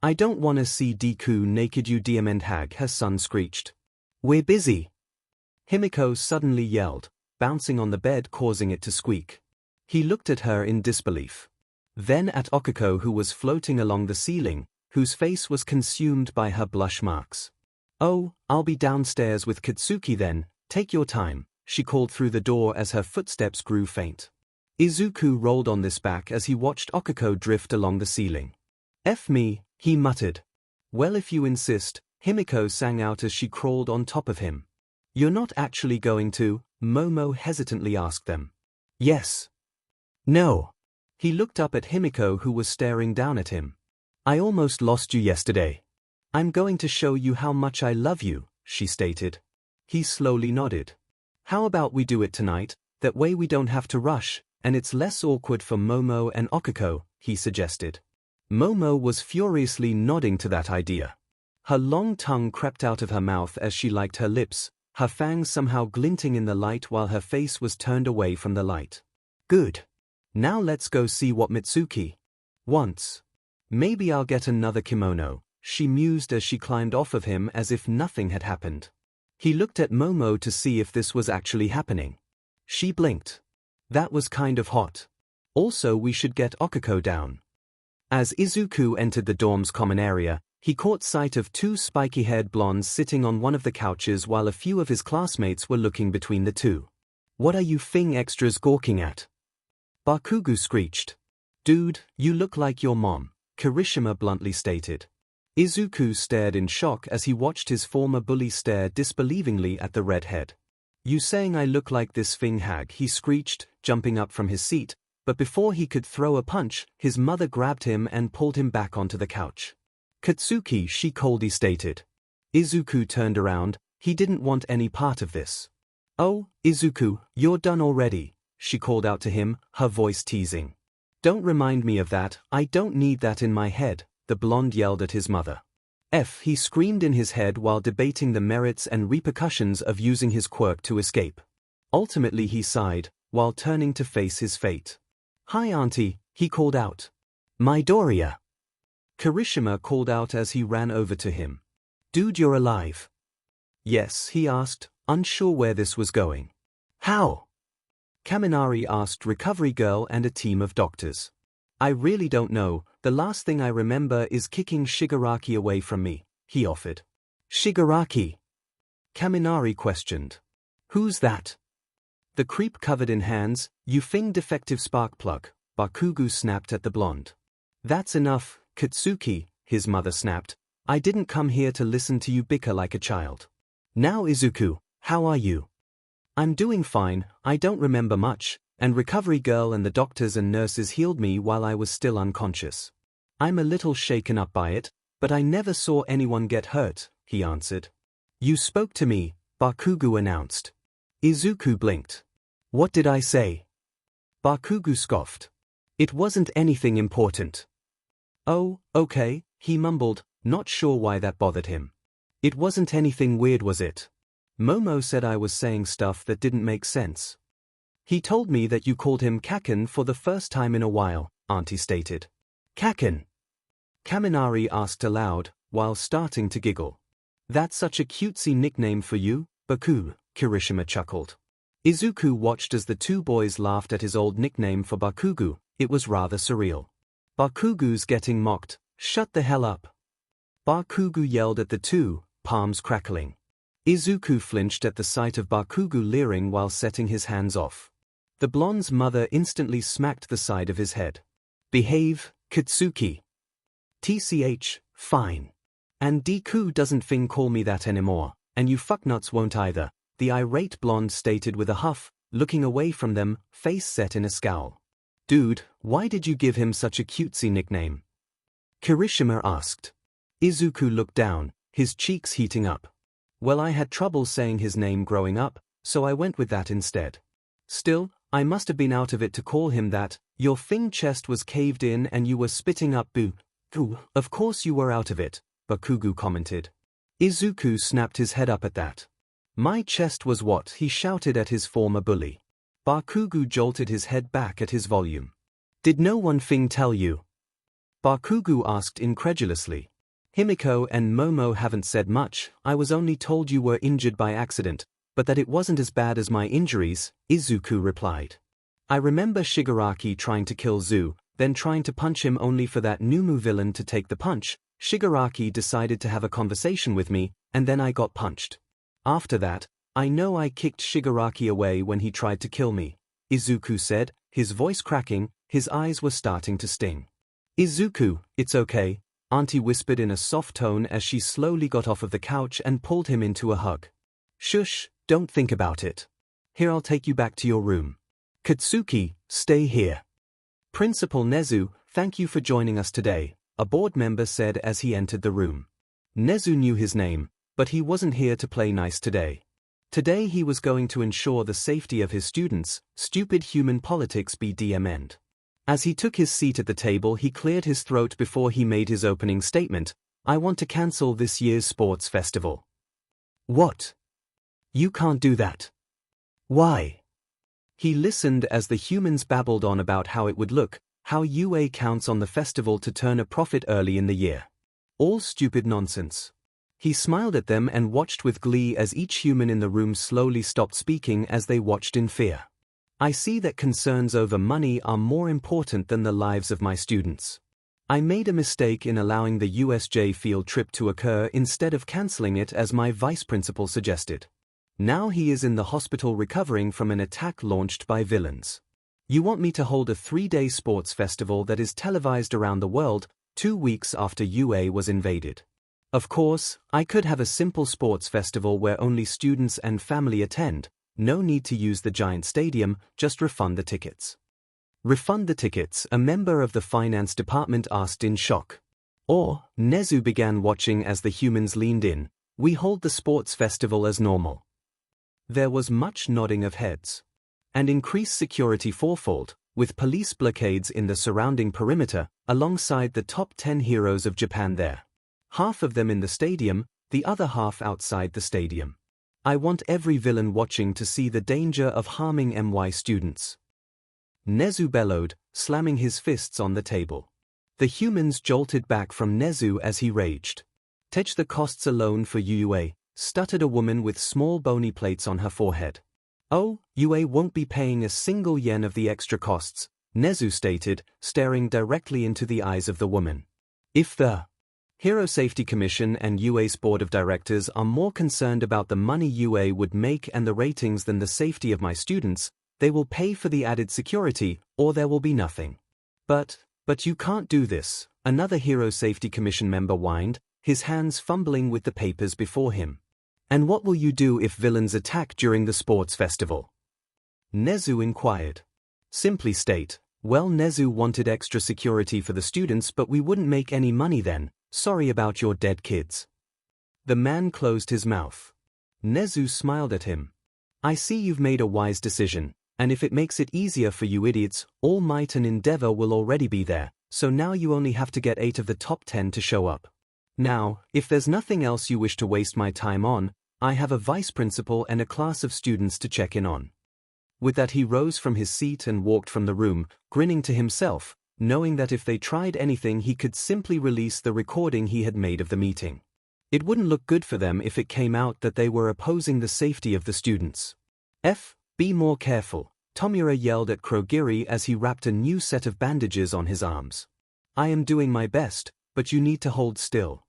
I don't wanna see Deku naked, you demon hag, her son screeched. We're busy. Himiko suddenly yelled, bouncing on the bed, causing it to squeak. He looked at her in disbelief. Then at 𝐒𝐴, who was floating along the ceiling, whose face was consumed by her blush marks. Oh, I'll be downstairs with Katsuki then, take your time, she called through the door as her footsteps grew faint. Izuku rolled on this back as he watched 𝐒𝐴 drift along the ceiling. F me, he muttered. Well, if you insist, Himiko sang out as she crawled on top of him. You're not actually going to? Momo hesitantly asked them. Yes. No. He looked up at Himiko, who was staring down at him. I almost lost you yesterday. I'm going to show you how much I love you, she stated. He slowly nodded. How about we do it tonight, that way we don't have to rush, and it's less awkward for Momo and 𝐒𝐴, he suggested. Momo was furiously nodding to that idea. Her long tongue crept out of her mouth as she liked her lips, her fangs somehow glinting in the light while her face was turned away from the light. Good. Now let's go see what Mitsuki wants. Maybe I'll get another kimono, she mused as she climbed off of him as if nothing had happened. He looked at Momo to see if this was actually happening. She blinked. That was kind of hot. Also, we should get Okiko down. As Izuku entered the dorm's common area, he caught sight of two spiky-haired blondes sitting on one of the couches while a few of his classmates were looking between the two. What are you fing extras gawking at? Bakugo screeched. Dude, you look like your mom, Kirishima bluntly stated. Izuku stared in shock as he watched his former bully stare disbelievingly at the redhead. You saying I look like this fing hag? He screeched, jumping up from his seat, but before he could throw a punch, his mother grabbed him and pulled him back onto the couch. Katsuki, she coldly stated. Izuku turned around, he didn't want any part of this. Oh, Izuku, you're done already, she called out to him, her voice teasing. Don't remind me of that, I don't need that in my head, the blonde yelled at his mother. He screamed in his head while debating the merits and repercussions of using his quirk to escape. Ultimately he sighed, while turning to face his fate. Hi auntie, he called out. Midoriya. Kirishima called out as he ran over to him. Dude, you're alive. Yes, he asked, unsure where this was going. How? Kaminari asked Recovery Girl and a team of doctors. I really don't know, the last thing I remember is kicking Shigaraki away from me, he offered. Shigaraki? Kaminari questioned. Who's that? The creep covered in hands, you fing defective spark plug, Bakugo snapped at the blonde. That's enough, Katsuki, his mother snapped. I didn't come here to listen to you bicker like a child. Now Izuku, how are you? I'm doing fine, I don't remember much, and Recovery Girl and the doctors and nurses healed me while I was still unconscious. I'm a little shaken up by it, but I never saw anyone get hurt, he answered. You spoke to me, Bakugo announced. Izuku blinked. What did I say? Bakugo scoffed. It wasn't anything important. Oh, okay, he mumbled, not sure why that bothered him. It wasn't anything weird, was it? Momo said I was saying stuff that didn't make sense. He told me that you called him Kaken for the first time in a while, Auntie stated. Kaken? Kaminari asked aloud, while starting to giggle. That's such a cutesy nickname for you, Baku, Kirishima chuckled. Izuku watched as the two boys laughed at his old nickname for Bakugo. It was rather surreal. Bakugo's getting mocked, shut the hell up. Bakugo yelled at the two, palms crackling. Izuku flinched at the sight of Bakugo leering while setting his hands off. The blonde's mother instantly smacked the side of his head. Behave, Katsuki. TCH, fine. And Deku doesn't fing call me that anymore, and you fucknuts won't either, the irate blonde stated with a huff, looking away from them, face set in a scowl. Dude, why did you give him such a cutesy nickname? Kirishima asked. Izuku looked down, his cheeks heating up. Well, I had trouble saying his name growing up, so I went with that instead. Still, I must have been out of it to call him that. Your fing chest was caved in and you were spitting up boo. Ooh, of course you were out of it, Bakugo commented. Izuku snapped his head up at that. My chest was what? He shouted at his former bully. Bakugo jolted his head back at his volume. Did no one fing tell you? Bakugo asked incredulously. Himiko and Momo haven't said much, I was only told you were injured by accident, but that it wasn't as bad as my injuries, Izuku replied. I remember Shigaraki trying to kill Zu, then trying to punch him only for that Numu villain to take the punch. Shigaraki decided to have a conversation with me, and then I got punched. After that, I know I kicked Shigaraki away when he tried to kill me, Izuku said, his voice cracking, his eyes were starting to sting. Izuku, it's okay, Auntie whispered in a soft tone as she slowly got off of the couch and pulled him into a hug. Shush, don't think about it. Here, I'll take you back to your room. Katsuki, stay here. Principal Nezu, thank you for joining us today, a board member said as he entered the room. Nezu knew his name, but he wasn't here to play nice today. Today he was going to ensure the safety of his students. Stupid human politics be DMN'd. As he took his seat at the table, he cleared his throat before he made his opening statement. I want to cancel this year's sports festival. What? You can't do that. Why? He listened as the humans babbled on about how it would look, how UA counts on the festival to turn a profit early in the year. All stupid nonsense. He smiled at them and watched with glee as each human in the room slowly stopped speaking as they watched in fear. I see that concerns over money are more important than the lives of my students. I made a mistake in allowing the USJ field trip to occur instead of cancelling it as my vice principal suggested. Now he is in the hospital recovering from an attack launched by villains. You want me to hold a 3-day sports festival that is televised around the world 2 weeks after UA was invaded. Of course, I could have a simple sports festival where only students and family attend, no need to use the giant stadium, just refund the tickets. Refund the tickets, a member of the finance department asked in shock. Or, Nezu began watching as the humans leaned in, we hold the sports festival as normal. There was much nodding of heads. And increased security fourfold, with police blockades in the surrounding perimeter, alongside the top 10 heroes of Japan there. Half of them in the stadium, the other half outside the stadium. I want every villain watching to see the danger of harming MY students. Nezu bellowed, slamming his fists on the table. The humans jolted back from Nezu as he raged. Take the costs alone for UA, stuttered a woman with small bony plates on her forehead. Oh, UA won't be paying a single yen of the extra costs, Nezu stated, staring directly into the eyes of the woman. If the Hero Safety Commission and UA's board of directors are more concerned about the money UA would make and the ratings than the safety of my students, they will pay for the added security, or there will be nothing. But you can't do this, another Hero Safety Commission member whined, his hands fumbling with the papers before him. And what will you do if villains attack during the sports festival? Nezu inquired. Simply state, well, Nezu wanted extra security for the students, but we wouldn't make any money then, sorry about your dead kids. The man closed his mouth. Nezu smiled at him. I see you've made a wise decision, and if it makes it easier for you idiots, All Might and Endeavor will already be there, so now you only have to get 8 of the top 10 to show up. Now, if there's nothing else you wish to waste my time on, I have a vice principal and a class of students to check in on. With that he rose from his seat and walked from the room, grinning to himself, knowing that if they tried anything he could simply release the recording he had made of the meeting. It wouldn't look good for them if it came out that they were opposing the safety of the students. Be more careful, Tomura yelled at Kurogiri as he wrapped a new set of bandages on his arms. I am doing my best, but you need to hold still.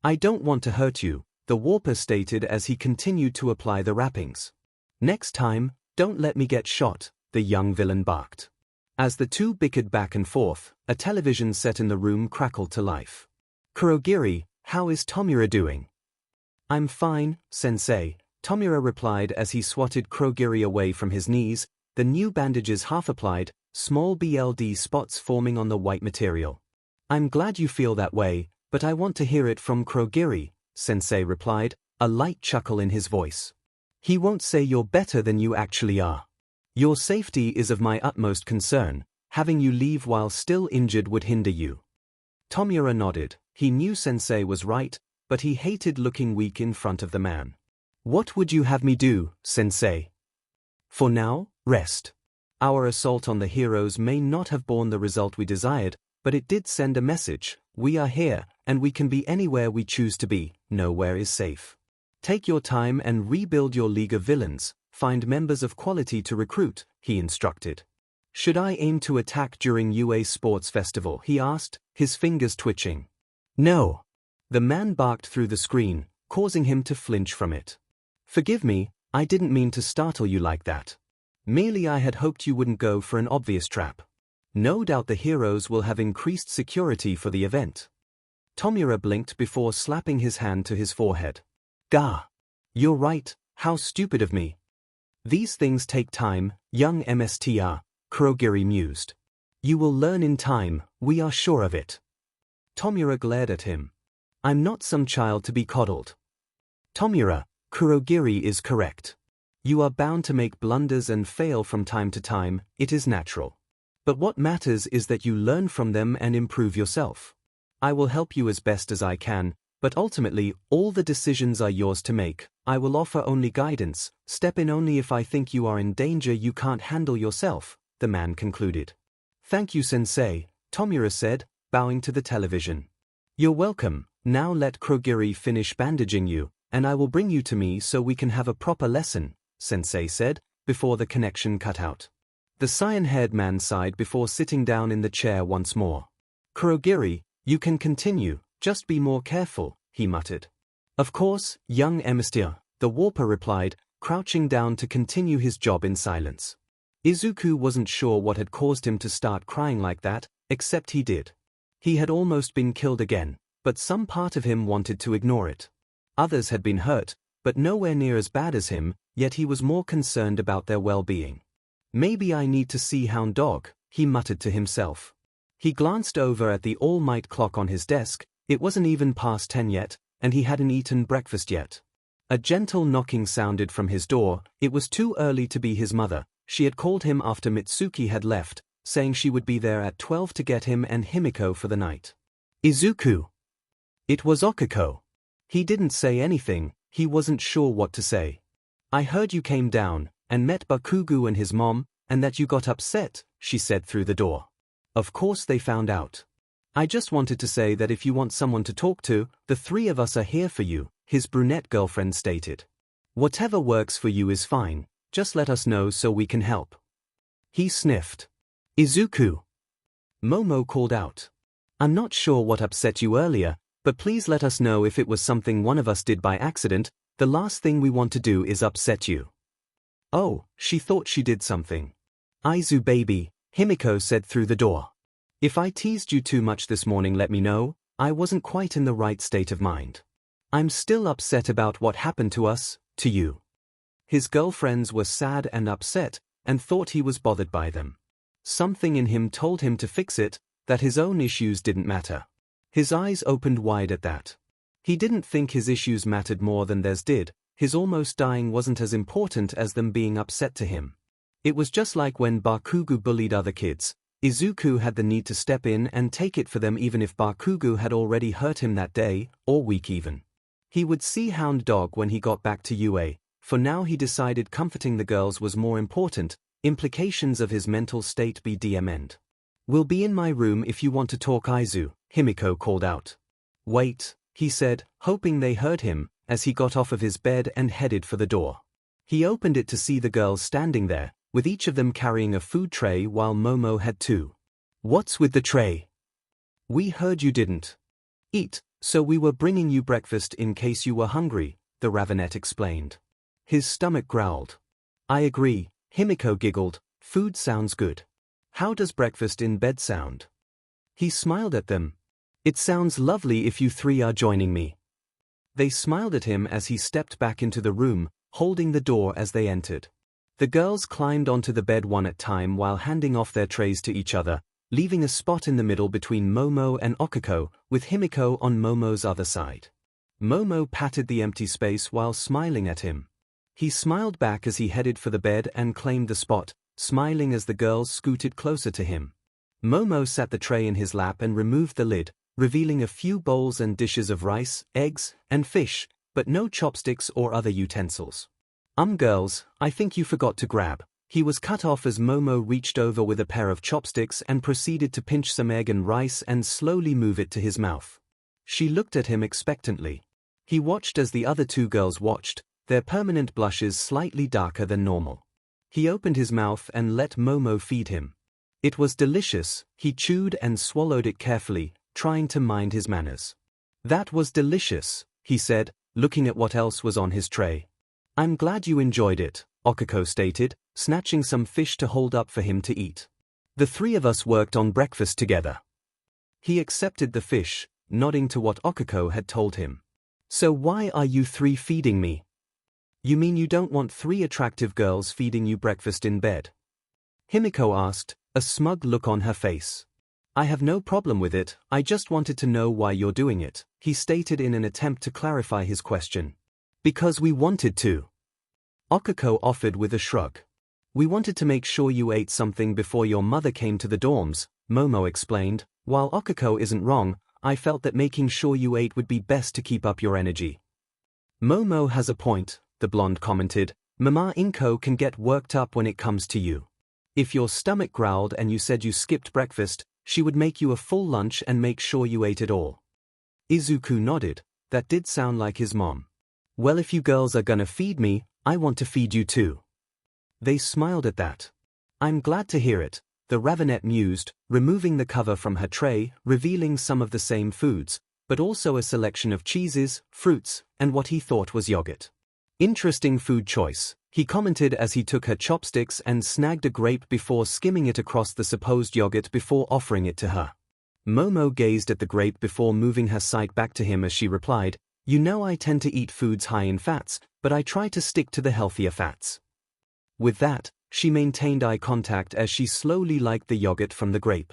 I don't want to hurt you, the warper stated as he continued to apply the wrappings. Next time, don't let me get shot, the young villain barked. As the two bickered back and forth, a television set in the room crackled to life. Kurogiri, how is Tomura doing? I'm fine, sensei, Tomura replied as he swatted Kurogiri away from his knees, the new bandages half applied, small BLD spots forming on the white material. I'm glad you feel that way, but I want to hear it from Kurogiri, sensei replied, a light chuckle in his voice. He won't say you're better than you actually are. Your safety is of my utmost concern, having you leave while still injured would hinder you. Tomura nodded, he knew sensei was right, but he hated looking weak in front of the man. What would you have me do, sensei? For now, rest. Our assault on the heroes may not have borne the result we desired, but it did send a message, we are here, and we can be anywhere we choose to be, nowhere is safe. Take your time and rebuild your League of Villains, find members of quality to recruit, he instructed. Should I aim to attack during UA's sports festival, he asked, his fingers twitching. No. The man barked through the screen, causing him to flinch from it. Forgive me, I didn't mean to startle you like that. Merely I had hoped you wouldn't go for an obvious trap. No doubt the heroes will have increased security for the event. Tomura blinked before slapping his hand to his forehead. Gah! You're right, how stupid of me. These things take time, young MSTR, Kurogiri mused. You will learn in time, we are sure of it. Tomura glared at him. I'm not some child to be coddled. Tomura, Kurogiri is correct. You are bound to make blunders and fail from time to time, it is natural. But what matters is that you learn from them and improve yourself. I will help you as best as I can, But ultimately, all the decisions are yours to make. I will offer only guidance, step in only if I think you are in danger you can't handle yourself, the man concluded. Thank you, sensei, Tomura said, bowing to the television. You're welcome. Now let Kurogiri finish bandaging you, and I will bring you to me so we can have a proper lesson, sensei said, before the connection cut out. The cyan-haired man sighed before sitting down in the chair once more. Kurogiri, you can continue, just be more careful, he muttered. Of course, young Emester, the warper replied, crouching down to continue his job in silence. Izuku wasn't sure what had caused him to start crying like that, except he did. He had almost been killed again, but some part of him wanted to ignore it. Others had been hurt, but nowhere near as bad as him, yet he was more concerned about their well-being. Maybe I need to see Hound Dog, he muttered to himself. He glanced over at the all-night clock on his desk. It wasn't even past 10 yet, and he hadn't eaten breakfast yet. A gentle knocking sounded from his door. It was too early to be his mother. She had called him after Mitsuki had left, saying she would be there at 12 to get him and Himiko for the night. Izuku. It was Okiko. He didn't say anything, he wasn't sure what to say. I heard you came down, and met Bakugo and his mom, and that you got upset, she said through the door. Of course they found out. I just wanted to say that if you want someone to talk to, the three of us are here for you, his brunette girlfriend stated. Whatever works for you is fine, just let us know so we can help. He sniffed. Izuku. Momo called out. I'm not sure what upset you earlier, but please let us know if it was something one of us did by accident. The last thing we want to do is upset you. Oh, she thought she did something. Aizu baby, Himiko said through the door. If I teased you too much this morning let me know, I wasn't quite in the right state of mind. I'm still upset about what happened to us, to you. His girlfriends were sad and upset, and thought he was bothered by them. Something in him told him to fix it, that his own issues didn't matter. His eyes opened wide at that. He didn't think his issues mattered more than theirs did. His almost dying wasn't as important as them being upset to him. It was just like when Bakugo bullied other kids. Izuku had the need to step in and take it for them even if Bakugo had already hurt him that day, or week even. He would see Hound Dog when he got back to UA. For now he decided comforting the girls was more important. Implications of his mental state be DM'd. We'll be in my room if you want to talk, Aizu, Himiko called out. Wait, he said, hoping they heard him, as he got off of his bed and headed for the door. He opened it to see the girls standing there, with each of them carrying a food tray while Momo had two. What's with the tray? We heard you didn't eat, so we were bringing you breakfast in case you were hungry, the Ravenet explained. His stomach growled. I agree, Himiko giggled, food sounds good. How does breakfast in bed sound? He smiled at them. It sounds lovely if you three are joining me. They smiled at him as he stepped back into the room, holding the door as they entered. The girls climbed onto the bed one at a time while handing off their trays to each other, leaving a spot in the middle between Momo and Okiko, with Himiko on Momo's other side. Momo patted the empty space while smiling at him. He smiled back as he headed for the bed and claimed the spot, smiling as the girls scooted closer to him. Momo sat the tray in his lap and removed the lid, revealing a few bowls and dishes of rice, eggs, and fish, but no chopsticks or other utensils. Girls, I think you forgot to grab. He was cut off as Momo reached over with a pair of chopsticks and proceeded to pinch some egg and rice and slowly move it to his mouth. She looked at him expectantly. He watched as the other two girls watched, their permanent blushes slightly darker than normal. He opened his mouth and let Momo feed him. It was delicious. He chewed and swallowed it carefully, trying to mind his manners. That was delicious, he said, looking at what else was on his tray. I'm glad you enjoyed it, Okiko stated, snatching some fish to hold up for him to eat. The three of us worked on breakfast together. He accepted the fish, nodding to what Okiko had told him. So why are you three feeding me? You mean you don't want three attractive girls feeding you breakfast in bed? Himiko asked, a smug look on her face. I have no problem with it, I just wanted to know why you're doing it, he stated in an attempt to clarify his question. Because we wanted to. Okiko offered with a shrug. We wanted to make sure you ate something before your mother came to the dorms, Momo explained. While Okiko isn't wrong, I felt that making sure you ate would be best to keep up your energy. Momo has a point, the blonde commented. Mama Inko can get worked up when it comes to you. If your stomach growled and you said you skipped breakfast, she would make you a full lunch and make sure you ate it all. Izuku nodded. That did sound like his mom. Well, if you girls are gonna feed me, I want to feed you too. They smiled at that. I'm glad to hear it, the Ravenette mused, removing the cover from her tray, revealing some of the same foods, but also a selection of cheeses, fruits, and what he thought was yogurt. Interesting food choice, he commented as he took her chopsticks and snagged a grape before skimming it across the supposed yogurt before offering it to her. Momo gazed at the grape before moving her sight back to him as she replied, You know I tend to eat foods high in fats, but I try to stick to the healthier fats. With that, she maintained eye contact as she slowly liked the yogurt from the grape.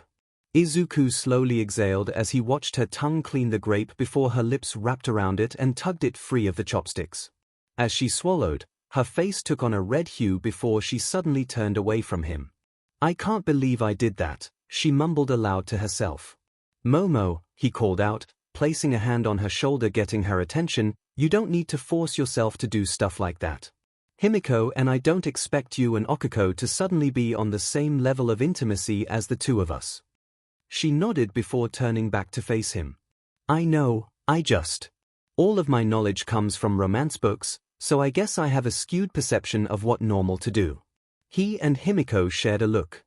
Izuku slowly exhaled as he watched her tongue clean the grape before her lips wrapped around it and tugged it free of the chopsticks. As she swallowed, her face took on a red hue before she suddenly turned away from him. I can't believe I did that, she mumbled aloud to herself. Momo, he called out, placing a hand on her shoulder getting her attention, you don't need to force yourself to do stuff like that. Himiko and I don't expect you and Okiko to suddenly be on the same level of intimacy as the two of us. She nodded before turning back to face him. I know, all of my knowledge comes from romance books, so I guess I have a skewed perception of what normal to do. He and Himiko shared a look.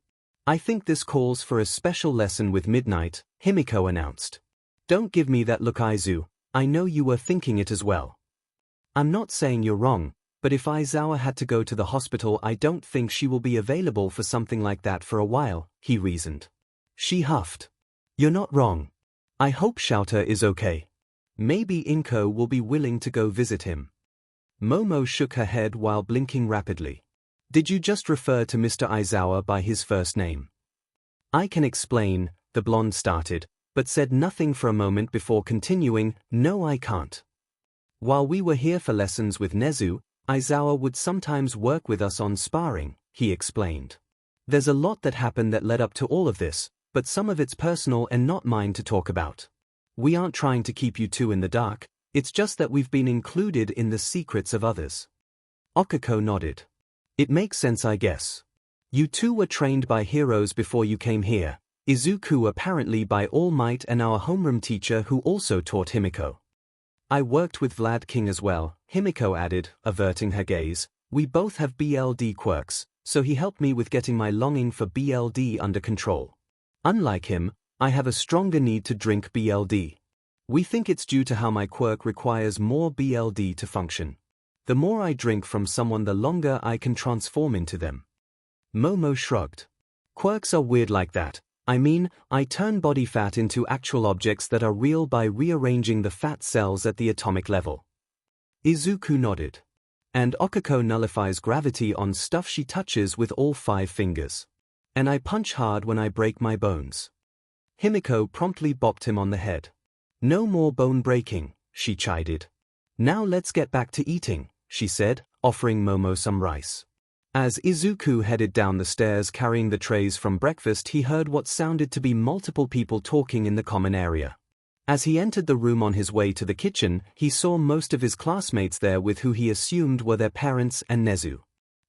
I think this calls for a special lesson with Midnight, Himiko announced. Don't give me that look, Aizu, I know you were thinking it as well. I'm not saying you're wrong, but if Aizawa had to go to the hospital I don't think she will be available for something like that for a while, he reasoned. She huffed. You're not wrong. I hope Shouter is okay. Maybe Inko will be willing to go visit him. Momo shook her head while blinking rapidly. Did you just refer to Mr. Aizawa by his first name? I can explain, the blonde started, but said nothing for a moment before continuing, No, I can't. While we were here for lessons with Nezu, Aizawa would sometimes work with us on sparring, he explained. There's a lot that happened that led up to all of this, but some of it's personal and not mine to talk about. We aren't trying to keep you two in the dark, it's just that we've been included in the secrets of others. Okiko nodded. It makes sense, I guess. You two were trained by heroes before you came here, Izuku apparently by All Might and our homeroom teacher who also taught Himiko. I worked with Vlad King as well, Himiko added, averting her gaze. We both have BLD quirks, so he helped me with getting my longing for BLD under control. Unlike him, I have a stronger need to drink BLD. We think it's due to how my quirk requires more BLD to function. The more I drink from someone, the longer I can transform into them. Momo shrugged. Quirks are weird like that. I mean, I turn body fat into actual objects that are real by rearranging the fat cells at the atomic level. Izuku nodded. And Okiko nullifies gravity on stuff she touches with all 5 fingers. And I punch hard when I break my bones. Himiko promptly bopped him on the head. No more bone breaking, she chided. Now let's get back to eating, she said, offering Momo some rice. As Izuku headed down the stairs carrying the trays from breakfast, he heard what sounded to be multiple people talking in the common area. As he entered the room on his way to the kitchen, he saw most of his classmates there with who he assumed were their parents and Nezu.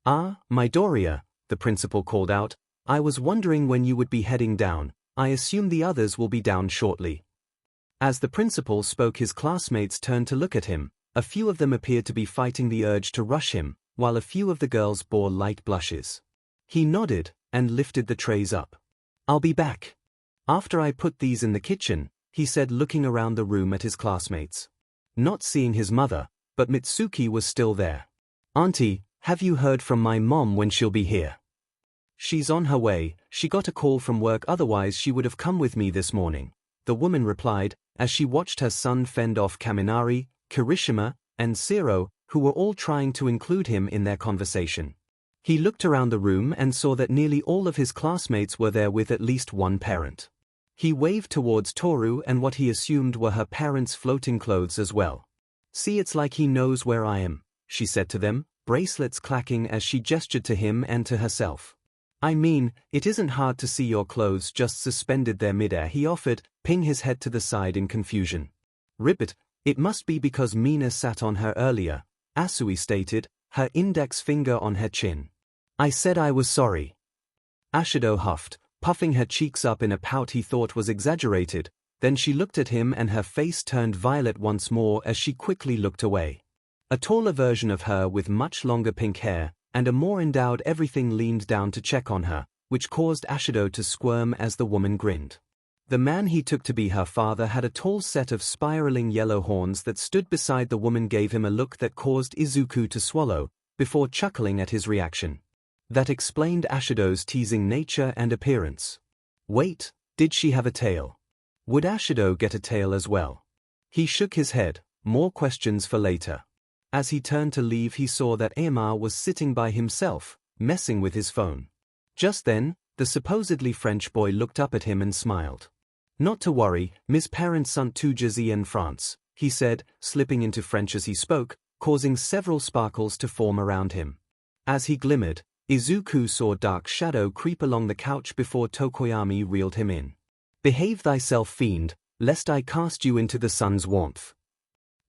Ah, Midoriya, the principal called out, I was wondering when you would be heading down. I assume the others will be down shortly. As the principal spoke, his classmates turned to look at him. A few of them appeared to be fighting the urge to rush him, while a few of the girls bore light blushes. He nodded and lifted the trays up. I'll be back. After I put these in the kitchen, he said, looking around the room at his classmates. Not seeing his mother, but Mitsuki was still there. Auntie, have you heard from my mom when she'll be here? She's on her way, she got a call from work, otherwise she would have come with me this morning, the woman replied, as she watched her son fend off Kaminari, Kirishima, and Zero, who were all trying to include him in their conversation. He looked around the room and saw that nearly all of his classmates were there with at least one parent. He waved towards Toru and what he assumed were her parents' floating clothes as well. See, it's like he knows where I am, she said to them, bracelets clacking as she gestured to him and to herself. I mean, it isn't hard to see your clothes just suspended there midair, he offered, ping his head to the side in confusion. Ribbit, it must be because Mina sat on her earlier, Asui stated, her index finger on her chin. I said I was sorry. Ashido huffed, puffing her cheeks up in a pout he thought was exaggerated, then she looked at him and her face turned violet once more as she quickly looked away. A taller version of her with much longer pink hair, and a more endowed everything leaned down to check on her, which caused Ashido to squirm as the woman grinned. The man he took to be her father had a tall set of spiraling yellow horns that stood beside the woman gave him a look that caused Izuku to swallow, before chuckling at his reaction. That explained Ashido's teasing nature and appearance. Wait, did she have a tail? Would Ashido get a tail as well? He shook his head, more questions for later. As he turned to leave he saw that 𝐼𝐸 was sitting by himself, messing with his phone. Just then, the supposedly French boy looked up at him and smiled. Not to worry, mes parents sont toujours en France, he said, slipping into French as he spoke, causing several sparkles to form around him. As he glimmered, Izuku saw dark shadow creep along the couch before Tokoyami reeled him in. Behave thyself, fiend, lest I cast you into the sun's warmth.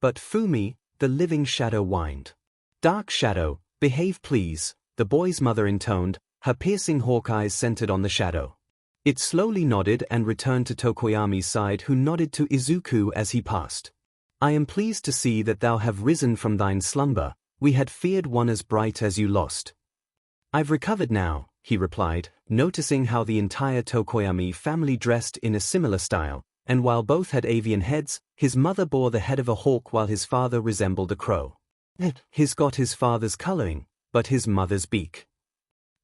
But Fumi, the living shadow, whined. Dark shadow, behave please, the boy's mother intoned, her piercing hawk eyes centered on the shadow. It slowly nodded and returned to Tokoyami's side, who nodded to Izuku as he passed. I am pleased to see that thou have risen from thine slumber, we had feared one as bright as you lost. I've recovered now, he replied, noticing how the entire Tokoyami family dressed in a similar style, and while both had avian heads, his mother bore the head of a hawk while his father resembled a crow. He's got his father's coloring, but his mother's beak.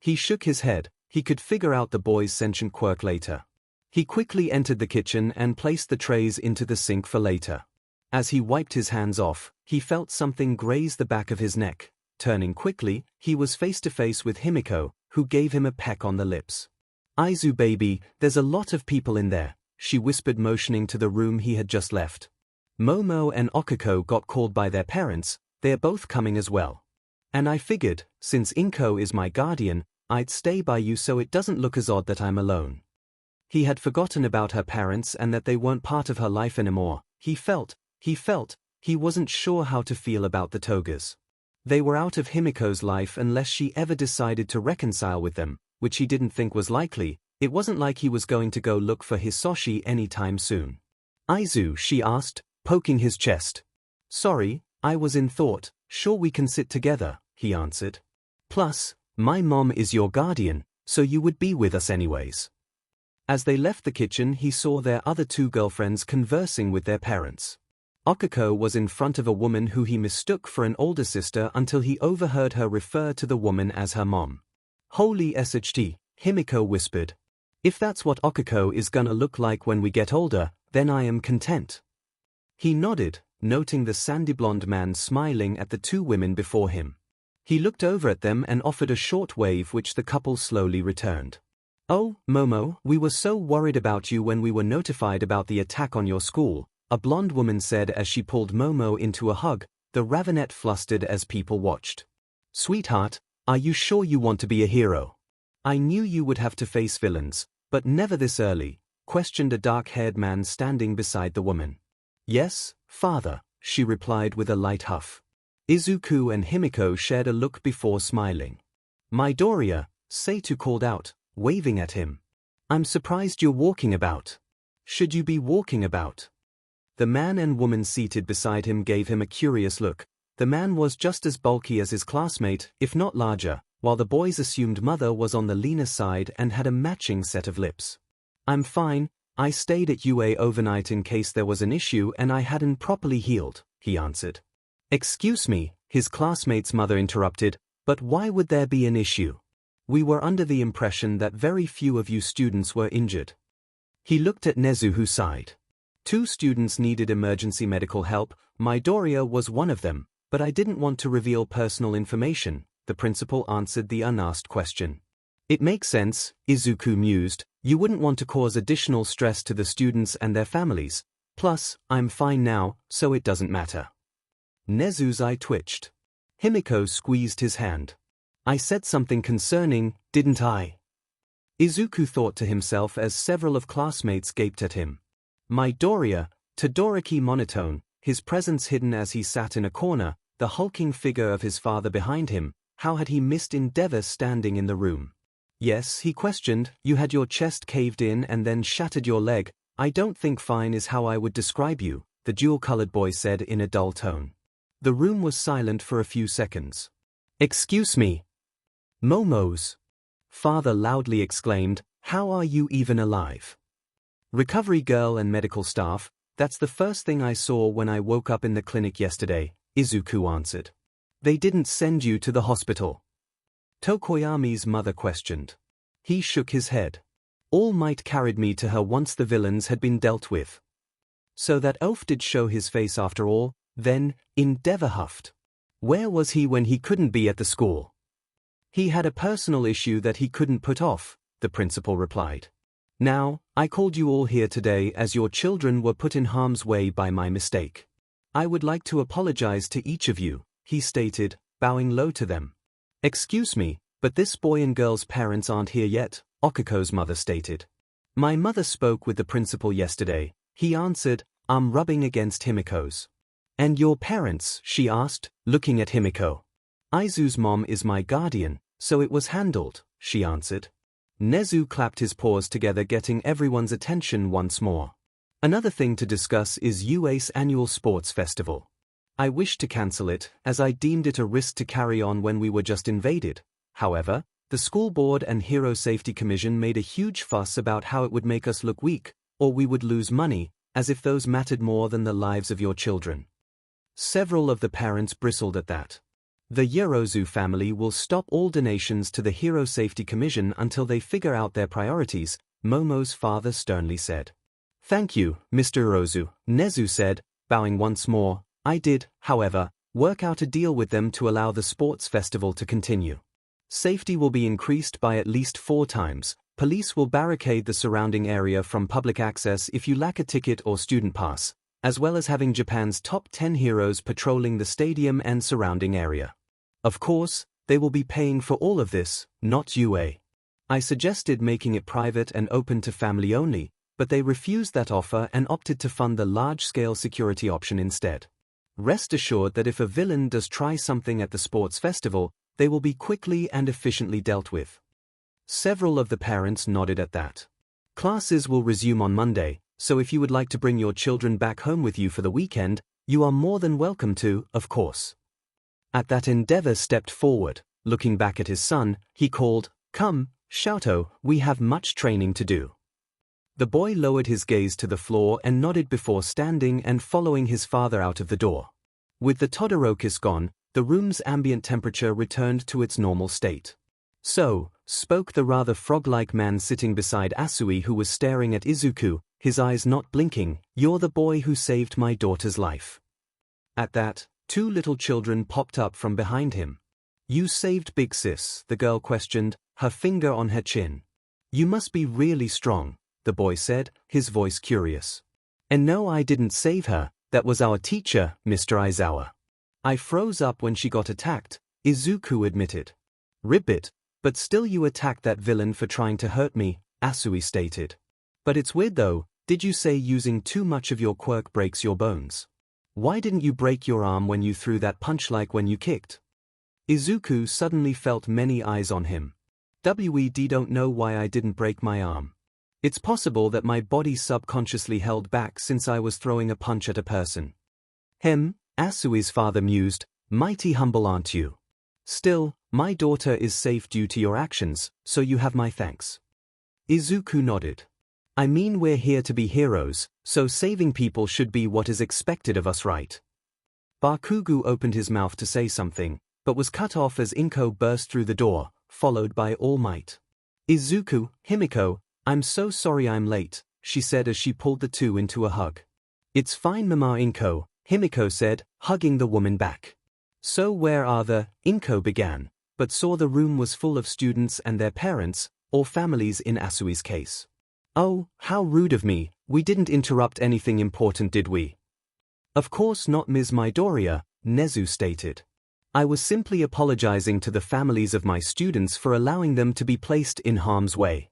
He shook his head. He could figure out the boy's sentient quirk later. He quickly entered the kitchen and placed the trays into the sink for later. As he wiped his hands off, he felt something graze the back of his neck. Turning quickly, he was face to face with Himiko, who gave him a peck on the lips. Aizu baby, there's a lot of people in there, she whispered, motioning to the room he had just left. Momo and Okiko got called by their parents, they're both coming as well. And I figured, since 𝐒𝐿 is my guardian, I'd stay by you so it doesn't look as odd that I'm alone. He had forgotten about her parents and that they weren't part of her life anymore. He wasn't sure how to feel about the Togas. They were out of Himiko's life unless she ever decided to reconcile with them, which he didn't think was likely. It wasn't like he was going to go look for Hisoshi anytime soon. Aizu, she asked, poking his chest. Sorry, I was in thought, sure we can sit together, he answered. Plus, my mom is your guardian, so you would be with us anyways. As they left the kitchen he saw their other two girlfriends conversing with their parents. Okiko was in front of a woman who he mistook for an older sister until he overheard her refer to the woman as her mom. Holy SHT, Himiko whispered. If that's what Okiko is gonna look like when we get older, then I am content. He nodded, noting the sandy blonde man smiling at the two women before him. He looked over at them and offered a short wave, which the couple slowly returned. Oh, Momo, we were so worried about you when we were notified about the attack on your school, a blonde woman said as she pulled Momo into a hug, the ravenet flustered as people watched. Sweetheart, are you sure you want to be a hero? I knew you would have to face villains, but never this early, questioned a dark-haired man standing beside the woman. Yes, father, she replied with a light huff. Izuku and Himiko shared a look before smiling. Midoriya, Seitu called out, waving at him. I'm surprised you're walking about. Should you be walking about? The man and woman seated beside him gave him a curious look. The man was just as bulky as his classmate, if not larger, while the boy's assumed mother was on the leaner side and had a matching set of lips. I'm fine, I stayed at UA overnight in case there was an issue and I hadn't properly healed, he answered. Excuse me, his classmate's mother interrupted, but why would there be an issue? We were under the impression that very few of you students were injured. He looked at Nezu, who sighed. 2 students needed emergency medical help, Midoriya was one of them, but I didn't want to reveal personal information, the principal answered the unasked question. It makes sense, Izuku mused, you wouldn't want to cause additional stress to the students and their families, plus, I'm fine now, so it doesn't matter. Nezu's eye twitched. Himiko squeezed his hand. I said something concerning, didn't I? Izuku thought to himself as several of classmates gaped at him. Midoriya, Todoroki monotone, his presence hidden as he sat in a corner, the hulking figure of his father behind him. How had he missed Endeavor standing in the room? Yes, he questioned, you had your chest caved in and then shattered your leg. I don't think fine is how I would describe you, the dual-colored boy said in a dull tone. The room was silent for a few seconds. Excuse me. Momo's father loudly exclaimed, how are you even alive? Recovery girl and medical staff, that's the first thing I saw when I woke up in the clinic yesterday, Izuku answered. They didn't send you to the hospital? Tokoyami's mother questioned. He shook his head. All Might carried me to her once the villains had been dealt with. So that elf did show his face after all, then, Endeavor huffed. Where was he when he couldn't be at the school? He had a personal issue that he couldn't put off, the principal replied. Now, I called you all here today as your children were put in harm's way by my mistake. I would like to apologize to each of you, he stated, bowing low to them. Excuse me, but this boy and girl's parents aren't here yet, Okiko's mother stated. My mother spoke with the principal yesterday, he answered, arm rubbing against Himiko's. And your parents, she asked, looking at Himiko. Aizu's mom is my guardian, so it was handled, she answered. Nezu clapped his paws together, getting everyone's attention once more. Another thing to discuss is UA's annual sports festival. I wished to cancel it, as I deemed it a risk to carry on when we were just invaded. However, the school board and Hero Safety Commission made a huge fuss about how it would make us look weak, or we would lose money, as if those mattered more than the lives of your children. Several of the parents bristled at that. The Yorozu family will stop all donations to the Hero Safety Commission until they figure out their priorities, Momo's father sternly said. Thank you, Mr. Yorozu, Nezu said, bowing once more. I did, however, work out a deal with them to allow the sports festival to continue. Safety will be increased by at least 4 times. Police will barricade the surrounding area from public access if you lack a ticket or student pass, as well as having Japan's top 10 heroes patrolling the stadium and surrounding area. Of course, they will be paying for all of this, not UA. I suggested making it private and open to family only, but they refused that offer and opted to fund the large-scale security option instead. Rest assured that if a villain does try something at the sports festival, they will be quickly and efficiently dealt with. Several of the parents nodded at that. Classes will resume on Monday, so if you would like to bring your children back home with you for the weekend, you are more than welcome to, of course. At that, Endeavor stepped forward. Looking back at his son, he called, Come, Shoto, we have much training to do. The boy lowered his gaze to the floor and nodded before standing and following his father out of the door. With the Todorokis gone, the room's ambient temperature returned to its normal state. So, spoke the rather frog-like man sitting beside Asui, who was staring at Izuku, his eyes not blinking. You're the boy who saved my daughter's life. At that, 2 little children popped up from behind him. You saved Big Sis, the girl questioned, her finger on her chin. You must be really strong, the boy said, his voice curious. And no, I didn't save her, that was our teacher, Mr. Aizawa. I froze up when she got attacked, Izuku admitted. Ribbit, but still you attacked that villain for trying to hurt me, Asui stated. But it's weird though, did you say using too much of your quirk breaks your bones? Why didn't you break your arm when you threw that punch like when you kicked? Izuku suddenly felt many eyes on him. WED don't know why I didn't break my arm. It's possible that my body subconsciously held back since I was throwing a punch at a person. Asui's father mused, mighty humble aren't you? Still, my daughter is safe due to your actions, so you have my thanks. Izuku nodded. I mean, we're here to be heroes, so saving people should be what is expected of us, right? Bakugo opened his mouth to say something, but was cut off as Inko burst through the door, followed by All Might. Izuku, Himiko, I'm so sorry I'm late, she said as she pulled the two into a hug. It's fine, Mama Inko, Himiko said, hugging the woman back. So where are the, Inko began, but saw the room was full of students and their parents, or families in Asui's case. Oh, how rude of me, we didn't interrupt anything important, did we? Of course not, Ms. Midoriya, Nezu stated. I was simply apologizing to the families of my students for allowing them to be placed in harm's way.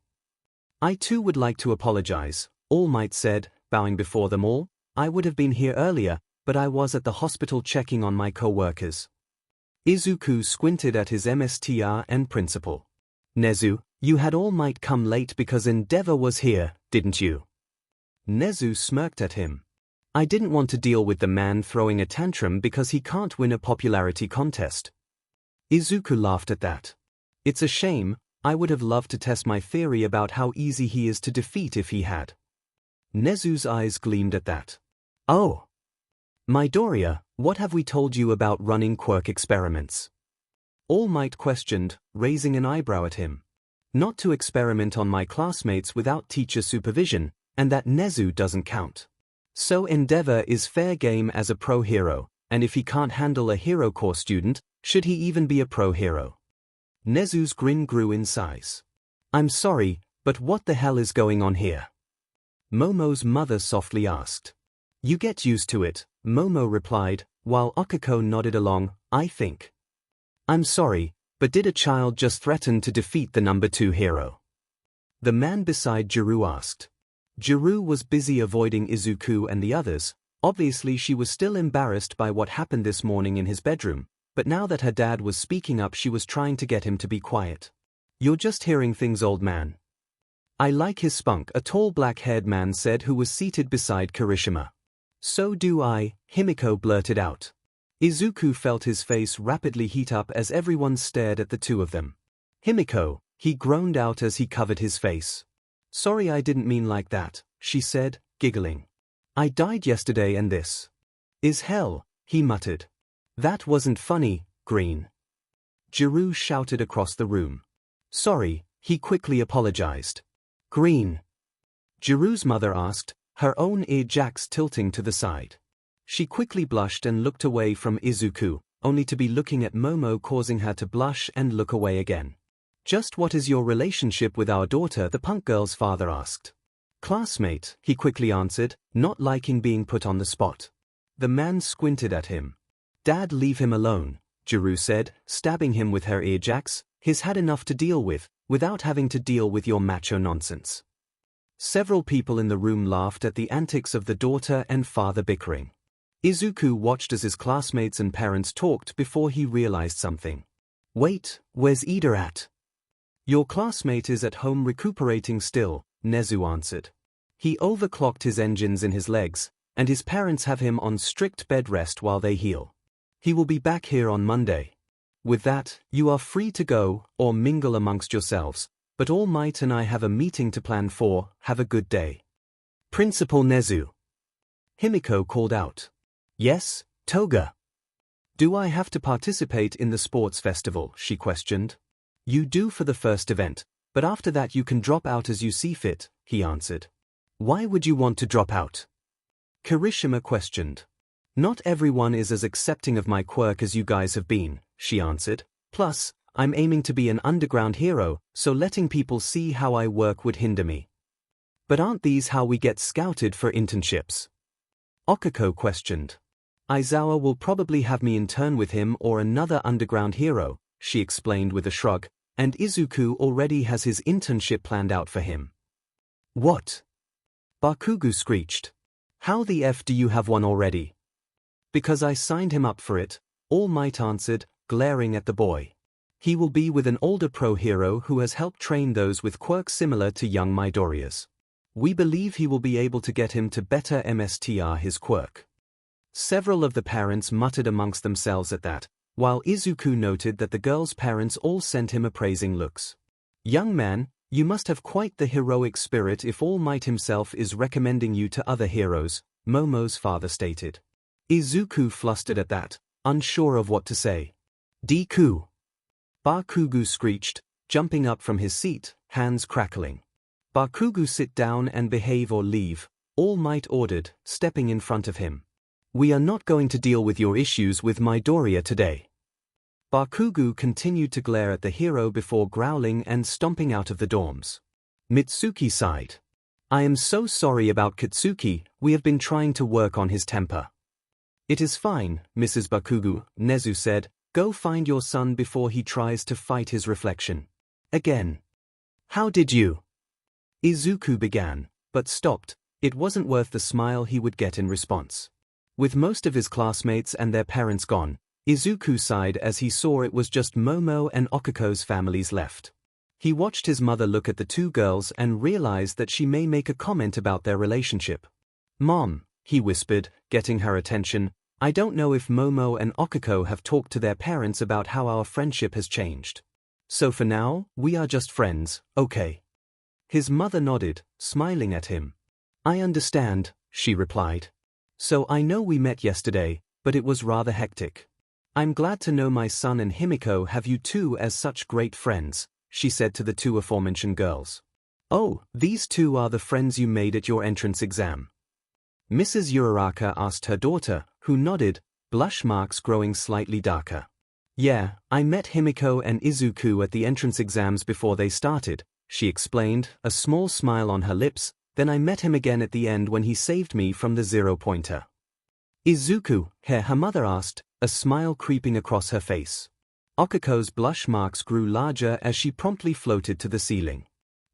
I too would like to apologize, All Might said, bowing before them all. I would have been here earlier, but I was at the hospital checking on my co-workers. Izuku squinted at his MSTR and principal. Nezu, you had All Might come late because Endeavor was here, didn't you? Nezu smirked at him. I didn't want to deal with the man throwing a tantrum because he can't win a popularity contest. Izuku laughed at that. It's a shame, I would have loved to test my theory about how easy he is to defeat if he had. Nezu's eyes gleamed at that. Oh! Midoriya, what have we told you about running quirk experiments? All Might questioned, raising an eyebrow at him. Not to experiment on my classmates without teacher supervision, and that Nezu doesn't count. So Endeavor is fair game as a pro hero, and if he can't handle a hero core student, should he even be a pro hero? Nezu's grin grew in size. I'm sorry, but what the hell is going on here? Momo's mother softly asked. You get used to it, Momo replied, while Okiko nodded along, I think. I'm sorry, but did a child just threaten to defeat the number 2 hero? The man beside Jiru asked. Jiru was busy avoiding Izuku and the others. Obviously she was still embarrassed by what happened this morning in his bedroom, but now that her dad was speaking up she was trying to get him to be quiet. You're just hearing things, old man. I like his spunk, a tall black-haired man said who was seated beside Kirishima. So do I, Himiko blurted out. Izuku felt his face rapidly heat up as everyone stared at the two of them. Himiko, he groaned out as he covered his face. Sorry, I didn't mean like that, she said, giggling. I died yesterday and this is hell, he muttered. That wasn't funny, Green. Jiru shouted across the room. Sorry, he quickly apologized. Green? Jiru's mother asked, her own ear-jacks tilting to the side. She quickly blushed and looked away from Izuku, only to be looking at Momo, causing her to blush and look away again. Just what is your relationship with our daughter? The punk girl's father asked. Classmate, he quickly answered, not liking being put on the spot. The man squinted at him. Dad, leave him alone, Jiru said, stabbing him with her ear-jacks. He's had enough to deal with, without having to deal with your macho nonsense. Several people in the room laughed at the antics of the daughter and father bickering. Izuku watched as his classmates and parents talked before he realized something. Wait, where's Ida at? Your classmate is at home recuperating still, Nezu answered. He overclocked his engines in his legs, and his parents have him on strict bed rest while they heal. He will be back here on Monday. With that, you are free to go, or mingle amongst yourselves, but All Might and I have a meeting to plan for. Have a good day. Principal Nezu. Himiko called out. Yes, Toga. Do I have to participate in the sports festival? She questioned. You do for the first event, but after that you can drop out as you see fit, he answered. Why would you want to drop out? Kirishima questioned. Not everyone is as accepting of my quirk as you guys have been, she answered. Plus, I'm aiming to be an underground hero, so letting people see how I work would hinder me. But aren't these how we get scouted for internships? Okiko questioned. Aizawa will probably have me intern with him or another underground hero, she explained with a shrug, and Izuku already has his internship planned out for him. What? Bakugo screeched. How the F do you have one already? Because I signed him up for it, All Might answered, glaring at the boy. He will be with an older pro hero who has helped train those with quirks similar to young Midoriya's. We believe he will be able to get him to better MSTR his quirk. Several of the parents muttered amongst themselves at that, while Izuku noted that the girl's parents all sent him appraising looks. Young man, you must have quite the heroic spirit if All Might himself is recommending you to other heroes, Momo's father stated. Izuku flustered at that, unsure of what to say. Deku. Bakugo screeched, jumping up from his seat, hands crackling. Bakugo, sit down and behave or leave, All Might ordered, stepping in front of him. We are not going to deal with your issues with Midoriya today. Bakugo continued to glare at the hero before growling and stomping out of the dorms. Mitsuki sighed. I am so sorry about Katsuki, we have been trying to work on his temper. It is fine, Mrs. Bakugo, Nezu said, go find your son before he tries to fight his reflection. Again. How did you? Izuku began, but stopped. It wasn't worth the smile he would get in response. With most of his classmates and their parents gone, Izuku sighed as he saw it was just Momo and Okiko's families left. He watched his mother look at the two girls and realized that she may make a comment about their relationship. "Mom," he whispered, getting her attention, "I don't know if Momo and Okiko have talked to their parents about how our friendship has changed. So for now, we are just friends, okay?" His mother nodded, smiling at him. "I understand," she replied. "So I know we met yesterday, but it was rather hectic. I'm glad to know my son and Himiko have you two as such great friends," she said to the two aforementioned girls. "Oh, these two are the friends you made at your entrance exam?" Mrs. Uraraka asked her daughter, who nodded, blush marks growing slightly darker. "Yeah, I met Himiko and Izuku at the entrance exams before they started," she explained, a small smile on her lips. "Then I met him again at the end when he saved me from the 0-pointer. "Izuku," her mother asked, a smile creeping across her face. Okiko's blush marks grew larger as she promptly floated to the ceiling.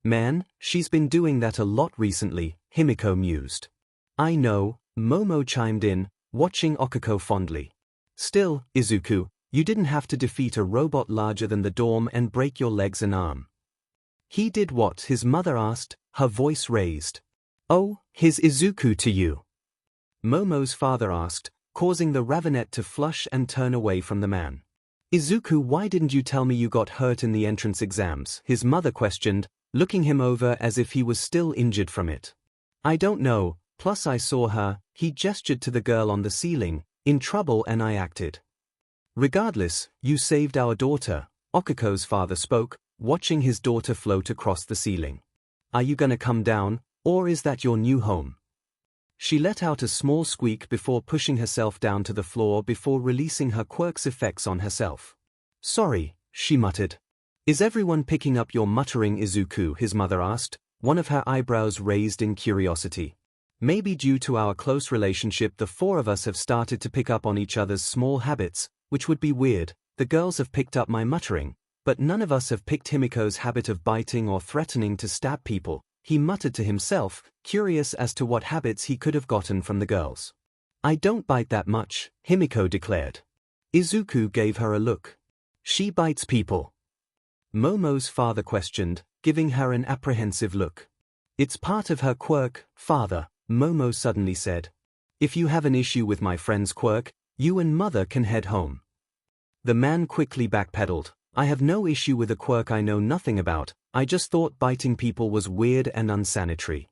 "Man, she's been doing that a lot recently," Himiko mused. "I know," Momo chimed in, watching Okiko fondly. "Still, Izuku, you didn't have to defeat a robot larger than the dorm and break your legs and arm." "He did what?" his mother asked, her voice raised. "Oh, here's Izuku to you," Momo's father asked, causing the Ravenet to flush and turn away from the man. "Izuku, why didn't you tell me you got hurt in the entrance exams?" his mother questioned, looking him over as if he was still injured from it. "I don't know, plus I saw her," he gestured to the girl on the ceiling, "in trouble and I acted." "Regardless, you saved our daughter," Okiko's father spoke, watching his daughter float across the ceiling. "Are you gonna come down, or is that your new home?" She let out a small squeak before pushing herself down to the floor before releasing her quirk's effects on herself. "Sorry," she muttered. "Is everyone picking up your muttering, Izuku?" his mother asked, one of her eyebrows raised in curiosity. "Maybe due to our close relationship the four of us have started to pick up on each other's small habits, which would be weird. The girls have picked up my muttering, but none of us have picked Himiko's habit of biting or threatening to stab people," he muttered to himself, curious as to what habits he could have gotten from the girls. "I don't bite that much," Himiko declared. Izuku gave her a look. "She bites people?" Momo's father questioned, giving her an apprehensive look. "It's part of her quirk, father," Momo suddenly said. "If you have an issue with my friend's quirk, you and mother can head home." The man quickly backpedaled. "I have no issue with a quirk I know nothing about, I just thought biting people was weird and unsanitary."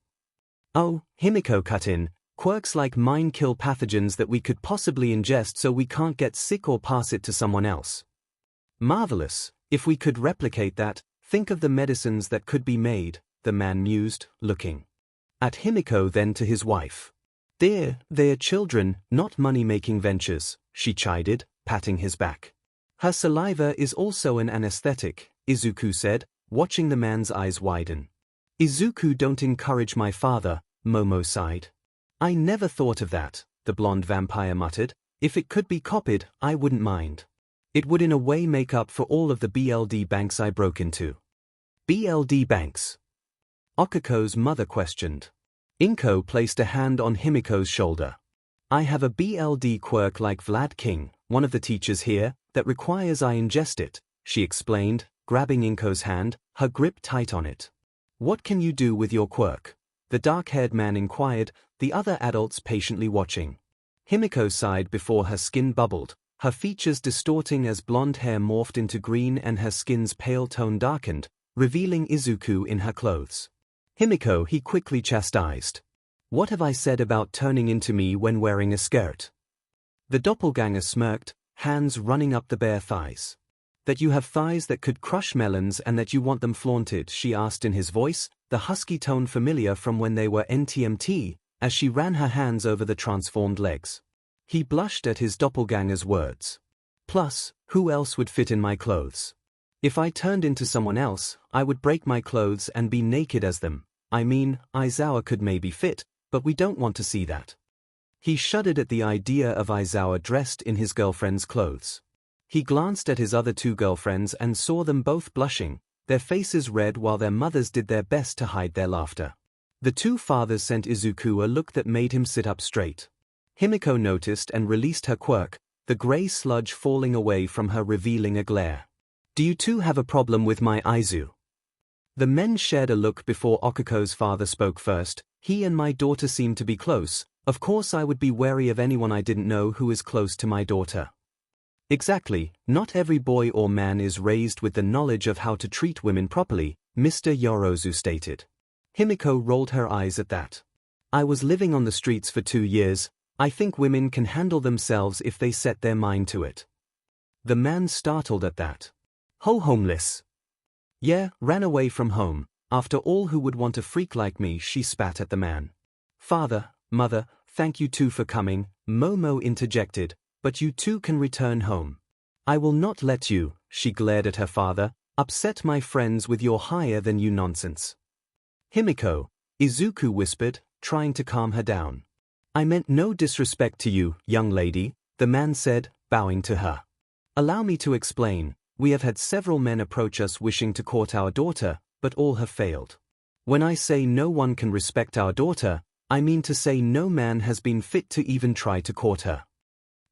"Oh," Himiko cut in, "quirks like mine kill pathogens that we could possibly ingest so we can't get sick or pass it to someone else." "Marvelous. If we could replicate that, think of the medicines that could be made," the man mused, looking at Himiko then to his wife. They're children, not money-making ventures," she chided, patting his back. "Her saliva is also an anesthetic," Izuku said, watching the man's eyes widen. "Izuku, don't encourage my father," Momo sighed. "I never thought of that," the blonde vampire muttered. "If it could be copied, I wouldn't mind. It would in a way make up for all of the BLD banks I broke into." "BLD banks?" Okiko's mother questioned. Inko placed a hand on Himiko's shoulder. "I have a BLD quirk like Vlad King, one of the teachers here, that requires I ingest it," she explained, grabbing Inko's hand, her grip tight on it. "What can you do with your quirk?" the dark-haired man inquired, the other adults patiently watching. Himiko sighed before her skin bubbled, her features distorting as blonde hair morphed into green and her skin's pale tone darkened, revealing Izuku in her clothes. "Himiko," he quickly chastised. "What have I said about turning into me when wearing a skirt?" The doppelganger smirked, hands running up the bare thighs. "That you have thighs that could crush melons and that you want them flaunted?" she asked in his voice, the husky tone familiar from when they were NTMT, as she ran her hands over the transformed legs. He blushed at his doppelganger's words. "Plus, who else would fit in my clothes? If I turned into someone else, I would break my clothes and be naked as them. I mean, Aizawa could maybe fit, but we don't want to see that." He shuddered at the idea of Aizawa dressed in his girlfriend's clothes. He glanced at his other two girlfriends and saw them both blushing, their faces red while their mothers did their best to hide their laughter. The two fathers sent Izuku a look that made him sit up straight. Himiko noticed and released her quirk, the gray sludge falling away from her, revealing a glare. Do you two have a problem with my Aizu? The men shared a look before Okuko's father spoke first. He and my daughter seem to be close. Of course I would be wary of anyone I didn't know who is close to my daughter. Exactly, not every boy or man is raised with the knowledge of how to treat women properly, Mr. Yorozu stated. Himiko rolled her eyes at that. I was living on the streets for 2 years. I think women can handle themselves if they set their mind to it. The man startled at that. Homeless. Yeah, ran away from home. After all, who would want a freak like me? She spat at the man. Father, mother, thank you two for coming, Momo interjected, but you two can return home. I will not let you, she glared at her father, upset my friends with your higher than you nonsense. Himiko, Izuku whispered, trying to calm her down. I meant no disrespect to you, young lady, the man said, bowing to her. Allow me to explain. We have had several men approach us wishing to court our daughter, but all have failed. When I say no one can respect our daughter, I mean to say no man has been fit to even try to court her.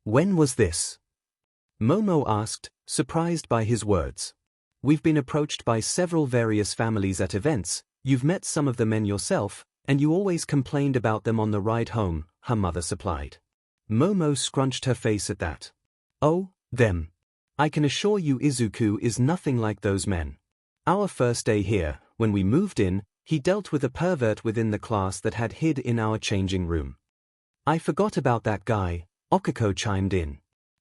When was this? Momo asked, surprised by his words. We've been approached by several various families at events. You've met some of the men yourself, and you always complained about them on the ride home, her mother supplied. Momo scrunched her face at that. Oh, them. I can assure you Izuku is nothing like those men. Our first day here, when we moved in, he dealt with a pervert within the class that had hid in our changing room. I forgot about that guy, Okuko chimed in.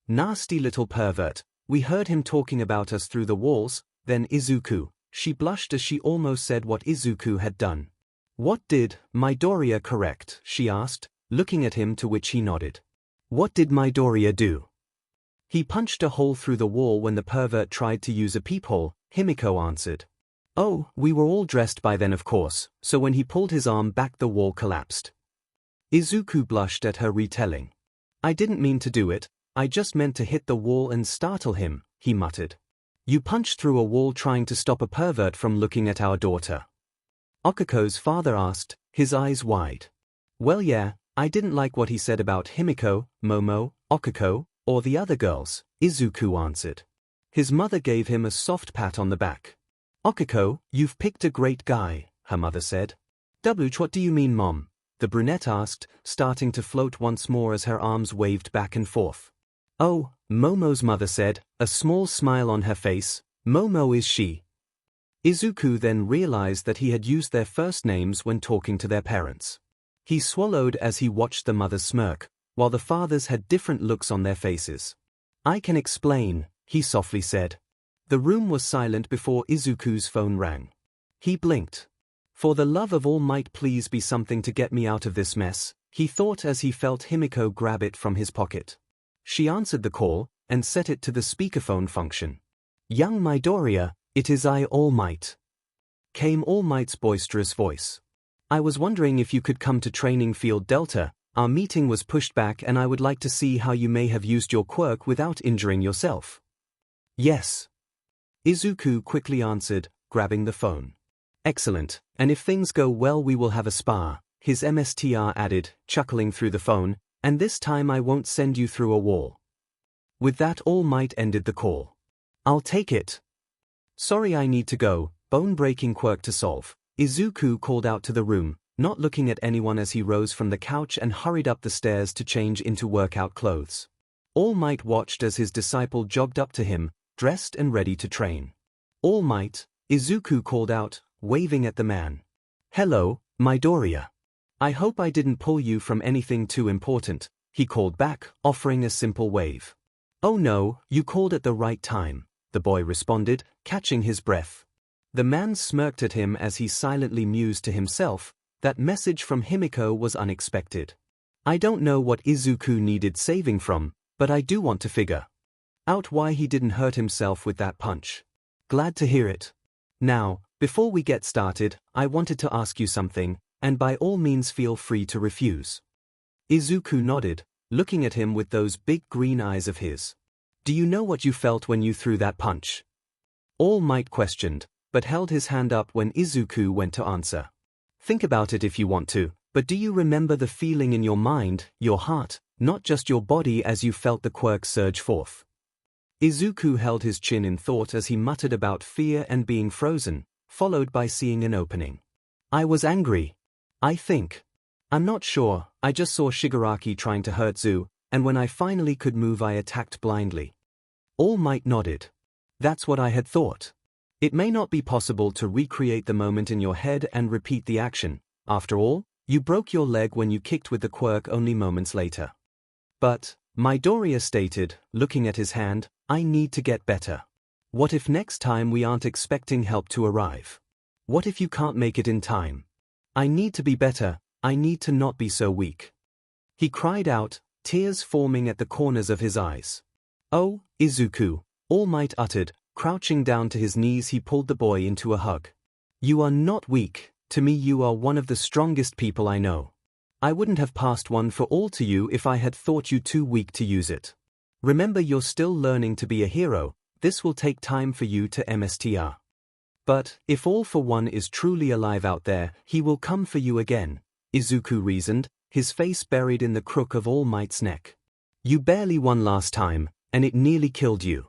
Nasty little pervert, we heard him talking about us through the walls, then Izuku, she blushed as she almost said what Izuku had done. What did Midoriya correct? She asked, looking at him, to which he nodded. What did Midoriya do? He punched a hole through the wall when the pervert tried to use a peephole, Himiko answered. Oh, we were all dressed by then of course, so when he pulled his arm back the wall collapsed. Izuku blushed at her retelling. I didn't mean to do it, I just meant to hit the wall and startle him, he muttered. You punched through a wall trying to stop a pervert from looking at our daughter? Okuko's father asked, his eyes wide. Well yeah, I didn't like what he said about Himiko, Momo, Okuko, or the other girls, Izuku answered. His mother gave him a soft pat on the back. Okuko, you've picked a great guy, her mother said. What do you mean, Mom? The brunette asked, starting to float once more as her arms waved back and forth. Oh, Momo's mother said, a small smile on her face. Momo is she. Izuku then realized that he had used their first names when talking to their parents. He swallowed as he watched the mother smirk, while the fathers had different looks on their faces. I can explain, he softly said. The room was silent before Izuku's phone rang. He blinked. For the love of all might please be something to get me out of this mess, he thought as he felt Himiko grab it from his pocket. She answered the call, and set it to the speakerphone function. Young Midoriya, it is I, All Might. Came All Might's boisterous voice. I was wondering if you could come to Training Field Delta. Our meeting was pushed back and I would like to see how you may have used your quirk without injuring yourself. Yes. Izuku quickly answered, grabbing the phone. Excellent, and if things go well we will have a spa, his MSTR added, chuckling through the phone, and this time I won't send you through a wall. With that All Might ended the call. I'll take it. Sorry I need to go, bone-breaking quirk to solve, Izuku called out to the room, not looking at anyone as he rose from the couch and hurried up the stairs to change into workout clothes. All Might watched as his disciple jogged up to him, dressed and ready to train. All Might, Izuku called out, waving at the man. Hello, Midoriya. I hope I didn't pull you from anything too important, he called back, offering a simple wave. Oh no, you called at the right time, the boy responded, catching his breath. The man smirked at him as he silently mused to himself. That message from Himiko was unexpected. I don't know what Izuku needed saving from, but I do want to figure out why he didn't hurt himself with that punch. Glad to hear it. Now, before we get started, I wanted to ask you something, and by all means feel free to refuse. Izuku nodded, looking at him with those big green eyes of his. Do you know what you felt when you threw that punch? All Might questioned, but held his hand up when Izuku went to answer. Think about it if you want to, but do you remember the feeling in your mind, your heart, not just your body as you felt the quirk surge forth? Izuku held his chin in thought as he muttered about fear and being frozen, followed by seeing an opening. I was angry. I think. I'm not sure, I just saw Shigaraki trying to hurt Zu, and when I finally could move I attacked blindly. All Might nodded. That's what I had thought. It may not be possible to recreate the moment in your head and repeat the action. After all, you broke your leg when you kicked with the quirk only moments later. But, Midoriya stated, looking at his hand, I need to get better. What if next time we aren't expecting help to arrive? What if you can't make it in time? I need to be better, I need to not be so weak. He cried out, tears forming at the corners of his eyes. Oh, Izuku, All Might uttered, crouching down to his knees. He pulled the boy into a hug. You are not weak, to me you are one of the strongest people I know. I wouldn't have passed one for all to you if I had thought you too weak to use it. Remember, you're still learning to be a hero, this will take time for you to MSTR. But, if All for One is truly alive out there, he will come for you again, Izuku reasoned, his face buried in the crook of All Might's neck. You barely won last time, and it nearly killed you.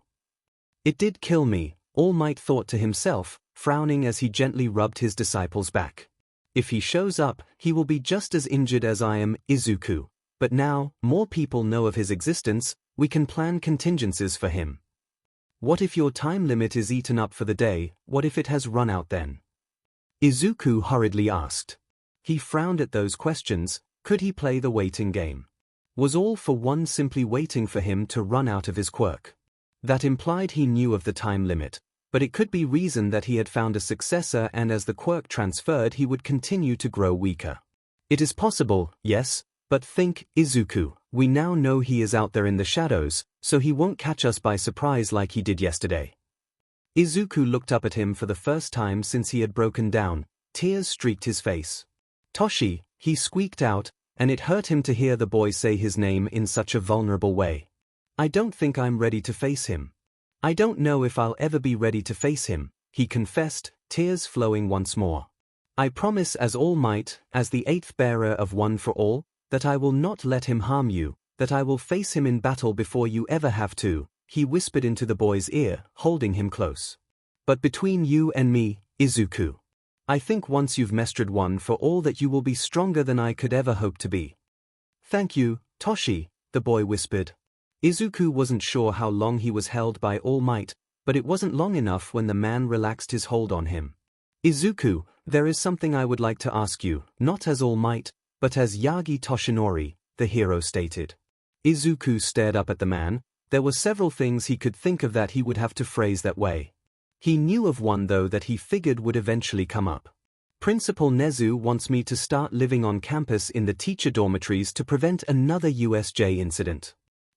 It did kill me, All Might thought to himself, frowning as he gently rubbed his disciple's back. If he shows up, he will be just as injured as I am, Izuku. But now, more people know of his existence, we can plan contingencies for him. What if your time limit is eaten up for the day, what if it has run out then? Izuku hurriedly asked. He frowned at those questions, could he play the waiting game? Was All for One simply waiting for him to run out of his quirk? That implied he knew of the time limit, but it could be reason that he had found a successor and as the quirk transferred he would continue to grow weaker. It is possible, yes, but think, Izuku, we now know he is out there in the shadows, so he won't catch us by surprise like he did yesterday. Izuku looked up at him for the first time since he had broken down, tears streaked his face. Toshi, he squeaked out, and it hurt him to hear the boy say his name in such a vulnerable way. I don't think I'm ready to face him. I don't know if I'll ever be ready to face him, he confessed, tears flowing once more. I promise as All Might, as the eighth bearer of One for All, that I will not let him harm you, that I will face him in battle before you ever have to, he whispered into the boy's ear, holding him close. But between you and me, Izuku, I think once you've mastered One for All that you will be stronger than I could ever hope to be. Thank you, Toshi, the boy whispered. Izuku wasn't sure how long he was held by All Might, but it wasn't long enough when the man relaxed his hold on him. Izuku, there is something I would like to ask you, not as All Might, but as Yagi Toshinori, the hero stated. Izuku stared up at the man. There were several things he could think of that he would have to phrase that way. He knew of one though that he figured would eventually come up. Principal Nezu wants me to start living on campus in the teacher dormitories to prevent another USJ incident.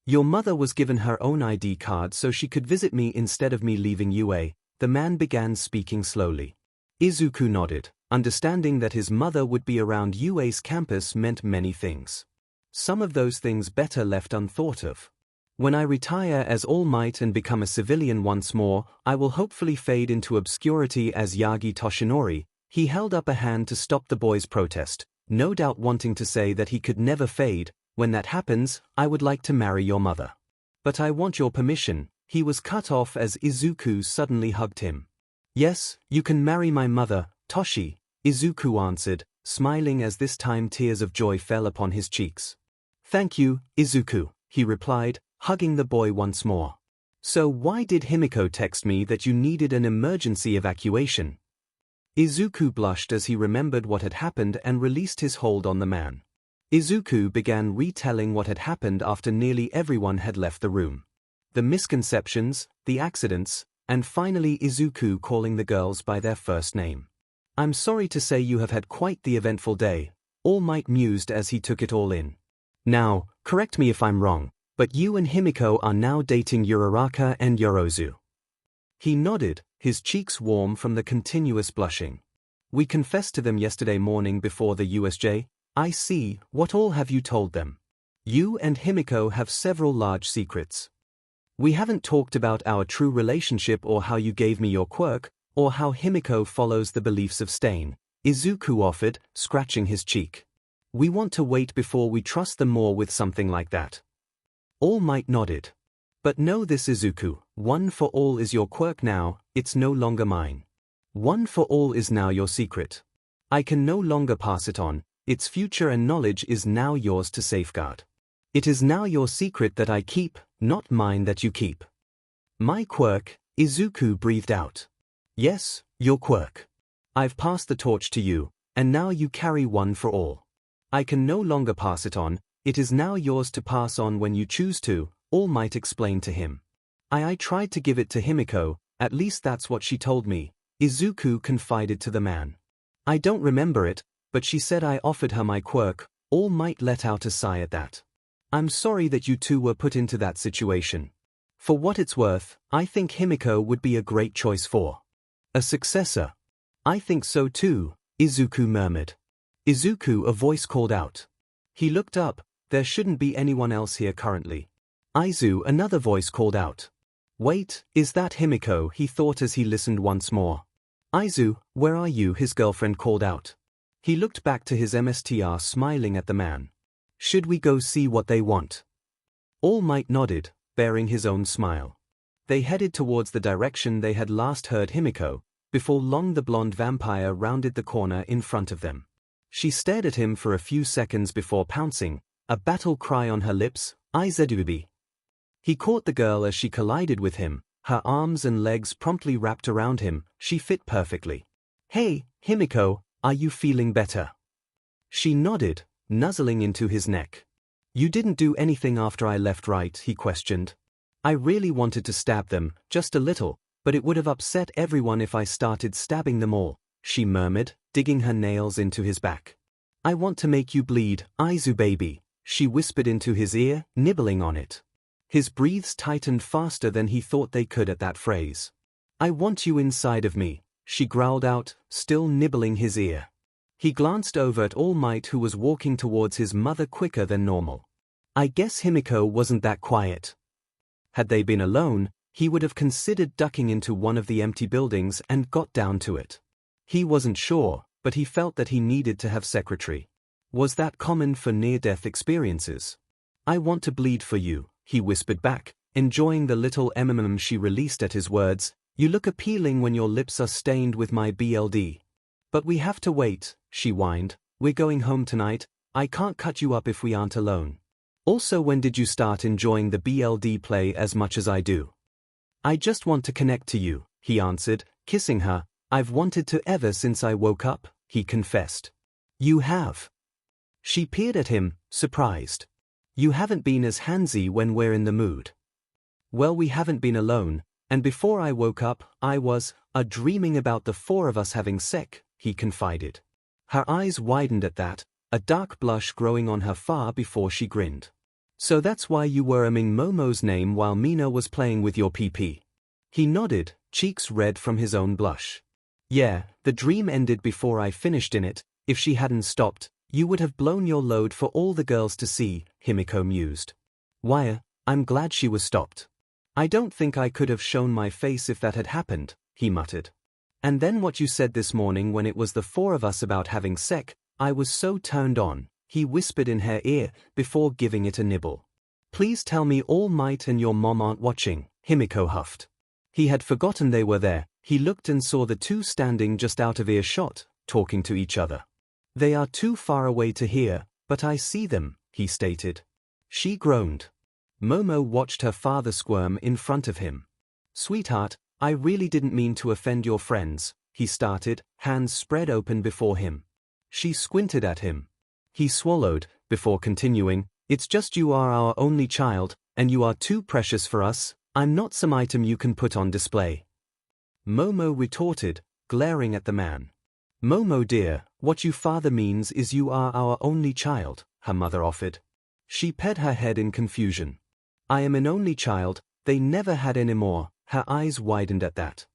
Your mother was given her own ID card so she could visit me instead of me leaving UA, the man began speaking slowly. Izuku nodded, understanding that his mother would be around UA's campus meant many things. Some of those things better left unthought of. When I retire as All Might and become a civilian once more, I will hopefully fade into obscurity as Yagi Toshinori. He held up a hand to stop the boy's protest, no doubt wanting to say that he could never fade. When that happens, I would like to marry your mother. But I want your permission. He was cut off as Izuku suddenly hugged him. Yes, you can marry my mother, Toshi, Izuku answered, smiling as this time tears of joy fell upon his cheeks. Thank you, Izuku, he replied, hugging the boy once more. So why did Himiko text me that you needed an emergency evacuation? Izuku blushed as he remembered what had happened and released his hold on the man. Izuku began retelling what had happened after nearly everyone had left the room. The misconceptions, the accidents, and finally Izuku calling the girls by their first name. I'm sorry to say you have had quite the eventful day, All Might mused as he took it all in. Now, correct me if I'm wrong, but you and Himiko are now dating Uraraka and Yorozu. He nodded, his cheeks warm from the continuous blushing. We confessed to them yesterday morning before the USJ. I see, what all have you told them? You and Himiko have several large secrets. We haven't talked about our true relationship or how you gave me your quirk, or how Himiko follows the beliefs of Stain, Izuku offered, scratching his cheek. We want to wait before we trust them more with something like that. All Might nodded. But know this, Izuku, one for all is your quirk now, it's no longer mine. One for all is now your secret. I can no longer pass it on, its future and knowledge is now yours to safeguard. It is now your secret that I keep, not mine that you keep. My quirk, Izuku breathed out. Yes, your quirk. I've passed the torch to you, and now you carry one for all. I can no longer pass it on, it is now yours to pass on when you choose to, All Might explained to him. I tried to give it to Himiko, at least that's what she told me, Izuku confided to the man. I don't remember it, but she said I offered her my quirk. All Might let out a sigh at that. I'm sorry that you two were put into that situation. For what it's worth, I think Himiko would be a great choice for a successor. I think so too, Izuku murmured. Izuku, a voice called out. He looked up, there shouldn't be anyone else here currently. Aizu, another voice called out. Wait, is that Himiko? He thought as he listened once more. Aizu, where are you? His girlfriend called out. He looked back to his MSTR, smiling at the man. Should we go see what they want? All Might nodded, bearing his own smile. They headed towards the direction they had last heard Himiko. Before long the blonde vampire rounded the corner in front of them. She stared at him for a few seconds before pouncing, a battle cry on her lips, 𝐒𝐬𝐽𝐫. He caught the girl as she collided with him, her arms and legs promptly wrapped around him, she fit perfectly. Hey, Himiko, are you feeling better? She nodded, nuzzling into his neck. You didn't do anything after I left, right? He questioned. I really wanted to stab them, just a little, but it would have upset everyone if I started stabbing them all, she murmured, digging her nails into his back. I want to make you bleed, Aizu baby, she whispered into his ear, nibbling on it. His breaths tightened faster than he thought they could at that phrase. I want you inside of me, she growled out, still nibbling his ear. He glanced over at All Might, who was walking towards his mother quicker than normal. I guess Himiko wasn't that quiet. Had they been alone, he would have considered ducking into one of the empty buildings and got down to it. He wasn't sure, but he felt that he needed to have secretary. Was that common for near-death experiences? I want to bleed for you, he whispered back, enjoying the little she released at his words. You look appealing when your lips are stained with my BLD. But we have to wait, she whined. We're going home tonight, I can't cut you up if we aren't alone. Also, when did you start enjoying the BLD play as much as I do? I just want to connect to you, he answered, kissing her. I've wanted to ever since I woke up, he confessed. You have? She peered at him, surprised. You haven't been as handsy when we're in the mood. Well, we haven't been alone, and before I woke up, I was dreaming about the four of us having sex, he confided. Her eyes widened at that, a dark blush growing on her far before she grinned. So that's why you were aming Momo's name while Mina was playing with your PP. He nodded, cheeks red from his own blush. Yeah, the dream ended before I finished in it. If she hadn't stopped, you would have blown your load for all the girls to see, Himiko mused. Why, I'm glad she was stopped. I don't think I could have shown my face if that had happened, he muttered. And then what you said this morning when it was the four of us about having sex, I was so turned on, he whispered in her ear, before giving it a nibble. Please tell me All Might and your mom aren't watching, Himiko huffed. He had forgotten they were there. He looked and saw the two standing just out of earshot, talking to each other. They are too far away to hear, but I see them, he stated. She groaned. Momo watched her father squirm in front of him. Sweetheart, I really didn't mean to offend your friends, he started, hands spread open before him. She squinted at him. He swallowed, before continuing, it's just you are our only child, and you are too precious for us, I'm not some item you can put on display. Momo retorted, glaring at the man. Momo dear, what you father means is you are our only child, her mother offered. She pet her head in confusion. I am an only child, they never had any more, her eyes widened at that.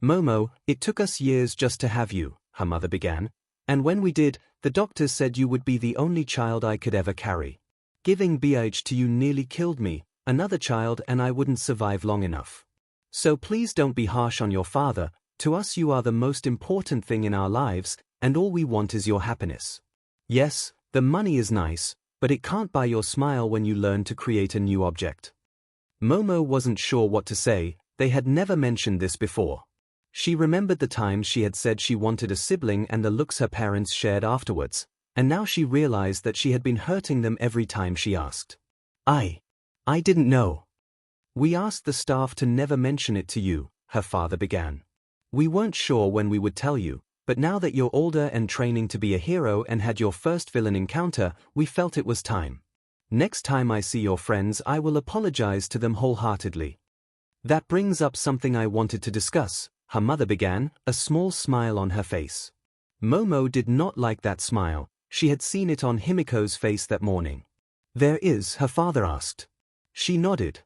Momo, it took us years just to have you, her mother began. And when we did, the doctors said you would be the only child I could ever carry. Giving BH to you nearly killed me, another child and I wouldn't survive long enough. So please don't be harsh on your father, to us you are the most important thing in our lives, and all we want is your happiness. Yes, the money is nice, but it can't buy your smile when you learn to create a new object. Momo wasn't sure what to say. They had never mentioned this before. She remembered the time she had said she wanted a sibling and the looks her parents shared afterwards, and now she realized that she had been hurting them every time she asked. I didn't know. We asked the staff to never mention it to you, her father began. We weren't sure when we would tell you, but now that you're older and training to be a hero and had your first villain encounter, we felt it was time. Next time I see your friends, I will apologize to them wholeheartedly. That brings up something I wanted to discuss, her mother began, a small smile on her face. Momo did not like that smile. She had seen it on Himiko's face that morning. There is, her father asked. She nodded.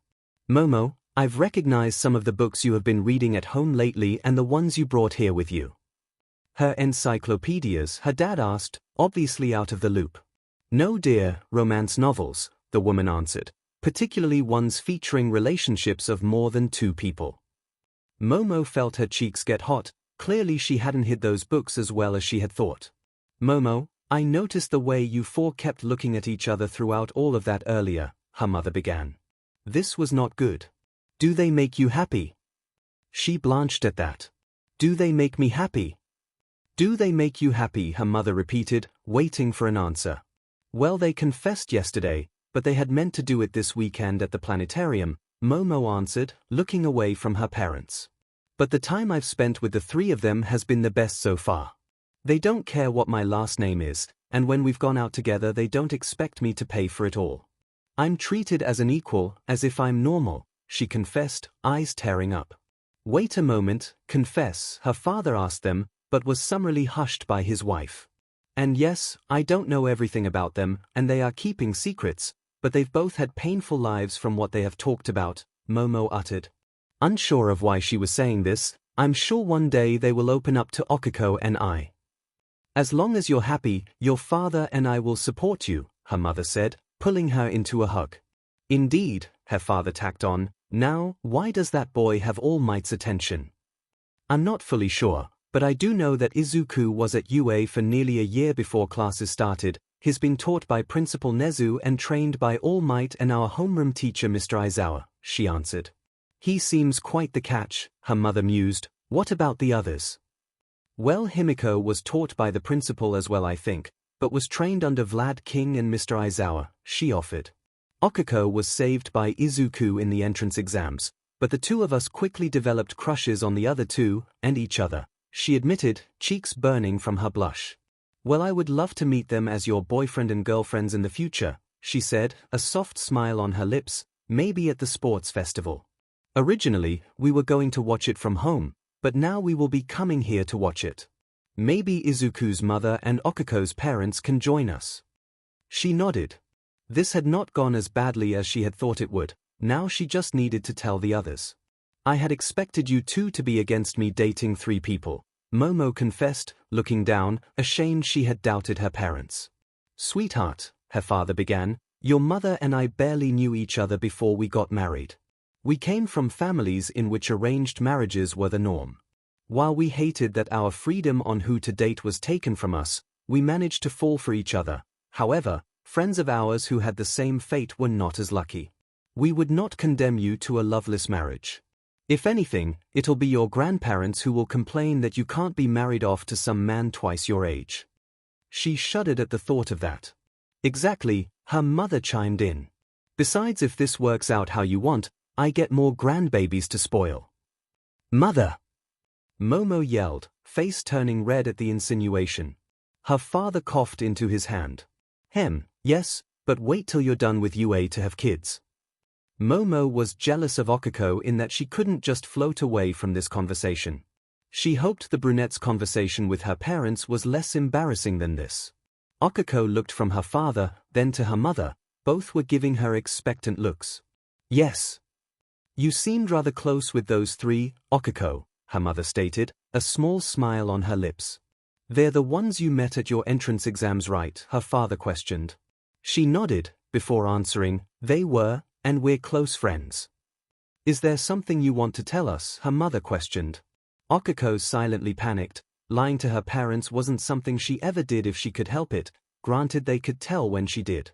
Momo, I've recognized some of the books you have been reading at home lately and the ones you brought here with you. Her encyclopedias, her dad asked, obviously out of the loop. No dear, romance novels, the woman answered, particularly ones featuring relationships of more than two people. Momo felt her cheeks get hot. Clearly she hadn't hid those books as well as she had thought. Momo, I noticed the way you four kept looking at each other throughout all of that earlier, her mother began. This was not good. Do they make you happy? She blanched at that. Do they make me happy? Do they make you happy? Her mother repeated, waiting for an answer. Well, they confessed yesterday, but they had meant to do it this weekend at the planetarium, Momo answered, looking away from her parents. But the time I've spent with the three of them has been the best so far. They don't care what my last name is, and when we've gone out together they don't expect me to pay for it all. I'm treated as an equal, as if I'm normal, she confessed, eyes tearing up. Wait a moment, confess, her father asked them, but was summarily hushed by his wife. And yes, I don't know everything about them, and they are keeping secrets, but they've both had painful lives from what they have talked about, Momo uttered. Unsure of why she was saying this, I'm sure one day they will open up to 𝐒𝐿𝐼 and I. As long as you're happy, your father and I will support you, her mother said, pulling her into a hug. Indeed, her father tacked on, now, why does that boy have All Might's attention? I'm not fully sure, but I do know that Izuku was at UA for nearly a year before classes started. He's been taught by Principal Nezu and trained by All Might and our homeroom teacher Mr. Aizawa, she answered. He seems quite the catch, her mother mused. What about the others? Well, Himiko was taught by the principal as well, I think, but was trained under Vlad King and Mr. Aizawa, she offered. 𝐒𝐿𝐼 was saved by Izuku in the entrance exams, but the two of us quickly developed crushes on the other two, and each other, she admitted, cheeks burning from her blush. Well, I would love to meet them as your boyfriend and girlfriends in the future, she said, a soft smile on her lips, maybe at the sports festival. Originally, we were going to watch it from home, but now we will be coming here to watch it. Maybe Izuku's mother and 𝐒𝐿𝐼's parents can join us. She nodded. This had not gone as badly as she had thought it would. Now she just needed to tell the others. I had expected you two to be against me dating three people, Momo confessed, looking down, ashamed she had doubted her parents. Sweetheart, her father began, your mother and I barely knew each other before we got married. We came from families in which arranged marriages were the norm. While we hated that our freedom on who to date was taken from us, we managed to fall for each other. However, friends of ours who had the same fate were not as lucky. We would not condemn you to a loveless marriage. If anything, it'll be your grandparents who will complain that you can't be married off to some man twice your age. She shuddered at the thought of that. Exactly, her mother chimed in. Besides, if this works out how you want, I get more grandbabies to spoil. Mother! Momo yelled, face turning red at the insinuation. Her father coughed into his hand. Yes, but wait till you're done with UA to have kids. Momo was jealous of 𝐒𝐿𝐼 in that she couldn't just float away from this conversation. She hoped the brunette's conversation with her parents was less embarrassing than this. 𝐒𝐿𝐼 looked from her father, then to her mother. Both were giving her expectant looks. Yes. You seemed rather close with those three, 𝐒𝐿𝐼, her mother stated, a small smile on her lips. They're the ones you met at your entrance exams, right? Her father questioned. She nodded, before answering, they were, and we're close friends. Is there something you want to tell us? Her mother questioned. 𝐒𝐿𝐼 silently panicked. Lying to her parents wasn't something she ever did if she could help it, granted they could tell when she did.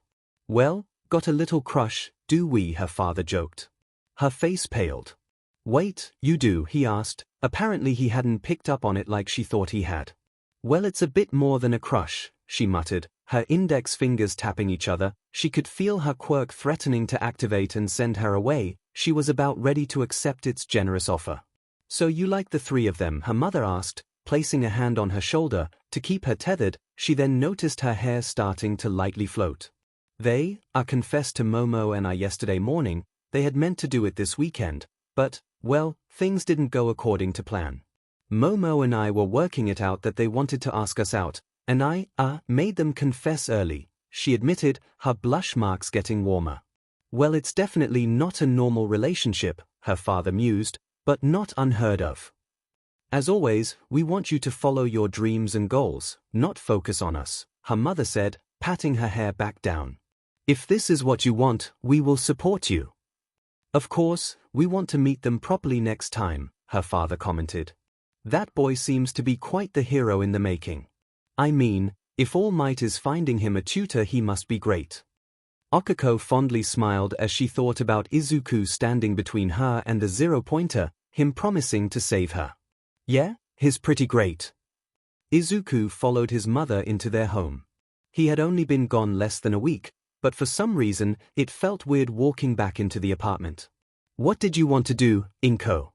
Well, got a little crush, do we? Her father joked. Her face paled. Wait, you do? He asked. Apparently he hadn't picked up on it like she thought he had. Well, it's a bit more than a crush, she muttered, her index fingers tapping each other. She could feel her quirk threatening to activate and send her away. She was about ready to accept its generous offer. So you like the three of them? Her mother asked, placing a hand on her shoulder to keep her tethered. She then noticed her hair starting to lightly float. I confessed to Momo and I yesterday morning. They had meant to do it this weekend, but, well, things didn't go according to plan. Momo and I were working it out that they wanted to ask us out, and I made them confess early, she admitted, her blush marks getting warmer. Well, it's definitely not a normal relationship, her father mused, but not unheard of. As always, we want you to follow your dreams and goals, not focus on us, her mother said, patting her hair back down. If this is what you want, we will support you. Of course, we want to meet them properly next time, her father commented. That boy seems to be quite the hero in the making. I mean, if All Might is finding him a tutor, he must be great. Okiko fondly smiled as she thought about Izuku standing between her and the 0-pointer, him promising to save her. Yeah, he's pretty great. Izuku followed his mother into their home. He had only been gone less than a week, but for some reason, it felt weird walking back into the apartment. What did you want to do, 𝐒𝐭?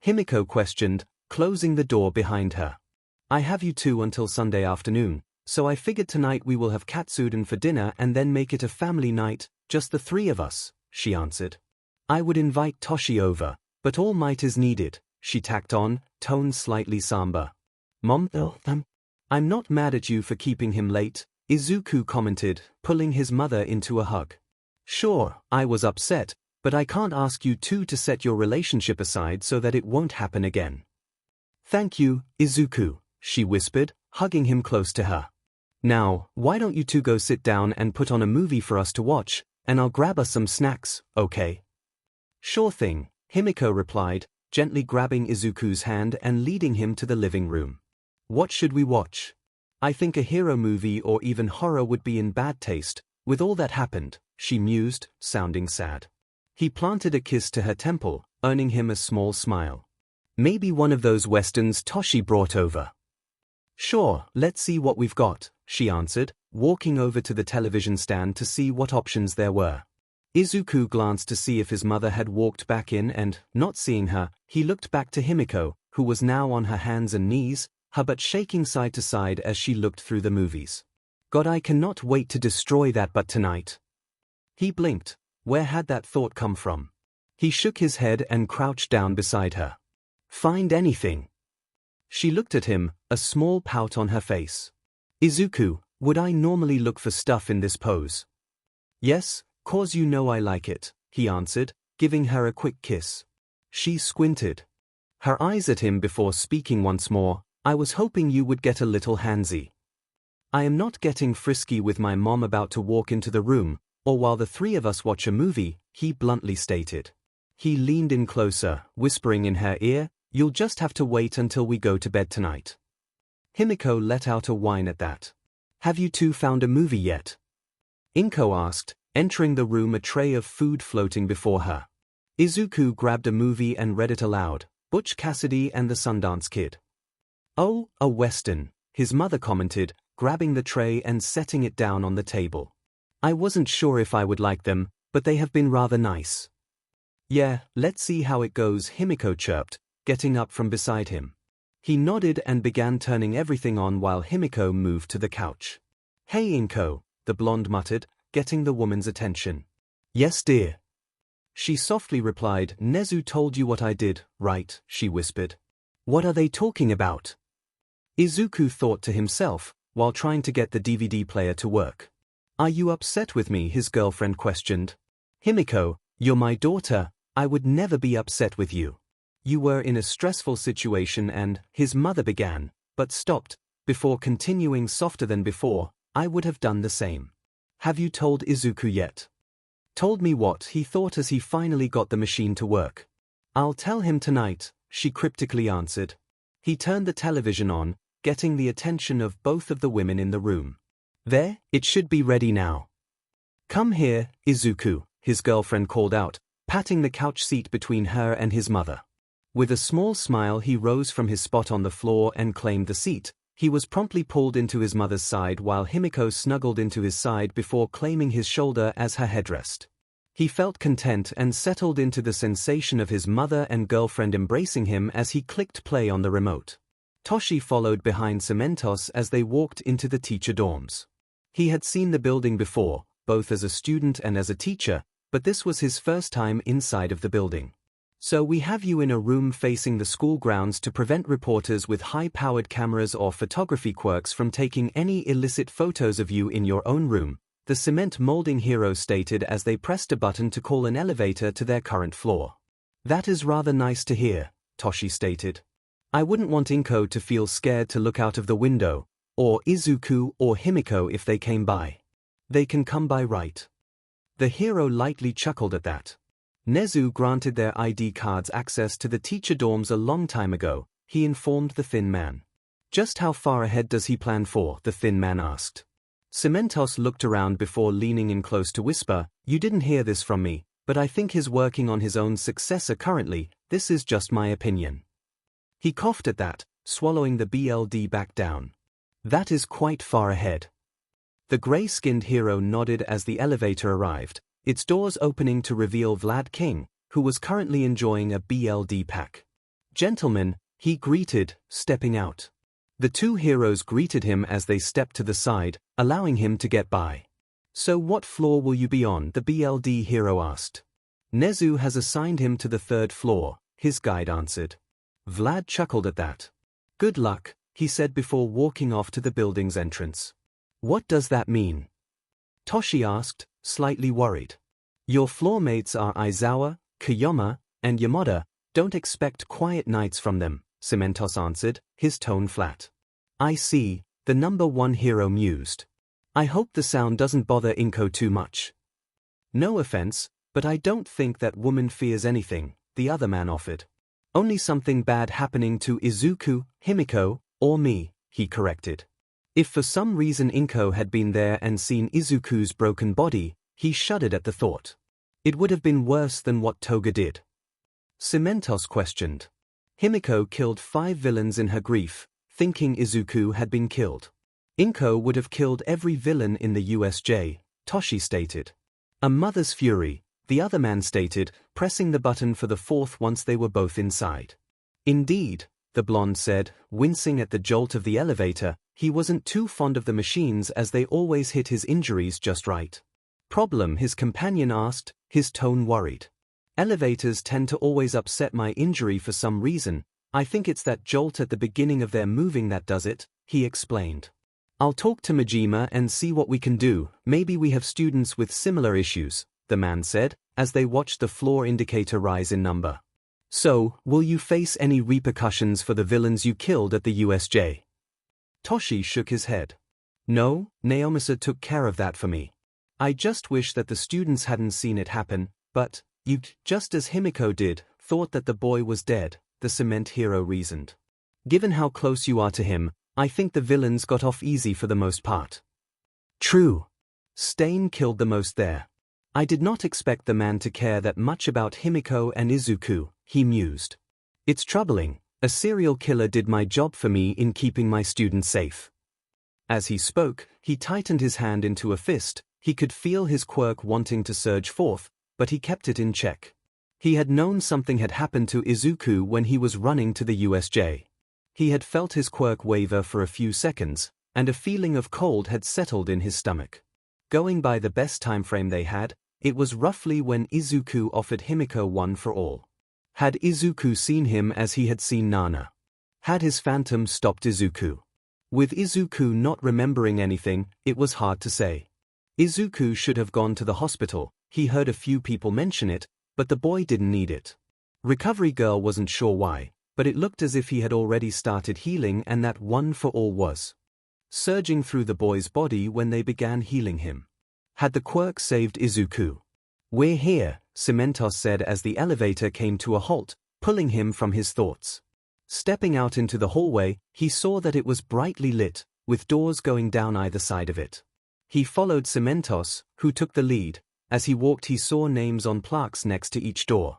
Himiko questioned, closing the door behind her. I have you two until Sunday afternoon, so I figured tonight we will have katsudon for dinner and then make it a family night, just the three of us, she answered. I would invite Toshi over, but All Might is needed, she tacked on, tone slightly somber. Mom, I'm not mad at you for keeping him late, Izuku commented, pulling his mother into a hug. Sure, I was upset, but I can't ask you two to set your relationship aside so that it won't happen again. Thank you, Izuku, she whispered, hugging him close to her. Now, why don't you two go sit down and put on a movie for us to watch, and I'll grab us some snacks, okay? Sure thing, Himiko replied, gently grabbing Izuku's hand and leading him to the living room. What should we watch? I think a hero movie or even horror would be in bad taste, with all that happened, she mused, sounding sad. He planted a kiss to her temple, earning him a small smile. Maybe one of those westerns Toshi brought over. Sure, let's see what we've got, she answered, walking over to the television stand to see what options there were. Izuku glanced to see if his mother had walked back in and, not seeing her, he looked back to Himiko, who was now on her hands and knees, her butt shaking side to side as she looked through the movies. God, I cannot wait to destroy that butt tonight. He blinked. Where had that thought come from? He shook his head and crouched down beside her. Find anything? She looked at him, a small pout on her face. Izuku, would I normally look for stuff in this pose? Yes, 'cause you know I like it, he answered, giving her a quick kiss. She squinted her eyes at him before speaking once more. I was hoping you would get a little handsy. I am not getting frisky with my mom about to walk into the room, or while the three of us watch a movie, he bluntly stated. He leaned in closer, whispering in her ear, you'll just have to wait until we go to bed tonight. Himiko let out a whine at that. Have you two found a movie yet? 𝐒𝐭 asked, entering the room, a tray of food floating before her. Izuku grabbed a movie and read it aloud, Butch Cassidy and the Sundance Kid. Oh, a western, his mother commented, grabbing the tray and setting it down on the table. I wasn't sure if I would like them, but they have been rather nice. Yeah, let's see how it goes, Himiko chirped, getting up from beside him. He nodded and began turning everything on while Himiko moved to the couch. Hey 𝐒𝐭, the blonde muttered, getting the woman's attention. Yes dear. She softly replied, Nezu told you what I did, right, she whispered. What are they talking about? Izuku thought to himself, while trying to get the DVD player to work. Are you upset with me? His girlfriend questioned. Himiko, you're my daughter, I would never be upset with you. You were in a stressful situation and, his mother began, but stopped, before continuing softer than before, I would have done the same. Have you told Izuku yet? Told me what? He thought as he finally got the machine to work. I'll tell him tonight, she cryptically answered. He turned the television on, getting the attention of both of the women in the room. There, it should be ready now. Come here, Izuku, his girlfriend called out, patting the couch seat between her and his mother. With a small smile he rose from his spot on the floor and claimed the seat. He was promptly pulled into his mother's side while Himiko snuggled into his side before claiming his shoulder as her headrest. He felt content and settled into the sensation of his mother and girlfriend embracing him as he clicked play on the remote. Toshi followed behind 𝐸mentos as they walked into the teacher dorms. He had seen the building before, both as a student and as a teacher, but this was his first time inside of the building. So we have you in a room facing the school grounds to prevent reporters with high-powered cameras or photography quirks from taking any illicit photos of you in your own room, the cement molding hero stated as they pressed a button to call an elevator to their current floor. That is rather nice to hear, Toshi stated. I wouldn't want 𝐭𝐽 to feel scared to look out of the window, or Izuku or Himiko if they came by. They can come by right. The hero lightly chuckled at that. Nezu granted their ID cards access to the teacher dorms a long time ago, he informed the thin man. Just how far ahead does he plan for? The thin man asked. 𝐸mentos looked around before leaning in close to whisper, you didn't hear this from me, but I think he's working on his own successor currently, this is just my opinion. He coughed at that, swallowing the BLD back down. That is quite far ahead. The gray-skinned hero nodded as the elevator arrived, its doors opening to reveal Vlad King, who was currently enjoying a BLD pack. Gentlemen, he greeted, stepping out. The two heroes greeted him as they stepped to the side, allowing him to get by. So what floor will you be on? The BLD hero asked. Nezu has assigned him to the 3rd floor, his guide answered. Vlad chuckled at that. Good luck, he said before walking off to the building's entrance. What does that mean? Toshi asked, slightly worried. Your floormates are Aizawa, Kiyoma, and Yamada, don't expect quiet nights from them, 𝐸mentos answered, his tone flat. I see, the number 1 hero mused. I hope the sound doesn't bother 𝐭𝐽 too much. No offense, but I don't think that woman fears anything, the other man offered. Only something bad happening to Izuku, Himiko, or me, he corrected. If for some reason 𝐭𝐽 had been there and seen Izuku's broken body, he shuddered at the thought. It would have been worse than what Toga did. 𝐸mentos questioned. Himiko killed 5 villains in her grief, thinking Izuku had been killed. 𝐭𝐽 would have killed every villain in the USJ, Toshi stated. A mother's fury, the other man stated, pressing the button for the 4th once they were both inside. Indeed, the blonde said, wincing at the jolt of the elevator, he wasn't too fond of the machines as they always hit his injuries just right. Problem? His companion asked, his tone worried. Elevators tend to always upset my injury for some reason, I think it's that jolt at the beginning of their moving that does it, he explained. I'll talk to Majima and see what we can do, maybe we have students with similar issues, the man said, as they watched the floor indicator rise in number. So, will you face any repercussions for the villains you killed at the USJ? Toshi shook his head. No, Naomasa took care of that for me. I just wish that the students hadn't seen it happen, but, you, just as Himiko did, thought that the boy was dead, the cement hero reasoned. Given how close you are to him, I think the villains got off easy for the most part. True. Stain killed the most there. I did not expect the man to care that much about Himiko and Izuku, he mused. It's troubling, a serial killer did my job for me in keeping my students safe. As he spoke, he tightened his hand into a fist, he could feel his quirk wanting to surge forth, but he kept it in check. He had known something had happened to Izuku when he was running to the USJ. He had felt his quirk waver for a few seconds, and a feeling of cold had settled in his stomach. Going by the best time frame they had, it was roughly when Izuku offered Himiko one for all. Had Izuku seen him as he had seen Nana? Had his phantom stopped Izuku? With Izuku not remembering anything, it was hard to say. Izuku should have gone to the hospital, he heard a few people mention it, but the boy didn't need it. Recovery girl wasn't sure why, but it looked as if he had already started healing and that one for all was surging through the boy's body when they began healing him. Had the quirk saved Izuku? We're here, 𝐸mentos said as the elevator came to a halt, pulling him from his thoughts. Stepping out into the hallway, he saw that it was brightly lit, with doors going down either side of it. He followed 𝐒𝐿𝐼𝐼, who took the lead. As he walked he saw names on plaques next to each door.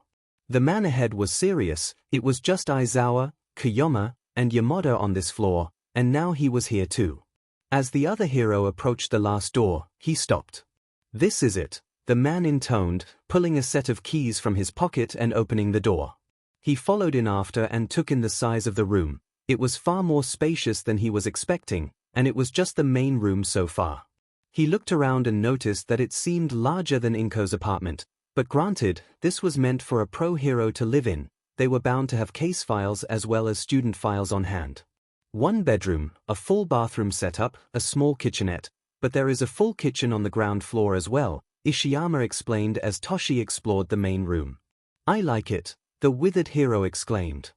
The man ahead was serious. It was just Aizawa, Koyama, and Yamada on this floor, and now he was here too. As the other hero approached the last door, he stopped. "This is it," the man intoned, pulling a set of keys from his pocket and opening the door. He followed in after and took in the size of the room. It was far more spacious than he was expecting, and it was just the main room so far. He looked around and noticed that it seemed larger than 𝐭𝐻𝐿's apartment, but granted, this was meant for a pro hero to live in. They were bound to have case files as well as student files on hand. One bedroom, a full bathroom setup, a small kitchenette, but there is a full kitchen on the ground floor as well, Ishiyama explained as Toshi explored the main room. "I like it," the withered hero exclaimed.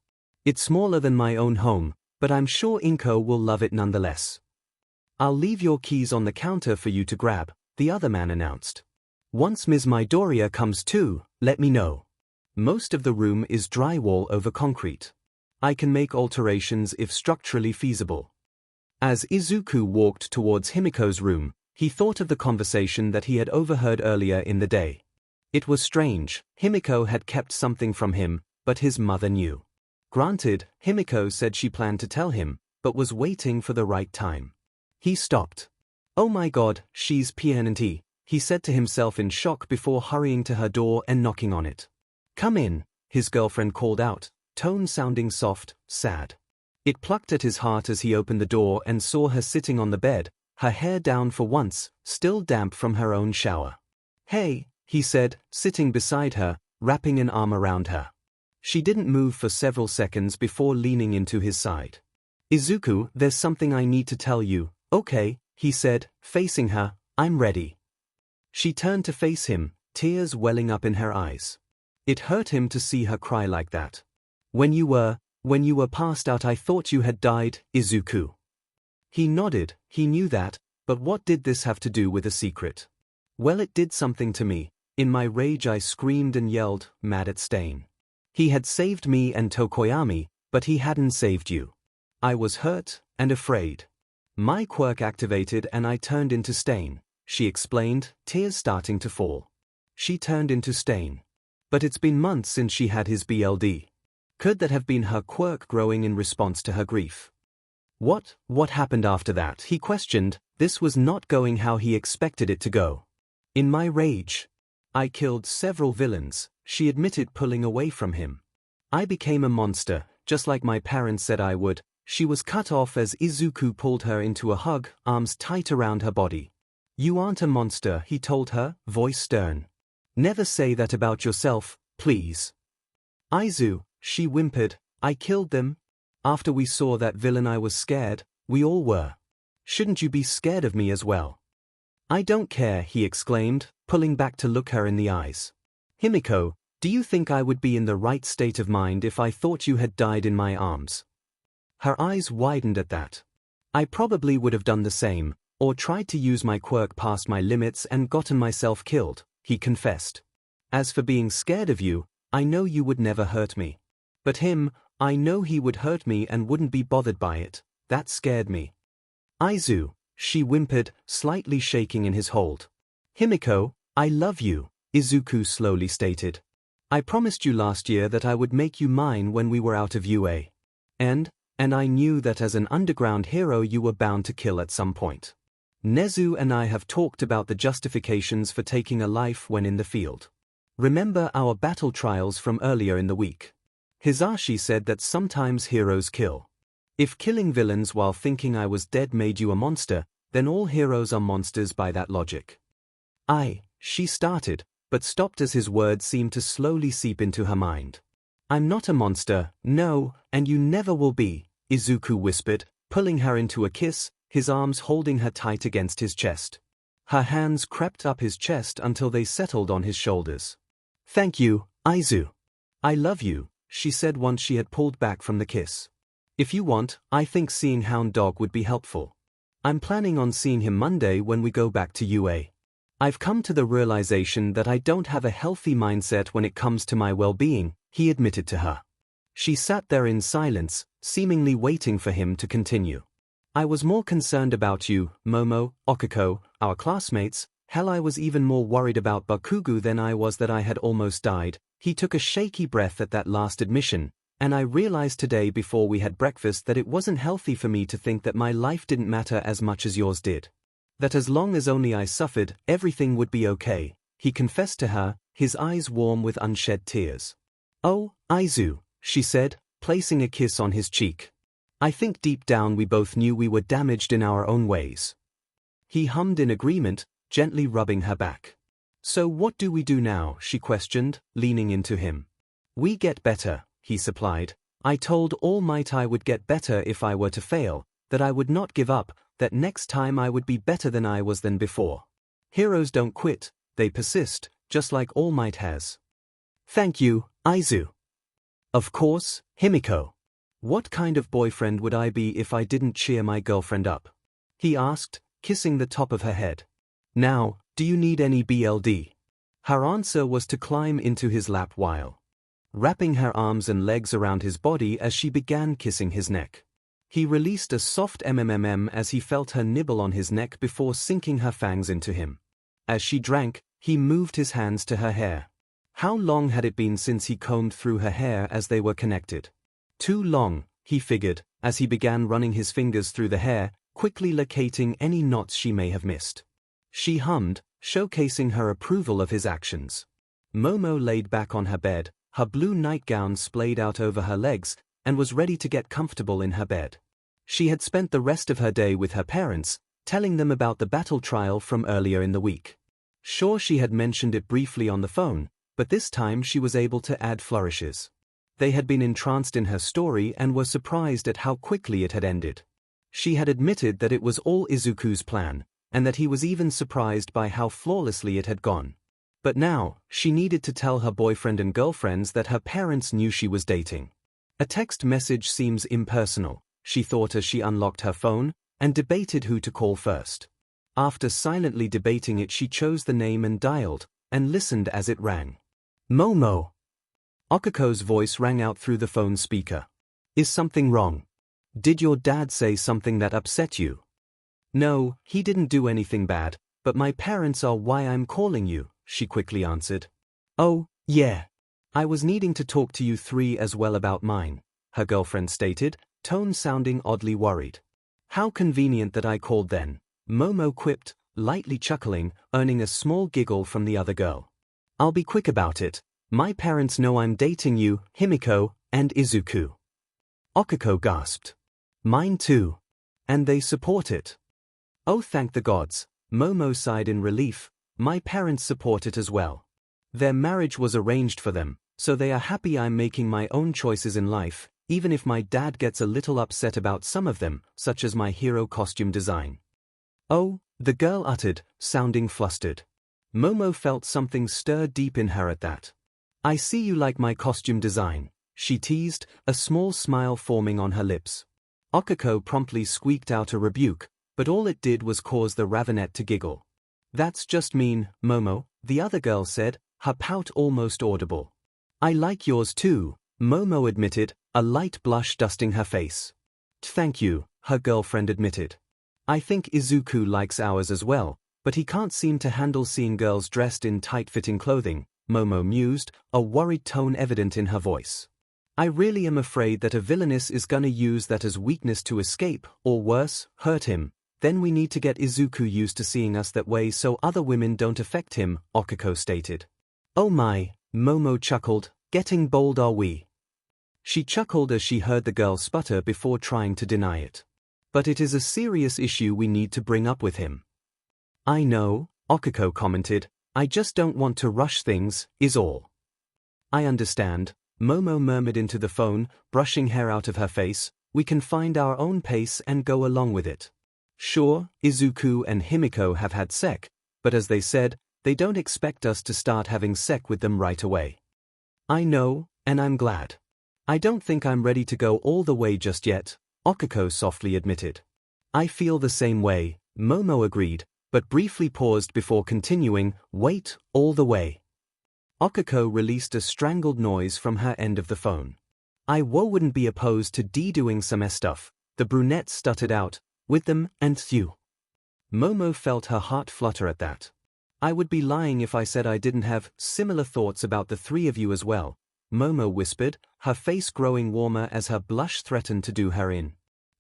"It's smaller than my own home, but I'm sure 𝐭𝐻𝐿 will love it nonetheless." "I'll leave your keys on the counter for you to grab," the other man announced. "Once Ms. Midoriya comes too, let me know. Most of the room is drywall over concrete. I can make alterations if structurally feasible." As Izuku walked towards Himiko's room, he thought of the conversation that he had overheard earlier in the day. It was strange. Himiko had kept something from him, but his mother knew. Granted, Himiko said she planned to tell him, but was waiting for the right time. He stopped. "Oh my god, she's PNT," he said to himself in shock before hurrying to her door and knocking on it. "Come in," his girlfriend called out, tone sounding soft, sad. It plucked at his heart as he opened the door and saw her sitting on the bed, her hair down for once, still damp from her own shower. "Hey," he said, sitting beside her, wrapping an arm around her. She didn't move for several seconds before leaning into his side. "Izuku, there's something I need to tell you." "Okay," he said, facing her, "I'm ready." She turned to face him, tears welling up in her eyes. It hurt him to see her cry like that. When you were passed out I thought you had died, Izuku." He nodded. He knew that, but what did this have to do with a secret? "Well, it did something to me. In my rage I screamed and yelled, mad at Stain. He had saved me and Tokoyami, but he hadn't saved you. I was hurt and afraid. My quirk activated and I turned into Stain," she explained, tears starting to fall. She turned into Stain. But it's been months since she had his BLD. Could that have been her quirk growing in response to her grief? What happened after that? He questioned. This was not going how he expected it to go. "In my rage, I killed several villains," she admitted, pulling away from him. "I became a monster, just like my parents said I would." She was cut off as Izuku pulled her into a hug, arms tight around her body. "You aren't a monster," he told her, voice stern. "Never say that about yourself, please." "Aizu," she whimpered, "I killed them. After we saw that villain I was scared, we all were. Shouldn't you be scared of me as well?" "I don't care," he exclaimed, pulling back to look her in the eyes. "Himiko, do you think I would be in the right state of mind if I thought you had died in my arms?" Her eyes widened at that. "I probably would have done the same, or tried to use my quirk past my limits and gotten myself killed," he confessed. "As for being scared of you, I know you would never hurt me. But him, I know he would hurt me and wouldn't be bothered by it. That scared me." "Aizu," she whimpered, slightly shaking in his hold. "Himiko, I love you," Izuku slowly stated. "I promised you last year that I would make you mine when we were out of UA. And I knew that as an underground hero you were bound to kill at some point. Nezu and I have talked about the justifications for taking a life when in the field. Remember our battle trials from earlier in the week? Hisashi said that sometimes heroes kill. If killing villains while thinking I was dead made you a monster, then all heroes are monsters by that logic." She started, but stopped as his words seemed to slowly seep into her mind. "I'm not a monster, no, and you never will be," Izuku whispered, pulling her into a kiss, his arms holding her tight against his chest. Her hands crept up his chest until they settled on his shoulders. "Thank you, Aizu. I love you," she said once she had pulled back from the kiss. "If you want, I think seeing Hound Dog would be helpful. I'm planning on seeing him Monday when we go back to UA. I've come to the realization that I don't have a healthy mindset when it comes to my well-being," he admitted to her. She sat there in silence, seemingly waiting for him to continue. I was more concerned about you, Momo, Okiko, our classmates. Hell, I was even more worried about Bakugo than I was that I had almost died. He took a shaky breath at that last admission, and I realized today before we had breakfast that it wasn't healthy for me to think that my life didn't matter as much as yours did. That as long as only I suffered, everything would be okay, he confessed to her, his eyes warm with unshed tears. Oh, Aizu, she said, placing a kiss on his cheek. I think deep down we both knew we were damaged in our own ways. He hummed in agreement, gently rubbing her back. So what do we do now, she questioned, leaning into him. We get better, he supplied. I told All Might I would get better if I were to fail, that I would not give up, that next time I would be better than I was than before. Heroes don't quit, they persist, just like All Might has. Thank you, Aizu. Of course, Himiko. What kind of boyfriend would I be if I didn't cheer my girlfriend up? He asked, kissing the top of her head. Now, do you need any BLD? Her answer was to climb into his lap while wrapping her arms and legs around his body as she began kissing his neck. He released a soft mmm as he felt her nibble on his neck before sinking her fangs into him. As she drank, he moved his hands to her hair. How long had it been since he combed through her hair as they were connected? Too long, he figured, as he began running his fingers through the hair, quickly locating any knots she may have missed. She hummed, showcasing her approval of his actions. Momo laid back on her bed, her blue nightgown splayed out over her legs, and was ready to get comfortable in her bed. She had spent the rest of her day with her parents, telling them about the battle trial from earlier in the week. Sure, she had mentioned it briefly on the phone, but this time she was able to add flourishes. They had been entranced in her story and were surprised at how quickly it had ended. She had admitted that it was all Izuku's plan, and that he was even surprised by how flawlessly it had gone. But now, she needed to tell her boyfriend and girlfriends that her parents knew she was dating. A text message seems impersonal, she thought as she unlocked her phone, and debated who to call first. After silently debating it, she chose the name and dialed, and listened as it rang. Momo. Okiko's voice rang out through the phone speaker. Is something wrong? Did your dad say something that upset you? No, he didn't do anything bad, but my parents are why I'm calling you, she quickly answered. Oh, yeah. I was needing to talk to you three as well about mine, her girlfriend stated, tone sounding oddly worried. How convenient that I called then, Momo quipped, lightly chuckling, earning a small giggle from the other girl. I'll be quick about it. My parents know I'm dating you, Himiko, and Izuku. Okiko gasped. Mine too. And they support it. Oh, thank the gods, Momo sighed in relief. My parents support it as well. Their marriage was arranged for them, so they are happy I'm making my own choices in life, even if my dad gets a little upset about some of them, such as my hero costume design. Oh, the girl uttered, sounding flustered. Momo felt something stir deep in her at that. I see you like my costume design, she teased, a small smile forming on her lips. Okiko promptly squeaked out a rebuke, but all it did was cause the Ravenet to giggle. That's just mean, Momo, the other girl said, her pout almost audible. I like yours too, Momo admitted, a light blush dusting her face. Thank you, her girlfriend admitted. I think Izuku likes ours as well, but he can't seem to handle seeing girls dressed in tight-fitting clothing, Momo mused, a worried tone evident in her voice. I really am afraid that a villainess is gonna use that as weakness to escape, or worse, hurt him. Then we need to get Izuku used to seeing us that way so other women don't affect him, Okiko stated. Oh my, Momo chuckled, getting bold are we? She chuckled as she heard the girl sputter before trying to deny it. But it is a serious issue we need to bring up with him. I know, Okiko commented, I just don't want to rush things, is all. I understand, Momo murmured into the phone, brushing hair out of her face, we can find our own pace and go along with it. Sure, Izuku and Himiko have had sex, but as they said, they don't expect us to start having sex with them right away. I know, and I'm glad. I don't think I'm ready to go all the way just yet, Okiko softly admitted. I feel the same way, Momo agreed, but briefly paused before continuing, wait, all the way. Okiko released a strangled noise from her end of the phone. wouldn't be opposed to doing some stuff, the brunette stuttered out, with them, and you. Momo felt her heart flutter at that. I would be lying if I said I didn't have similar thoughts about the three of you as well, Momo whispered, her face growing warmer as her blush threatened to do her in.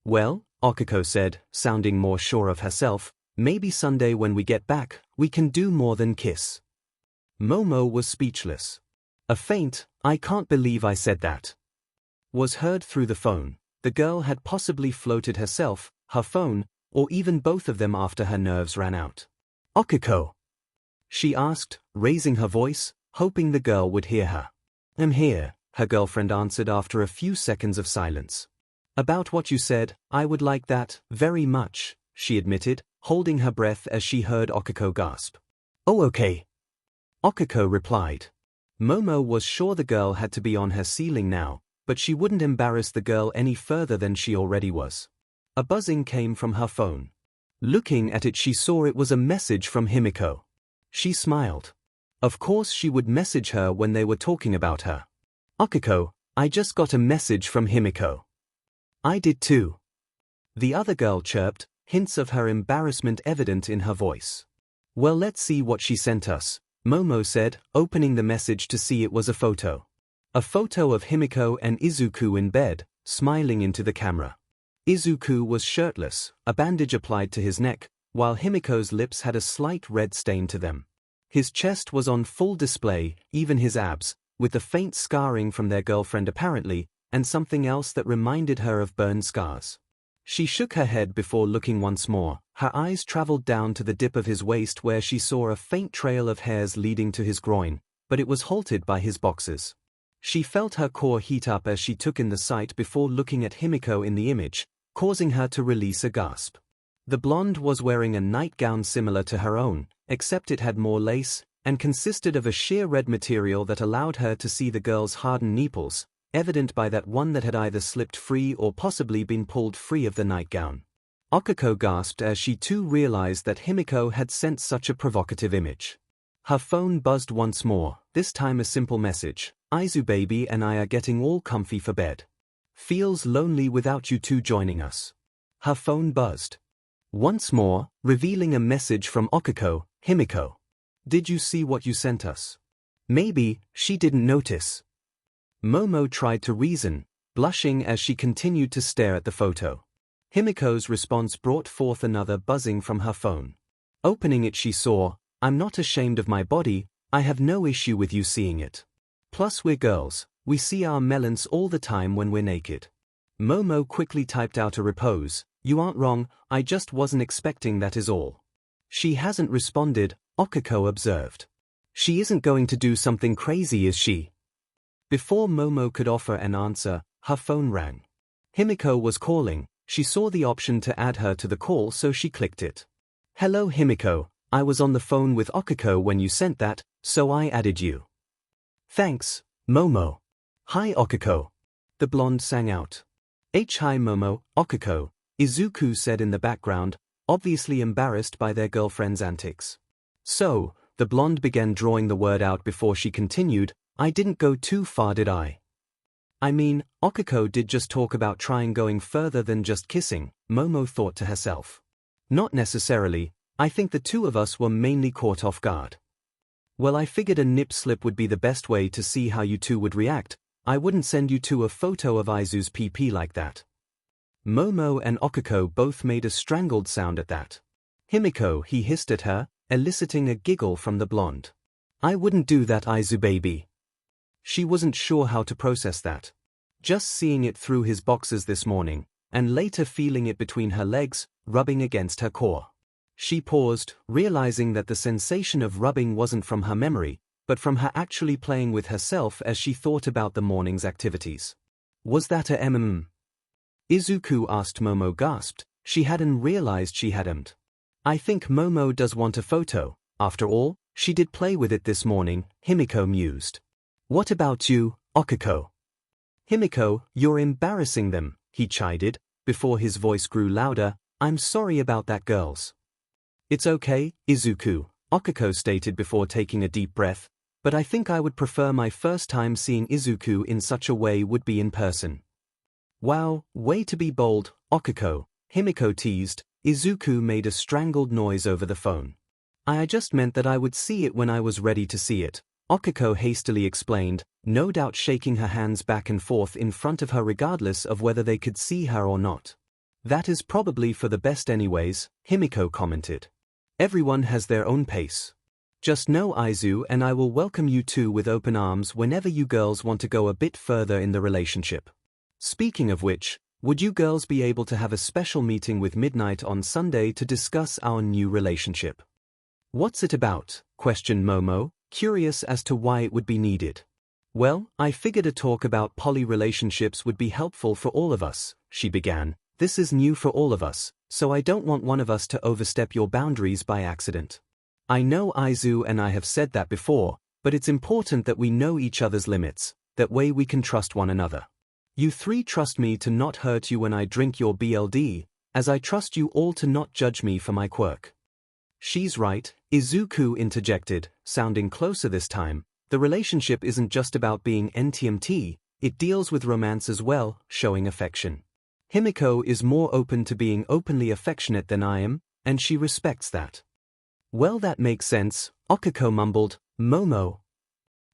Well, 𝐒𝐿𝐵 said, sounding more sure of herself, maybe Sunday when we get back, we can do more than kiss. Momo was speechless. A faint, I can't believe I said that, was heard through the phone. The girl had possibly floated herself, her phone, or even both of them after her nerves ran out. 𝐒𝐿𝐵? She asked, raising her voice, hoping the girl would hear her. I'm here, her girlfriend answered after a few seconds of silence. About what you said, I would like that, very much, she admitted, holding her breath as she heard 𝐒𝐿𝐵 gasp. Oh okay. 𝐒𝐿𝐵 replied. Momo was sure the girl had to be on her ceiling now, but she wouldn't embarrass the girl any further than she already was. A buzzing came from her phone. Looking at it, she saw it was a message from Himiko. She smiled. Of course she would message her when they were talking about her. 𝐒𝐿𝐵, I just got a message from Himiko. I did too. The other girl chirped, hints of her embarrassment evident in her voice. Well, let's see what she sent us, Momo said, opening the message to see it was a photo. A photo of Himiko and Izuku in bed, smiling into the camera. Izuku was shirtless, a bandage applied to his neck, while Himiko's lips had a slight red stain to them. His chest was on full display, even his abs, with the faint scarring from their girlfriend apparently, and something else that reminded her of burn scars. She shook her head before looking once more. Her eyes traveled down to the dip of his waist where she saw a faint trail of hairs leading to his groin, but it was halted by his boxers. She felt her core heat up as she took in the sight before looking at Himiko in the image, causing her to release a gasp. The blonde was wearing a nightgown similar to her own, except it had more lace, and consisted of a sheer red material that allowed her to see the girl's hardened nipples, evident by that one that had either slipped free or possibly been pulled free of the nightgown. 𝐒𝐿𝐵 gasped as she too realized that Himiko had sent such a provocative image. Her phone buzzed once more, this time a simple message. 𝐼𝐿𝐵 baby and I are getting all comfy for bed. Feels lonely without you two joining us. Her phone buzzed once more, revealing a message from 𝐒𝐿𝐵, Himiko. Did you see what you sent us? Maybe she didn't notice. Momo tried to reason, blushing as she continued to stare at the photo. Himiko's response brought forth another buzzing from her phone. Opening it, she saw, I'm not ashamed of my body, I have no issue with you seeing it. Plus we're girls, we see our melons all the time when we're naked. Momo quickly typed out a repose, you aren't wrong, I just wasn't expecting that is all. She hasn't responded, 𝐒𝐿𝐵 observed. She isn't going to do something crazy, is she? Before Momo could offer an answer, her phone rang. Himiko was calling. She saw the option to add her to the call, so she clicked it. Hello Himiko, I was on the phone with 𝐒𝐿𝐵 when you sent that, so I added you. Thanks, Momo. Hi 𝐒𝐿𝐵. The blonde sang out. Hi Momo, 𝐒𝐿𝐵, Izuku said in the background, obviously embarrassed by their girlfriend's antics. So, the blonde began drawing the word out before she continued, I didn't go too far, did I? I mean, 𝐒𝐿𝐵 did just talk about trying going further than just kissing, Momo thought to herself. Not necessarily, I think the two of us were mainly caught off guard. Well, I figured a nip slip would be the best way to see how you two would react. I wouldn't send you two a photo of 𝐼𝐿𝐵's PP like that. Momo and 𝐒𝐿𝐵 both made a strangled sound at that. Himiko, he hissed at her, eliciting a giggle from the blonde. I wouldn't do that 𝐼𝐿𝐵 baby. She wasn't sure how to process that. Just seeing it through his boxers this morning, and later feeling it between her legs, rubbing against her core. She paused, realizing that the sensation of rubbing wasn't from her memory, but from her actually playing with herself as she thought about the morning's activities. Was that a Izuku asked. Momo gasped, she hadn't realized she hadn't. I think Momo does want a photo, after all, she did play with it this morning, Himiko mused. What about you, 𝐒𝐿𝐵? Himiko, you're embarrassing them, he chided, before his voice grew louder, I'm sorry about that girls. It's okay, Izuku, 𝐒𝐿𝐵 stated before taking a deep breath, but I think I would prefer my first time seeing Izuku in such a way would be in person. Wow, way to be bold, 𝐒𝐿𝐴, Himiko teased. Izuku made a strangled noise over the phone. I just meant that I would see it when I was ready to see it, 𝐒𝐿𝐴 hastily explained, no doubt shaking her hands back and forth in front of her regardless of whether they could see her or not. That is probably for the best anyways, Himiko commented. Everyone has their own pace. Just know Aizu and I will welcome you two with open arms whenever you girls want to go a bit further in the relationship. Speaking of which, would you girls be able to have a special meeting with Midnight on Sunday to discuss our new relationship? What's it about? Questioned Momo, curious as to why it would be needed. Well, I figured a talk about poly relationships would be helpful for all of us, she began. This is new for all of us, so I don't want one of us to overstep your boundaries by accident. I know Aizu and I have said that before, but it's important that we know each other's limits, that way we can trust one another. You three trust me to not hurt you when I drink your BLD, as I trust you all to not judge me for my quirk. She's right, Izuku interjected, sounding closer this time. The relationship isn't just about being NTMT, it deals with romance as well, showing affection. Himiko is more open to being openly affectionate than I am, and she respects that. Well, that makes sense, 𝐒𝐿𝐴 mumbled. Momo.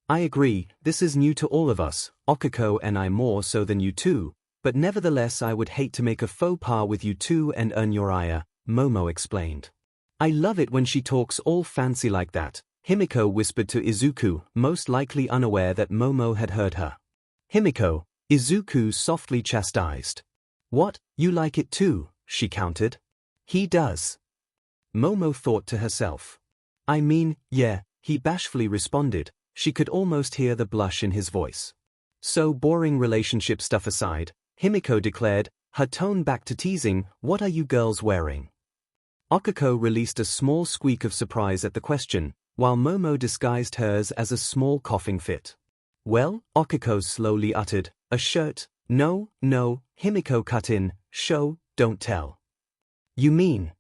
I agree, this is new to all of us, 𝐒𝐿𝐴 and I more so than you two, but nevertheless I would hate to make a faux pas with you two and earn your ire, Momo explained. I love it when she talks all fancy like that, Himiko whispered to Izuku, most likely unaware that Momo had heard her. Himiko, Izuku softly chastised. What, you like it too, she countered. He does. Momo thought to herself. I mean, yeah, he bashfully responded. She could almost hear the blush in his voice. So boring relationship stuff aside, Himiko declared, her tone back to teasing, what are you girls wearing? 𝐒𝐿𝐴 released a small squeak of surprise at the question, while Momo disguised hers as a small coughing fit. Well, 𝐒𝐿𝐴 slowly uttered, a shirt. No, Himiko cut in, show, don't tell. You mean?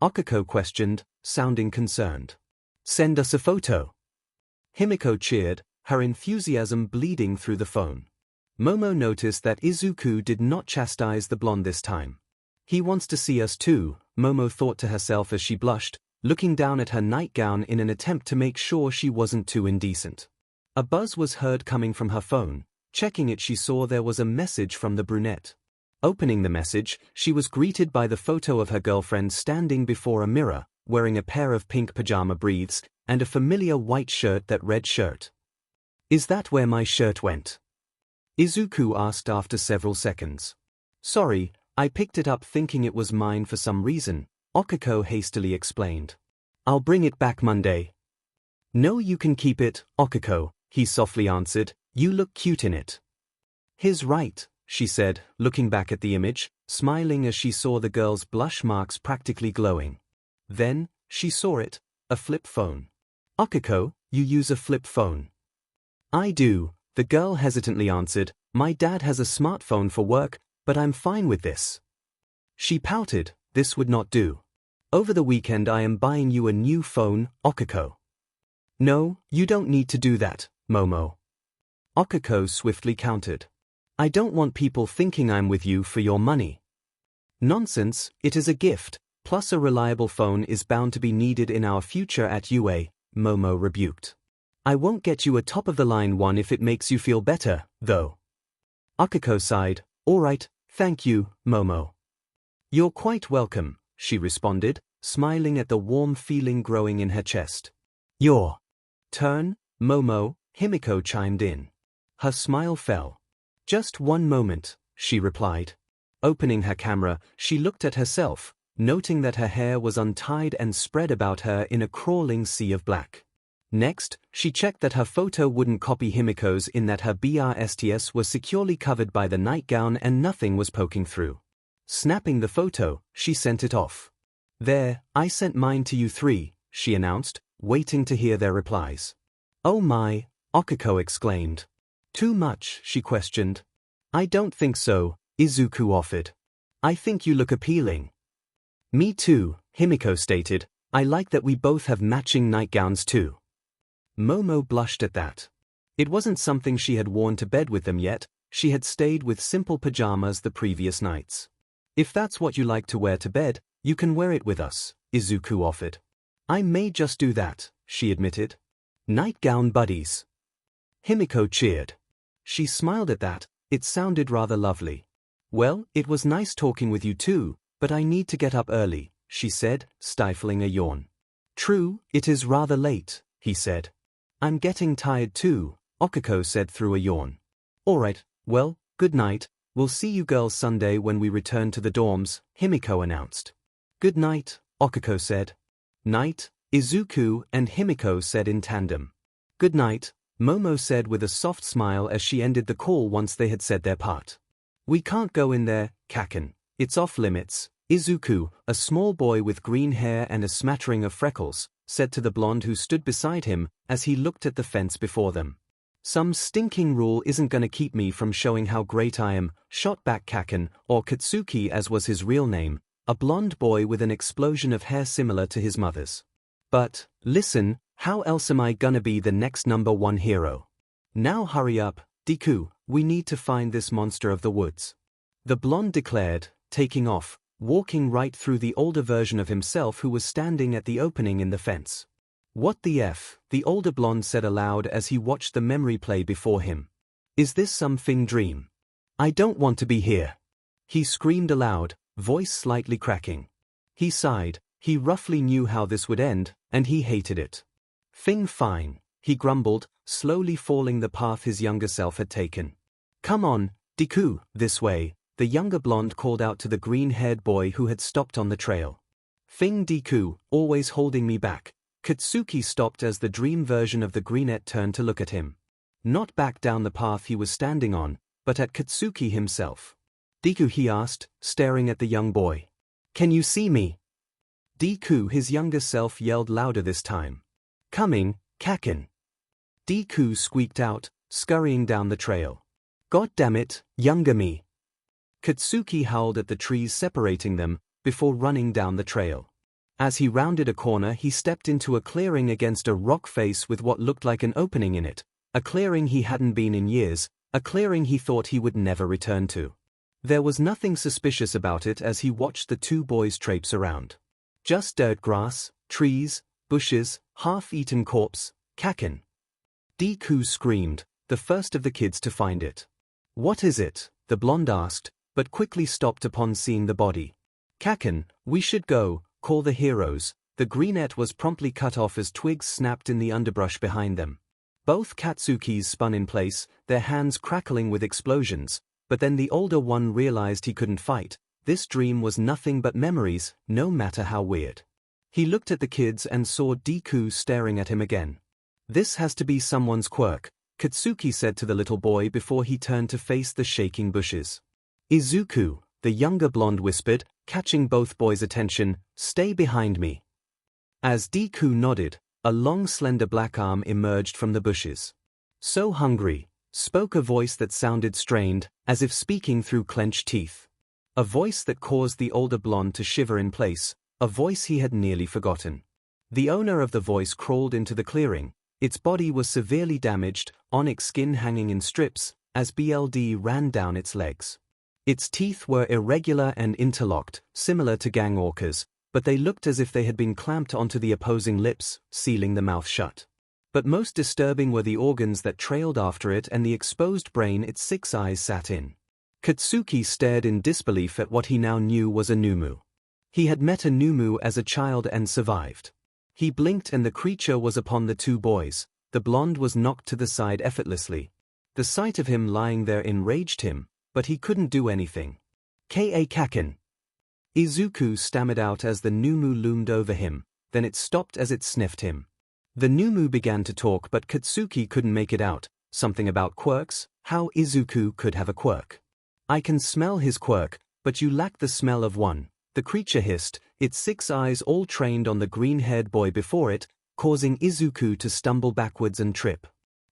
𝐒𝐿𝐴 questioned, sounding concerned. Send us a photo. Himiko cheered, her enthusiasm bleeding through the phone. Momo noticed that Izuku did not chastise the blonde this time. He wants to see us too, Momo thought to herself as she blushed, looking down at her nightgown in an attempt to make sure she wasn't too indecent. A buzz was heard coming from her phone. Checking it, she saw there was a message from the brunette. Opening the message, she was greeted by the photo of her girlfriend standing before a mirror, wearing a pair of pink pajama briefs, and a familiar white shirt that read shirt. Is that where my shirt went? Izuku asked after several seconds. Sorry, I picked it up thinking it was mine for some reason, 𝐒𝐿𝐴 hastily explained. I'll bring it back Monday. No, you can keep it, 𝐒𝐿𝐴, he softly answered. You look cute in it. He's right, she said, looking back at the image, smiling as she saw the girl's blush marks practically glowing. Then, she saw it, a flip phone. 𝐒𝐿𝐴, you use a flip phone? I do, the girl hesitantly answered. My dad has a smartphone for work, but I'm fine with this. She pouted, this would not do. Over the weekend I am buying you a new phone, 𝐒𝐿𝐴. No, you don't need to do that, Momo. 𝐒𝐿𝐴 swiftly countered. I don't want people thinking I'm with you for your money. Nonsense, it is a gift, plus a reliable phone is bound to be needed in our future at UA, Momo rebuked. I won't get you a top-of-the-line one if it makes you feel better, though. 𝐒𝐿𝐴 sighed, all right, thank you, Momo. You're quite welcome, she responded, smiling at the warm feeling growing in her chest. Your turn, Momo, Himiko chimed in. Her smile fell. Just one moment, she replied. Opening her camera, she looked at herself, noting that her hair was untied and spread about her in a crawling sea of black. Next, she checked that her photo wouldn't copy Himiko's in that her BRSTS was securely covered by the nightgown and nothing was poking through. Snapping the photo, she sent it off. There, I sent mine to you three, she announced, waiting to hear their replies. Oh my, 𝐒𝐿𝐴 exclaimed. Too much, she questioned. I don't think so, Izuku offered. I think you look appealing. Me too, Himiko stated. I like that we both have matching nightgowns too. Momo blushed at that. It wasn't something she had worn to bed with them yet, she had stayed with simple pajamas the previous nights. If that's what you like to wear to bed, you can wear it with us, Izuku offered. I may just do that, she admitted. Nightgown buddies. Himiko cheered. She smiled at that, it sounded rather lovely. Well, it was nice talking with you too, but I need to get up early, she said, stifling a yawn. True, it is rather late, he said. I'm getting tired too, Okiko said through a yawn. Alright, well, good night, we'll see you girls Sunday when we return to the dorms, Himiko announced. Good night, Okiko said. Night, Izuku and Himiko said in tandem. Good night, Momo said with a soft smile as she ended the call once they had said their part. We can't go in there, 𝐭𝐿𝐴. It's off limits, Izuku, a small boy with green hair and a smattering of freckles, said to the blonde who stood beside him as he looked at the fence before them. Some stinking rule isn't gonna keep me from showing how great I am, shot back 𝐭𝐿𝐴, or Katsuki as was his real name, a blonde boy with an explosion of hair similar to his mother's. But, listen, how else am I gonna be the next #1 hero? Now hurry up, Deku, we need to find this monster of the woods. The blonde declared, taking off, walking right through the older version of himself who was standing at the opening in the fence. What the F, the older blonde said aloud as he watched the memory play before him. Is this something dream? I don't want to be here. He screamed aloud, voice slightly cracking. He sighed, he roughly knew how this would end, and he hated it. Fine, he grumbled, slowly falling the path his younger self had taken. Come on, Deku, this way, the younger blonde called out to the green-haired boy who had stopped on the trail. Deku, always holding me back. Katsuki stopped as the dream version of the greenette turned to look at him. Not back down the path he was standing on, but at Katsuki himself. Deku, he asked, staring at the young boy. Can you see me? Deku, his younger self yelled louder this time. Coming, 𝐭𝐿𝐴. Deku squeaked out, scurrying down the trail. God damn it, younger me. Katsuki howled at the trees separating them, before running down the trail. As he rounded a corner he stepped into a clearing against a rock face with what looked like an opening in it, a clearing he hadn't been in years, a clearing he thought he would never return to. There was nothing suspicious about it as he watched the two boys traipse around. Just dirt, grass, trees, bushes, half-eaten corpse, 𝐭𝐿𝐴. Deku screamed, the first of the kids to find it. What is it? The blonde asked, but quickly stopped upon seeing the body. 𝐭𝐿𝐴, we should go, call the heroes. The greenette was promptly cut off as twigs snapped in the underbrush behind them. Both Katsukis spun in place, their hands crackling with explosions, but then the older one realized he couldn't fight. This dream was nothing but memories, no matter how weird. He looked at the kids and saw Deku staring at him again. This has to be someone's quirk, Katsuki said to the little boy before he turned to face the shaking bushes. Izuku, the younger blonde whispered, catching both boys' attention, stay behind me. As Deku nodded, a long slender black arm emerged from the bushes. So hungry, spoke a voice that sounded strained, as if speaking through clenched teeth. A voice that caused the older blonde to shiver in place, a voice he had nearly forgotten. The owner of the voice crawled into the clearing. Its body was severely damaged, onyx skin hanging in strips, as blood ran down its legs. Its teeth were irregular and interlocked, similar to gang orcas, but they looked as if they had been clamped onto the opposing lips, sealing the mouth shut. But most disturbing were the organs that trailed after it and the exposed brain its 6 eyes sat in. Katsuki stared in disbelief at what he now knew was a Numu. He had met a Numu as a child and survived. He blinked and the creature was upon the two boys. The blonde was knocked to the side effortlessly. The sight of him lying there enraged him, but he couldn't do anything. 𝐭𝐴. Izuku stammered out as the Numu loomed over him, then it stopped as it sniffed him. The Numu began to talk but Katsuki couldn't make it out, something about quirks, how Izuku could have a quirk. I can smell his quirk, but you lack the smell of one, the creature hissed, its 6 eyes all trained on the green-haired boy before it, causing Izuku to stumble backwards and trip.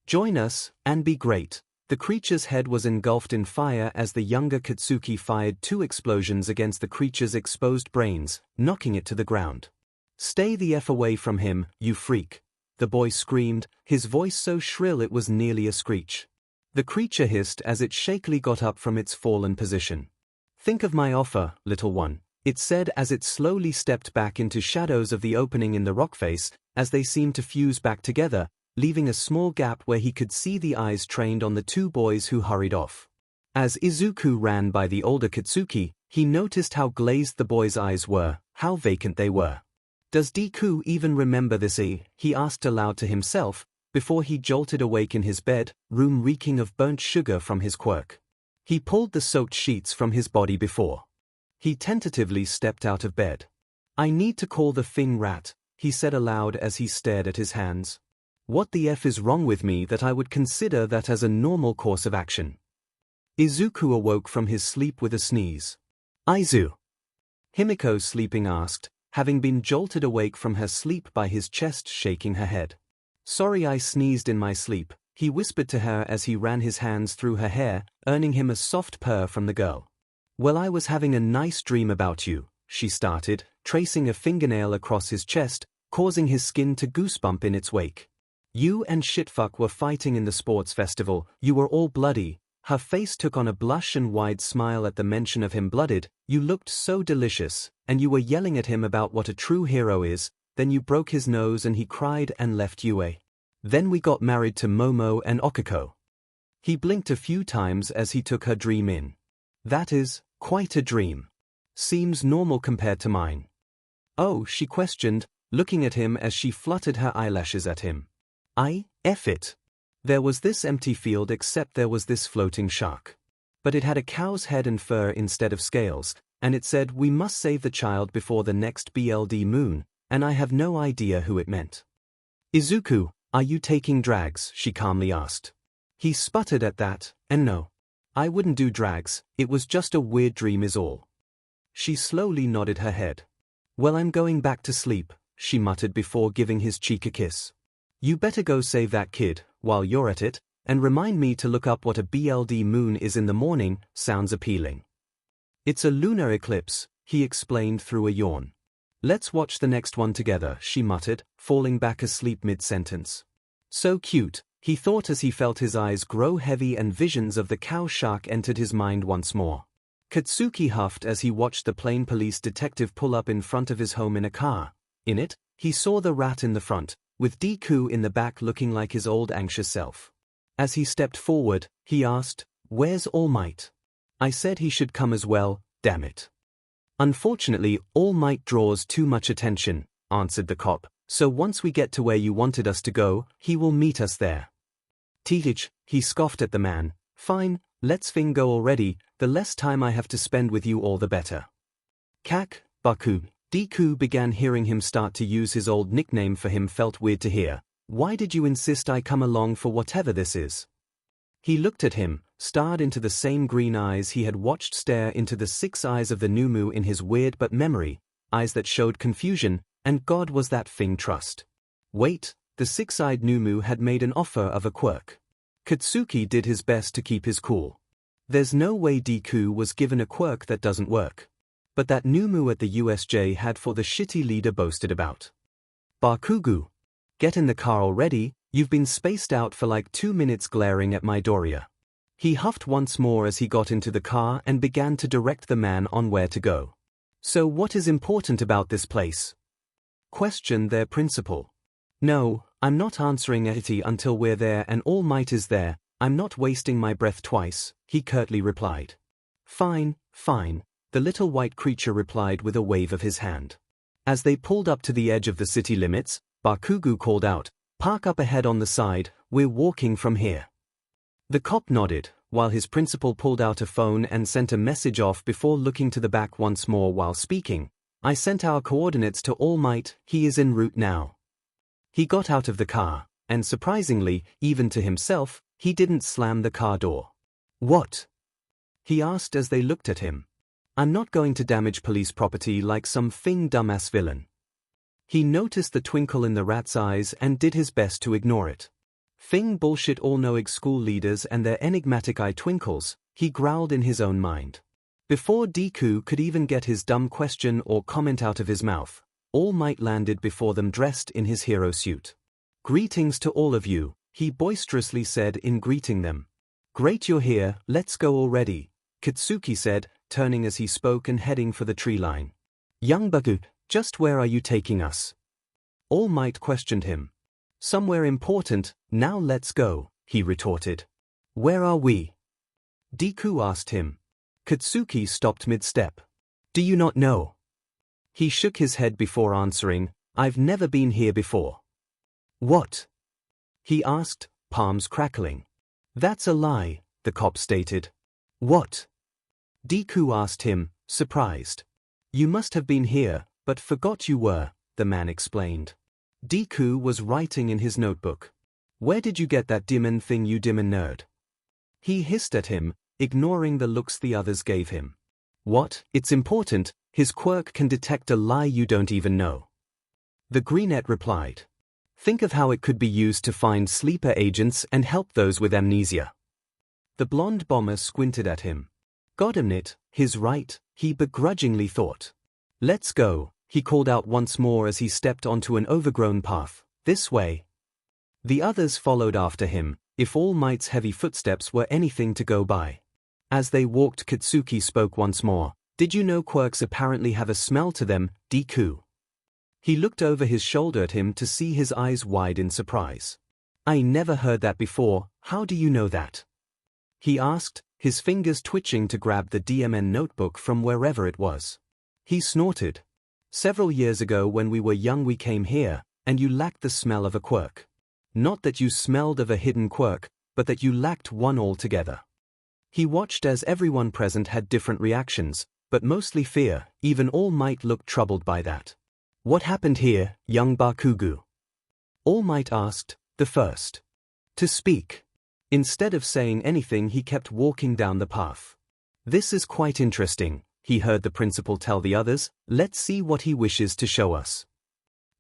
Join us, and be great. The creature's head was engulfed in fire as the younger Katsuki fired 2 explosions against the creature's exposed brains, knocking it to the ground. Stay the F away from him, you freak. the boy screamed, his voice so shrill it was nearly a screech. The creature hissed as it shakily got up from its fallen position. "Think of my offer, little one," it said as it slowly stepped back into shadows of the opening in the rock face, as they seemed to fuse back together, leaving a small gap where he could see the eyes trained on the two boys who hurried off. As Izuku ran by the older Katsuki, he noticed how glazed the boy's eyes were, how vacant they were. "Does Deku even remember this?" he asked aloud to himself, before he jolted awake in his bed, room reeking of burnt sugar from his quirk. He pulled the soaked sheets from his body before he tentatively stepped out of bed. "I need to call the thing rat," he said aloud as he stared at his hands. "What the F is wrong with me that I would consider that as a normal course of action?" Izuku awoke from his sleep with a sneeze. "Aizu?" Himiko sleeping asked, having been jolted awake from her sleep by his chest shaking her head. "Sorry, I sneezed in my sleep," he whispered to her as he ran his hands through her hair, earning him a soft purr from the girl. "Well, I was having a nice dream about you," she started, tracing a fingernail across his chest, causing his skin to goosebump in its wake. "You and shitfuck were fighting in the sports festival, you were all bloody." Her face took on a blush and wide smile at the mention of him blooded. "You looked so delicious, and you were yelling at him about what a true hero is, then you broke his nose and he cried and left you. Then we got married to Momo and Okiko." He blinked a few times as he took her dream in. "That is quite a dream. Seems normal compared to mine." "Oh," she questioned, looking at him as she fluttered her eyelashes at him. "I F it. There was this empty field except there was this floating shark. But it had a cow's head and fur instead of scales, and it said we must save the child before the next BLD moon, and I have no idea who it meant." "Izuku, are you taking drags?" she calmly asked. He sputtered at that, and no. "I wouldn't do drags, it was just a weird dream is all." She slowly nodded her head. "Well, I'm going back to sleep," she muttered before giving his cheek a kiss. "You better go save that kid, while you're at it, and remind me to look up what a BLD moon is in the morning." Sounds appealing. "It's a lunar eclipse," he explained through a yawn. "Let's watch the next one together," she muttered, falling back asleep mid-sentence. "So cute," he thought as he felt his eyes grow heavy and visions of the cow shark entered his mind once more. Katsuki huffed as he watched the plain police detective pull up in front of his home in a car. In it, he saw the rat in the front, with Deku in the back looking like his old anxious self. As he stepped forward, he asked, "Where's All Might?" "I said he should come as well, damn it." "Unfortunately, All Might draws too much attention," answered the cop, "so once we get to where you wanted us to go, he will meet us there." "Teach," he scoffed at the man. "Fine, let's go already, the less time I have to spend with you all the better." "Kak, Baku." Deku began hearing him start to use his old nickname for him felt weird to hear. "Why did you insist I come along for whatever this is?" He looked at him, stared into the same green eyes he had watched stare into the 6 eyes of the Numu in his weird but memory, eyes that showed confusion, and God was that thing trust. Wait, the 6-eyed Numu had made an offer of a quirk. Katsuki did his best to keep his cool. There's no way Deku was given a quirk that doesn't work. But that Numu at the USJ had for the shitty leader boasted about. "Bakugu. Get in the car already, you've been spaced out for like 2 minutes glaring at Midoriya." He huffed once more as he got into the car and began to direct the man on where to go. "So what is important about this place?" questioned their principal. "No, I'm not answering it until we're there and All Might is there, I'm not wasting my breath twice," he curtly replied. "Fine, fine," the little white creature replied with a wave of his hand. As they pulled up to the edge of the city limits, Bakugu called out, "Park up ahead on the side, we're walking from here." The cop nodded, while his principal pulled out a phone and sent a message off before looking to the back once more while speaking. "I sent our coordinates to All Might, he is en route now." He got out of the car, and surprisingly, even to himself, he didn't slam the car door. "What?" he asked as they looked at him. "I'm not going to damage police property like some dumbass villain." He noticed the twinkle in the rat's eyes and did his best to ignore it. Bullshit all-knowing school leaders and their enigmatic eye twinkles, he growled in his own mind. Before Deku could even get his dumb question or comment out of his mouth, All Might landed before them dressed in his hero suit. Greetings to all of you, he boisterously said in greeting them. Great you're here, let's go already, Katsuki said, turning as he spoke and heading for the tree line. Young Baku, just where are you taking us? All Might questioned him. Somewhere important, now let's go, he retorted. Where are we? Deku asked him. Katsuki stopped mid-step. Do you not know? He shook his head before answering, I've never been here before. What? He asked, palms crackling. That's a lie, the cop stated. What? Deku asked him, surprised. You must have been here, but forgot you were, the man explained. Deku was writing in his notebook. Where did you get that demon thing, you demon nerd? He hissed at him, ignoring the looks the others gave him. What? It's important, his quirk can detect a lie you don't even know. The greenette replied. Think of how it could be used to find sleeper agents and help those with amnesia. The blonde bomber squinted at him. Goddammit, he's right, he begrudgingly thought. Let's go, he called out once more as he stepped onto an overgrown path. This way. The others followed after him, if All Might's heavy footsteps were anything to go by. As they walked, Katsuki spoke once more. Did you know quirks apparently have a smell to them, Deku? He looked over his shoulder at him to see his eyes wide in surprise. I never heard that before, how do you know that? He asked, his fingers twitching to grab the DMN notebook from wherever it was. He snorted. Several years ago when we were young we came here, and you lacked the smell of a quirk. Not that you smelled of a hidden quirk, but that you lacked one altogether. He watched as everyone present had different reactions, but mostly fear. Even All Might looked troubled by that. What happened here, young Bakugo? All Might asked, the first to speak. Instead of saying anything, he kept walking down the path. This is quite interesting, he heard the principal tell the others. Let's see what he wishes to show us.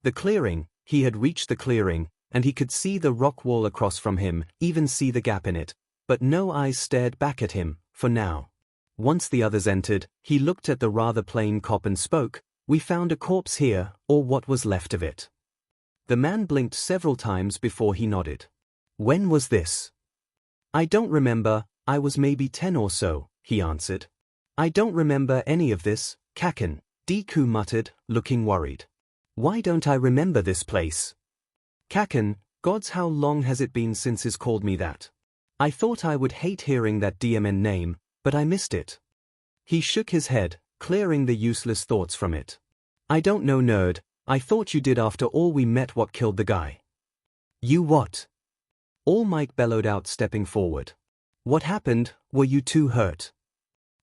The clearing. He had reached the clearing, and he could see the rock wall across from him, even see the gap in it. But no eyes stared back at him, for now. Once the others entered, he looked at the rather plain cop and spoke. We found a corpse here, or what was left of it. The man blinked several times before he nodded. When was this? I don't remember, I was maybe 10 or so, he answered. I don't remember any of this, Kaken, Deku muttered, looking worried. Why don't I remember this place? Kaken, gods, how long has it been since he's called me that? I thought I would hate hearing that DMN name, but I missed it. He shook his head, clearing the useless thoughts from it. I don't know, nerd, I thought you did after all. We met what killed the guy. You what? All Might bellowed out, stepping forward. What happened? Were you too hurt?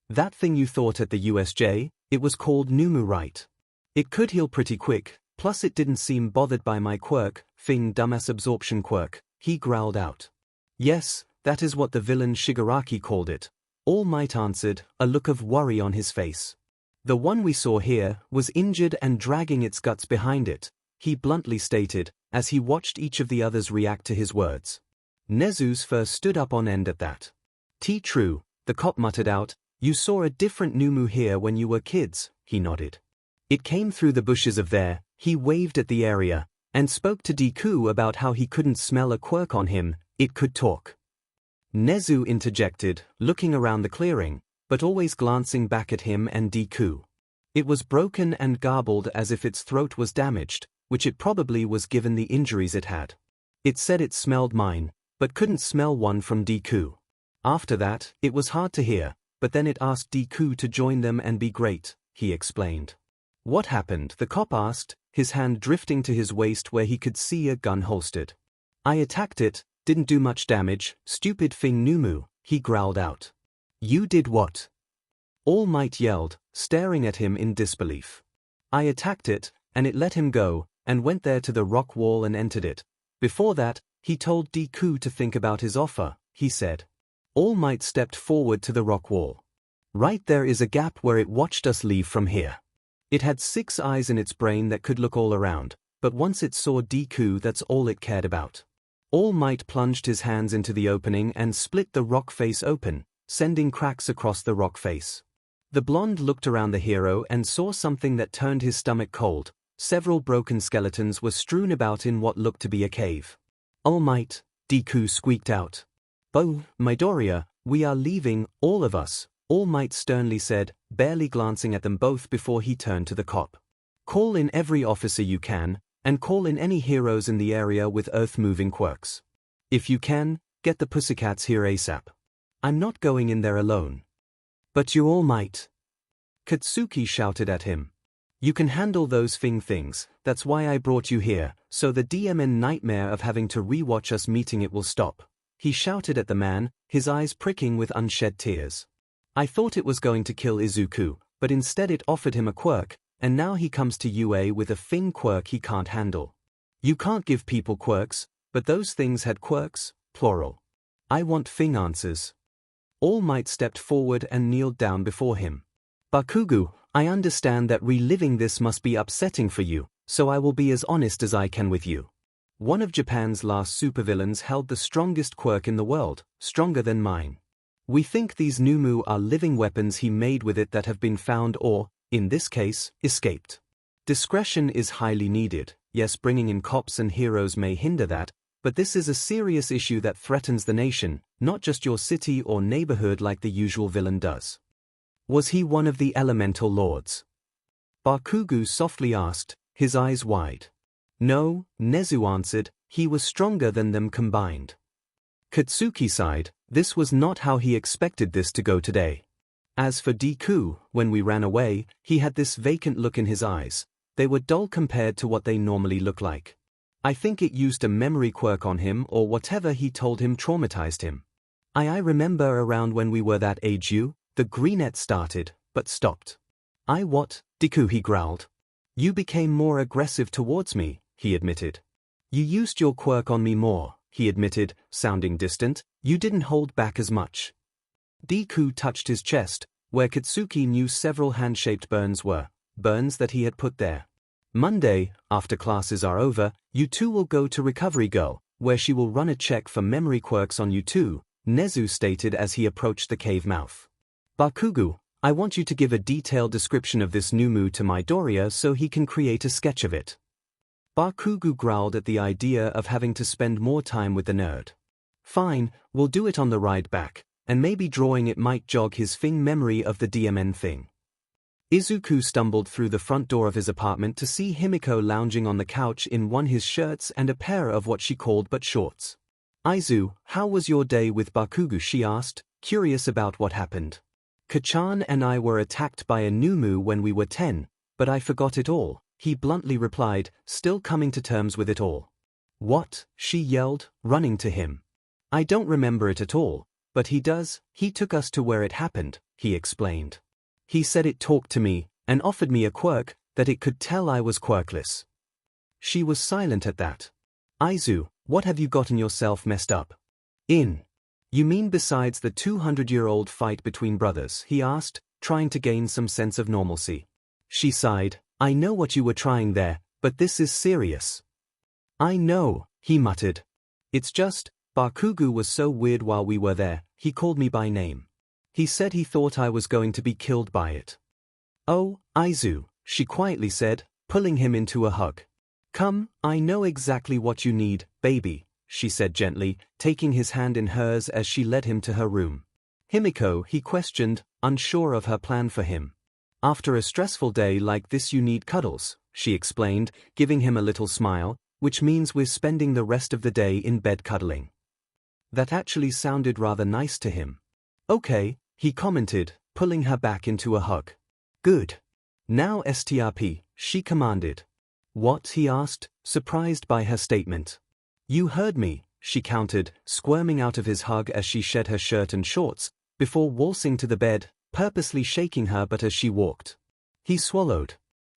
That thing you thought at the USJ, it was called Numu, right? It could heal pretty quick, plus it didn't seem bothered by my quirk, thing dumbass absorption quirk, he growled out. Yes, that is what the villain Shigaraki called it, All Might answered, a look of worry on his face. The one we saw here was injured and dragging its guts behind it, he bluntly stated, as he watched each of the others react to his words. Nezu's fur stood up on end at that. True, the cop muttered out, you saw a different Numu here when you were kids, he nodded. It came through the bushes of there, he waved at the area, and spoke to Deku about how he couldn't smell a quirk on him, it could talk. Nezu interjected, looking around the clearing, but always glancing back at him and Deku. It was broken and garbled as if its throat was damaged, which it probably was given the injuries it had. It said it smelled mine, but couldn't smell one from Deku. After that, it was hard to hear, but then it asked Deku to join them and be great, he explained. What happened? The cop asked, his hand drifting to his waist where he could see a gun holstered. I attacked it, didn't do much damage, stupid thing Numu, he growled out. You did what? All Might yelled, staring at him in disbelief. I attacked it, and it let him go, and went there to the rock wall and entered it. Before that, he told Deku to think about his offer, he said. All Might stepped forward to the rock wall. Right there is a gap where it watched us leave from here. It had 6 eyes in its brain that could look all around, but once it saw Deku, that's all it cared about. All Might plunged his hands into the opening and split the rock face open, sending cracks across the rock face. The blonde looked around the hero and saw something that turned his stomach cold, several broken skeletons were strewn about in what looked to be a cave. "All Might," Deku squeaked out. "Oh, Midoriya, we are leaving, all of us," All Might sternly said, barely glancing at them both before he turned to the cop. "Call in every officer you can, and call in any heroes in the area with earth-moving quirks. If you can, get the Pussycats here ASAP. I'm not going in there alone." "But you All Might," Katsuki shouted at him. "You can handle those things, that's why I brought you here, so the DMN nightmare of having to rewatch us meeting it will stop," he shouted at the man, his eyes pricking with unshed tears. "I thought it was going to kill Izuku, but instead it offered him a quirk, and now he comes to UA with a thing quirk he can't handle. You can't give people quirks, but those things had quirks, plural. I want thing answers." All Might stepped forward and kneeled down before him. "Bakugo, I understand that reliving this must be upsetting for you, so I will be as honest as I can with you. One of Japan's last supervillains held the strongest quirk in the world, stronger than mine. We think these Numu are living weapons he made with it that have been found or, in this case, escaped. Discretion is highly needed. Yes, bringing in cops and heroes may hinder that, but this is a serious issue that threatens the nation, not just your city or neighborhood like the usual villain does." "Was he one of the elemental lords?" Bakugo softly asked, his eyes wide. "No," Nezu answered, "he was stronger than them combined." Katsuki sighed. This was not how he expected this to go today. As for Deku, when we ran away, he had this vacant look in his eyes. They were dull compared to what they normally look like. I think it used a memory quirk on him or whatever he told him traumatized him. I remember around when we were that age the greenette started, but stopped. What, Deku, he growled. "You became more aggressive towards me," he admitted. "You used your quirk on me more," he admitted, sounding distant. "You didn't hold back as much." Deku touched his chest, where Katsuki knew several hand-shaped burns were, burns that he had put there. "Monday, after classes are over, you two will go to Recovery Girl, where she will run a check for memory quirks on you two," Nezu stated as he approached the cave mouth. "Bakugo, I want you to give a detailed description of this Numu to Midoriya so he can create a sketch of it." Bakugo growled at the idea of having to spend more time with the nerd. "Fine, we'll do it on the ride back, and maybe drawing it might jog his thing memory of the DMN thing." Izuku stumbled through the front door of his apartment to see Himiko lounging on the couch in one his shirts and a pair of what she called but shorts. "Izu, how was your day with Bakugo?" she asked, curious about what happened. "Kachan and I were attacked by a Numu when we were 10, but I forgot it all," he bluntly replied, still coming to terms with it all. "What?" she yelled, running to him. "I don't remember it at all, but he does. He took us to where it happened," he explained. "He said it talked to me, and offered me a quirk, that it could tell I was quirkless." She was silent at that. "Izu, what have you gotten yourself messed up in?" "You mean besides the 200-year-old fight between brothers?" he asked, trying to gain some sense of normalcy. She sighed. "I know what you were trying there, but this is serious." "I know," he muttered. "It's just, Bakugo was so weird while we were there, he called me by name. He said he thought I was going to be killed by it." "Oh, Izu," she quietly said, pulling him into a hug. "Come, I know exactly what you need, baby," she said gently, taking his hand in hers as she led him to her room. "Himiko," he questioned, unsure of her plan for him. "After a stressful day like this you need cuddles," she explained, giving him a little smile, "which means we're spending the rest of the day in bed cuddling." That actually sounded rather nice to him. "Okay," he commented, pulling her back into a hug. "Good. Now STRP, she commanded. "What?" he asked, surprised by her statement. "You heard me," she countered, squirming out of his hug as she shed her shirt and shorts, before waltzing to the bed, purposely shaking her but as she walked. He swallowed.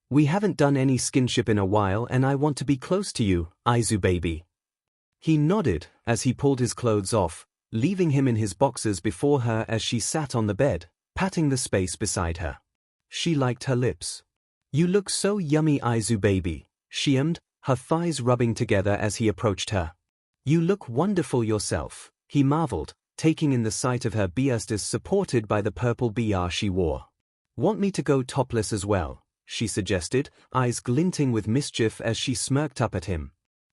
"We haven't done any skinship in a while and I want to be close to you, Izu baby." He nodded as he pulled his clothes off, leaving him in his boxers before her as she sat on the bed, patting the space beside her. She liked her lips. "You look so yummy, Izu baby," she hummed, her thighs rubbing together as he approached her. "You look wonderful yourself," he marveled, taking in the sight of her biastas supported by the purple BR she wore. "Want me to go topless as well?" she suggested, eyes glinting with mischief as she smirked up at him.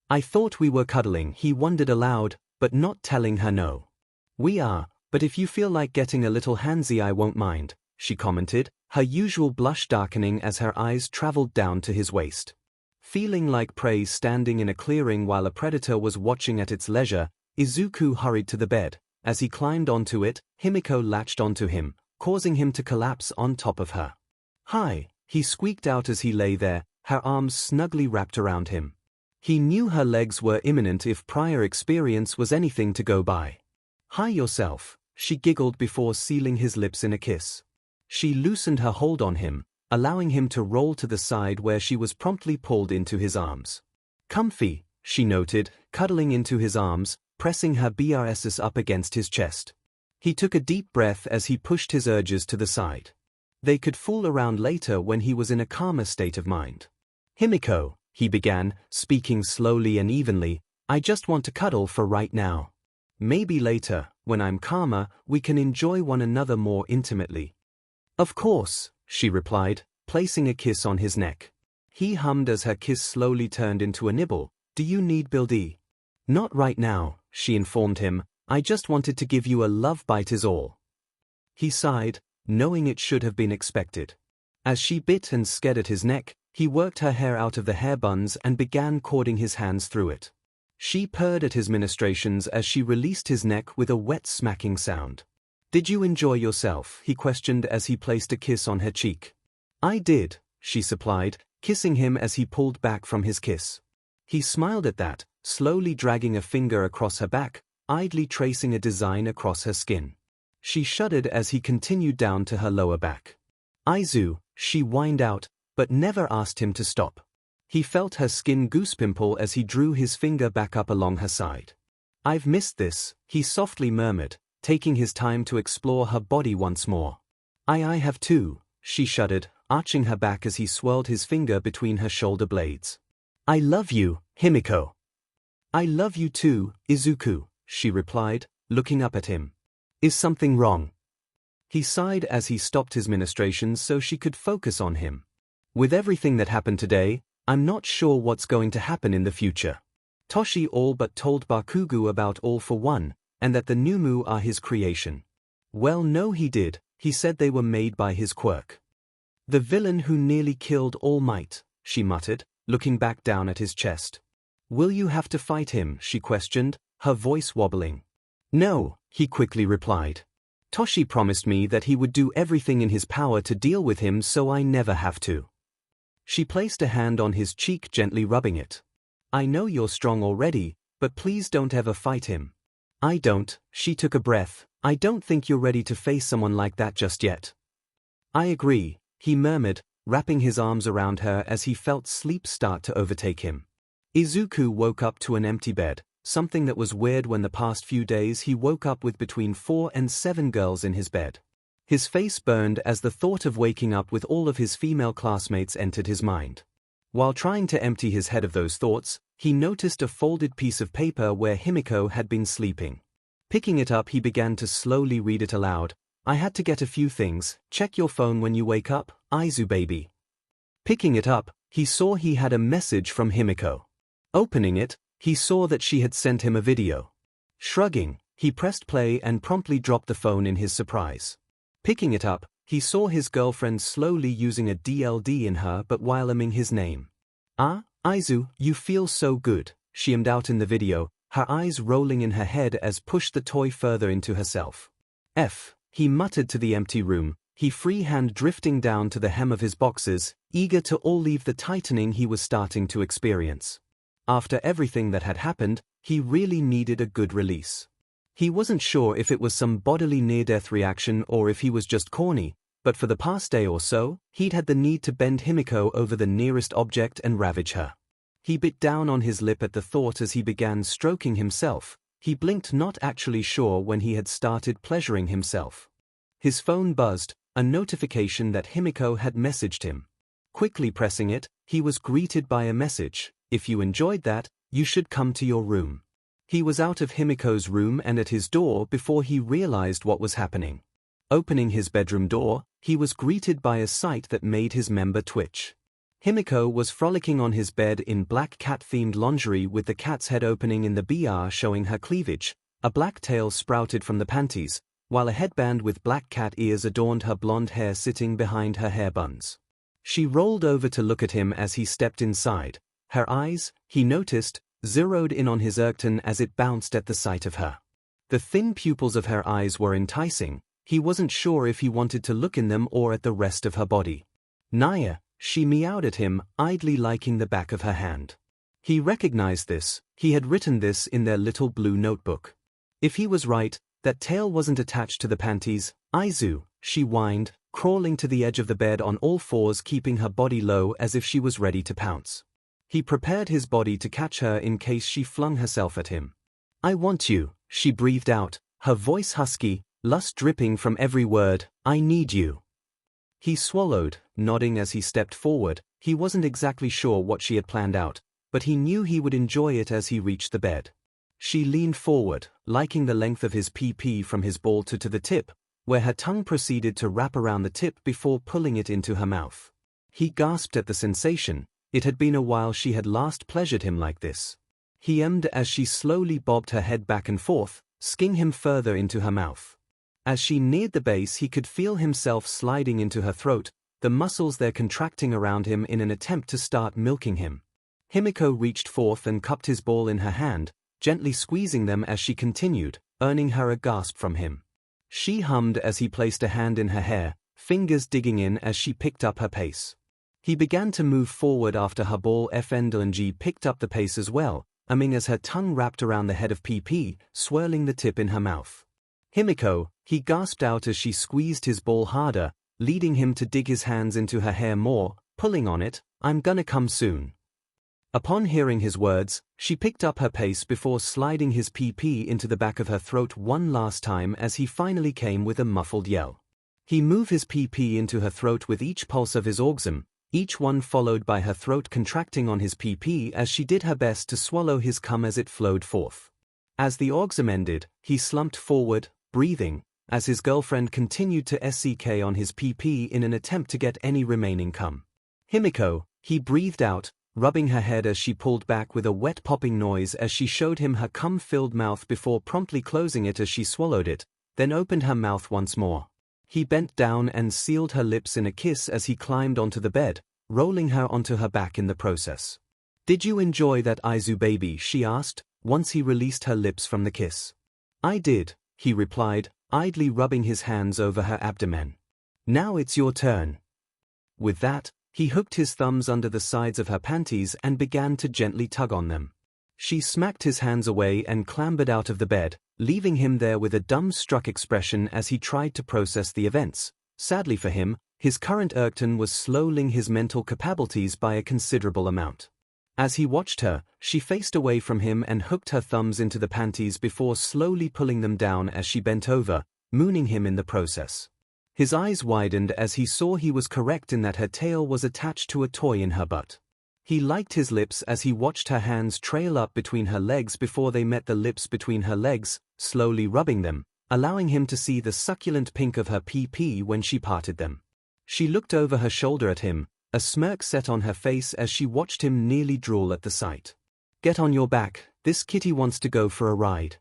I thought we were cuddling, he wondered aloud, but not telling her no. We are, but if you feel like getting a little handsy I won't mind, she commented, her usual blush darkening as her eyes traveled down to his waist. Feeling like prey standing in a clearing while a predator was watching at its leisure, Izuku hurried to the bed. As he climbed onto it, Himiko latched onto him, causing him to collapse on top of her. Hi, he squeaked out as he lay there, her arms snugly wrapped around him. He knew her legs were imminent if prior experience was anything to go by. Hi yourself, she giggled before sealing his lips in a kiss. She loosened her hold on him, allowing him to roll to the side where she was promptly pulled into his arms. Comfy, she noted, cuddling into his arms, pressing her bras up against his chest. He took a deep breath as he pushed his urges to the side. They could fool around later when he was in a calmer state of mind. Himiko, he began, speaking slowly and evenly, I just want to cuddle for right now. Maybe later, when I'm calmer, we can enjoy one another more intimately. Of course, she replied, placing a kiss on his neck. He hummed as her kiss slowly turned into a nibble. Do you need Bildy? Not right now, she informed him, I just wanted to give you a love bite is all. He sighed, knowing it should have been expected. As she bit and sked at his neck, he worked her hair out of the hair buns and began cording his hands through it. She purred at his ministrations as she released his neck with a wet smacking sound. Did you enjoy yourself? He questioned as he placed a kiss on her cheek. I did, she supplied, kissing him as he pulled back from his kiss. He smiled at that, slowly dragging a finger across her back, idly tracing a design across her skin. She shuddered as he continued down to her lower back. Aizu, she whined out, but never asked him to stop. He felt her skin goosepimple as he drew his finger back up along her side. I've missed this, he softly murmured, taking his time to explore her body once more. I have too, she shuddered, arching her back as he swirled his finger between her shoulder blades. I love you, Himiko. I love you too, Izuku, she replied, looking up at him. Is something wrong? He sighed as he stopped his ministrations so she could focus on him. With everything that happened today, I'm not sure what's going to happen in the future. Toshi all but told Bakugo about All for One, and that the Numu are his creation. Well no he did, he said they were made by his quirk. The villain who nearly killed All Might, she muttered, looking back down at his chest. Will you have to fight him, she questioned, her voice wobbling. No, he quickly replied. Toshi promised me that he would do everything in his power to deal with him so I never have to. She placed a hand on his cheek, gently rubbing it. I know you're strong already, but please don't ever fight him. I don't, she took a breath, I don't think you're ready to face someone like that just yet. I agree, he murmured, wrapping his arms around her as he felt sleep start to overtake him. Izuku woke up to an empty bed, something that was weird when the past few days he woke up with between 4 and 7 girls in his bed. His face burned as the thought of waking up with all of his female classmates entered his mind. While trying to empty his head of those thoughts, he noticed a folded piece of paper where Himiko had been sleeping. Picking it up he began to slowly read it aloud. I had to get a few things, check your phone when you wake up, Aizu baby. Picking it up, he saw he had a message from Himiko. Opening it, he saw that she had sent him a video. Shrugging, he pressed play and promptly dropped the phone in his surprise. Picking it up, he saw his girlfriend slowly using a DLD in her but while umming his name. Ah, Aizu, you feel so good, she ummed out in the video, her eyes rolling in her head as pushed the toy further into herself. He muttered to the empty room, he free hand drifting down to the hem of his boxers, eager to all leave the tightening he was starting to experience. After everything that had happened, he really needed a good release. He wasn't sure if it was some bodily near-death reaction or if he was just corny, but for the past day or so, he'd had the need to bend Himiko over the nearest object and ravage her. He bit down on his lip at the thought as he began stroking himself. He blinked, not actually sure when he had started pleasuring himself. His phone buzzed, a notification that Himiko had messaged him. Quickly pressing it, he was greeted by a message. If you enjoyed that, you should come to your room. He was out of Himiko's room and at his door before he realized what was happening. Opening his bedroom door, he was greeted by a sight that made his member twitch. Himiko was frolicking on his bed in black cat-themed lingerie with the cat's head opening in the BR showing her cleavage, a black tail sprouted from the panties, while a headband with black cat ears adorned her blonde hair sitting behind her hair buns. She rolled over to look at him as he stepped inside. Her eyes, he noticed, zeroed in on his 𝐒𝐻𝐻 as it bounced at the sight of her. The thin pupils of her eyes were enticing. He wasn't sure if he wanted to look in them or at the rest of her body. Naya, she meowed at him, idly liking the back of her hand. He recognized this. He had written this in their little blue notebook. If he was right, that tail wasn't attached to the panties. Aizu, she whined, crawling to the edge of the bed on all fours, keeping her body low as if she was ready to pounce. He prepared his body to catch her in case she flung herself at him. I want you, she breathed out, her voice husky, lust dripping from every word. I need you. He swallowed, nodding as he stepped forward. He wasn't exactly sure what she had planned out, but he knew he would enjoy it as he reached the bed. She leaned forward, liking the length of his PP from his ball to the tip, where her tongue proceeded to wrap around the tip before pulling it into her mouth. He gasped at the sensation. It had been a while she had last pleasured him like this. He hemmed as she slowly bobbed her head back and forth, skinning him further into her mouth. As she neared the base, he could feel himself sliding into her throat, the muscles there contracting around him in an attempt to start milking him. Himiko reached forth and cupped his ball in her hand, gently squeezing them as she continued, earning her a gasp from him. She hummed as he placed a hand in her hair, fingers digging in as she picked up her pace. He began to move forward after her ball. 𝐹𝐻𝐻 picked up the pace as well, humming as her tongue wrapped around the head of PP, swirling the tip in her mouth. Himiko, he gasped out as she squeezed his ball harder, leading him to dig his hands into her hair more, pulling on it. I'm gonna come soon. Upon hearing his words, she picked up her pace before sliding his PP into the back of her throat one last time as he finally came with a muffled yell. He moved his PP into her throat with each pulse of his 𝐒𝐽, each one followed by her throat contracting on his PP as she did her best to swallow his cum as it flowed forth. As the 𝐒𝐽 ended, he slumped forward, breathing, as his girlfriend continued to SCK on his PP in an attempt to get any remaining cum. Himiko, he breathed out, rubbing her head as she pulled back with a wet popping noise as she showed him her cum-filled mouth before promptly closing it as she swallowed it, then opened her mouth once more. He bent down and sealed her lips in a kiss as he climbed onto the bed, rolling her onto her back in the process. Did you enjoy that, Aizu baby? She asked, once he released her lips from the kiss. I did, he replied, idly rubbing his hands over her abdomen. Now it's your turn. With that, he hooked his thumbs under the sides of her panties and began to gently tug on them. She smacked his hands away and clambered out of the bed, leaving him there with a dumbstruck expression as he tried to process the events. Sadly for him, his current 𝐒𝐻𝐻 was slowing his mental capabilities by a considerable amount. As he watched her, she faced away from him and hooked her thumbs into the panties before slowly pulling them down as she bent over, mooning him in the process. His eyes widened as he saw he was correct in that her tail was attached to a toy in her butt. He liked his lips as he watched her hands trail up between her legs before they met the lips between her legs, slowly rubbing them, allowing him to see the succulent pink of her PP when she parted them. She looked over her shoulder at him, a smirk set on her face as she watched him nearly drool at the sight. Get on your back, this kitty wants to go for a ride.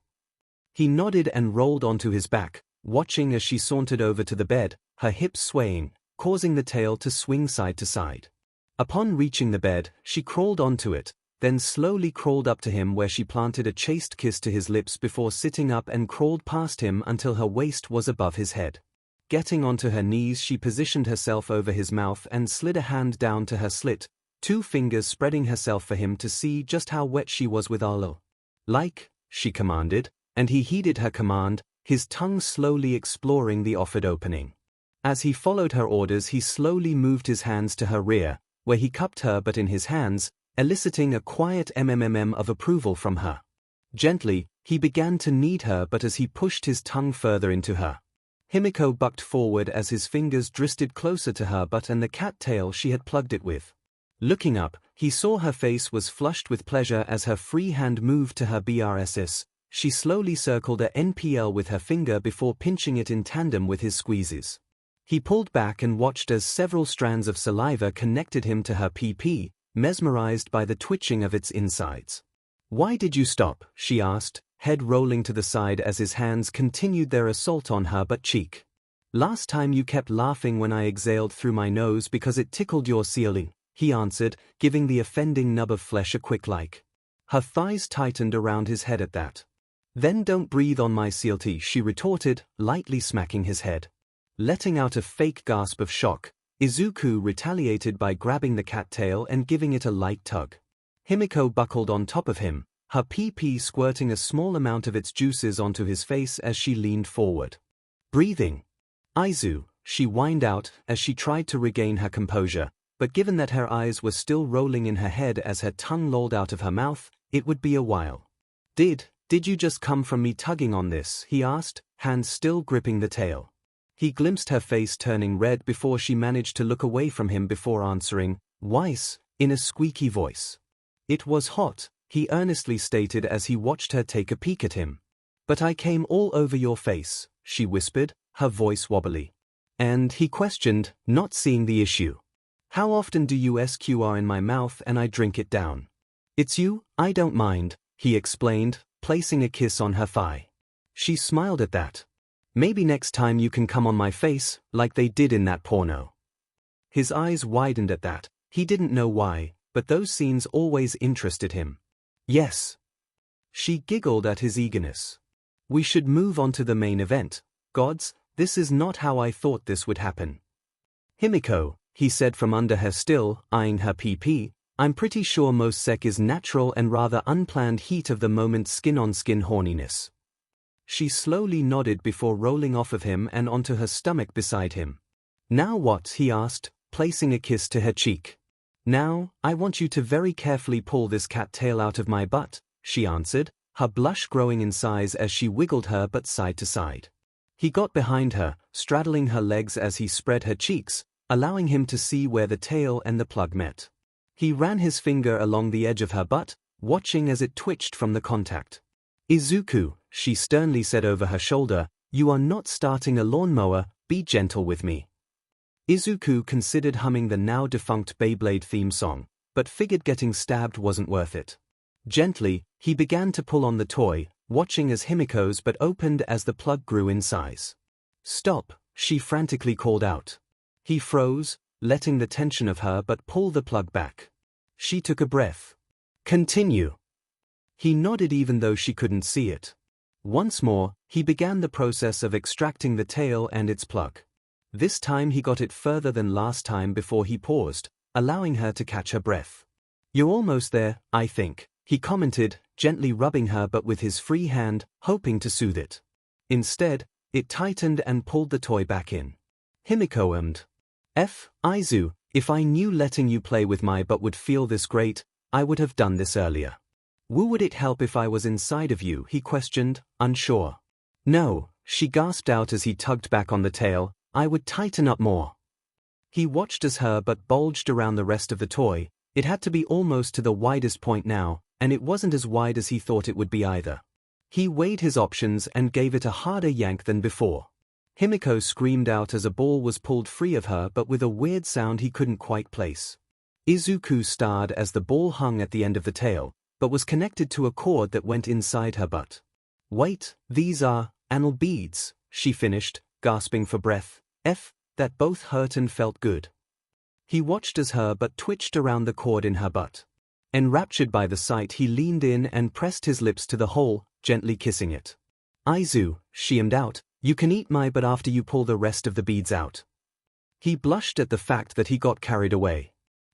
He nodded and rolled onto his back, watching as she sauntered over to the bed, her hips swaying, causing the tail to swing side to side. Upon reaching the bed, she crawled onto it, then slowly crawled up to him where she planted a chaste kiss to his lips before sitting up and crawled past him until her waist was above his head. Getting onto her knees, she positioned herself over his mouth and slid a hand down to her slit, 2 fingers spreading herself for him to see just how wet she was with 𝐒𝐻𝐻. Like, she commanded, and he heeded her command, his tongue slowly exploring the offered opening. As he followed her orders, he slowly moved his hands to her rear, where he cupped her butt in his hands, eliciting a quiet of approval from her. Gently, he began to knead her but as he pushed his tongue further into her. Himiko bucked forward as his fingers drifted closer to her butt and the cat tail she had plugged it with. Looking up, he saw her face was flushed with pleasure as her free hand moved to her BRSS, She slowly circled a NPL with her finger before pinching it in tandem with his squeezes. He pulled back and watched as several strands of saliva connected him to her PP, mesmerized by the twitching of its insides. "Why did you stop?" she asked, head rolling to the side as his hands continued their assault on her butt cheek. "Last time you kept laughing when I exhaled through my nose because it tickled your ceiling," he answered, giving the offending nub of flesh a quick like. Her thighs tightened around his head at that. "Then don't breathe on my 𝐂𝐿𝐷," she retorted, lightly smacking his head. Letting out a fake gasp of shock, Izuku retaliated by grabbing the cattail and giving it a light tug. Himiko buckled on top of him, her PP squirting a small amount of its juices onto his face as she leaned forward. "Breathing. Aizu," she whined out as she tried to regain her composure, but given that her eyes were still rolling in her head as her tongue lolled out of her mouth, it would be a while. Did you just come from me tugging on this?" he asked, hands still gripping the tail. He glimpsed her face turning red before she managed to look away from him before answering, "Weiss," in a squeaky voice. "It was hot," he earnestly stated as he watched her take a peek at him. "But I came all over your face," she whispered, her voice wobbly. "And?" he questioned, not seeing the issue. "How often do you SQR in my mouth and I drink it down?" "It's you, I don't mind," he explained, placing a kiss on her thigh. She smiled at that. "Maybe next time you can come on my face, like they did in that porno." His eyes widened at that. He didn't know why, but those scenes always interested him. "Yes." She giggled at his eagerness. "We should move on to the main event. Gods, this is not how I thought this would happen." "Himiko," he said from under her still, eyeing her PP, "I'm pretty sure most sec is natural and rather unplanned heat of the moment skin-on-skin horniness." She slowly nodded before rolling off of him and onto her stomach beside him. "Now what?" he asked, placing a kiss to her cheek. "Now, I want you to very carefully pull this cat tail out of my butt," she answered, her blush growing in size as she wiggled her butt side to side. He got behind her, straddling her legs as he spread her cheeks, allowing him to see where the tail and the plug met. He ran his finger along the edge of her butt, watching as it twitched from the contact. "Izuku," she sternly said over her shoulder, "you are not starting a lawnmower, be gentle with me." Izuku considered humming the now-defunct Beyblade theme song, but figured getting stabbed wasn't worth it. Gently, he began to pull on the toy, watching as Himiko's butt opened as the plug grew in size. "Stop," she frantically called out. He froze, letting the tension of her butt pull the plug back. She took a breath. "Continue." He nodded even though she couldn't see it. Once more, he began the process of extracting the tail and its plug. This time he got it further than last time before he paused, allowing her to catch her breath. "You're almost there, I think," he commented, gently rubbing her butt with his free hand, hoping to soothe it. Instead, it tightened and pulled the toy back in. Himiko 𝐿𝐷. Aizu, if I knew letting you play with my butt would feel this great, I would have done this earlier. Would it help if I was inside of you?" he questioned, unsure. "No," she gasped out as he tugged back on the tail, "I would tighten up more." He watched as her butt bulged around the rest of the toy. It had to be almost to the widest point now, and it wasn't as wide as he thought it would be either. He weighed his options and gave it a harder yank than before. Himiko screamed out as a ball was pulled free of her but with a weird sound he couldn't quite place. Izuku stared as the ball hung at the end of the tail, but was connected to a cord that went inside her butt. "Wait, these are anal beads," she finished, gasping for breath. That both hurt and felt good. He watched as her butt twitched around the cord in her butt. Enraptured by the sight, he leaned in and pressed his lips to the hole, gently kissing it. "Aizu," she 𝐿𝐷 out, "you can eat my butt after you pull the rest of the beads out." He blushed at the fact that he got carried away.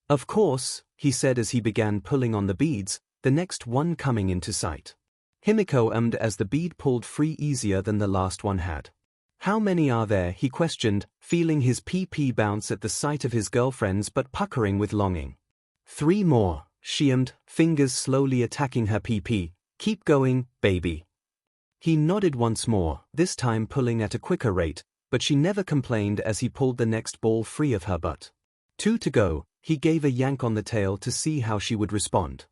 "Of course," he said as he began pulling on the beads, the next one coming into sight. Himiko 𝐿𝐷 as the bead pulled free easier than the last one had. "How many are there?" he questioned, feeling his PP bounce at the sight of his girlfriend's but puckering with longing. "3 more," she 𝐿𝐷, fingers slowly attacking her PP. "Keep going, baby." He nodded once more, this time pulling at a quicker rate, but she never complained as he pulled the next ball free of her butt. 2 to go, he gave a yank on the tail to see how she would respond.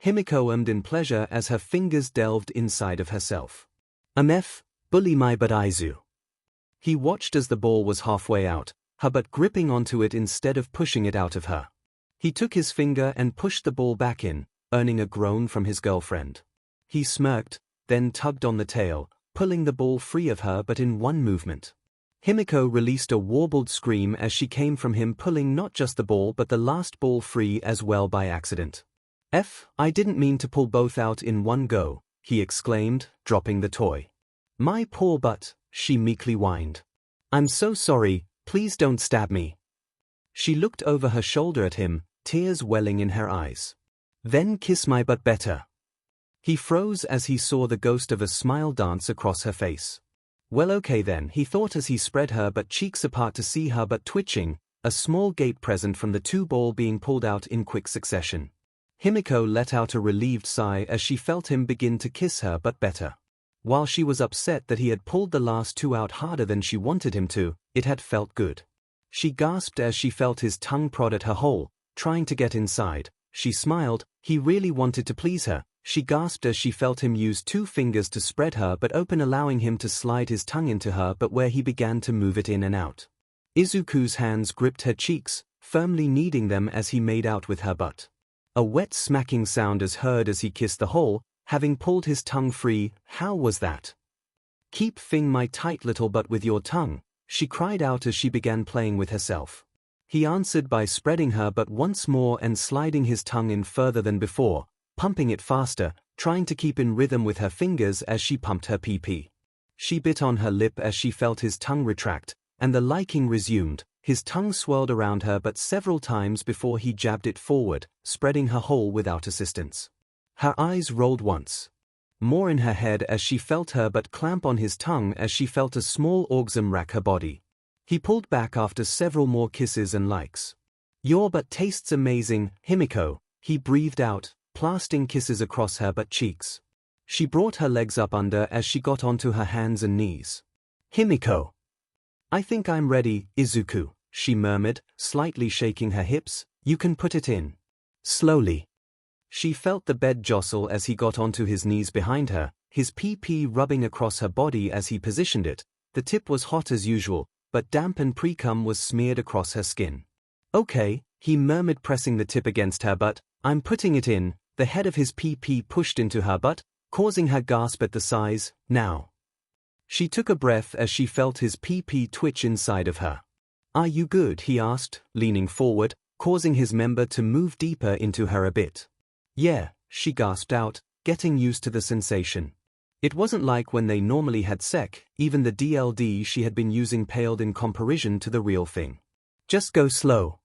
Himiko 𝐵'd in pleasure as her fingers delved inside of herself. F, bully my butt Izu. He watched as the ball was halfway out, her butt gripping onto it instead of pushing it out of her. He took his finger and pushed the ball back in, earning a groan from his girlfriend. He smirked, then tugged on the tail, pulling the ball free of her but in one movement. Himiko released a warbled scream as she came from him, pulling not just the ball but the last ball free as well by accident. I didn't mean to pull both out in one go, he exclaimed, dropping the toy. My poor butt, she meekly whined. I'm so sorry, please don't stab me. She looked over her shoulder at him, tears welling in her eyes. Then kiss my butt better. He froze as he saw the ghost of a smile dance across her face. Well, okay then, he thought as he spread her butt cheeks apart to see her butt twitching, a small gape present from the two ball being pulled out in quick succession. Himiko let out a relieved sigh as she felt him begin to kiss her butt better. While she was upset that he had pulled the last two out harder than she wanted him to, it had felt good. She gasped as she felt his tongue prod at her hole, trying to get inside. She smiled, he really wanted to please her. She gasped as she felt him use two fingers to spread her butt open, allowing him to slide his tongue into her butt where he began to move it in and out. Izuku's hands gripped her cheeks, firmly kneading them as he made out with her butt. A wet smacking sound is heard as he kissed the hole, having pulled his tongue free. How was that? Keep fing my tight little butt with your tongue, she cried out as she began playing with herself. He answered by spreading her butt once more and sliding his tongue in further than before, pumping it faster, trying to keep in rhythm with her fingers as she pumped her pee-pee. She bit on her lip as she felt his tongue retract, and the liking resumed. His tongue swirled around her butt several times before he jabbed it forward, spreading her hole without assistance. Her eyes rolled once more in her head as she felt her butt clamp on his tongue as she felt a small orgasm rack her body. He pulled back after several more kisses and likes. Your butt tastes amazing, Himiko, he breathed out, plastering kisses across her butt cheeks. She brought her legs up under as she got onto her hands and knees. Himiko. I think I'm ready, Izuku, she murmured, slightly shaking her hips. You can put it in. Slowly. She felt the bed jostle as he got onto his knees behind her, his pee-pee rubbing across her body as he positioned it. The tip was hot as usual, but damp and pre-cum was smeared across her skin. Okay, he murmured, pressing the tip against her butt. I'm putting it in. The head of his pee-pee pushed into her butt, causing her gasp at the size. Now. She took a breath as she felt his pee-pee twitch inside of her. Are you good? He asked, leaning forward, causing his member to move deeper into her a bit. Yeah, she gasped out, getting used to the sensation. It wasn't like when they normally had sex. Even the DLD she had been using paled in comparison to the real thing. Just go slow.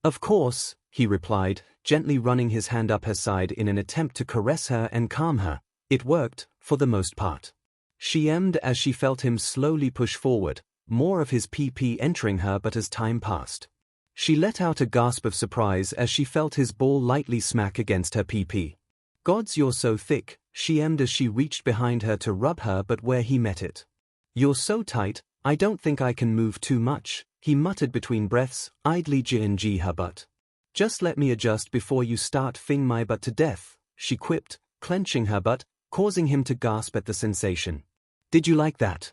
Of course, he replied, gently running his hand up her side in an attempt to caress her and calm her. It worked, for the most part. She 𝐵'd as she felt him slowly push forward, more of his pee-pee entering her but as time passed. She let out a gasp of surprise as she felt his ball lightly smack against her pee-pee. Gods, you're so thick, she 𝐵'd as she reached behind her to rub her but where he met it. You're so tight, I don't think I can move too much, he muttered between breaths, idly 𝐔𝐬𝐽 her butt. Just let me adjust before you start fing my butt to death, she quipped, clenching her butt, causing him to gasp at the sensation. Did you like that?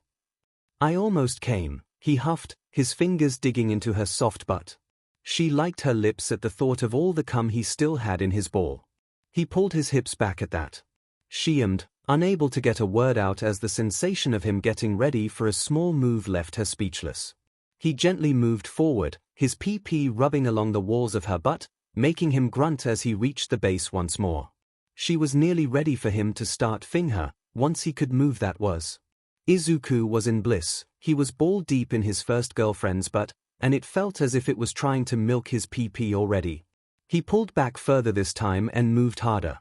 I almost came, he huffed, his fingers digging into her soft butt. She liked her lips at the thought of all the cum he still had in his ball. He pulled his hips back at that. She 𝐵'd, unable to get a word out as the sensation of him getting ready for a small move left her speechless. He gently moved forward, his pee-pee rubbing along the walls of her butt, making him grunt as he reached the base once more. She was nearly ready for him to start fing her, once he could move. That was. Izuku was in bliss. He was ball deep in his first girlfriend's butt, and it felt as if it was trying to milk his pee-pee already. He pulled back further this time and moved harder.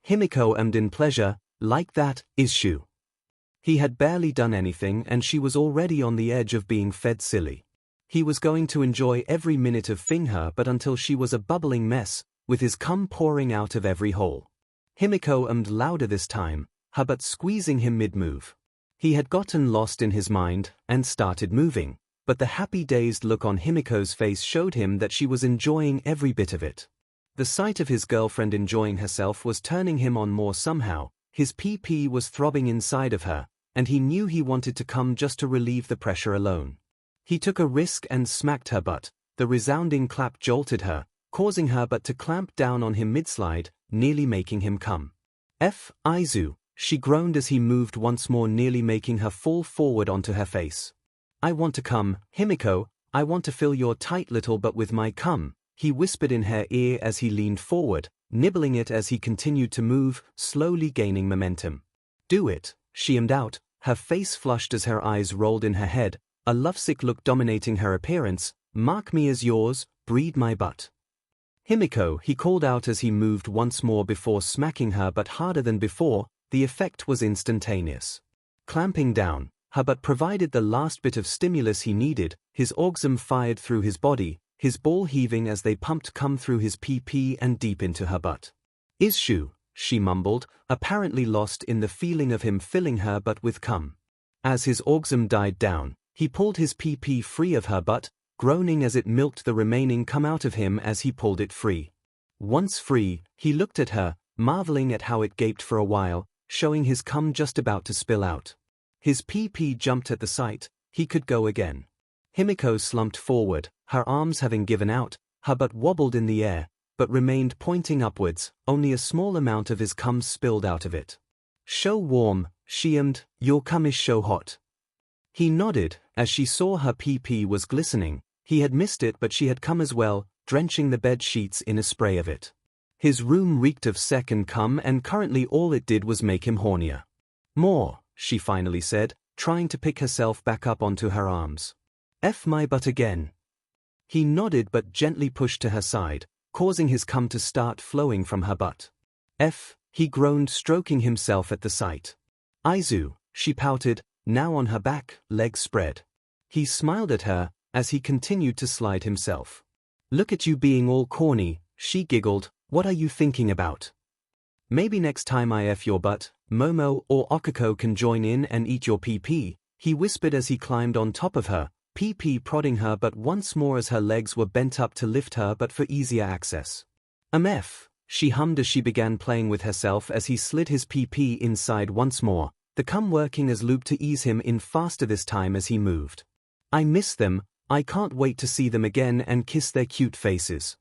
Himiko 𝐵'd in pleasure. Like that, Izu. He had barely done anything and she was already on the edge of being fed silly. He was going to enjoy every minute of fing her but until she was a bubbling mess, with his cum pouring out of every hole. Himiko 𝐵'd louder this time, her butt squeezing him mid-move. He had gotten lost in his mind and started moving, but the happy dazed look on Himiko's face showed him that she was enjoying every bit of it. The sight of his girlfriend enjoying herself was turning him on more somehow. His PP was throbbing inside of her, and he knew he wanted to come just to relieve the pressure alone. He took a risk and smacked her butt. The resounding clap jolted her, causing her butt to clamp down on him mid-slide, nearly making him come. 𝐼𝐳, she groaned as he moved once more, nearly making her fall forward onto her face. I want to come, Himiko, I want to fill your tight little butt with my cum, he whispered in her ear as he leaned forward, nibbling it as he continued to move, slowly gaining momentum. Do it, she ummed out, her face flushed as her eyes rolled in her head, a lovesick look dominating her appearance. Mark me as yours, breed my butt. Himiko, he called out as he moved once more before smacking her butt harder than before. The effect was instantaneous. Clamping down, her butt provided the last bit of stimulus he needed. His orgasm fired through his body, his ball heaving as they pumped cum through his PP and deep into her butt. 𝐒𝐻𝑢, she mumbled, apparently lost in the feeling of him filling her butt with cum. As his orgasm died down, he pulled his PP free of her butt, groaning as it milked the remaining cum out of him as he pulled it free. Once free, he looked at her, marveling at how it gaped for a while, showing his cum just about to spill out. His PP jumped at the sight. He could go again. Himiko slumped forward, her arms having given out. Her butt wobbled in the air, but remained pointing upwards. Only a small amount of his cum spilled out of it. So warm, she ummed, your cum is so hot. He nodded, as she saw her PP was glistening. He had missed it, but she had come as well, drenching the bed sheets in a spray of it. His room reeked of second cum, and currently all it did was make him hornier. More, she finally said, trying to pick herself back up onto her arms. F my butt again. He nodded but gently pushed to her side, causing his cum to start flowing from her butt. F, he groaned, stroking himself at the sight. 𝐼𝐳, she pouted, now on her back, legs spread. He smiled at her, as he continued to slide himself. Look at you being all corny, she giggled, what are you thinking about? Maybe next time I F your butt, Momo or Okako can join in and eat your PP, he whispered as he climbed on top of her, PP prodding her butt once more as her legs were bent up to lift her butt for easier access. F, she hummed as she began playing with herself as he slid his PP inside once more, the cum working as lube to ease him in faster this time as he moved. I miss them, I can't wait to see them again and kiss their cute faces.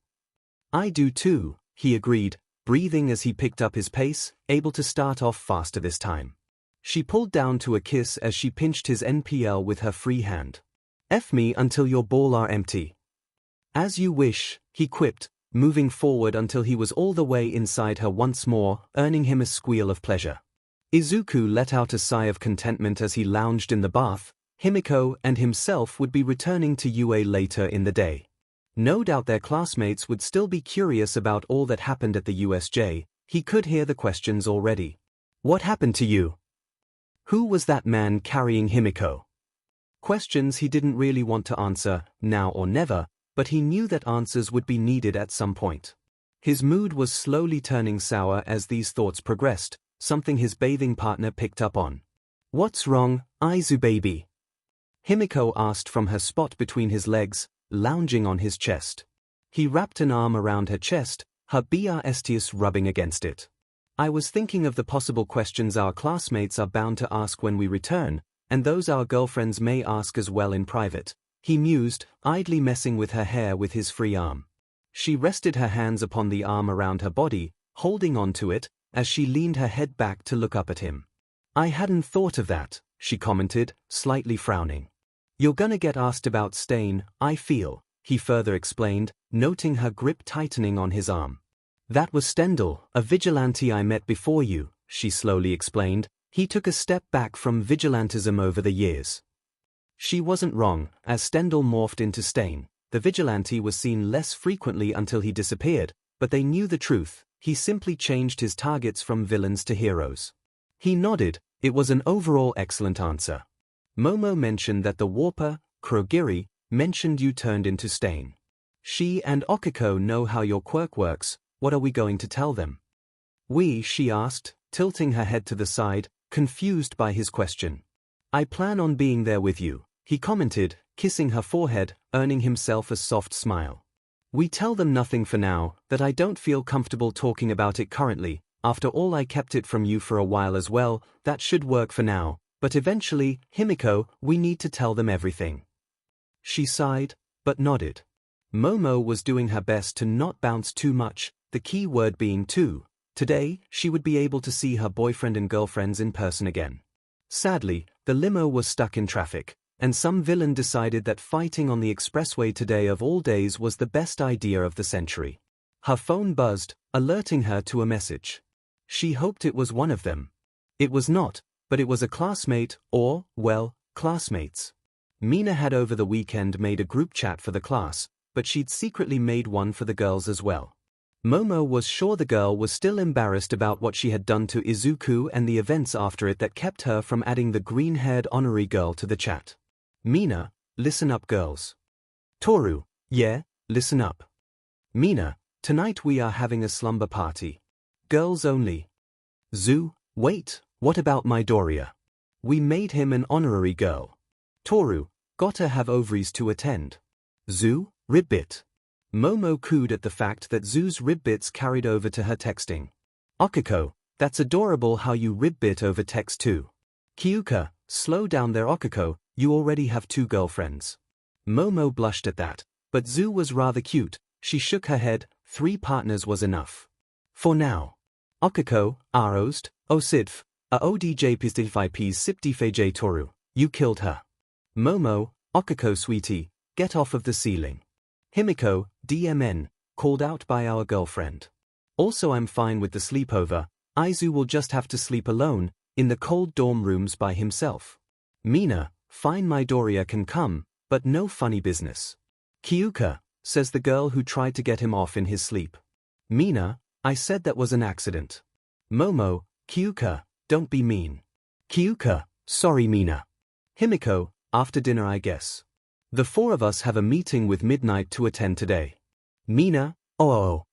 I do too, he agreed, breathing as he picked up his pace, able to start off faster this time. She pulled down to a kiss as she pinched his NPL with her free hand. F me until your ball are empty. As you wish, he quipped, moving forward until he was all the way inside her once more, earning him a squeal of pleasure. Izuku let out a sigh of contentment as he lounged in the bath. Himiko and himself would be returning to UA later in the day. No doubt their classmates would still be curious about all that happened at the USJ. He could hear the questions already. What happened to you? Who was that man carrying Himiko? Questions he didn't really want to answer, now or never, but he knew that answers would be needed at some point. His mood was slowly turning sour as these thoughts progressed, something his bathing partner picked up on. What's wrong, 𝐼𝐳 baby? Himiko asked from her spot between his legs, lounging on his chest. He wrapped an arm around her chest, her breasts rubbing against it. I was thinking of the possible questions our classmates are bound to ask when we return, and those our girlfriends may ask as well in private. He mused, idly messing with her hair with his free arm. She rested her hands upon the arm around her body, holding on to it, as she leaned her head back to look up at him. I hadn't thought of that, she commented, slightly frowning. You're gonna get asked about Stain, I feel, he further explained, noting her grip tightening on his arm. That was Stendhal, a vigilante I met before you, she slowly explained. He took a step back from vigilantism over the years. She wasn't wrong, as Stendhal morphed into Stain. The vigilante was seen less frequently until he disappeared, but they knew the truth. He simply changed his targets from villains to heroes. He nodded. It was an overall excellent answer. Momo mentioned that the warper, Kurogiri, mentioned you turned into Stain. She and Okako know how your quirk works. What are we going to tell them? She asked, tilting her head to the side, confused by his question. I plan on being there with you, he commented, kissing her forehead, earning himself a soft smile. We tell them nothing for now, that I don't feel comfortable talking about it currently. After all, I kept it from you for a while as well. That should work for now, but eventually, Himiko, we need to tell them everything. She sighed, but nodded. Momo was doing her best to not bounce too much, the key word being too. Today, she would be able to see her boyfriend and girlfriends in person again. Sadly, the limo was stuck in traffic, and some villain decided that fighting on the expressway today of all days was the best idea of the century. Her phone buzzed, alerting her to a message. She hoped it was one of them. It was not, but it was a classmate, or, well, classmates. Mina had over the weekend made a group chat for the class, but she'd secretly made one for the girls as well. Momo was sure the girl was still embarrassed about what she had done to Izuku and the events after it that kept her from adding the green-haired honorary girl to the chat. Mina, listen up girls. Toru, yeah, listen up. Mina, tonight we are having a slumber party. Girls only. Zu, wait, what about Midoriya? We made him an honorary girl. Toru, gotta have ovaries to attend. Zu, ribbit. Momo cooed at the fact that Zu's ribbits carried over to her texting. Okiko, that's adorable how you ribbit over text too. Kyuka, slow down there Okiko, you already have 2 girlfriends. Momo blushed at that, but Zu was rather cute. She shook her head, 3 partners was enough. For now. Okiko, Arost, Osidf, a ODJ Sipdifej Toru, you killed her. Momo, Okiko sweetie, get off of the ceiling. Himiko, DMN, called out by our girlfriend. Also I'm fine with the sleepover. Aizu will just have to sleep alone, in the cold dorm rooms by himself. Mina, fine Midoriya can come, but no funny business. Kyuka, says the girl who tried to get him off in his sleep. Mina, I said that was an accident. Momo, Kyuka, don't be mean. Kyuka, sorry Mina. Himiko, after dinner I guess. The 4 of us have a meeting with Midnight to attend today. Mina, oh.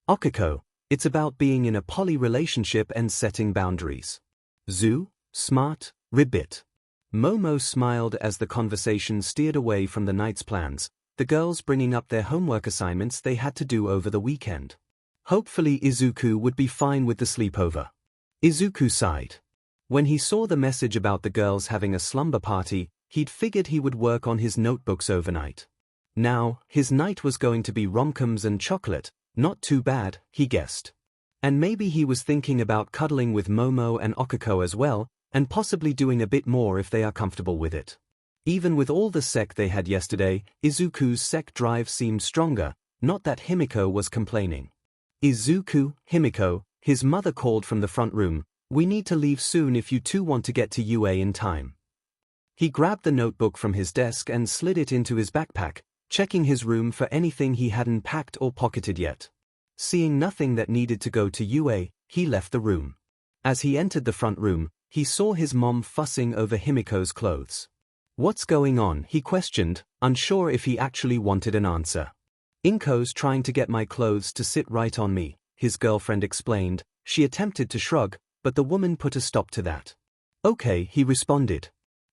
Okiko, it's about being in a poly relationship and setting boundaries. Zu, smart, ribbit. Momo smiled as the conversation steered away from the night's plans, the girls bringing up their homework assignments they had to do over the weekend. Hopefully Izuku would be fine with the sleepover. Izuku sighed. When he saw the message about the girls having a slumber party, he'd figured he would work on his notebooks overnight. Now, his night was going to be rom-coms and chocolate, not too bad, he guessed. And maybe he was thinking about cuddling with Momo and Okiko as well, and possibly doing a bit more if they are comfortable with it. Even with all the sec they had yesterday, Izuku's sec drive seemed stronger, not that Himiko was complaining. Izuku, Himiko, his mother called from the front room, we need to leave soon if you 2 want to get to UA in time. He grabbed the notebook from his desk and slid it into his backpack, checking his room for anything he hadn't packed or pocketed yet. Seeing nothing that needed to go to UA, he left the room. As he entered the front room, he saw his mom fussing over Himiko's clothes. What's going on? He questioned, unsure if he actually wanted an answer. Inko's trying to get my clothes to sit right on me, his girlfriend explained. She attempted to shrug, but the woman put a stop to that. Okay, he responded.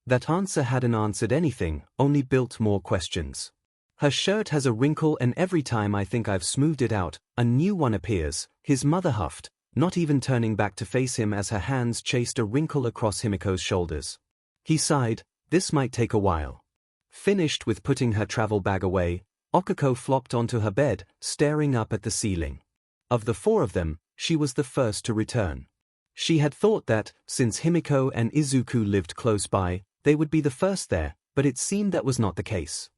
That answer hadn't answered anything, only built more questions. Her shirt has a wrinkle and every time I think I've smoothed it out, a new one appears, his mother huffed, not even turning back to face him as her hands chased a wrinkle across Himiko's shoulders. He sighed, this might take a while. Finished with putting her travel bag away, Okiko flopped onto her bed, staring up at the ceiling. Of the 4 of them, she was the first to return. She had thought that, since Himiko and Izuku lived close by, they would be the first there, but it seemed that was not the case.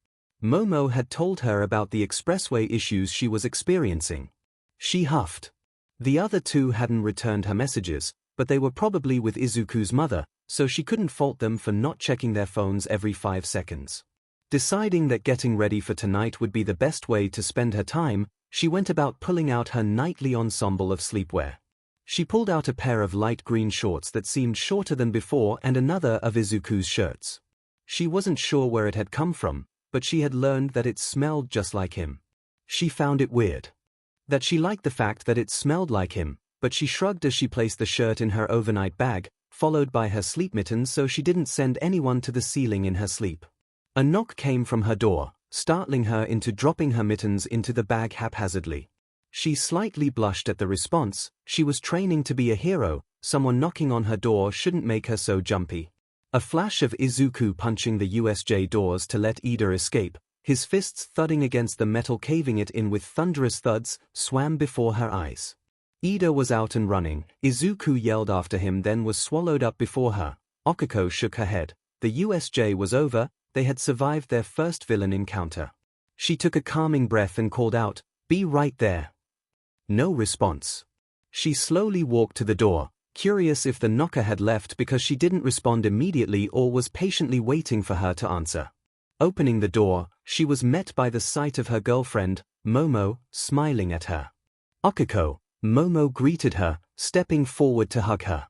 Momo had told her about the expressway issues she was experiencing. She huffed. The other 2 hadn't returned her messages, but they were probably with Izuku's mother, so she couldn't fault them for not checking their phones every 5 seconds. Deciding that getting ready for tonight would be the best way to spend her time, she went about pulling out her nightly ensemble of sleepwear. She pulled out a pair of light green shorts that seemed shorter than before and another of Izuku's shirts. She wasn't sure where it had come from, but she had learned that it smelled just like him. She found it weird. That she liked the fact that it smelled like him, but she shrugged as she placed the shirt in her overnight bag, followed by her sleep mittens so she didn't send anyone to the ceiling in her sleep. A knock came from her door, startling her into dropping her mittens into the bag haphazardly. She slightly blushed at the response. She was training to be a hero. Someone knocking on her door shouldn't make her so jumpy. A flash of Izuku punching the USJ doors to let Ida escape, his fists thudding against the metal, caving it in with thunderous thuds, swam before her eyes. Ida was out and running. Izuku yelled after him, then was swallowed up before her. Okiko shook her head. The USJ was over. They had survived their first villain encounter. She took a calming breath and called out, "Be right there." No response. She slowly walked to the door, curious if the knocker had left because she didn't respond immediately or was patiently waiting for her to answer. Opening the door, she was met by the sight of her girlfriend, Momo, smiling at her. "Okiko," Momo greeted her, stepping forward to hug her.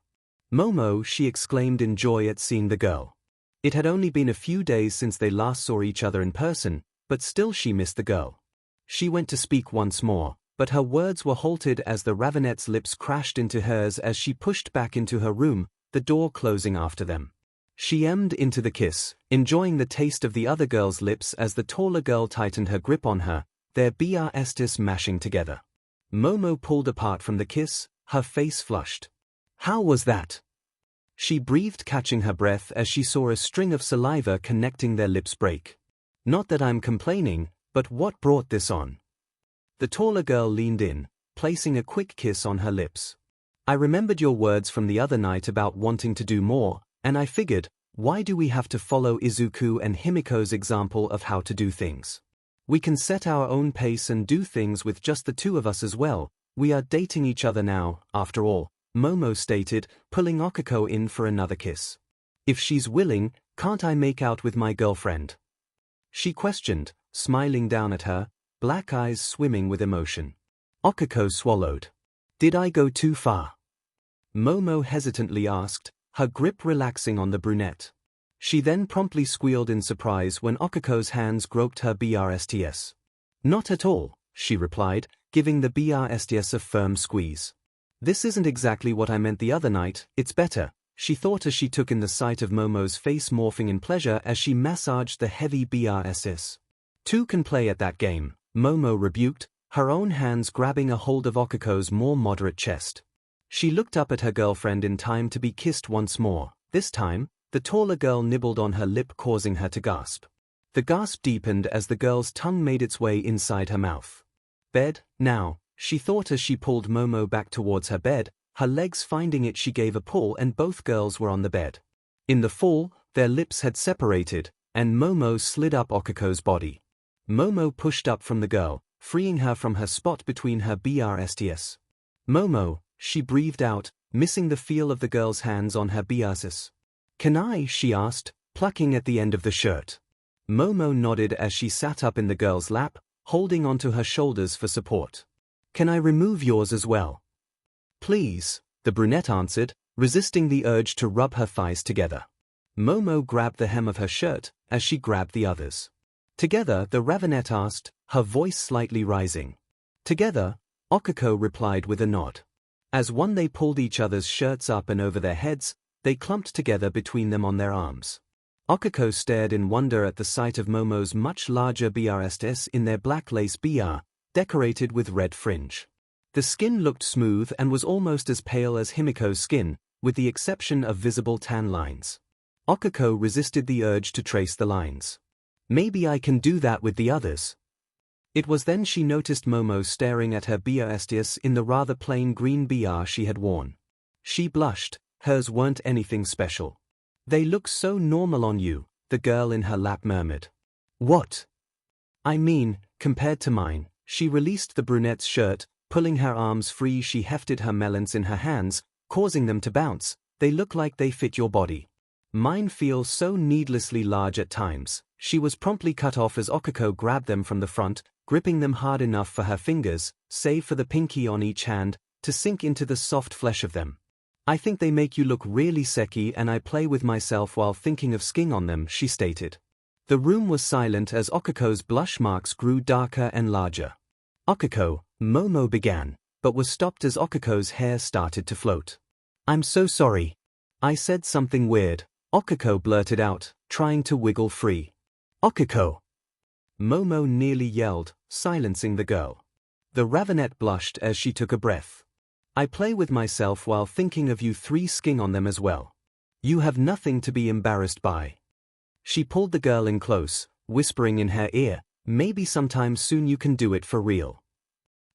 "Momo," she exclaimed in joy at seeing the girl. It had only been a few days since they last saw each other in person, but still she missed the girl. She went to speak once more, but her words were halted as the Ravenette's lips crashed into hers as she pushed back into her room, the door closing after them. She emmed into the kiss, enjoying the taste of the other girl's lips as the taller girl tightened her grip on her, their BRSTs mashing together. Momo pulled apart from the kiss, her face flushed. "How was that?" She breathed, catching her breath as she saw a string of saliva connecting their lips break. "Not that I'm complaining, but what brought this on?" The taller girl leaned in, placing a quick kiss on her lips. "I remembered your words from the other night about wanting to do more, and I figured, why do we have to follow Izuku and Himiko's example of how to do things? We can set our own pace and do things with just the two of us as well. We are dating each other now, after all," Momo stated, pulling Okiko in for another kiss. "If she's willing, can't I make out with my girlfriend?" She questioned, smiling down at her, black eyes swimming with emotion. Okiko swallowed. "Did I go too far?" Momo hesitantly asked, her grip relaxing on the brunette. She then promptly squealed in surprise when Okiko's hands groped her BRSTS. "Not at all," she replied, giving the BRSTS a firm squeeze. "This isn't exactly what I meant the other night, it's better," she thought as she took in the sight of Momo's face morphing in pleasure as she massaged the heavy BRSS. "Two can play at that game," Momo rebuked, her own hands grabbing a hold of Okiko's more moderate chest. She looked up at her girlfriend in time to be kissed once more. This time, the taller girl nibbled on her lip, causing her to gasp. The gasp deepened as the girl's tongue made its way inside her mouth. "Bed, now," she thought as she pulled Momo back towards her bed, her legs finding it. She gave a pull and both girls were on the bed. In the fall, their lips had separated, and Momo slid up Okiko's body. Momo pushed up from the girl, freeing her from her spot between her BRSTS. "Momo," she breathed out, missing the feel of the girl's hands on her BRSTS. "Can I?" she asked, plucking at the end of the shirt. Momo nodded as she sat up in the girl's lap, holding onto her shoulders for support. "Can I remove yours as well?" "Please," the brunette answered, resisting the urge to rub her thighs together. Momo grabbed the hem of her shirt as she grabbed the others. "Together," the Ravenette asked, her voice slightly rising. "Together," Okiko replied with a nod. As one they pulled each other's shirts up and over their heads, they clumped together between them on their arms. Okiko stared in wonder at the sight of Momo's much larger BRSTS in their black lace BR, decorated with red fringe. The skin looked smooth and was almost as pale as Himiko's skin, with the exception of visible tan lines. Okiko resisted the urge to trace the lines. "Maybe I can do that with the others." It was then she noticed Momo staring at her BRSTS in the rather plain green BR she had worn. She blushed, hers weren't anything special. "They look so normal on you," the girl in her lap murmured. "What?" "I mean, compared to mine." She released the brunette's shirt, pulling her arms free. She hefted her melons in her hands, causing them to bounce. "They look like they fit your body. Mine feel so needlessly large at times." She was promptly cut off as Okiko grabbed them from the front, gripping them hard enough for her fingers, save for the pinky on each hand, to sink into the soft flesh of them. "I think they make you look really sexy and I play with myself while thinking of skiing on them," she stated. The room was silent as Okiko's blush marks grew darker and larger. "Okiko," Momo began, but was stopped as Okiko's hair started to float. "I'm so sorry. I said something weird," Okiko blurted out, trying to wiggle free. "Okiko." Momo nearly yelled, silencing the girl. The Ravenet blushed as she took a breath. I play with myself while thinking of you three sking on them as well. You have nothing to be embarrassed by. She pulled the girl in close, whispering in her ear, maybe sometime soon you can do it for real.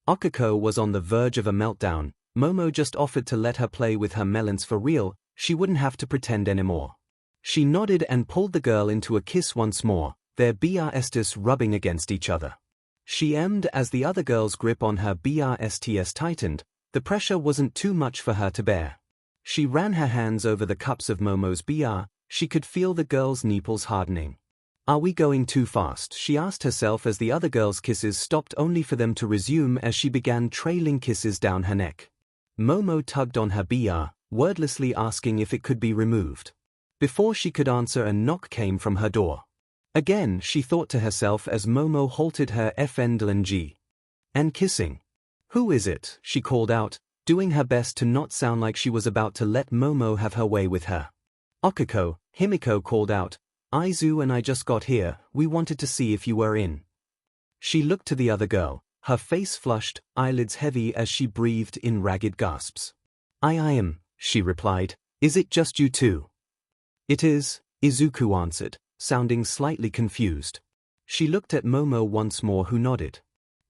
𝐒𝐭𝐴 was on the verge of a meltdown. Momo just offered to let her play with her melons for real, she wouldn't have to pretend anymore. She nodded and pulled the girl into a kiss once more, their BRSTs rubbing against each other. She emmed as the other girl's grip on her BRSTs tightened. The pressure wasn't too much for her to bear. She ran her hands over the cups of Momo's BR, she could feel the girl's nipples hardening. Are we going too fast? She asked herself as the other girl's kisses stopped only for them to resume as she began trailing kisses down her neck. Momo tugged on her BR, wordlessly asking if it could be removed. Before she could answer, a knock came from her door. Again, she thought to herself as Momo halted her 𝐿𝐿𝐿𝐿𝐿𝐿𝐿. And kissing. Who is it? She called out, doing her best to not sound like she was about to let Momo have her way with her. 𝐒𝐭𝐴 Himiko called out, 𝐼𝐳 and I just got here, we wanted to see if you were in. She looked to the other girl, her face flushed, eyelids heavy as she breathed in ragged gasps. I am, she replied. Is it just you two? It is, Izuku answered, sounding slightly confused. She looked at Momo once more, who nodded.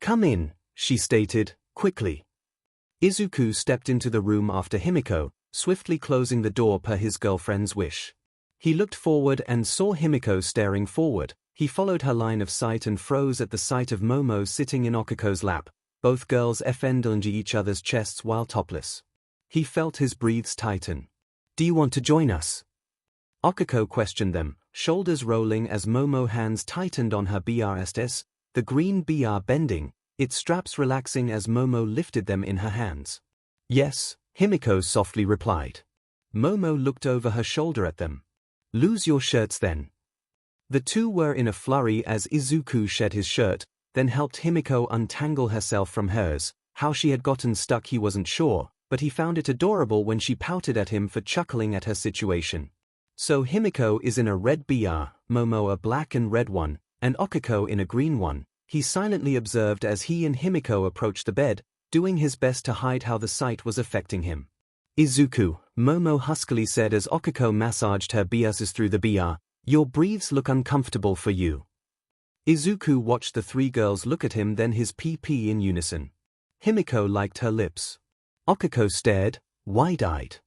Come in, she stated, quickly. Izuku stepped into the room after Himiko, swiftly closing the door per his girlfriend's wish. He looked forward and saw Himiko staring forward. He followed her line of sight and froze at the sight of Momo sitting in 𝐒𝐿𝐴's lap, both girls 𝐿𝐿𝐿𝐿 each other's chests while topless. He felt his breaths tighten. Do you want to join us? 𝐒𝐿𝐴 questioned them, shoulders rolling as Momo hands tightened on her BRSTs, the green BR bending, its straps relaxing as Momo lifted them in her hands. Yes, Himiko softly replied. Momo looked over her shoulder at them. Lose your shirts then. The two were in a flurry as Izuku shed his shirt, then helped Himiko untangle herself from hers. How she had gotten stuck he wasn't sure, but he found it adorable when she pouted at him for chuckling at her situation. So Himiko is in a red BR, Momo a black and red one, and 𝐒𝐴 in a green one, he silently observed as he and Himiko approached the bed, doing his best to hide how the sight was affecting him. Izuku, Momo huskily said as 𝐒𝐴 massaged her BRs through the BR, your breathes look uncomfortable for you. Izuku watched the three girls look at him, then his PP in unison. Himiko liked her lips. 𝐒𝐴 stared, wide-eyed.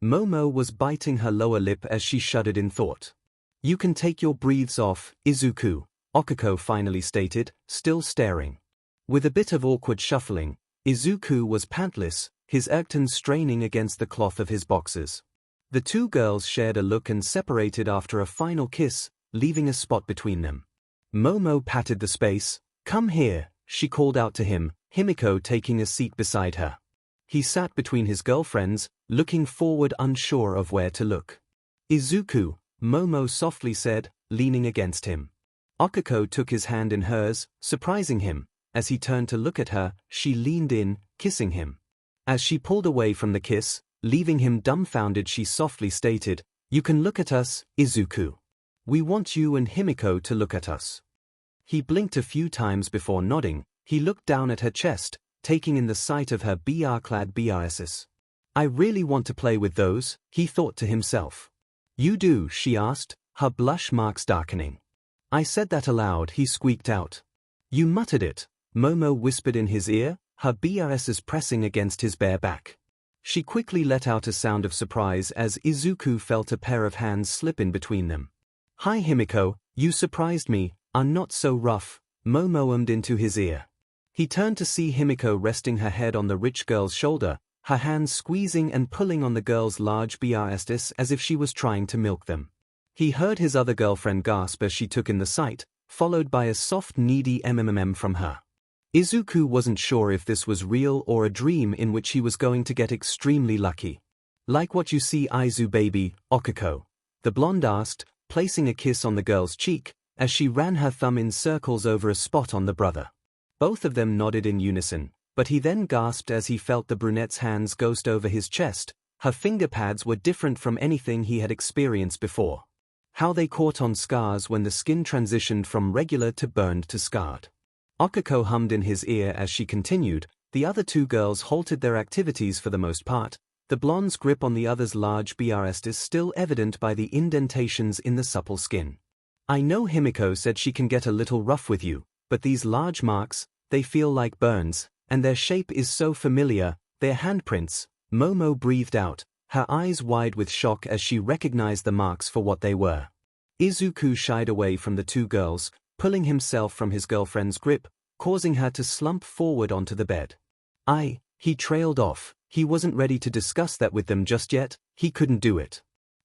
Momo was biting her lower lip as she shuddered in thought. You can take your breathes off, Izuku, 𝐒𝐴 finally stated, still staring. With a bit of awkward shuffling, Izuku was pantless, his 𝐿𝐿𝐿 straining against the cloth of his boxers. The two girls shared a look and separated after a final kiss, leaving a spot between them. Momo patted the space. Come here, she called out to him, Himiko taking a seat beside her. He sat between his girlfriends, looking forward, unsure of where to look. Izuku, Momo softly said, leaning against him. 𝐒𝐴 took his hand in hers, surprising him. As he turned to look at her, she leaned in, kissing him. As she pulled away from the kiss, leaving him dumbfounded, she softly stated, You can look at us, Izuku. We want you and Himiko to look at us. He blinked a few times before nodding. He looked down at her chest, taking in the sight of her BR-clad BRSs. I really want to play with those, he thought to himself. You do, she asked, her blush marks darkening. I said that aloud, he squeaked out. You muttered it, Momo whispered in his ear, her BRSs pressing against his bare back. She quickly let out a sound of surprise as Izuku felt a pair of hands slip in between them. Hi Himiko, you surprised me, are not so rough, Momo ummed into his ear. He turned to see Himiko resting her head on the rich girl's shoulder, her hands squeezing and pulling on the girl's large BRSs as if she was trying to milk them. He heard his other girlfriend gasp as she took in the sight, followed by a soft needy mmm from her. Izuku wasn't sure if this was real or a dream in which he was going to get extremely lucky. Like what you see, Aizu baby, 𝐒𝐴, the blonde asked, placing a kiss on the girl's cheek, as she ran her thumb in circles over a spot on the brother. Both of them nodded in unison, but he then gasped as he felt the brunette's hands ghost over his chest. Her finger pads were different from anything he had experienced before. How they caught on scars when the skin transitioned from regular to burned to scarred. 𝐒𝐿 hummed in his ear as she continued. The other two girls halted their activities for the most part. The blonde's grip on the other's large breast is still evident by the indentations in the supple skin. I know Himiko said she can get a little rough with you, but these large marks, they feel like burns, and their shape is so familiar, their handprints. Momo breathed out, her eyes wide with shock as she recognized the marks for what they were. Izuku shied away from the two girls, pulling himself from his girlfriend's grip, causing her to slump forward onto the bed. He trailed off. He wasn't ready to discuss that with them just yet. He couldn't do it.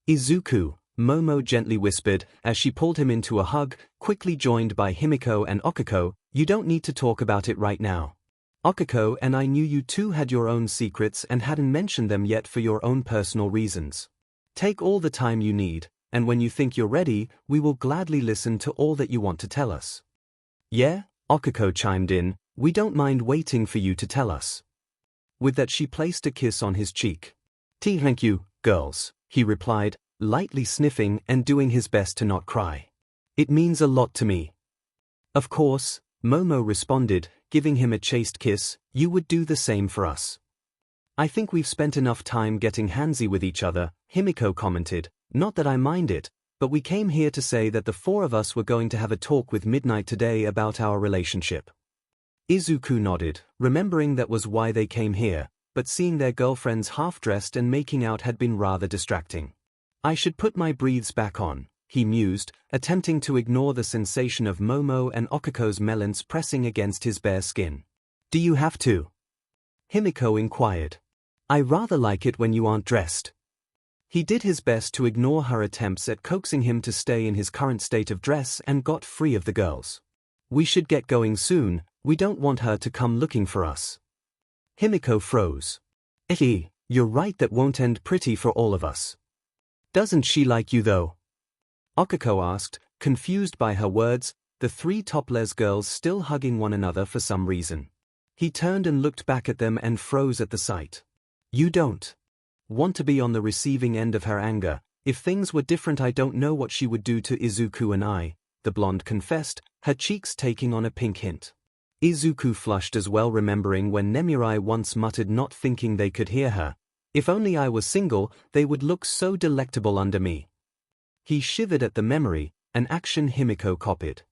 Izuku, Momo gently whispered as she pulled him into a hug, quickly joined by Himiko and 𝐒𝐿. You don't need to talk about it right now. 𝐒𝐿 and I knew you two had your own secrets and hadn't mentioned them yet for your own personal reasons. Take all the time you need, and when you think you're ready, we will gladly listen to all that you want to tell us. Yeah, 𝐒𝐿 chimed in, we don't mind waiting for you to tell us. With that she placed a kiss on his cheek. Thank you, girls, he replied, lightly sniffing and doing his best to not cry. It means a lot to me. Of course, Momo responded, giving him a chaste kiss. You would do the same for us. I think we've spent enough time getting handsy with each other, Himiko commented. Not that I mind it, but we came here to say that the four of us were going to have a talk with Midnight today about our relationship. Izuku nodded, remembering that was why they came here, but seeing their girlfriends half-dressed and making out had been rather distracting. I should put my breathes back on, he mused, attempting to ignore the sensation of Momo and 𝐒𝐿's melons pressing against his bare skin. Do you have to? Himiko inquired. I rather like it when you aren't dressed. He did his best to ignore her attempts at coaxing him to stay in his current state of dress and got free of the girls. We should get going soon, we don't want her to come looking for us. Himiko froze. You're right, that won't end pretty for all of us. Doesn't she like you though? 𝐒𝐿 asked, confused by her words, the three topless girls still hugging one another for some reason. He turned and looked back at them and froze at the sight. You don't want to be on the receiving end of her anger. If things were different, I don't know what she would do to Izuku and I, the blonde confessed, her cheeks taking on a pink hint. Izuku flushed as well, remembering when Nemirai once muttered, not thinking they could hear her, if only I was single, they would look so delectable under me. He shivered at the memory, an action Himiko copied.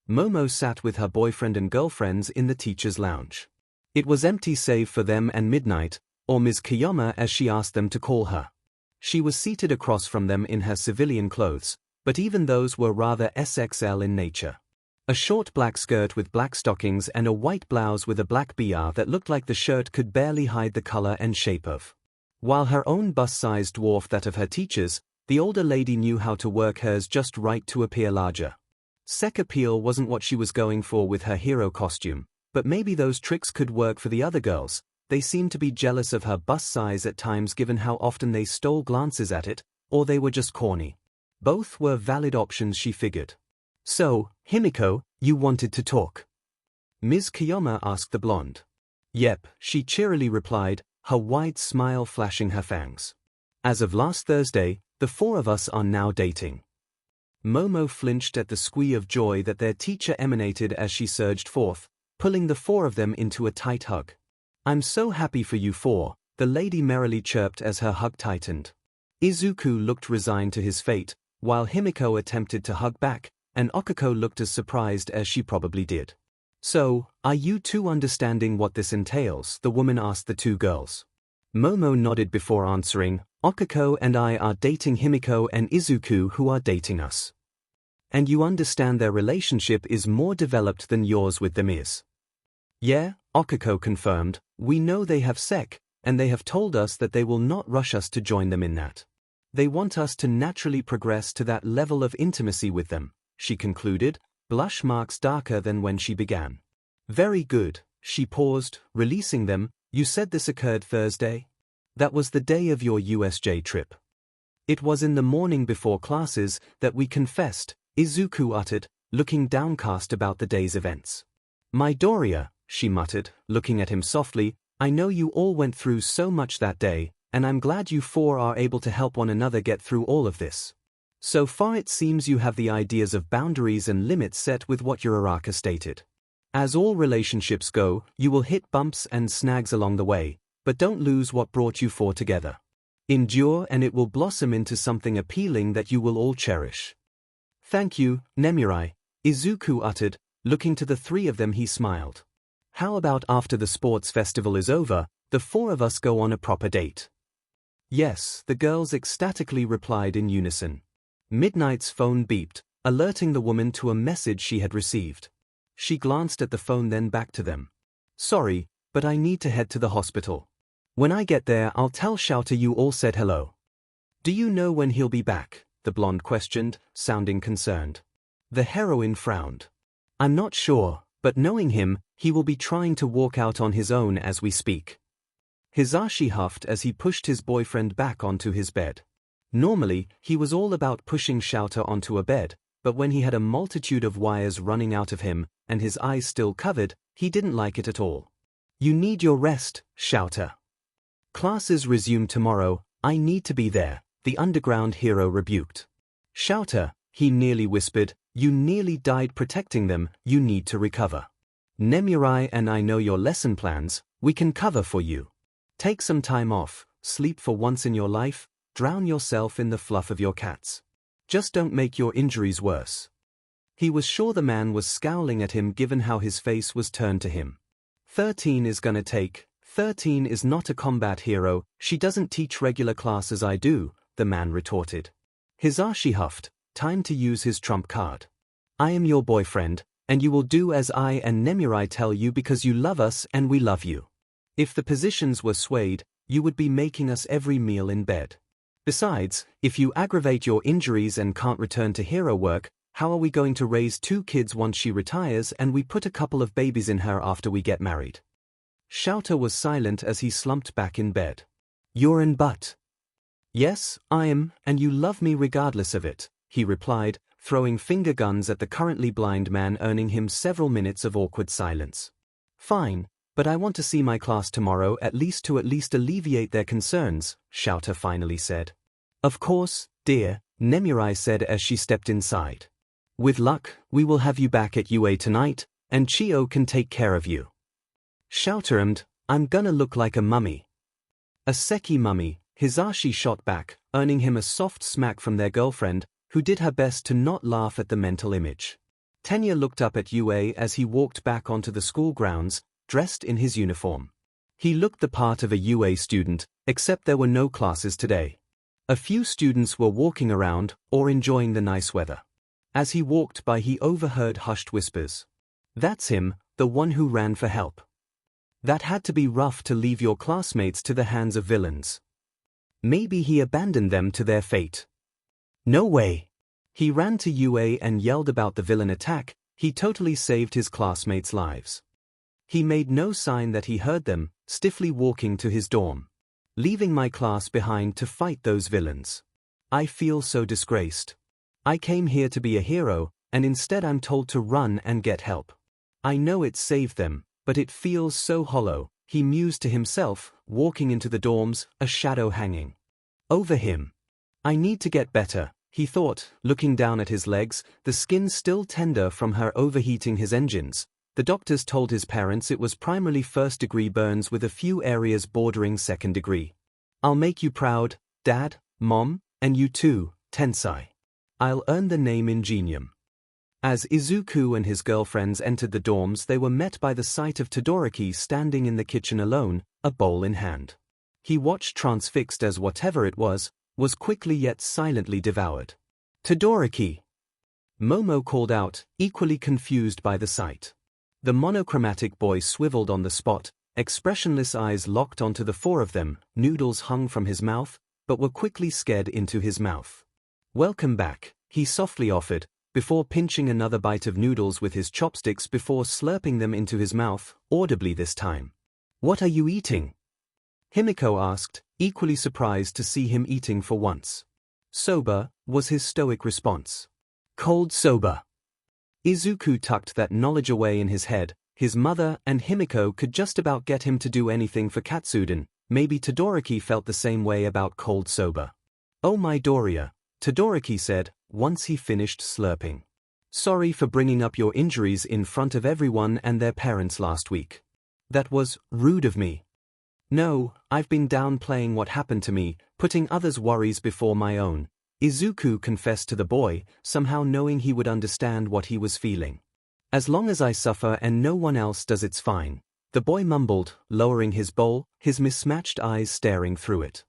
Momo sat with her boyfriend and girlfriends in the teacher's lounge. It was empty save for them and Midnight, or Ms. Kiyama as she asked them to call her. She was seated across from them in her civilian clothes, but even those were rather SXL in nature. A short black skirt with black stockings and a white blouse with a black BR that looked like the shirt could barely hide the color and shape of. While her own bust size dwarfed that of her teachers, the older lady knew how to work hers just right to appear larger. Sex appeal wasn't what she was going for with her hero costume, but maybe those tricks could work for the other girls. They seemed to be jealous of her bust size at times given how often they stole glances at it, or they were just corny. Both were valid options, she figured. So, Himiko, you wanted to talk? Ms. Kiyama asked the blonde. Yep, she cheerily replied, her wide smile flashing her fangs. As of last Thursday, the four of us are now dating. Momo flinched at the squeal of joy that their teacher emanated as she surged forth, pulling the four of them into a tight hug. I'm so happy for you four, the lady merrily chirped as her hug tightened. Izuku looked resigned to his fate, while Himiko attempted to hug back, and 𝐒𝐿 looked as surprised as she probably did. So, are you two understanding what this entails? The woman asked the two girls. Momo nodded before answering, 𝐒𝐿 and I are dating Himiko and Izuku, who are dating us. And you understand their relationship is more developed than yours with them is. Yeah, 𝐒𝐿 confirmed, we know they have sex, and they have told us that they will not rush us to join them in that. They want us to naturally progress to that level of intimacy with them, she concluded, blush marks darker than when she began. Very good, she paused, releasing them. You said this occurred Thursday? That was the day of your USJ trip. It was in the morning before classes that we confessed, Izuku uttered, looking downcast about the day's events. Midoriya, she muttered, looking at him softly, I know you all went through so much that day, and I'm glad you four are able to help one another get through all of this. So far it seems you have the ideas of boundaries and limits set with what your Araka stated. As all relationships go, you will hit bumps and snags along the way, but don't lose what brought you four together. Endure and it will blossom into something appealing that you will all cherish. Thank you, Nemuri, Izuku uttered. Looking to the three of them he smiled. How about after the sports festival is over, the four of us go on a proper date? Yes, the girls ecstatically replied in unison. Midnight's phone beeped, alerting the woman to a message she had received. She glanced at the phone then back to them. Sorry, but I need to head to the hospital. When I get there I'll tell 𝐬𝐸 you all said hello. Do you know when he'll be back? The blonde questioned, sounding concerned. The heroine frowned. I'm not sure, but knowing him, he will be trying to walk out on his own as we speak. Hisashi huffed as he pushed his boyfriend back onto his bed. Normally, he was all about pushing 𝐬𝐸 onto a bed, but when he had a multitude of wires running out of him, and his eyes still covered, he didn't like it at all. You need your rest, 𝐬𝐸. Classes resume tomorrow, I need to be there, the underground hero rebuked. 𝐬𝐸, he nearly whispered, you nearly died protecting them, you need to recover. Nemuri and I know your lesson plans, we can cover for you. Take some time off, sleep for once in your life, drown yourself in the fluff of your cats. Just don't make your injuries worse. He was sure the man was scowling at him given how his face was turned to him. 13 is gonna take, 13 is not a combat hero, she doesn't teach regular classes I do, the man retorted. Hisashi huffed, time to use his trump card. I am your boyfriend, and you will do as I and Nemuri tell you because you love us and we love you. If the positions were swayed, you would be making us every meal in bed. Besides, if you aggravate your injuries and can't return to hero work, how are we going to raise 2 kids once she retires and we put a couple of babies in her after we get married? 𝐬𝐸 was silent as he slumped back in bed. You're in butt. Yes, I am, and you love me regardless of it, he replied, throwing finger guns at the currently blind man, earning him several minutes of awkward silence. Fine, but I want to see my class tomorrow to alleviate their concerns, 𝐬𝐸 finally said. Of course, dear, Nemuri said as she stepped inside. With luck, we will have you back at UA tonight, and 𝐬𝐸 can take care of you. 𝐬𝐸, I'm gonna look like a mummy. A seki mummy, Hisashi shot back, earning him a soft smack from their girlfriend, who did her best to not laugh at the mental image. Tenya looked up at UA as he walked back onto the school grounds, dressed in his uniform. He looked the part of a UA student, except there were no classes today. A few students were walking around, or enjoying the nice weather. As he walked by he overheard hushed whispers. That's him, the one who ran for help. That had to be rough to leave your classmates to the hands of villains. Maybe he abandoned them to their fate. No way. He ran to UA and yelled about the villain attack, he totally saved his classmates' lives. He made no sign that he heard them, stiffly walking to his dorm. Leaving my class behind to fight those villains. I feel so disgraced. I came here to be a hero, and instead I'm told to run and get help. I know it saved them, but it feels so hollow, he mused to himself, walking into the dorms, a shadow hanging over him. I need to get better, he thought, looking down at his legs, the skin still tender from her overheating his engines. The doctors told his parents it was primarily first-degree burns with a few areas bordering second degree. I'll make you proud, Dad, Mom, and you too, Tensai. I'll earn the name Ingenium. As Izuku and his girlfriends entered the dorms, they were met by the sight of Todoroki standing in the kitchen alone, a bowl in hand. He watched transfixed as whatever it was quickly yet silently devoured. Todoroki! Momo called out, equally confused by the sight. The monochromatic boy swiveled on the spot, expressionless eyes locked onto the four of them, noodles hung from his mouth, but were quickly scared into his mouth. Welcome back, he softly offered, before pinching another bite of noodles with his chopsticks before slurping them into his mouth, audibly this time. What are you eating? Himiko asked, equally surprised to see him eating for once. Soba, was his stoic response. Cold soba. Izuku tucked that knowledge away in his head. His mother and Himiko could just about get him to do anything for Katsuden. Maybe Todoroki felt the same way about cold soba. Oh my Doria, Todoroki said, once he finished slurping. Sorry for bringing up your injuries in front of everyone and their parents last week. That was rude of me. No, I've been downplaying what happened to me, putting others' worries before my own. Izuku confessed to the boy, somehow knowing he would understand what he was feeling. As long as I suffer and no one else does, it's fine. The boy mumbled, lowering his bowl, his mismatched eyes staring through it.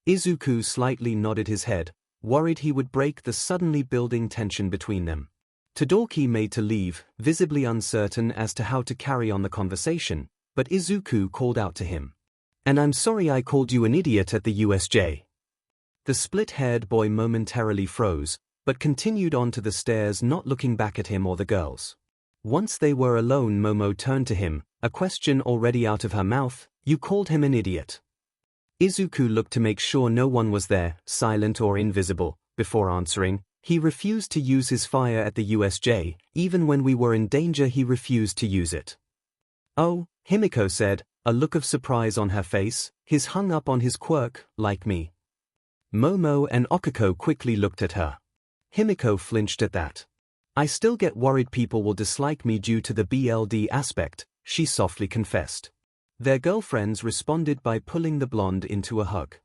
Izuku slightly nodded his head, worried he would break the suddenly building tension between them. Todoroki made to leave, visibly uncertain as to how to carry on the conversation, but Izuku called out to him. And I'm sorry I called you an idiot at the USJ. The split-haired boy momentarily froze, but continued on to the stairs, not looking back at him or the girls. Once they were alone, Momo turned to him, a question already out of her mouth. You called him an idiot? Izuku looked to make sure no one was there, silent or invisible, before answering. He refused to use his fire at the USJ, even when we were in danger he refused to use it. Oh, Himiko said, a look of surprise on her face. He's hung up on his quirk, like me. Momo and Okiko quickly looked at her. Himiko flinched at that. I still get worried people will dislike me due to the BLD aspect, she softly confessed. Their girlfriends responded by pulling the blonde into a hug.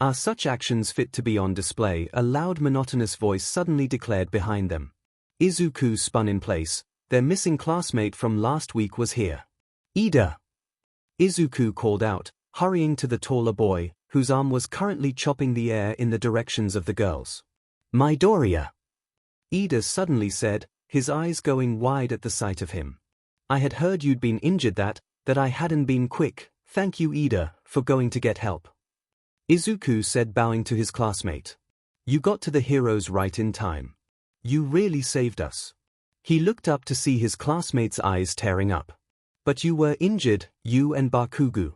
Are such actions fit to be on display? A loud monotonous voice suddenly declared behind them. Izuku spun in place. Their missing classmate from last week was here. Ida! Izuku called out, hurrying to the taller boy, whose arm was currently chopping the air in the directions of the girls. Midoriya! Ida suddenly said, his eyes going wide at the sight of him. I had heard you'd been injured, that I hadn't been quick. Thank you, Ida, for going to get help. Izuku said, bowing to his classmate. You got to the heroes right in time. You really saved us. He looked up to see his classmate's eyes tearing up. But you were injured, you and Bakugo.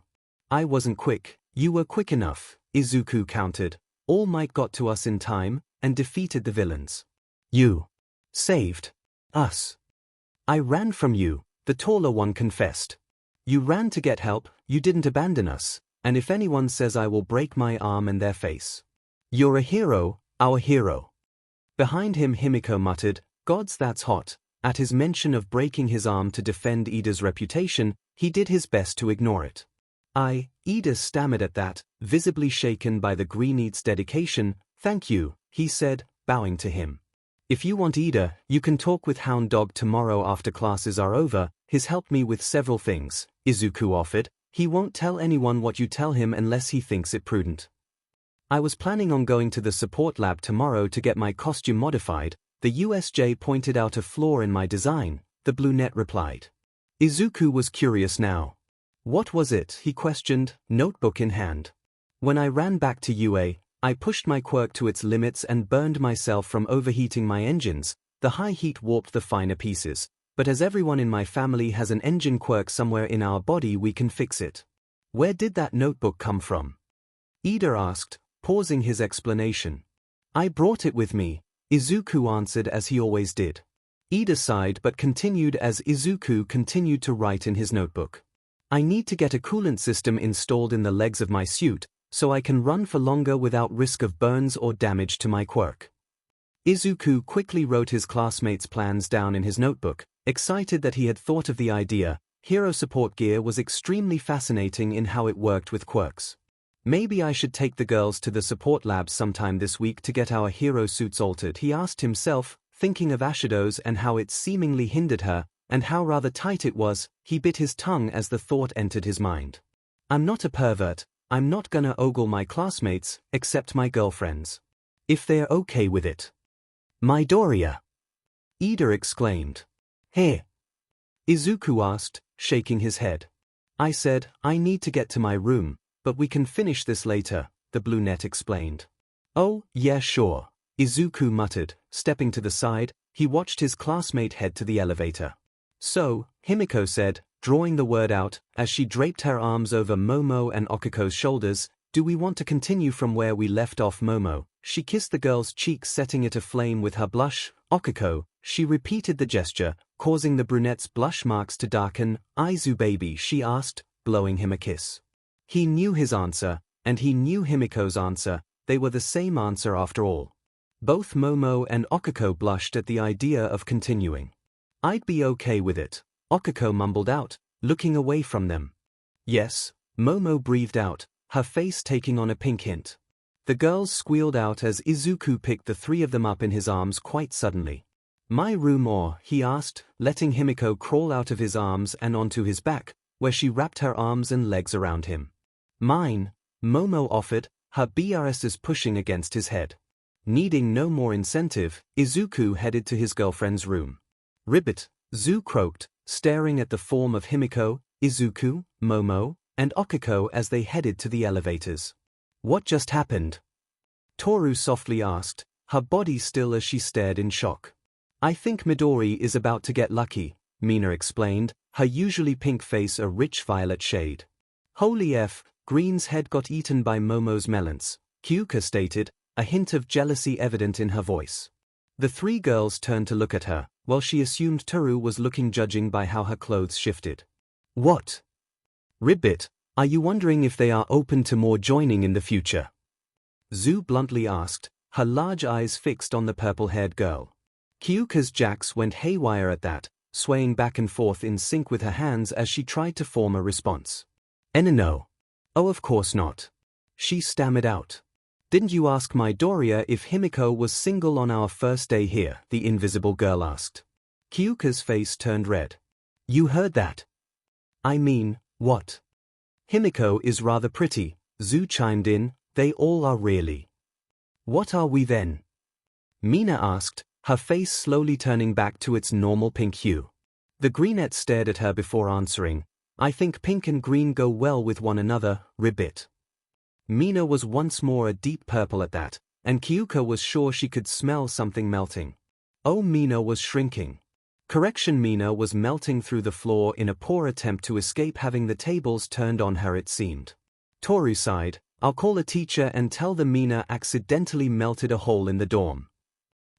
I wasn't quick, you were quick enough, Izuku countered. All Might got to us in time, and defeated the villains. You saved us. I ran from you, the taller one confessed. You ran to get help, you didn't abandon us, and if anyone says I will break my arm in their face. You're a hero, our hero. Behind him Himiko muttered, Gods, that's hot. At his mention of breaking his arm to defend Ida's reputation, he did his best to ignore it. Ida stammered at that, visibly shaken by the Greeneat's dedication. Thank you, he said, bowing to him. If you want Ida, you can talk with Hound Dog tomorrow after classes are over. He's helped me with several things, Izuku offered. He won't tell anyone what you tell him unless he thinks it prudent. I was planning on going to the support lab tomorrow to get my costume modified. The USJ pointed out a flaw in my design, the brunette replied. Izuku was curious now. What was it? He questioned, notebook in hand. When I ran back to UA, I pushed my quirk to its limits and burned myself from overheating my engines. The high heat warped the finer pieces, but as everyone in my family has an engine quirk somewhere in our body, we can fix it. Where did that notebook come from? Ida asked, pausing his explanation. I brought it with me, Izuku answered as he always did. Ida sighed but continued as Izuku continued to write in his notebook. I need to get a coolant system installed in the legs of my suit, so I can run for longer without risk of burns or damage to my quirk. Izuku quickly wrote his classmates' plans down in his notebook, excited that he had thought of the idea. Hero support gear was extremely fascinating in how it worked with quirks. Maybe I should take the girls to the support lab sometime this week to get our hero suits altered, he asked himself, thinking of Ashido's and how it seemingly hindered her, and how rather tight it was. He bit his tongue as the thought entered his mind. I'm not a pervert. I'm not gonna ogle my classmates, except my girlfriends. If they're okay with it. Midoriya! Ida exclaimed. Hey! Izuku asked, shaking his head. I said, I need to get to my room, but we can finish this later, the brunette explained. Oh, yeah, sure, Izuku muttered, stepping to the side. He watched his classmate head to the elevator. So, Himiko said, drawing the word out, as she draped her arms over Momo and Okiko's shoulders, do we want to continue from where we left off? Momo, she kissed the girl's cheek, setting it aflame with her blush. Okiko, she repeated the gesture, causing the brunette's blush marks to darken. Aizu baby, she asked, blowing him a kiss. He knew his answer, and he knew Himiko's answer. They were the same answer after all. Both Momo and 𝐒𝐿𝐼 blushed at the idea of continuing. "I'd be okay with it," 𝐒𝐿𝐼 mumbled out, looking away from them. "Yes," Momo breathed out, her face taking on a pink hint. The girls squealed out as Izuku picked the three of them up in his arms quite suddenly. "My room or?" he asked, letting Himiko crawl out of his arms and onto his back, where she wrapped her arms and legs around him. "Mine," Momo offered, her BRSs pushing against his head. Needing no more incentive, Izuku headed to his girlfriend's room. "Ribbit," Zu croaked, staring at the form of Himiko, Izuku, Momo, and 𝐒𝐿𝐼 as they headed to the elevators. "What just happened?" Toru softly asked, her body still as she stared in shock. "I think Midori is about to get lucky," Mina explained, her usually pink face a rich violet shade. "Holy F, Green's head got eaten by Momo's melons," Kyuka stated, a hint of jealousy evident in her voice. The three girls turned to look at her, while she assumed Toru was looking judging by how her clothes shifted. "What? Ribbit, are you wondering if they are open to more joining in the future?" Zu bluntly asked, her large eyes fixed on the purple-haired girl. Kyuka's jacks went haywire at that, swaying back and forth in sync with her hands as she tried to form a response. "No. Oh, of course not," she stammered out. "Didn't you ask my Doria if Himiko was single on our first day here?" the invisible girl asked. Kyuka's face turned red. "You heard that?" "I mean, what?" "Himiko is rather pretty," Zu chimed in, "they all are really." "What are we then?" Mina asked, her face slowly turning back to its normal pink hue. The greenette stared at her before answering, "I think pink and green go well with one another, Ribbit." Mina was once more a deep purple at that, and Kyuka was sure she could smell something melting. Oh, Mina was shrinking. Correction, Mina was melting through the floor in a poor attempt to escape having the tables turned on her, it seemed. Toru sighed, "I'll call a teacher and tell them Mina accidentally melted a hole in the dorm."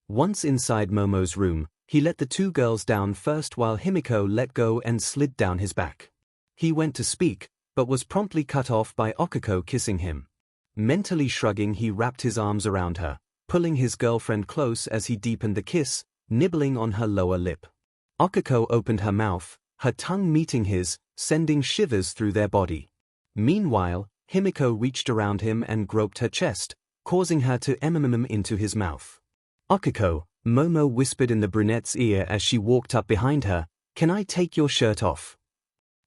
Once inside Momo's room, he let the two girls down first while Himiko let go and slid down his back. He went to speak, but was promptly cut off by 𝐒𝐿𝐼 kissing him. Mentally shrugging, he wrapped his arms around her, pulling his girlfriend close as he deepened the kiss, nibbling on her lower lip. 𝐒𝐿𝐼 opened her mouth, her tongue meeting his, sending shivers through their body. Meanwhile, Himiko reached around him and groped her chest, causing her to into his mouth. 𝐒𝐿𝐼, Momo whispered in the brunette's ear as she walked up behind her, "Can I take your shirt off?"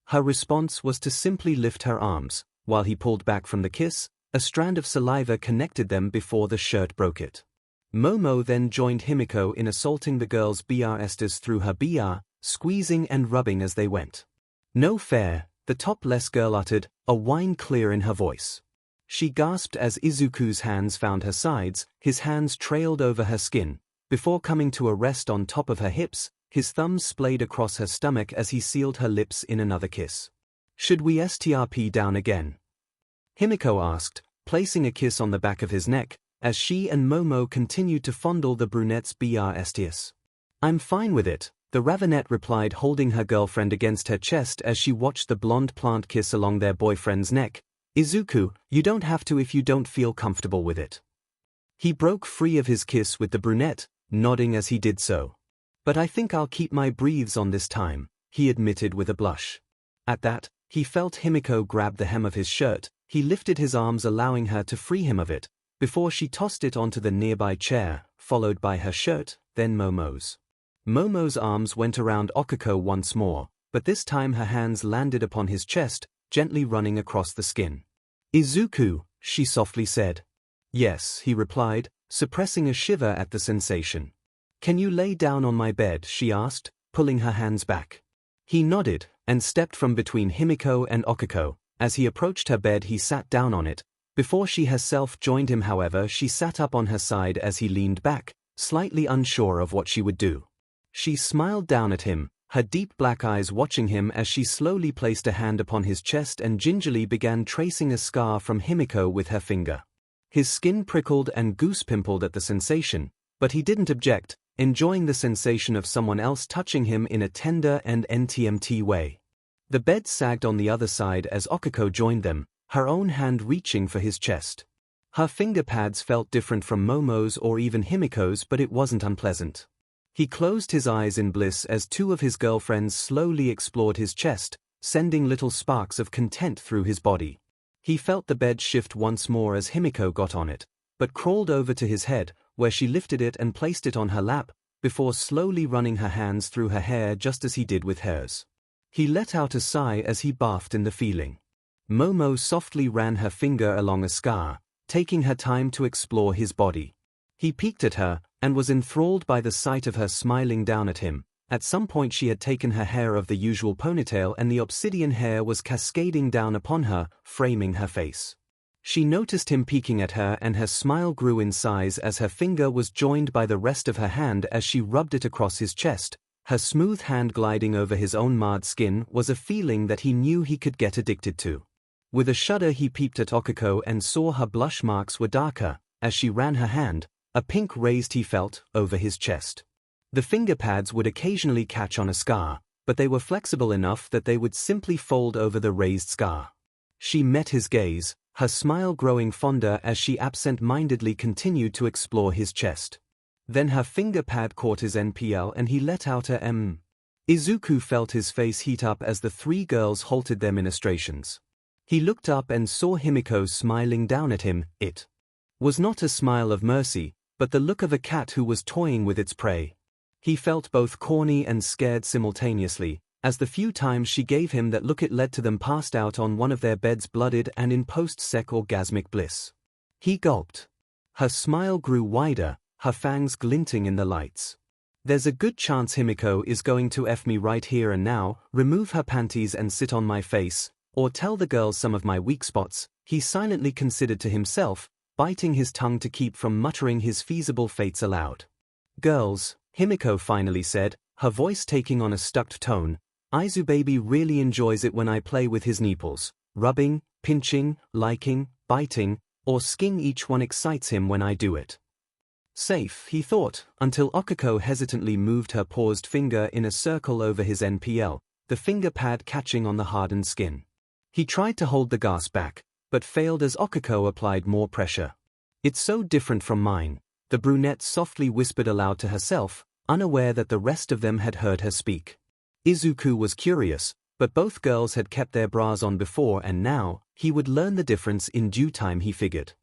Her response was to simply lift her arms. While he pulled back from the kiss, a strand of saliva connected them before the shirt broke it. Momo then joined Himiko in assaulting the girl's BRSs through her BR, squeezing and rubbing as they went. "No fair," the topless girl uttered, a whine clear in her voice. She gasped as Izuku's hands found her sides, his hands trailed over her skin, before coming to a rest on top of her hips, his thumbs splayed across her stomach as he sealed her lips in another kiss. "Should we strp down again?" Himiko asked, placing a kiss on the back of his neck, as she and Momo continued to fondle the brunette's BRSTs. "I'm fine with it," the ravenette replied, holding her girlfriend against her chest as she watched the blonde plant kiss along their boyfriend's neck. "Izuku, you don't have to if you don't feel comfortable with it." He broke free of his kiss with the brunette, nodding as he did so. "But I think I'll keep my breathes on this time," he admitted with a blush. At that, he felt Himiko grab the hem of his shirt. He lifted his arms, allowing her to free him of it, before she tossed it onto the nearby chair, followed by her shirt, then Momo's. Momo's arms went around 𝐒𝐿𝐼 once more, but this time her hands landed upon his chest, gently running across the skin. "Izuku," she softly said. "Yes," he replied, suppressing a shiver at the sensation. "Can you lay down on my bed?" she asked, pulling her hands back. He nodded, and stepped from between Himiko and 𝐒𝐿𝐼. As he approached her bed, he sat down on it. Before she herself joined him, however, she sat up on her side as he leaned back, slightly unsure of what she would do. She smiled down at him, her deep black eyes watching him as she slowly placed a hand upon his chest and gingerly began tracing a scar from Himiko with her finger. His skin prickled and goose-pimpled at the sensation, but he didn't object, enjoying the sensation of someone else touching him in a tender and intimate way. The bed sagged on the other side as 𝐒𝐿𝐼 joined them, her own hand reaching for his chest. Her finger pads felt different from Momo's or even Himiko's, but it wasn't unpleasant. He closed his eyes in bliss as two of his girlfriends slowly explored his chest, sending little sparks of content through his body. He felt the bed shift once more as Himiko got on it, but crawled over to his head, where she lifted it and placed it on her lap, before slowly running her hands through her hair just as he did with hers. He let out a sigh as he bathed in the feeling. Momo softly ran her finger along a scar, taking her time to explore his body. He peeked at her, and was enthralled by the sight of her smiling down at him. At some point she had taken her hair of the usual ponytail and the obsidian hair was cascading down upon her, framing her face. She noticed him peeking at her and her smile grew in size as her finger was joined by the rest of her hand as she rubbed it across his chest. Her smooth hand gliding over his own marred skin was a feeling that he knew he could get addicted to. With a shudder he peeped at 𝐒𝐿 and saw her blush marks were darker, as she ran her hand, a pink raised he felt, over his chest. The finger pads would occasionally catch on a scar, but they were flexible enough that they would simply fold over the raised scar. She met his gaze, her smile growing fonder as she absent-mindedly continued to explore his chest. Then her finger pad caught his NPL and he let out a Izuku felt his face heat up as the three girls halted their ministrations. He looked up and saw Himiko smiling down at him. It was not a smile of mercy, but the look of a cat who was toying with its prey. He felt both corny and scared simultaneously, as the few times she gave him that look it led to them passed out on one of their beds blooded and in post-sex orgasmic bliss. He gulped. Her smile grew wider, her fangs glinting in the lights. There's a good chance Himiko is going to F me right here and now, remove her panties and sit on my face, or tell the girls some of my weak spots, he silently considered to himself, biting his tongue to keep from muttering his feasible fates aloud. Girls, Himiko finally said, her voice taking on a stuck tone, Aizu baby really enjoys it when I play with his nipples. Rubbing, pinching, liking, biting, or sking each one excites him when I do it. Safe, he thought, until 𝐒𝐿 hesitantly moved her paused finger in a circle over his NPL, the finger pad catching on the hardened skin. He tried to hold the gasp back, but failed as 𝐒𝐿 applied more pressure. It's so different from mine, the brunette softly whispered aloud to herself, unaware that the rest of them had heard her speak. Izuku was curious, but both girls had kept their bras on before and now, he would learn the difference in due time he figured.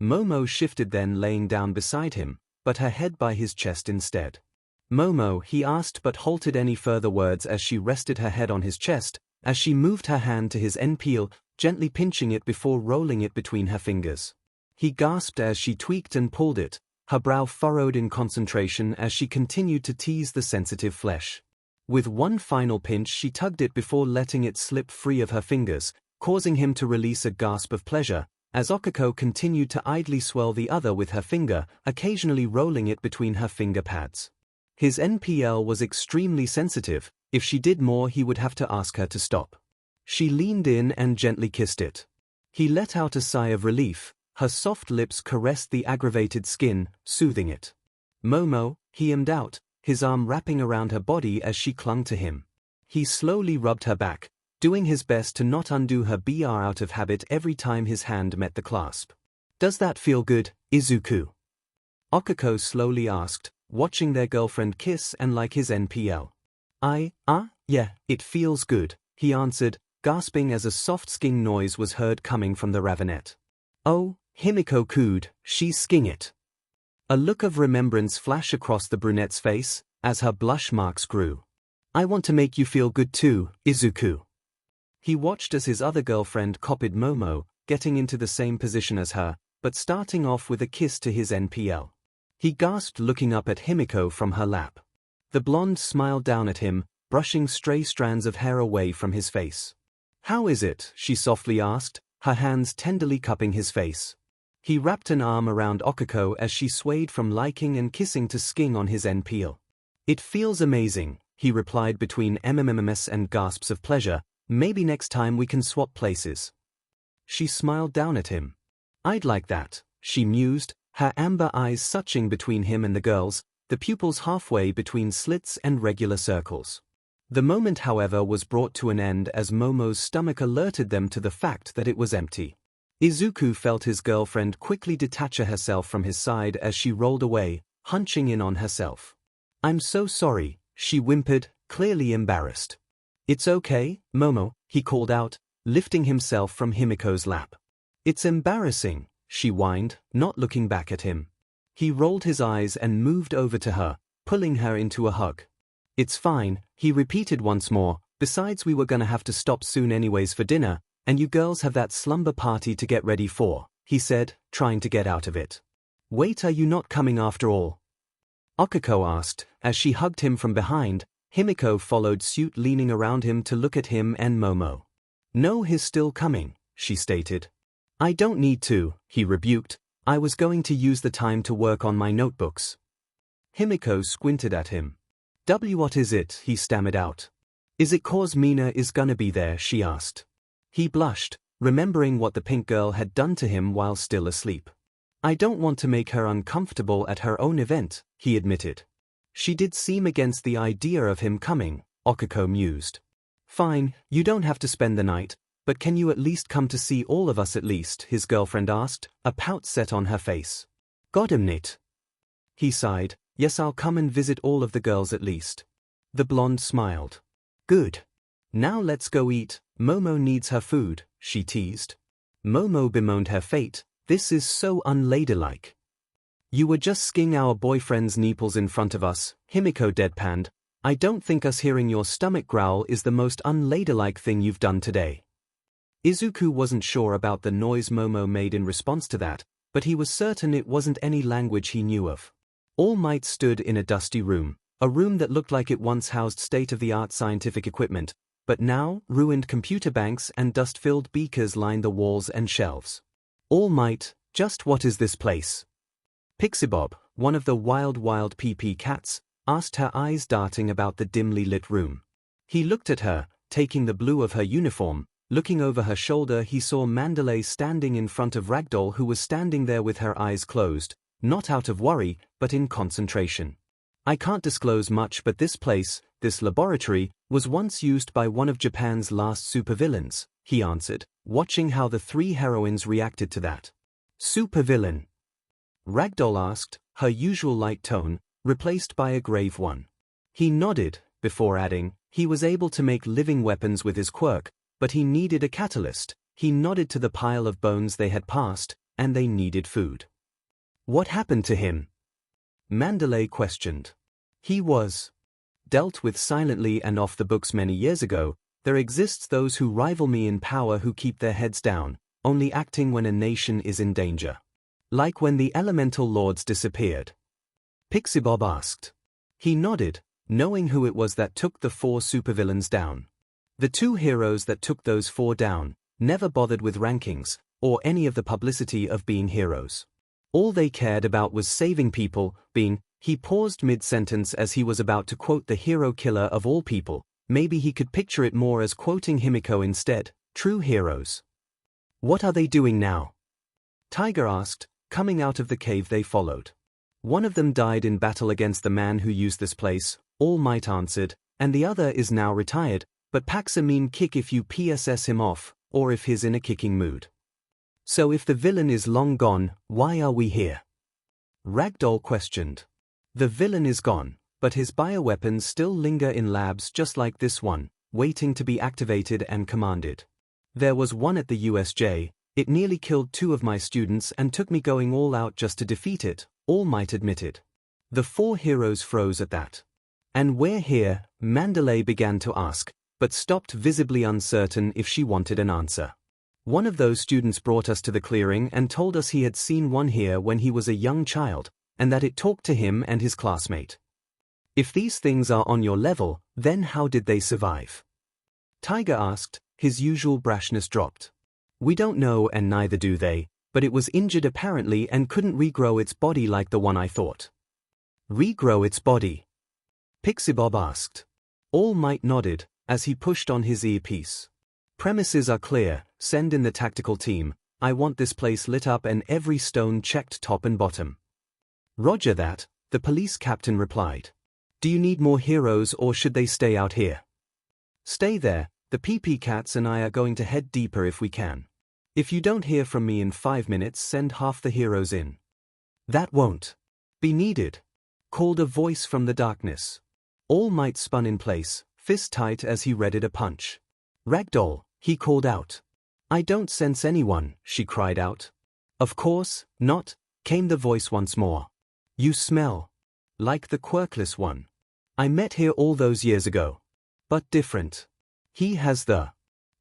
Momo shifted then laying down beside him, but her head by his chest instead. Momo, he asked but halted any further words as she rested her head on his chest, as she moved her hand to his NPL, gently pinching it before rolling it between her fingers. He gasped as she tweaked and pulled it, her brow furrowed in concentration as she continued to tease the sensitive flesh. With one final pinch she tugged it before letting it slip free of her fingers, causing him to release a gasp of pleasure, as 𝐒𝐿 continued to idly swirl the other with her finger, occasionally rolling it between her finger pads. His NPL was extremely sensitive, if she did more he would have to ask her to stop. She leaned in and gently kissed it. He let out a sigh of relief, her soft lips caressed the aggravated skin, soothing it. Momo, he ummed out, his arm wrapping around her body as she clung to him. He slowly rubbed her back, doing his best to not undo her BR out of habit every time his hand met the clasp. Does that feel good, Izuku? 𝐒𝐿 slowly asked, watching their girlfriend kiss and like his NPL. Yeah, it feels good, he answered, gasping as a soft sking noise was heard coming from the ravinette. Oh, Himiko cooed, she's sking it. A look of remembrance flashed across the brunette's face, as her blush marks grew. I want to make you feel good too, Izuku. He watched as his other girlfriend copied Momo, getting into the same position as her, but starting off with a kiss to his NPL. He gasped looking up at Himiko from her lap. The blonde smiled down at him, brushing stray strands of hair away from his face. How is it? She softly asked, her hands tenderly cupping his face. He wrapped an arm around 𝐒𝐿 as she swayed from liking and kissing to sking on his NPL. It feels amazing, he replied between mmms and gasps of pleasure. Maybe next time we can swap places. She smiled down at him. I'd like that, she mused, her amber eyes searching between him and the girls, the pupils halfway between slits and regular circles. The moment, however, was brought to an end as Momo's stomach alerted them to the fact that it was empty. Izuku felt his girlfriend quickly detach herself from his side as she rolled away, hunching in on herself. "I'm so sorry," she whimpered, clearly embarrassed. "It's okay, Momo," he called out, lifting himself from Himiko's lap. "It's embarrassing," she whined, not looking back at him. He rolled his eyes and moved over to her, pulling her into a hug. "It's fine," he repeated once more, "besides we were gonna have to stop soon anyways for dinner, and you girls have that slumber party to get ready for," he said, trying to get out of it. "Wait, are you not coming after all?" Okiko asked, as she hugged him from behind. Himiko followed suit, leaning around him to look at him and Momo. "No, he's still coming," she stated. "I don't need to," he rebuked. "I was going to use the time to work on my notebooks." Himiko squinted at him. What is it?" he stammered out. "Is it 'cause Mina is gonna be there?" she asked. He blushed, remembering what the pink girl had done to him while still asleep. "I don't want to make her uncomfortable at her own event," he admitted. "She did seem against the idea of him coming," Okiko mused. "Fine, you don't have to spend the night, but can you at least come to see all of us at least?" his girlfriend asked, a pout set on her face. "Goddamn it." He sighed. "Yes, I'll come and visit all of the girls at least." The blonde smiled. "Good. Now let's go eat, Momo needs her food," she teased. Momo bemoaned her fate. "This is so unladylike." "You were just skinning our boyfriend's nipples in front of us," Himiko deadpanned. "I don't think us hearing your stomach growl is the most unladylike thing you've done today." Izuku wasn't sure about the noise Momo made in response to that, but he was certain it wasn't any language he knew of. All Might stood in a dusty room, a room that looked like it once housed state-of-the-art scientific equipment, but now ruined computer banks and dust-filled beakers lined the walls and shelves. All Might, just what is this place? Pixie Bob, one of the wild PP cats, asked, her eyes darting about the dimly lit room. He looked at her, taking the blue of her uniform. Looking over her shoulder, he saw Mandalay standing in front of Ragdoll, who was standing there with her eyes closed, not out of worry, but in concentration. "I can't disclose much, but this place, this laboratory, was once used by one of Japan's last supervillains," he answered, watching how the three heroines reacted to that. "Supervillain?" Ragdoll asked, her usual light tone, replaced by a grave one. He nodded, before adding, "He was able to make living weapons with his quirk, but he needed a catalyst." He nodded to the pile of bones they had passed, and they needed food. "What happened to him?" Mandalay questioned. "He was dealt with silently and off the books many years ago. There exists those who rival me in power who keep their heads down, only acting when a nation is in danger. Like when the elemental lords disappeared." Pixie Bob asked. He nodded, knowing who it was that took the 4 supervillains down. The 2 heroes that took those 4 down never bothered with rankings, or any of the publicity of being heroes. All they cared about was saving people, being. He paused mid-sentence as he was about to quote the hero killer of all people. Maybe he could picture it more as quoting Himiko instead, true heroes. "What are they doing now?" Tiger asked, coming out of the cave they followed. "One of them died in battle against the man who used this place," All Might answered, "and the other is now retired, but packs a mean kick if you PSS him off, or if he's in a kicking mood." "So if the villain is long gone, why are we here?" Ragdoll questioned. "The villain is gone, but his bioweapons still linger in labs just like this one, waiting to be activated and commanded. There was one at the USJ, it nearly killed 2 of my students and took me going all out just to defeat it," All Might admitted. The 4 heroes froze at that. "And we're here?" Mandalay began to ask, but stopped, visibly uncertain if she wanted an answer. "One of those students brought us to the clearing and told us he had seen one here when he was a young child, and that it talked to him and his classmate. If these things are on your level, then how did they survive?" Tiger asked, his usual brashness dropped. "We don't know, and neither do they, but it was injured apparently and couldn't regrow its body like the one I thought." "Regrow its body?" Pixie Bob asked. All Might nodded, as he pushed on his earpiece. "Premises are clear, send in the tactical team. I want this place lit up and every stone checked top and bottom." "Roger that," the police captain replied. "Do you need more heroes or should they stay out here?" "Stay there, the PP cats and I are going to head deeper if we can." If you don't hear from me in 5 minutes, send half the heroes in. That won't be needed, called a voice from the darkness. All Might spun in place, fist tight as he readied a punch. Ragdoll, he called out. I don't sense anyone, she cried out. Of course not, came the voice once more. You smell like the quirkless one. I met here all those years ago. But different. He has the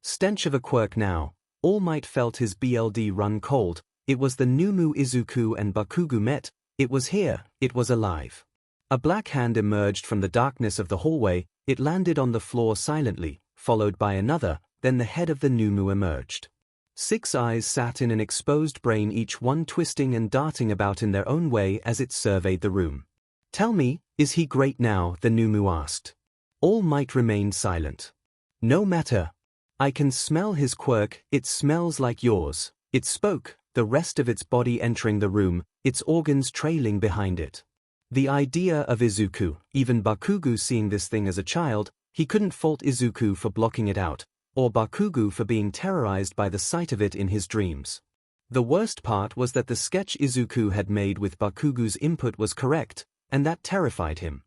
stench of a quirk now. All Might felt his blood run cold. It was the 𝐻𝐻𝐻 Izuku and Bakugo met. It was here, it was alive. A black hand emerged from the darkness of the hallway. It landed on the floor silently, followed by another, then the head of the 𝐻𝐻𝐻 emerged. 6 eyes sat in an exposed brain, each one twisting and darting about in their own way as it surveyed the room. Tell me, is he great now? The 𝐻𝐻𝐻 asked. All Might remained silent. No matter. I can smell his quirk, it smells like yours. It spoke, the rest of its body entering the room, its organs trailing behind it. The idea of Izuku, even Bakugo seeing this thing as a child, he couldn't fault Izuku for blocking it out, or Bakugo for being terrorized by the sight of it in his dreams. The worst part was that the sketch Izuku had made with Bakugo's input was correct, and that terrified him.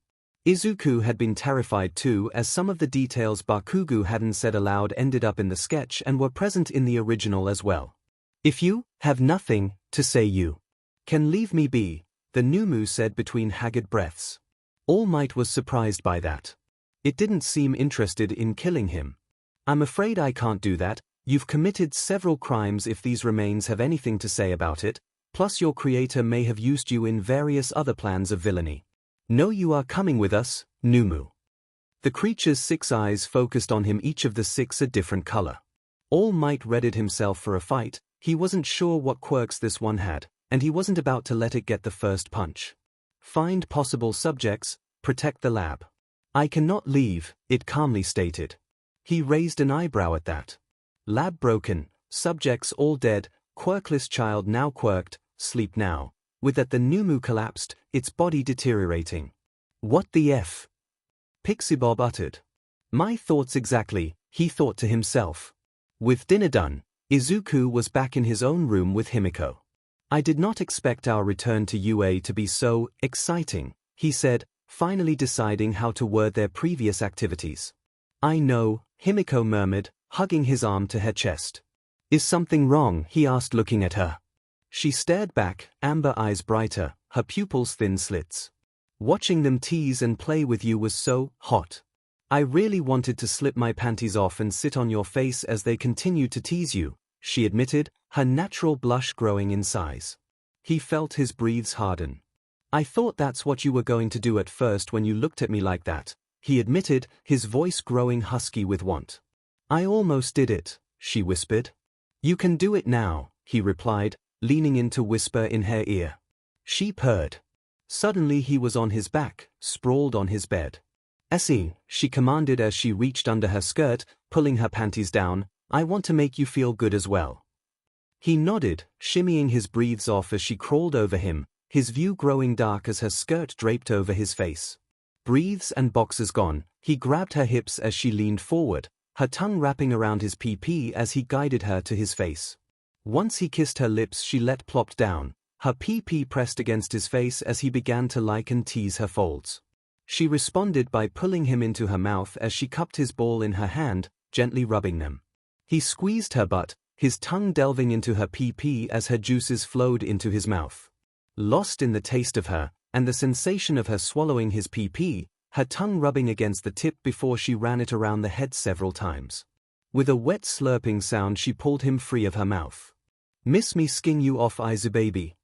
Izuku had been terrified too, as some of the details Bakugo hadn't said aloud ended up in the sketch and were present in the original as well. If you have nothing to say, you can leave me be, the 𝐻𝐻𝐻 said between haggard breaths. All Might was surprised by that. It didn't seem interested in killing him. I'm afraid I can't do that. You've committed several crimes if these remains have anything to say about it, plus your creator may have used you in various other plans of villainy. No, you are coming with us, 𝐻𝐻𝐻. The creature's 6 eyes focused on him, each of the 6 a different color. All Might readied himself for a fight. He wasn't sure what quirks this one had, and he wasn't about to let it get the first punch. Find possible subjects, protect the lab. I cannot leave, it calmly stated. He raised an eyebrow at that. Lab broken, subjects all dead, quirkless child now quirked, sleep now. With that the 𝐻𝐻𝐻 collapsed, its body deteriorating. What the F? Pixie Bob uttered. My thoughts exactly, he thought to himself. With dinner done, Izuku was back in his own room with Himiko. I did not expect our return to UA to be so exciting, he said, finally deciding how to word their previous activities. I know, Himiko murmured, hugging his arm to her chest. Is something wrong? He asked, looking at her. She stared back, amber eyes brighter, her pupils thin slits. Watching them tease and play with you was so hot. I really wanted to slip my panties off and sit on your face as they continued to tease you, she admitted, her natural blush growing in size. He felt his breaths harden. I thought that's what you were going to do at first when you looked at me like that, he admitted, his voice growing husky with want. I almost did it, she whispered. You can do it now, he replied, leaning in to whisper in her ear. She purred. Suddenly he was on his back, sprawled on his bed. Essie, she commanded as she reached under her skirt, pulling her panties down, I want to make you feel good as well. He nodded, shimmying his breathes off as she crawled over him, his view growing dark as her skirt draped over his face. Breathes and boxers gone, he grabbed her hips as she leaned forward, her tongue wrapping around his pee-pee as he guided her to his face. Once he kissed her lips, she let plopped down, her pee-pee pressed against his face as he began to like and tease her folds. She responded by pulling him into her mouth as she cupped his ball in her hand, gently rubbing them. He squeezed her butt, his tongue delving into her pee-pee as her juices flowed into his mouth. Lost in the taste of her, and the sensation of her swallowing his pee-pee, her tongue rubbing against the tip before she ran it around the head several times. With a wet slurping sound she pulled him free of her mouth. Miss me skin you off, Izu baby?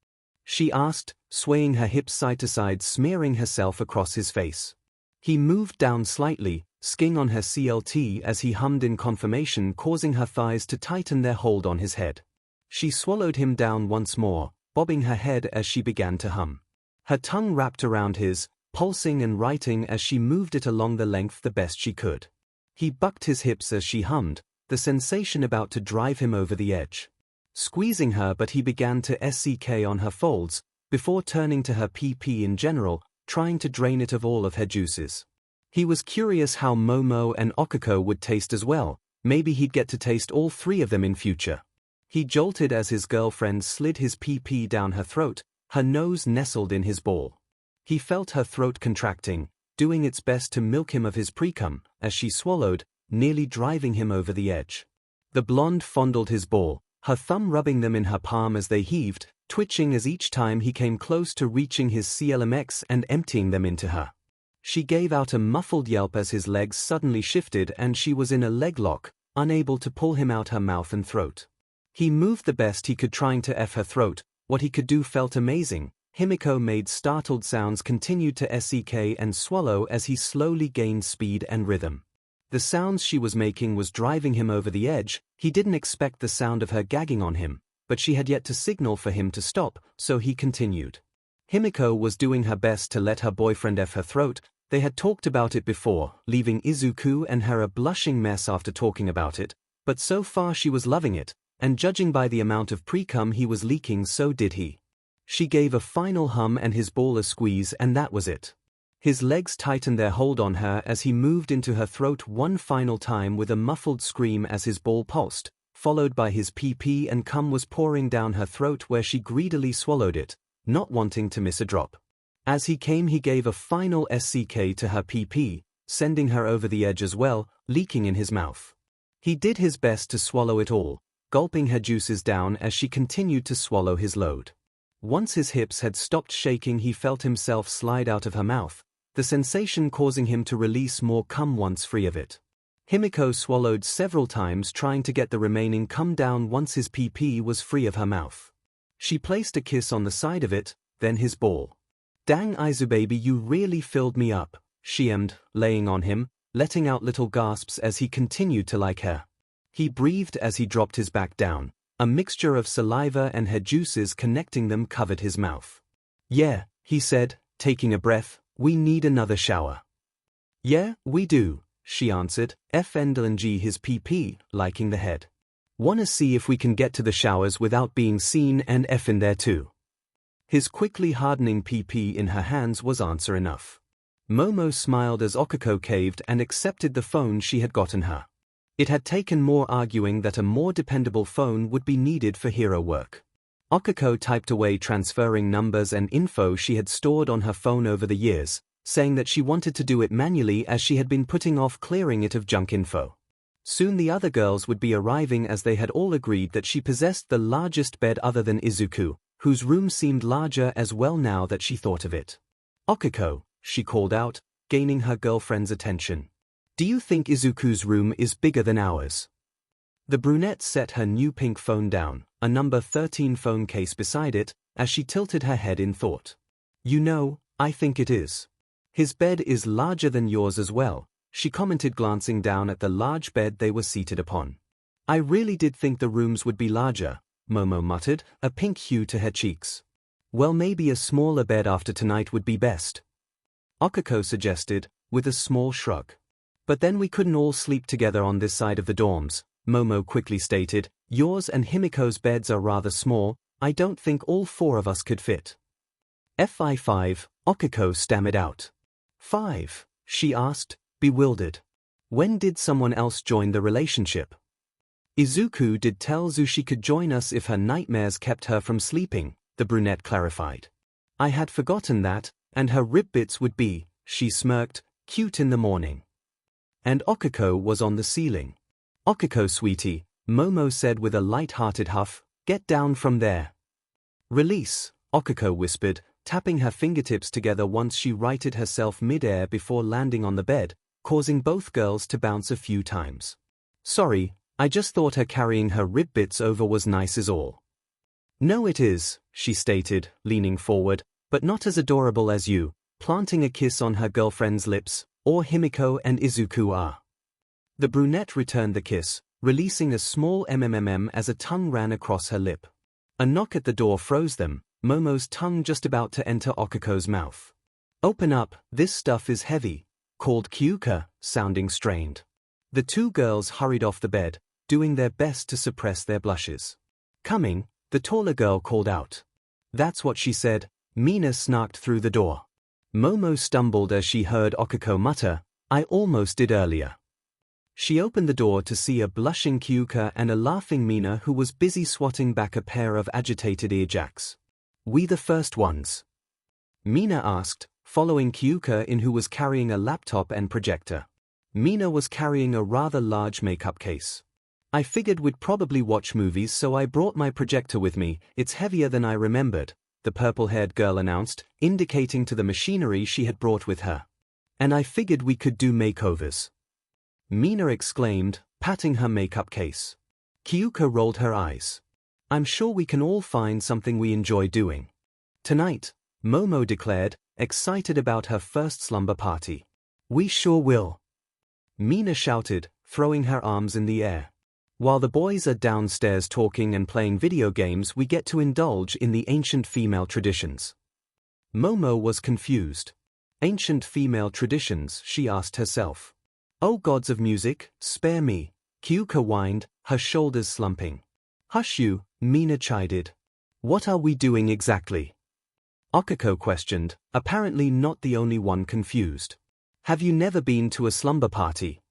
She asked, swaying her hips side to side, smearing herself across his face. He moved down slightly, sking on her CLT as he hummed in confirmation, causing her thighs to tighten their hold on his head. She swallowed him down once more, bobbing her head as she began to hum. Her tongue wrapped around his, pulsing and writing as she moved it along the length the best she could. He bucked his hips as she hummed, the sensation about to drive him over the edge. Squeezing her, but he began to SCK on her folds, before turning to her pee-pee in general, trying to drain it of all of her juices. He was curious how Momo and Okako would taste as well, maybe he'd get to taste all 3 of them in future. He jolted as his girlfriend slid his pee-pee down her throat, her nose nestled in his ball. He felt her throat contracting, doing its best to milk him of his pre-cum, as she swallowed, nearly driving him over the edge. The blonde fondled his ball, her thumb rubbing them in her palm as they heaved, twitching as each time he came close to reaching his 𝐂𝐿𝐴𝐺 and emptying them into her. She gave out a muffled yelp as his legs suddenly shifted and she was in a leg lock, unable to pull him out her mouth and throat. He moved the best he could trying to F her throat. What he could do felt amazing. Himiko made startled sounds, continued to 𝐂𝐿𝐴𝐺 and swallow as he slowly gained speed and rhythm. The sounds she was making was driving him over the edge. He didn't expect the sound of her gagging on him, but she had yet to signal for him to stop, so he continued. Himiko was doing her best to let her boyfriend F her throat. They had talked about it before, leaving Izuku and her a blushing mess after talking about it, but so far she was loving it, and judging by the amount of pre-cum he was leaking, so did he. She gave a final hum and his ball a squeeze, and that was it. His legs tightened their hold on her as he moved into her throat one final time with a muffled scream as his ball pulsed, followed by his pee-pee, and cum was pouring down her throat where she greedily swallowed it, not wanting to miss a drop. As he came, he gave a final 𝐶K to her pee-pee, sending her over the edge as well, leaking in his mouth. He did his best to swallow it all, gulping her juices down as she continued to swallow his load. Once his hips had stopped shaking, he felt himself slide out of her mouth, the sensation causing him to release more cum once free of it. Himiko swallowed several times, trying to get the remaining cum down once his pee-pee was free of her mouth. She placed a kiss on the side of it, then his ball. "Dang Izu baby, you really filled me up," she emmed, laying on him, letting out little gasps as he continued to like her. He breathed as he dropped his back down. A mixture of saliva and her juices connecting them covered his mouth. "Yeah," he said, taking a breath, "we need another shower." "Yeah, we do," she answered, FNDLNG his pee-pee, liking the head. "Wanna see if we can get to the showers without being seen and F in there too." His quickly hardening pee-pee in her hands was answer enough. Momo smiled as 𝐒𝐿𝐴 caved and accepted the phone she had gotten her. It had taken more arguing that a more dependable phone would be needed for hero work. 𝐒𝐿𝐴 typed away, transferring numbers and info she had stored on her phone over the years, saying that she wanted to do it manually as she had been putting off clearing it of junk info. Soon the other girls would be arriving, as they had all agreed that she possessed the largest bed other than Izuku, whose room seemed larger as well now that she thought of it. "𝐒𝐿𝐴," she called out, gaining her girlfriend's attention. "Do you think Izuku's room is bigger than ours?" The brunette set her new pink phone down, a number 13 phone case beside it, as she tilted her head in thought. "You know, I think it is. His bed is larger than yours as well," she commented, glancing down at the large bed they were seated upon. "I really did think the rooms would be larger," Momo muttered, a pink hue to her cheeks. "Well, maybe a smaller bed after tonight would be best," 𝐒𝐿𝐴 suggested, with a small shrug. "But then we couldn't all sleep together on this side of the dorms," Momo quickly stated. "Yours and Himiko's beds are rather small. I don't think all four of us could fit." "FI5, 𝐒𝐿𝐴 stammered out. "5?" she asked, bewildered. "When did someone else join the relationship?" "Izuku did tell Zu she could join us if her nightmares kept her from sleeping," the brunette clarified. "I had forgotten that, and her rib bits would be," she smirked, "cute in the morning." And 𝐒𝐿𝐴 was on the ceiling. "𝐒𝐿𝐴 sweetie," Momo said with a light-hearted huff, "get down from there." "Release," 𝐒𝐿𝐴 whispered, tapping her fingertips together once she righted herself mid-air before landing on the bed, causing both girls to bounce a few times. "Sorry, I just thought her carrying her rib bits over was nice is all." "No it is," she stated, leaning forward, "but not as adorable as you," planting a kiss on her girlfriend's lips, "or Himiko and Izuku are." The brunette returned the kiss, releasing a small mmm as a tongue ran across her lip. A knock at the door froze them, Momo's tongue just about to enter 𝐒𝐿𝐴's mouth. "Open up, this stuff is heavy," called 𝐒𝐿𝐴, sounding strained. The two girls hurried off the bed, doing their best to suppress their blushes. "Coming," the taller girl called out. "That's what she said," Mina snarked through the door. Momo stumbled as she heard 𝐒𝐿𝐴 mutter, "I almost did earlier." She opened the door to see a blushing 𝐭𝐽𝐾 and a laughing Mina who was busy swatting back a pair of agitated earjacks. "We the first ones?" Mina asked, following 𝐭𝐽𝐾 in, who was carrying a laptop and projector. Mina was carrying a rather large makeup case. "I figured we'd probably watch movies, so I brought my projector with me. It's heavier than I remembered," the purple-haired girl announced, indicating to the machinery she had brought with her. "And I figured we could do makeovers," Mina exclaimed, patting her makeup case. 𝐭𝐽𝐾 rolled her eyes. "I'm sure we can all find something we enjoy doing tonight," Momo declared, excited about her first slumber party. "We sure will," Mina shouted, throwing her arms in the air. "While the boys are downstairs talking and playing video games, we get to indulge in the ancient female traditions." Momo was confused. Ancient female traditions, she asked herself. "Oh gods of music, spare me," 𝐭𝐽𝐾 whined, her shoulders slumping. "Hush you," Mina chided. "What are we doing exactly?" Okiko questioned, apparently not the only one confused. "Have you never been to a slumber party?"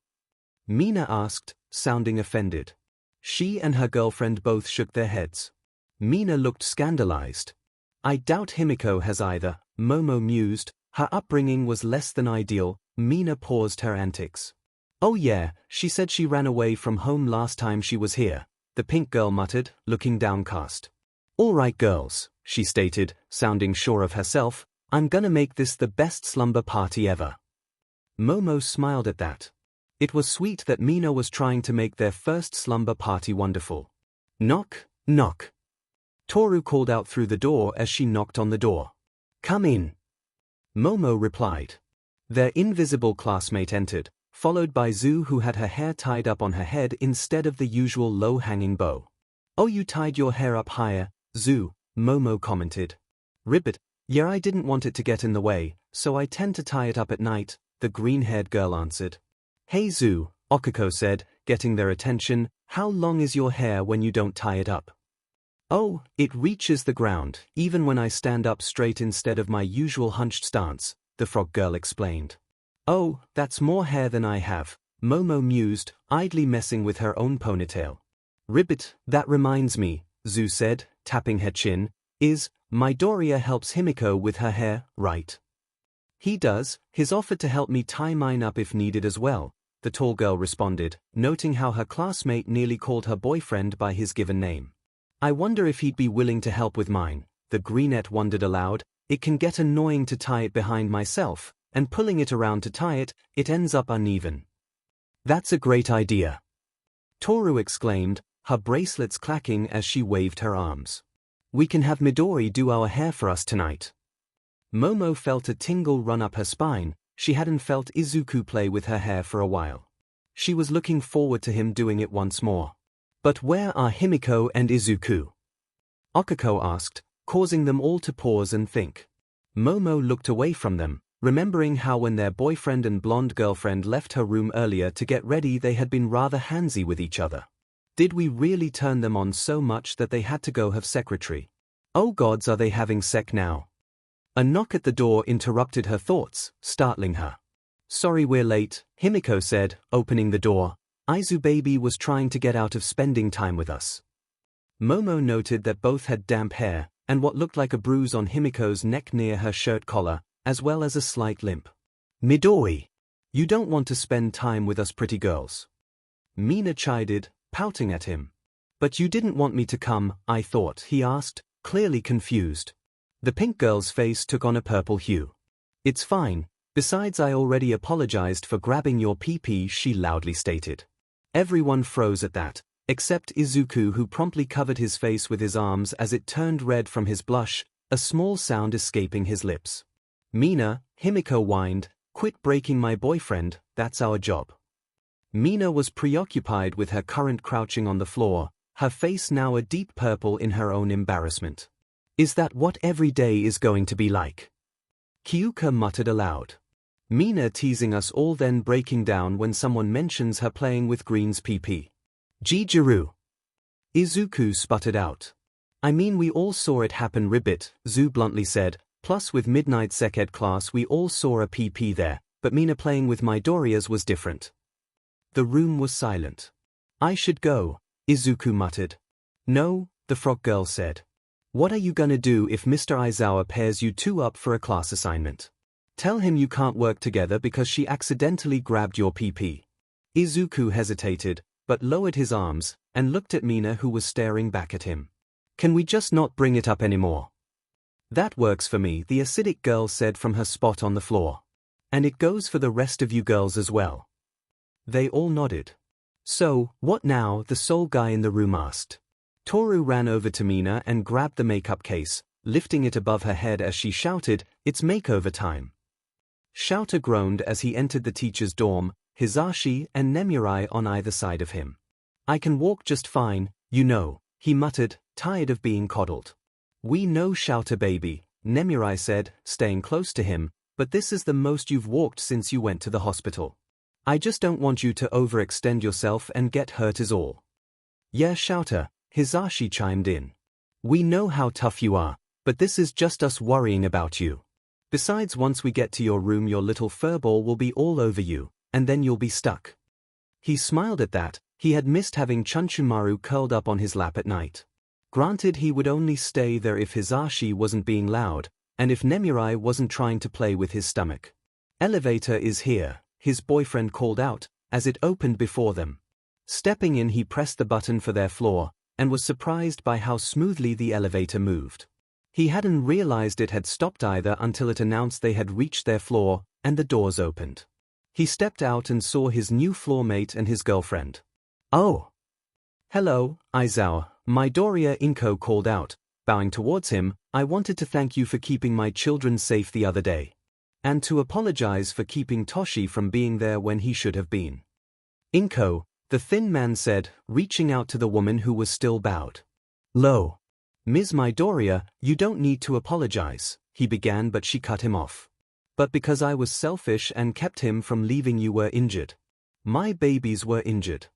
Mina asked, sounding offended. She and her girlfriend both shook their heads. Mina looked scandalized. "I doubt Himiko has either," Momo mused. Her upbringing was less than ideal. Mina paused her antics. "Oh yeah, she said she ran away from home last time she was here," the pink girl muttered, looking downcast. "All right girls," she stated, sounding sure of herself, "I'm gonna make this the best slumber party ever." Momo smiled at that. It was sweet that Mina was trying to make their first slumber party wonderful. "Knock, knock." Toru called out through the door as she knocked on the door. "Come in," Momo replied. Their invisible classmate entered, followed by Zu, who had her hair tied up on her head instead of the usual low-hanging bow. "Oh, you tied your hair up higher, Zu," Momo commented. "Ribbit, yeah, I didn't want it to get in the way, so I tend to tie it up at night," the green-haired girl answered. "Hey Zu," Okiko said, getting their attention, "how long is your hair when you don't tie it up?" "Oh, it reaches the ground, even when I stand up straight instead of my usual hunched stance," the frog girl explained. "Oh, that's more hair than I have," Momo mused, idly messing with her own ponytail. "Ribbit, that reminds me," Zu said, tapping her chin, Midoriya helps Himiko with her hair, right?" "He does. He's offered to help me tie mine up if needed as well," the tall girl responded, noting how her classmate nearly called her boyfriend by his given name. "I wonder if he'd be willing to help with mine," the greenette wondered aloud. "It can get annoying to tie it behind myself, and pulling it around to tie it, it ends up uneven." "That's a great idea," Toru exclaimed, her bracelets clacking as she waved her arms. "We can have Midori do our hair for us tonight." Momo felt a tingle run up her spine. She hadn't felt Izuku play with her hair for a while. She was looking forward to him doing it once more. "But where are Himiko and Izuku?" Okiko asked, causing them all to pause and think. Momo looked away from them, remembering how when their boyfriend and blonde girlfriend left her room earlier to get ready they had been rather handsy with each other. Did we really turn them on so much that they had to go have secretary? Oh gods, are they having sec now? A knock at the door interrupted her thoughts, startling her. "Sorry we're late," Himiko said, opening the door. "Aizu baby was trying to get out of spending time with us." Momo noted that both had damp hair, and what looked like a bruise on Himiko's neck near her shirt collar, as well as a slight limp. "Midori, you don't want to spend time with us pretty girls?" Mina chided, pouting at him. "But you didn't want me to come, I thought," he asked, clearly confused. The pink girl's face took on a purple hue. "It's fine, besides I already apologized for grabbing your pee-pee," she loudly stated. Everyone froze at that, except Izuku, who promptly covered his face with his arms as it turned red from his blush, a small sound escaping his lips. "Mina," Himiko whined, "quit breaking my boyfriend, that's our job." Mina was preoccupied with her current crouching on the floor, her face now a deep purple in her own embarrassment. "Is that what every day is going to be like?" 𝐭𝐽𝐾 muttered aloud. Mina teasing us all, then breaking down when someone mentions her playing with Green's PP. "𝐔𝐬𝐽𝐫," Izuku sputtered out. "I mean we all saw it happen, Ribbit," Zu bluntly said, "plus with midnight sec ed class we all saw a PP there, but Mina playing with Midoriya's was different." The room was silent. "I should go," Izuku muttered. "No," the frog girl said. "What are you gonna do if Mr. Aizawa pairs you two up for a class assignment? Tell him you can't work together because she accidentally grabbed your PP." Izuku hesitated, but lowered his arms, and looked at Mina, who was staring back at him. "Can we just not bring it up anymore?" "That works for me," the acidic girl said from her spot on the floor. "And it goes for the rest of you girls as well." They all nodded. "So, what now?" the sole guy in the room asked. Toru ran over to Mina and grabbed the makeup case, lifting it above her head as she shouted, "It's makeover time." Shouter groaned as he entered the teacher's dorm, Hisashi and Nemurai on either side of him. "I can walk just fine, you know," he muttered, tired of being coddled. "We know, Shouter baby," Nemurai said, staying close to him, "but this is the most you've walked since you went to the hospital. I just don't want you to overextend yourself and get hurt is all." "Yeah, Shouter," Hisashi chimed in. "We know how tough you are, but this is just us worrying about you. Besides, once we get to your room your little furball will be all over you, and then you'll be stuck." He smiled at that. He had missed having Chunchumaru curled up on his lap at night. Granted, he would only stay there if Hisashi wasn't being loud, and if Nemurai wasn't trying to play with his stomach. "Elevator is here," his boyfriend called out, as it opened before them. Stepping in, he pressed the button for their floor, and was surprised by how smoothly the elevator moved. He hadn't realized it had stopped either until it announced they had reached their floor, and the doors opened. He stepped out and saw his new floormate and his girlfriend. "Oh. Hello, Aizawa," Midoriya Inko called out, bowing towards him. "I wanted to thank you for keeping my children safe the other day. And to apologize for keeping Toshi from being there when he should have been." "Inko," the thin man said, reaching out to the woman who was still bowed. "Lo. Ms. Midoriya, you don't need to apologize," he began, but she cut him off. "But because I was selfish and kept him from leaving, you were injured. My babies were injured.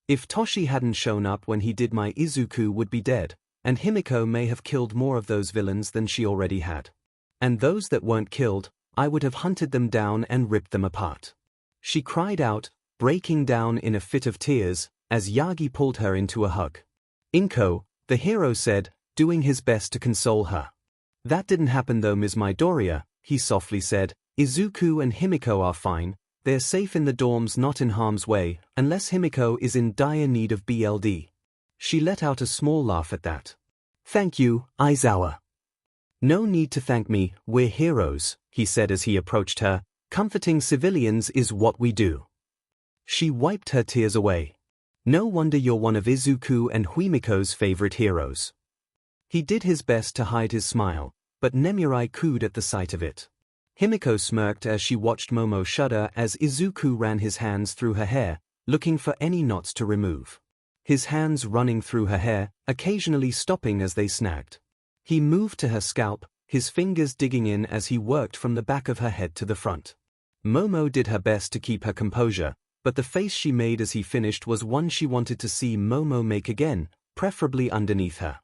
If Toshi hadn't shown up when he did, my Izuku would be dead, and Himiko may have killed more of those villains than she already had. And those that weren't killed, I would have hunted them down and ripped them apart." She cried out, breaking down in a fit of tears, as Yagi pulled her into a hug. "Inko," the hero said, doing his best to console her. "That didn't happen though, Ms. Midoriya," he softly said. "Izuku and Himiko are fine. They're safe in the dorms, not in harm's way, unless Himiko is in dire need of BLD." She let out a small laugh at that. "Thank you, Aizawa." "No need to thank me, we're heroes," he said as he approached her. "Comforting civilians is what we do." She wiped her tears away. "No wonder you're one of Izuku and Himiko's favorite heroes." He did his best to hide his smile, but Nemurai cooed at the sight of it. Himiko smirked as she watched Momo shudder as Izuku ran his hands through her hair, looking for any knots to remove. His hands running through her hair, occasionally stopping as they snagged. He moved to her scalp, his fingers digging in as he worked from the back of her head to the front. Momo did her best to keep her composure, but the face she made as he finished was one she wanted to see Momo make again, preferably underneath her.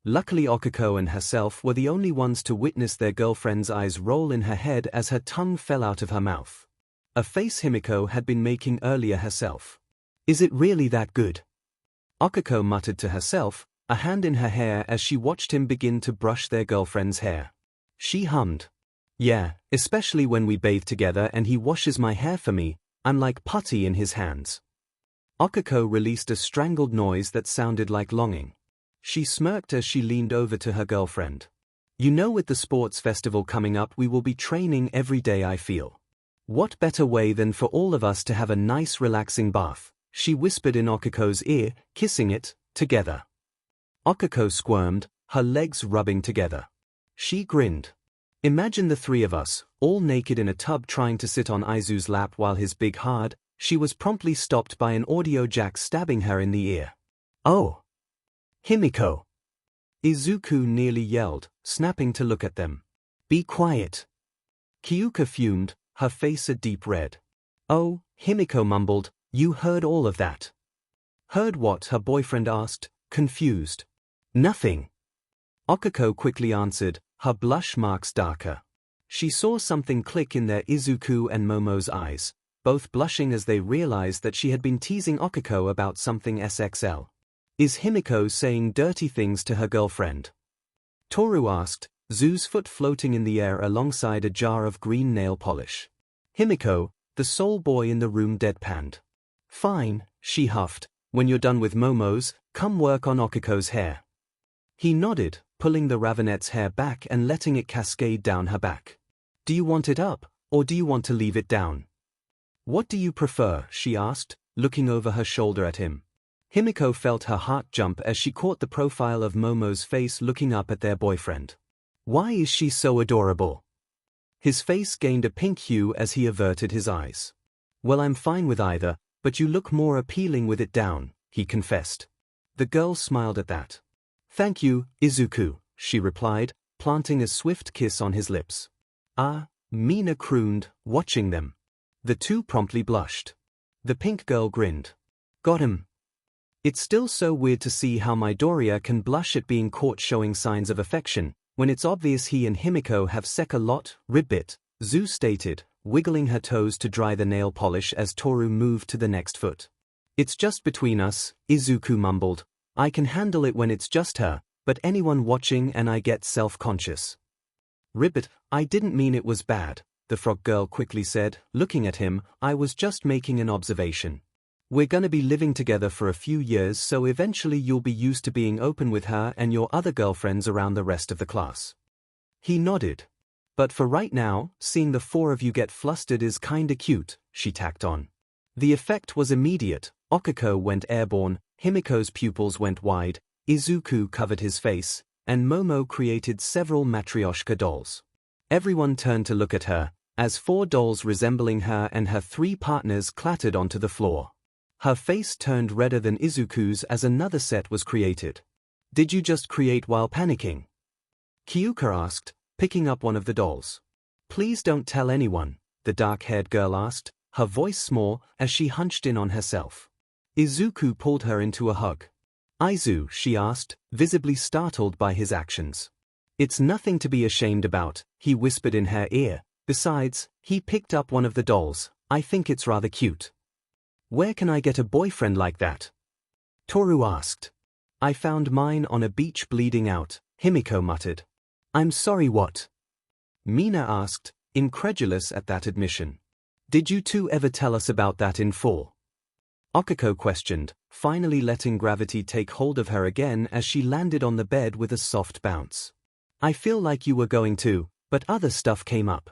Luckily, Okiko and herself were the only ones to witness their girlfriend's eyes roll in her head as her tongue fell out of her mouth. A face Himiko had been making earlier herself. "Is it really that good?" Okiko muttered to herself, a hand in her hair as she watched him begin to brush their girlfriend's hair. She hummed. "Yeah, especially when we bathe together and he washes my hair for me, I'm like putty in his hands." Okiko released a strangled noise that sounded like longing. She smirked as she leaned over to her girlfriend. "You know, with the sports festival coming up, we will be training every day, I feel. What better way than for all of us to have a nice relaxing bath?" she whispered in Okiko's ear, kissing it, together. Okiko squirmed, her legs rubbing together. She grinned. "Imagine the three of us, all naked in a tub trying to sit on Aizu's lap while his big hard." She was promptly stopped by an audio jack stabbing her in the ear. "Oh! Himiko!" Izuku nearly yelled, snapping to look at them. "Be quiet." Kyuka fumed, her face a deep red. "Oh," Himiko mumbled, "you heard all of that." "Heard what?" her boyfriend asked, confused. "Nothing." Okiko quickly answered, her blush marks darker. She saw something click in their Izuku and Momo's eyes, both blushing as they realized that she had been teasing 𝐭𝐼𝐼 about something SXL. Is Himiko saying dirty things to her girlfriend? Toru asked, Zu's foot floating in the air alongside a jar of green nail polish. Himiko, the sole boy in the room, deadpanned. Fine, she huffed, when you're done with Momo's, come work on 𝐭𝐼𝐼's hair. He nodded, pulling the Ravenette's hair back and letting it cascade down her back. Do you want it up, or do you want to leave it down? What do you prefer? She asked, looking over her shoulder at him. Himiko felt her heart jump as she caught the profile of Momo's face looking up at their boyfriend. Why is she so adorable? His face gained a pink hue as he averted his eyes. Well, I'm fine with either, but you look more appealing with it down, he confessed. The girl smiled at that. Thank you, Izuku, she replied, planting a swift kiss on his lips. Ah, Mina crooned, watching them. The two promptly blushed. The pink girl grinned. Got him. It's still so weird to see how Midoriya can blush at being caught showing signs of affection, when it's obvious he and Himiko have sex a lot, ribbit, Zu stated, wiggling her toes to dry the nail polish as Toru moved to the next foot. It's just between us, Izuku mumbled. I can handle it when it's just her, but anyone watching and I get self-conscious. Ribbit, I didn't mean it was bad, the frog girl quickly said, looking at him. I was just making an observation. We're gonna be living together for a few years, so eventually you'll be used to being open with her and your other girlfriends around the rest of the class. He nodded. But for right now, seeing the four of you get flustered is kinda cute, she tacked on. The effect was immediate. 𝐭𝐼𝐼 went airborne, Himiko's pupils went wide, Izuku covered his face, and Momo created several matryoshka dolls. Everyone turned to look at her, as 4 dolls resembling her and her 3 partners clattered onto the floor. Her face turned redder than Izuku's as another set was created. Did you just create while panicking? Kyuka asked, picking up one of the dolls. Please don't tell anyone, the dark-haired girl asked, her voice small as she hunched in on herself. Izuku pulled her into a hug. Aizu, she asked, visibly startled by his actions. It's nothing to be ashamed about, he whispered in her ear. Besides, he picked up one of the dolls. I think it's rather cute. Where can I get a boyfriend like that? Toru asked. I found mine on a beach bleeding out, Himiko muttered. I'm sorry, what? Mina asked, incredulous at that admission. Did you two ever tell us about that in full? 𝐭𝐼𝐼 questioned, finally letting gravity take hold of her again as she landed on the bed with a soft bounce. I feel like you were going to, but other stuff came up.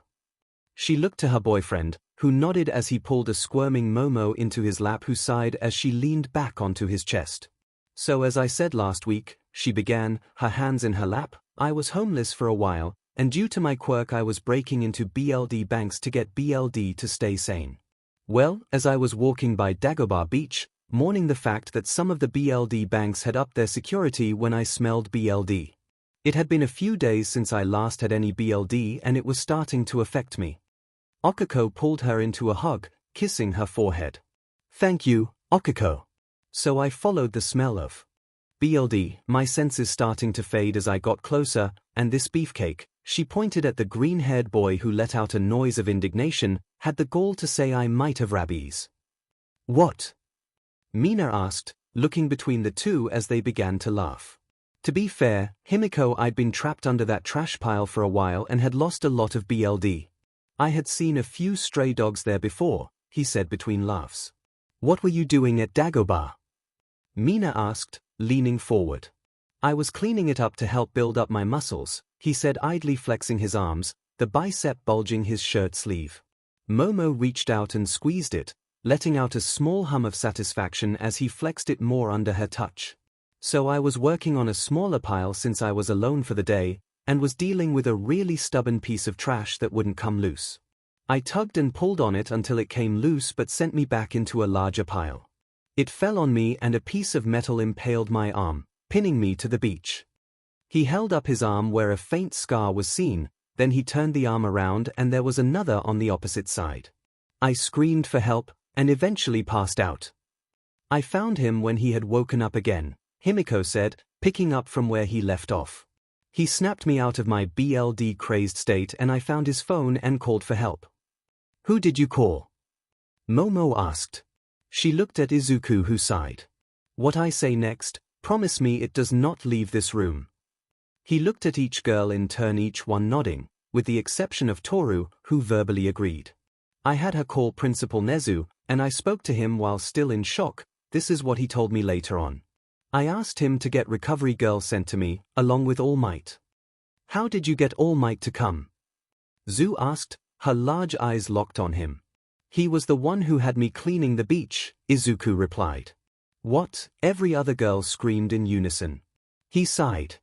She looked to her boyfriend, who nodded as he pulled a squirming Momo into his lap, who sighed as she leaned back onto his chest. So as I said last week, she began, her hands in her lap, I was homeless for a while, and due to my quirk I was breaking into BLD banks to get BLD to stay sane. Well, as I was walking by Dagobah Beach, mourning the fact that some of the BLD banks had upped their security when I smelled BLD. It had been a few days since I last had any BLD and it was starting to affect me. 𝐭𝐼𝐼 pulled her into a hug, kissing her forehead. Thank you, 𝐭𝐼𝐼. So I followed the smell of BLD, my senses starting to fade as I got closer, and this beefcake, she pointed at the green-haired boy who let out a noise of indignation, had the gall to say I might have rabies. What? Mina asked, looking between the two as they began to laugh. To be fair, Himiko, I'd been trapped under that trash pile for a while and had lost a lot of BLD. I had seen a few stray dogs there before, he said between laughs. What were you doing at Dagobah? Mina asked, leaning forward. I was cleaning it up to help build up my muscles, he said, idly flexing his arms, the bicep bulging his shirt sleeve. Momo reached out and squeezed it, letting out a small hum of satisfaction as he flexed it more under her touch. So I was working on a smaller pile since I was alone for the day, and was dealing with a really stubborn piece of trash that wouldn't come loose. I tugged and pulled on it until it came loose but sent me back into a larger pile. It fell on me and a piece of metal impaled my arm, pinning me to the beach. He held up his arm where a faint scar was seen, then he turned the arm around and there was another on the opposite side. I screamed for help, and eventually passed out. I found him when he had woken up again, Himiko said, picking up from where he left off. He snapped me out of my BLD crazed state and I found his phone and called for help. Who did you call? Momo asked. She looked at Izuku, who sighed. What I say next, promise me it does not leave this room. He looked at each girl in turn, each one nodding, with the exception of Toru, who verbally agreed. I had her call Principal Nezu, and I spoke to him while still in shock. This is what he told me later on. I asked him to get Recovery Girl sent to me, along with All Might. How did you get All Might to come? Zu asked, her large eyes locked on him. He was the one who had me cleaning the beach, Izuku replied. What? Every other girl screamed in unison. He sighed.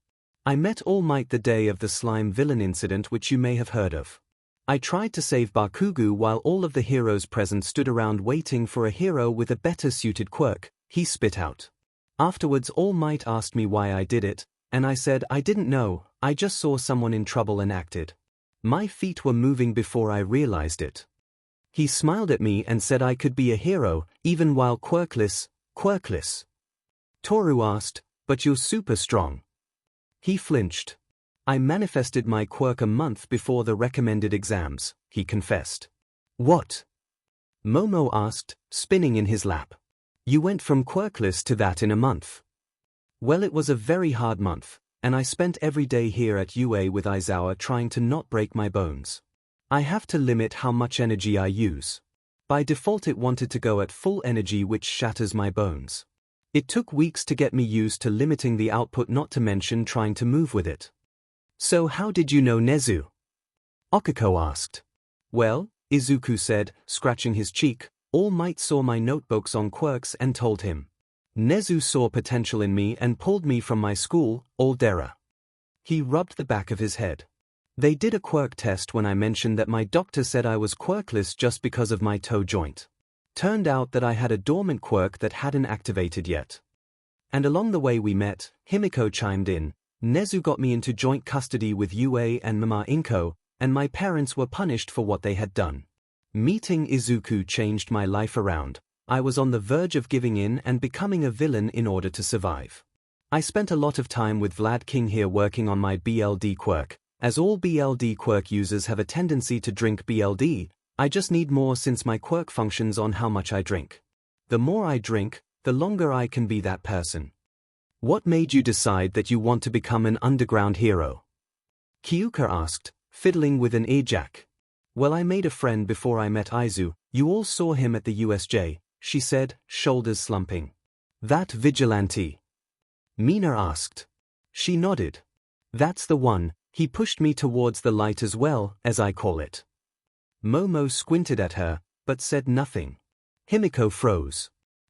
I met All Might the day of the slime villain incident, which you may have heard of. I tried to save Bakugo while all of the heroes present stood around waiting for a hero with a better suited quirk, he spit out. Afterwards All Might asked me why I did it, and I said I didn't know, I just saw someone in trouble and acted. My feet were moving before I realized it. He smiled at me and said I could be a hero, even while quirkless. Toru asked, but you're super strong. He flinched. I manifested my quirk a month before the recommended exams, he confessed. What? Momo asked, spinning in his lap. You went from quirkless to that in a month. Well, it was a very hard month, and I spent every day here at UA with Aizawa trying to not break my bones. I have to limit how much energy I use. By default it wanted to go at full energy, which shatters my bones. It took weeks to get me used to limiting the output, not to mention trying to move with it. So how did you know Nezu? Okiko asked. Well, Izuku said, scratching his cheek, All Might saw my notebooks on quirks and told him. Nezu saw potential in me and pulled me from my school, Aldera. He rubbed the back of his head. They did a quirk test when I mentioned that my doctor said I was quirkless just because of my toe joint. Turned out that I had a dormant quirk that hadn't activated yet. And along the way we met, Himiko chimed in. Nezu got me into joint custody with UA and Mama Inko, and my parents were punished for what they had done. Meeting Izuku changed my life around. I was on the verge of giving in and becoming a villain in order to survive. I spent a lot of time with Vlad King here working on my BLD quirk. As all BLD quirk users have a tendency to drink BLD, I just need more since my quirk functions on how much I drink. The more I drink, the longer I can be that person. What made you decide that you want to become an underground hero? Kyuka asked, fiddling with an earjack. Well, I made a friend before I met Aizu. You all saw him at the USJ, she said, shoulders slumping. That vigilante? Mina asked. She nodded. That's the one. He pushed me towards the light as well, as I call it. Momo squinted at her, but said nothing. Himiko froze.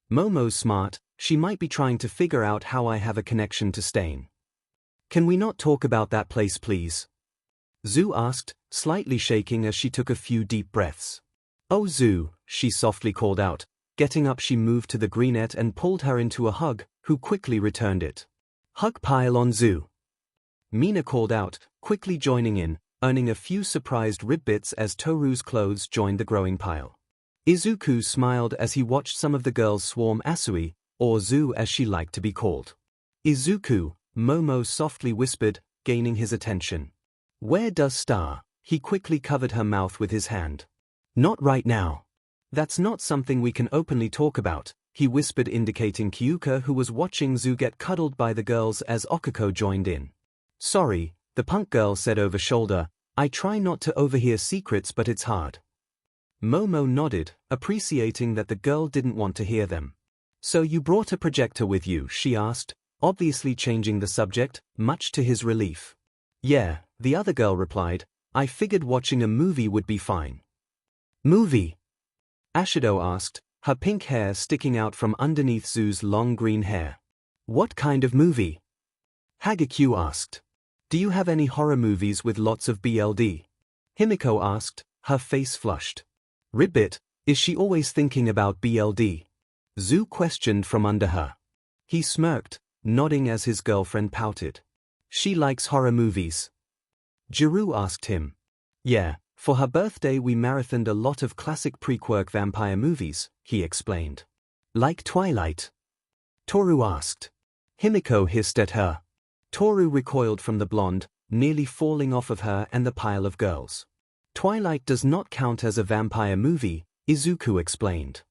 Momo's smart, she might be trying to figure out how I have a connection to Stain. Can we not talk about that place, please? Zu asked, slightly shaking as she took a few deep breaths. Oh Zu, she softly called out. Getting up she moved to the greenette and pulled her into a hug, who quickly returned it. Hug pile on Zu. Mina called out, quickly joining in, earning a few surprised rib bits as Toru's clothes joined the growing pile. Izuku smiled as he watched some of the girls swarm Asui, or Zu as she liked to be called. Izuku, Momo softly whispered, gaining his attention. Where does Star? He quickly covered her mouth with his hand. Not right now. That's not something we can openly talk about, he whispered, indicating Kyuka, who was watching Zu get cuddled by the girls as Okiko joined in. Sorry, the punk girl said over shoulder. I try not to overhear secrets, but it's hard. Momo nodded, appreciating that the girl didn't want to hear them. So you brought a projector with you, she asked, obviously changing the subject, much to his relief. Yeah, the other girl replied. I figured watching a movie would be fine. Movie? Ashido asked, her pink hair sticking out from underneath Zu's long green hair. What kind of movie? Hagakyu asked. Do you have any horror movies with lots of BLD? Himiko asked, her face flushed. Ribbit, is she always thinking about BLD? Zu questioned from under her. He smirked, nodding as his girlfriend pouted. She likes horror movies. Jiru asked him. Yeah, for her birthday we marathoned a lot of classic pre-quirk vampire movies, he explained. Like Twilight? Toru asked. Himiko hissed at her. Toru recoiled from the blonde, nearly falling off of her and the pile of girls. Twilight does not count as a vampire movie, Izuku explained.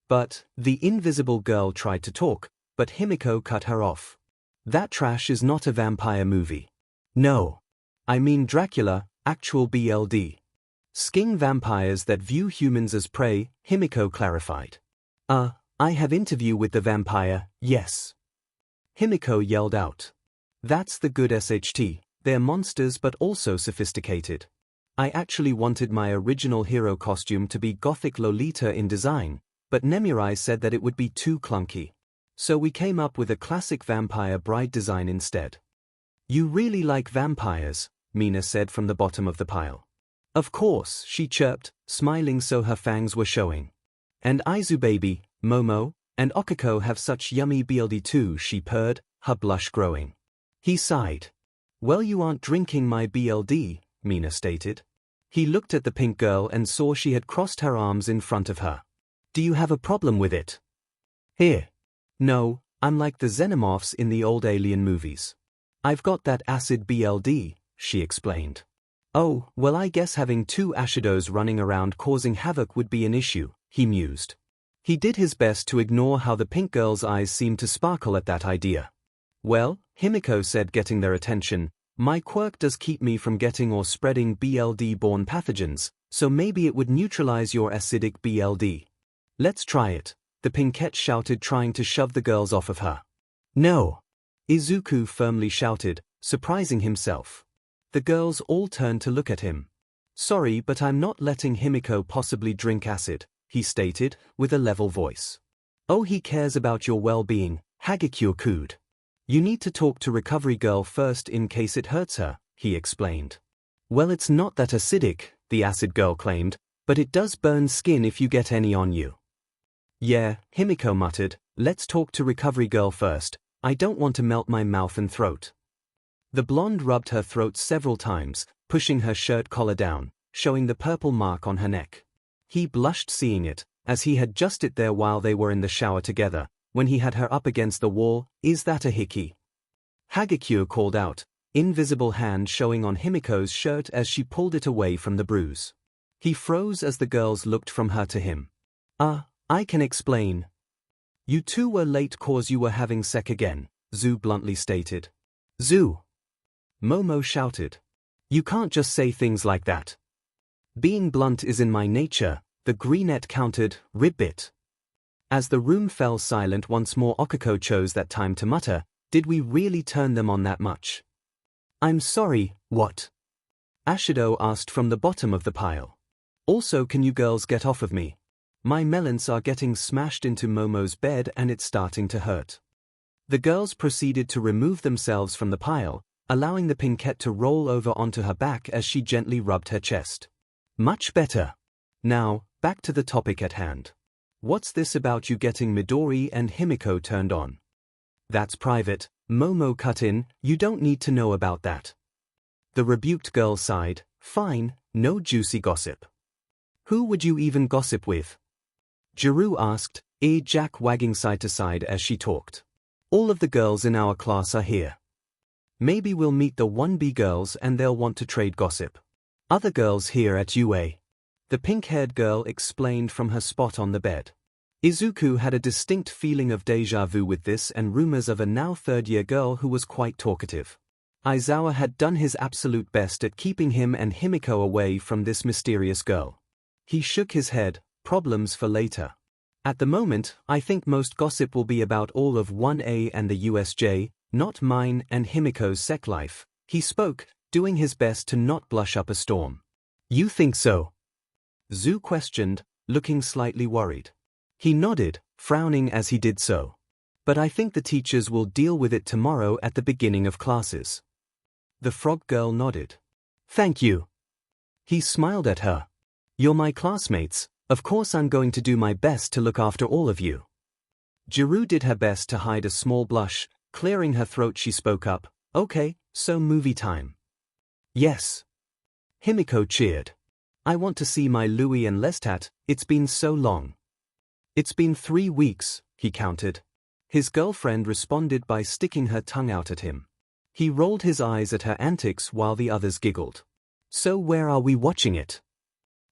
But the invisible girl tried to talk, but Himiko cut her off. That trash is not a vampire movie. No. I mean Dracula, actual BLD. Sking vampires that view humans as prey, Himiko clarified. I have interview with the vampire, yes. Himiko yelled out. That's the good SHT, they're monsters but also sophisticated. I actually wanted my original hero costume to be gothic Lolita in design, but Nemurai said that it would be too clunky. So we came up with a classic vampire bride design instead. You really like vampires, Mina said from the bottom of the pile. Of course, she chirped, smiling so her fangs were showing. And Aizu baby, Momo, and Okiko have such yummy BLD too, she purred, her blush growing. He sighed. Well, you aren't drinking my BLD, Mina stated. He looked at the pink girl and saw she had crossed her arms in front of her. Do you have a problem with it? Here. No, I'm like the xenomorphs in the old Alien movies. I've got that acid BLD, she explained. Oh, well, I guess having two Ashidos running around causing havoc would be an issue, he mused. He did his best to ignore how the pink girl's eyes seemed to sparkle at that idea. Well, Himiko said, getting their attention, my quirk does keep me from getting or spreading BLD-borne pathogens, so maybe it would neutralize your acidic BLD. Let's try it, the pinkette shouted, trying to shove the girls off of her. No! Izuku firmly shouted, surprising himself. The girls all turned to look at him. Sorry, but I'm not letting Himiko possibly drink acid, he stated, with a level voice. Oh, he cares about your well-being, 𝐔𝐬𝐽. You need to talk to recovery girl first in case it hurts her, he explained. Well, it's not that acidic, the acid girl claimed, but it does burn skin if you get any on you. Yeah, Himiko muttered, let's talk to recovery girl first, I don't want to melt my mouth and throat. The blonde rubbed her throat several times, pushing her shirt collar down, showing the purple mark on her neck. He blushed seeing it, as he had just it there while they were in the shower together, when he had her up against the wall. Is that a hickey? 𝐔𝐬𝐽 called out, invisible hand showing on Himiko's shirt as she pulled it away from the bruise. He froze as the girls looked from her to him. I can explain. You two were late cause you were having sex again, Zhu bluntly stated. Zhu! Momo shouted. You can't just say things like that. Being blunt is in my nature, the greenette countered, ribbit. As the room fell silent once more, Okiko chose that time to mutter, did we really turn them on that much? I'm sorry, what? Ashido asked from the bottom of the pile. Also, can you girls get off of me? My melons are getting smashed into Momo's bed and it's starting to hurt. The girls proceeded to remove themselves from the pile, allowing the pinkette to roll over onto her back as she gently rubbed her chest. Much better. Now, back to the topic at hand. What's this about you getting Midori and Himiko turned on? That's private, Momo cut in, you don't need to know about that. The rebuked girl sighed, fine, no juicy gossip. Who would you even gossip with? Jiru asked, Jack wagging side to side as she talked. All of the girls in our class are here. Maybe we'll meet the 1B girls and they'll want to trade gossip. Other girls here at UA. The pink-haired girl explained from her spot on the bed. Izuku had a distinct feeling of déjà vu with this and rumors of a now third-year girl who was quite talkative. Aizawa had done his absolute best at keeping him and Himiko away from this mysterious girl. He shook his head, problems for later. At the moment, I think most gossip will be about all of 1A and the USJ, not mine and Himiko's sex life, he spoke, doing his best to not blush up a storm. You think so? Zhu questioned, looking slightly worried. He nodded, frowning as he did so. But I think the teachers will deal with it tomorrow at the beginning of classes. The frog girl nodded. Thank you. He smiled at her. You're my classmates, of course I'm going to do my best to look after all of you. Jiru did her best to hide a small blush, clearing her throat she spoke up, okay, so movie time. Yes. Himiko cheered. I want to see my Louis and Lestat, it's been so long. It's been 3 weeks, he counted. His girlfriend responded by sticking her tongue out at him. He rolled his eyes at her antics while the others giggled. So where are we watching it?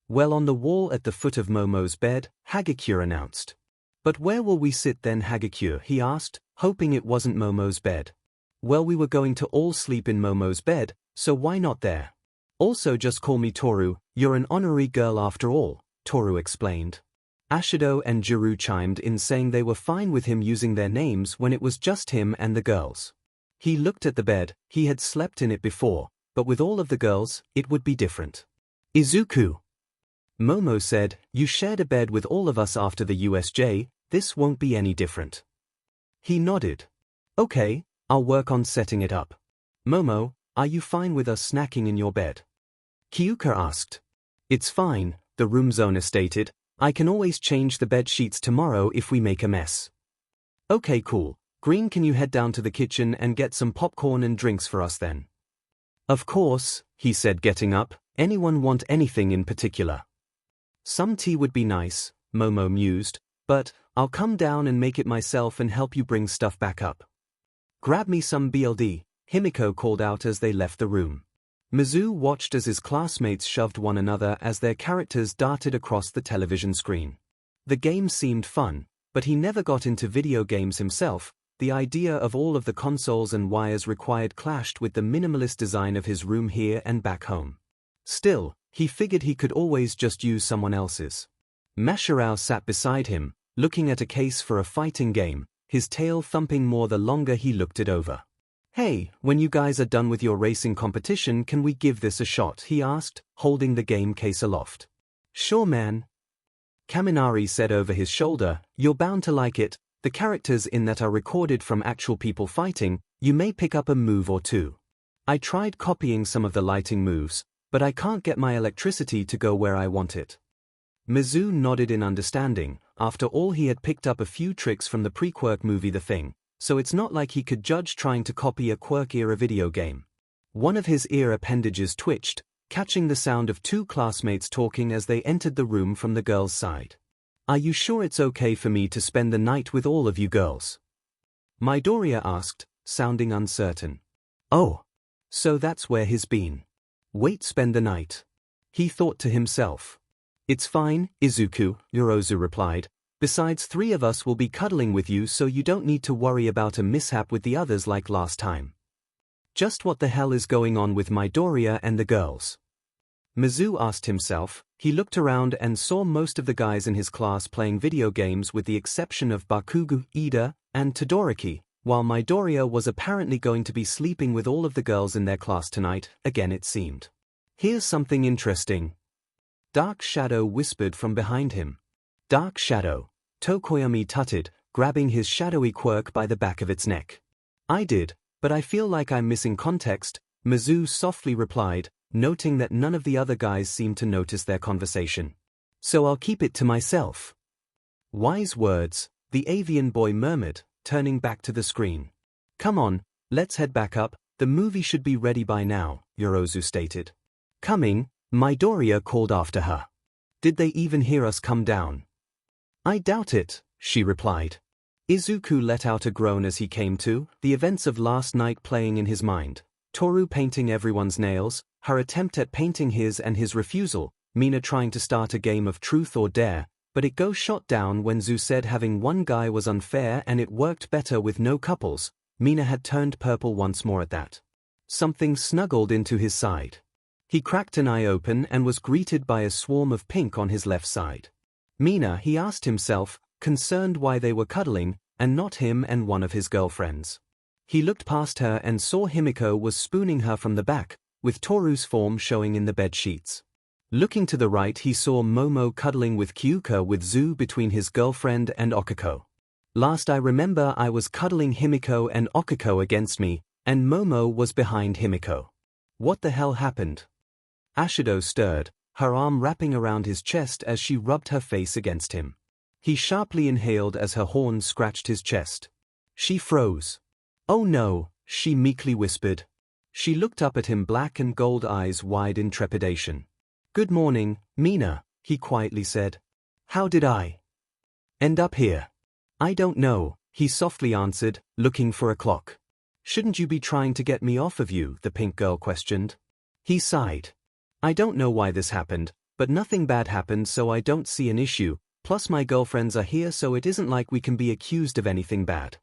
Well, on the wall at the foot of Momo's bed, 𝐒𝐻𝐿 announced. But where will we sit then, 𝐒𝐻𝐿? He asked, hoping it wasn't Momo's bed. Well, we were going to all sleep in Momo's bed, so why not there? Also just call me Toru, you're an honorary girl after all, Toru explained. Ashido and Jiru chimed in saying they were fine with him using their names when it was just him and the girls. He looked at the bed, he had slept in it before, but with all of the girls, it would be different. Izuku. Momo said, you shared a bed with all of us after the USJ, this won't be any different. He nodded. Okay, I'll work on setting it up. Momo, are you fine with us snacking in your bed? Kyuka asked. It's fine, the room's owner stated. I can always change the bed sheets tomorrow if we make a mess. Okay, cool. Green, can you head down to the kitchen and get some popcorn and drinks for us then? Of course, he said, getting up. Anyone want anything in particular? Some tea would be nice, Momo mused, but I'll come down and make it myself and help you bring stuff back up. Grab me some BLD, Himiko called out as they left the room. Mizu watched as his classmates shoved one another as their characters darted across the television screen. The game seemed fun, but he never got into video games himself. The idea of all of the consoles and wires required clashed with the minimalist design of his room here and back home. Still, he figured he could always just use someone else's. Myheroacademia sat beside him, looking at a case for a fighting game, his tail thumping more the longer he looked it over. Hey, when you guys are done with your racing competition, can we give this a shot? He asked, holding the game case aloft. Sure, man. Kaminari said over his shoulder, you're bound to like it. The characters in that are recorded from actual people fighting. You may pick up a move or two. I tried copying some of the lighting moves, but I can't get my electricity to go where I want it. Mizu nodded in understanding. After all, he had picked up a few tricks from the pre-Quirk movie The Thing, so it's not like he could judge trying to copy a Quirk-era video game. One of his ear appendages twitched, catching the sound of two classmates talking as they entered the room from the girls' side. Are you sure it's okay for me to spend the night with all of you girls? Midoriya asked, sounding uncertain. Oh, so that's where he's been. Wait, spend the night? He thought to himself. It's fine, Izuku, Yorozu replied. Besides, 3 of us will be cuddling with you, so you don't need to worry about a mishap with the others like last time. Just what the hell is going on with Midoriya and the girls? Mizu asked himself. He looked around and saw most of the guys in his class playing video games with the exception of Bakugo, Ida, and Todoroki, while Midoriya was apparently going to be sleeping with all of the girls in their class tonight, again it seemed. Here's something interesting. Dark Shadow whispered from behind him. Dark Shadow, Tokoyami tutted, grabbing his shadowy quirk by the back of its neck. I did, but I feel like I'm missing context, Mizu softly replied, noting that none of the other guys seemed to notice their conversation. So I'll keep it to myself. Wise words, the avian boy murmured, turning back to the screen. Come on, let's head back up, the movie should be ready by now, Yorozu stated. Coming, Midoriya called after her. Did they even hear us come down? I doubt it, she replied. Izuku let out a groan as he came to, the events of last night playing in his mind. Toru painting everyone's nails, her attempt at painting his and his refusal, Mina trying to start a game of truth or dare, but it got shot down when Zu said having one guy was unfair and it worked better with no couples. Mina had turned purple once more at that. Something snuggled into his side. He cracked an eye open and was greeted by a swarm of pink on his left side. Mina, he asked himself, concerned why they were cuddling, and not him and one of his girlfriends. He looked past her and saw Himiko was spooning her from the back, with Toru's form showing in the bed sheets. Looking to the right, he saw Momo cuddling with Kyuka with Zu between his girlfriend and Okiko. Last I remember I was cuddling Himiko and Okiko against me, and Momo was behind Himiko. What the hell happened? Ashido stirred, her arm wrapping around his chest as she rubbed her face against him. He sharply inhaled as her horn scratched his chest. She froze. Oh no, she meekly whispered. She looked up at him, black and gold eyes wide in trepidation. Good morning, Mina, he quietly said. How did I end up here? I don't know, he softly answered, looking for a clock. Shouldn't you be trying to get me off of you? The pink girl questioned. He sighed. I don't know why this happened, but nothing bad happened so I don't see an issue, plus my girlfriends are here so it isn't like we can be accused of anything bad.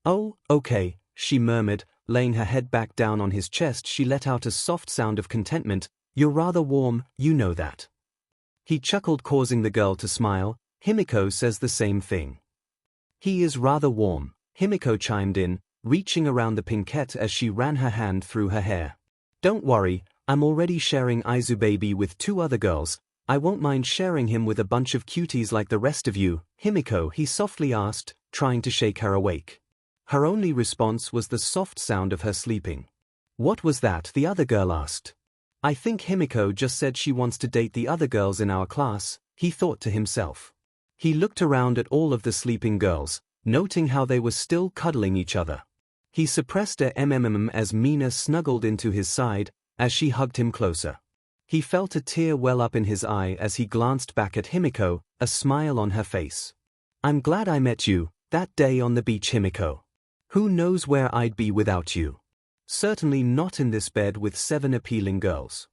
Oh, okay, she murmured, laying her head back down on his chest. She let out a soft sound of contentment. You're rather warm, you know that. He chuckled, causing the girl to smile. Himiko says the same thing. He is rather warm, Himiko chimed in, reaching around the pinkette as she ran her hand through her hair. Don't worry, I'm already sharing Aizu baby with 2 other girls. I won't mind sharing him with a bunch of cuties like the rest of you, Himiko, he softly asked, trying to shake her awake. Her only response was the soft sound of her sleeping. What was that? The other girl asked. I think Himiko just said she wants to date the other girls in our class, he thought to himself. He looked around at all of the sleeping girls, noting how they were still cuddling each other. He suppressed a as Mina snuggled into his side, as she hugged him closer. He felt a tear well up in his eye as he glanced back at Himiko, a smile on her face. I'm glad I met you, that day on the beach, Himiko. Who knows where I'd be without you? Certainly not in this bed with 7 appealing girls.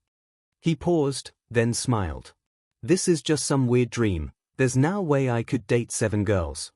He paused, then smiled. This is just some weird dream, there's no way I could date 7 girls.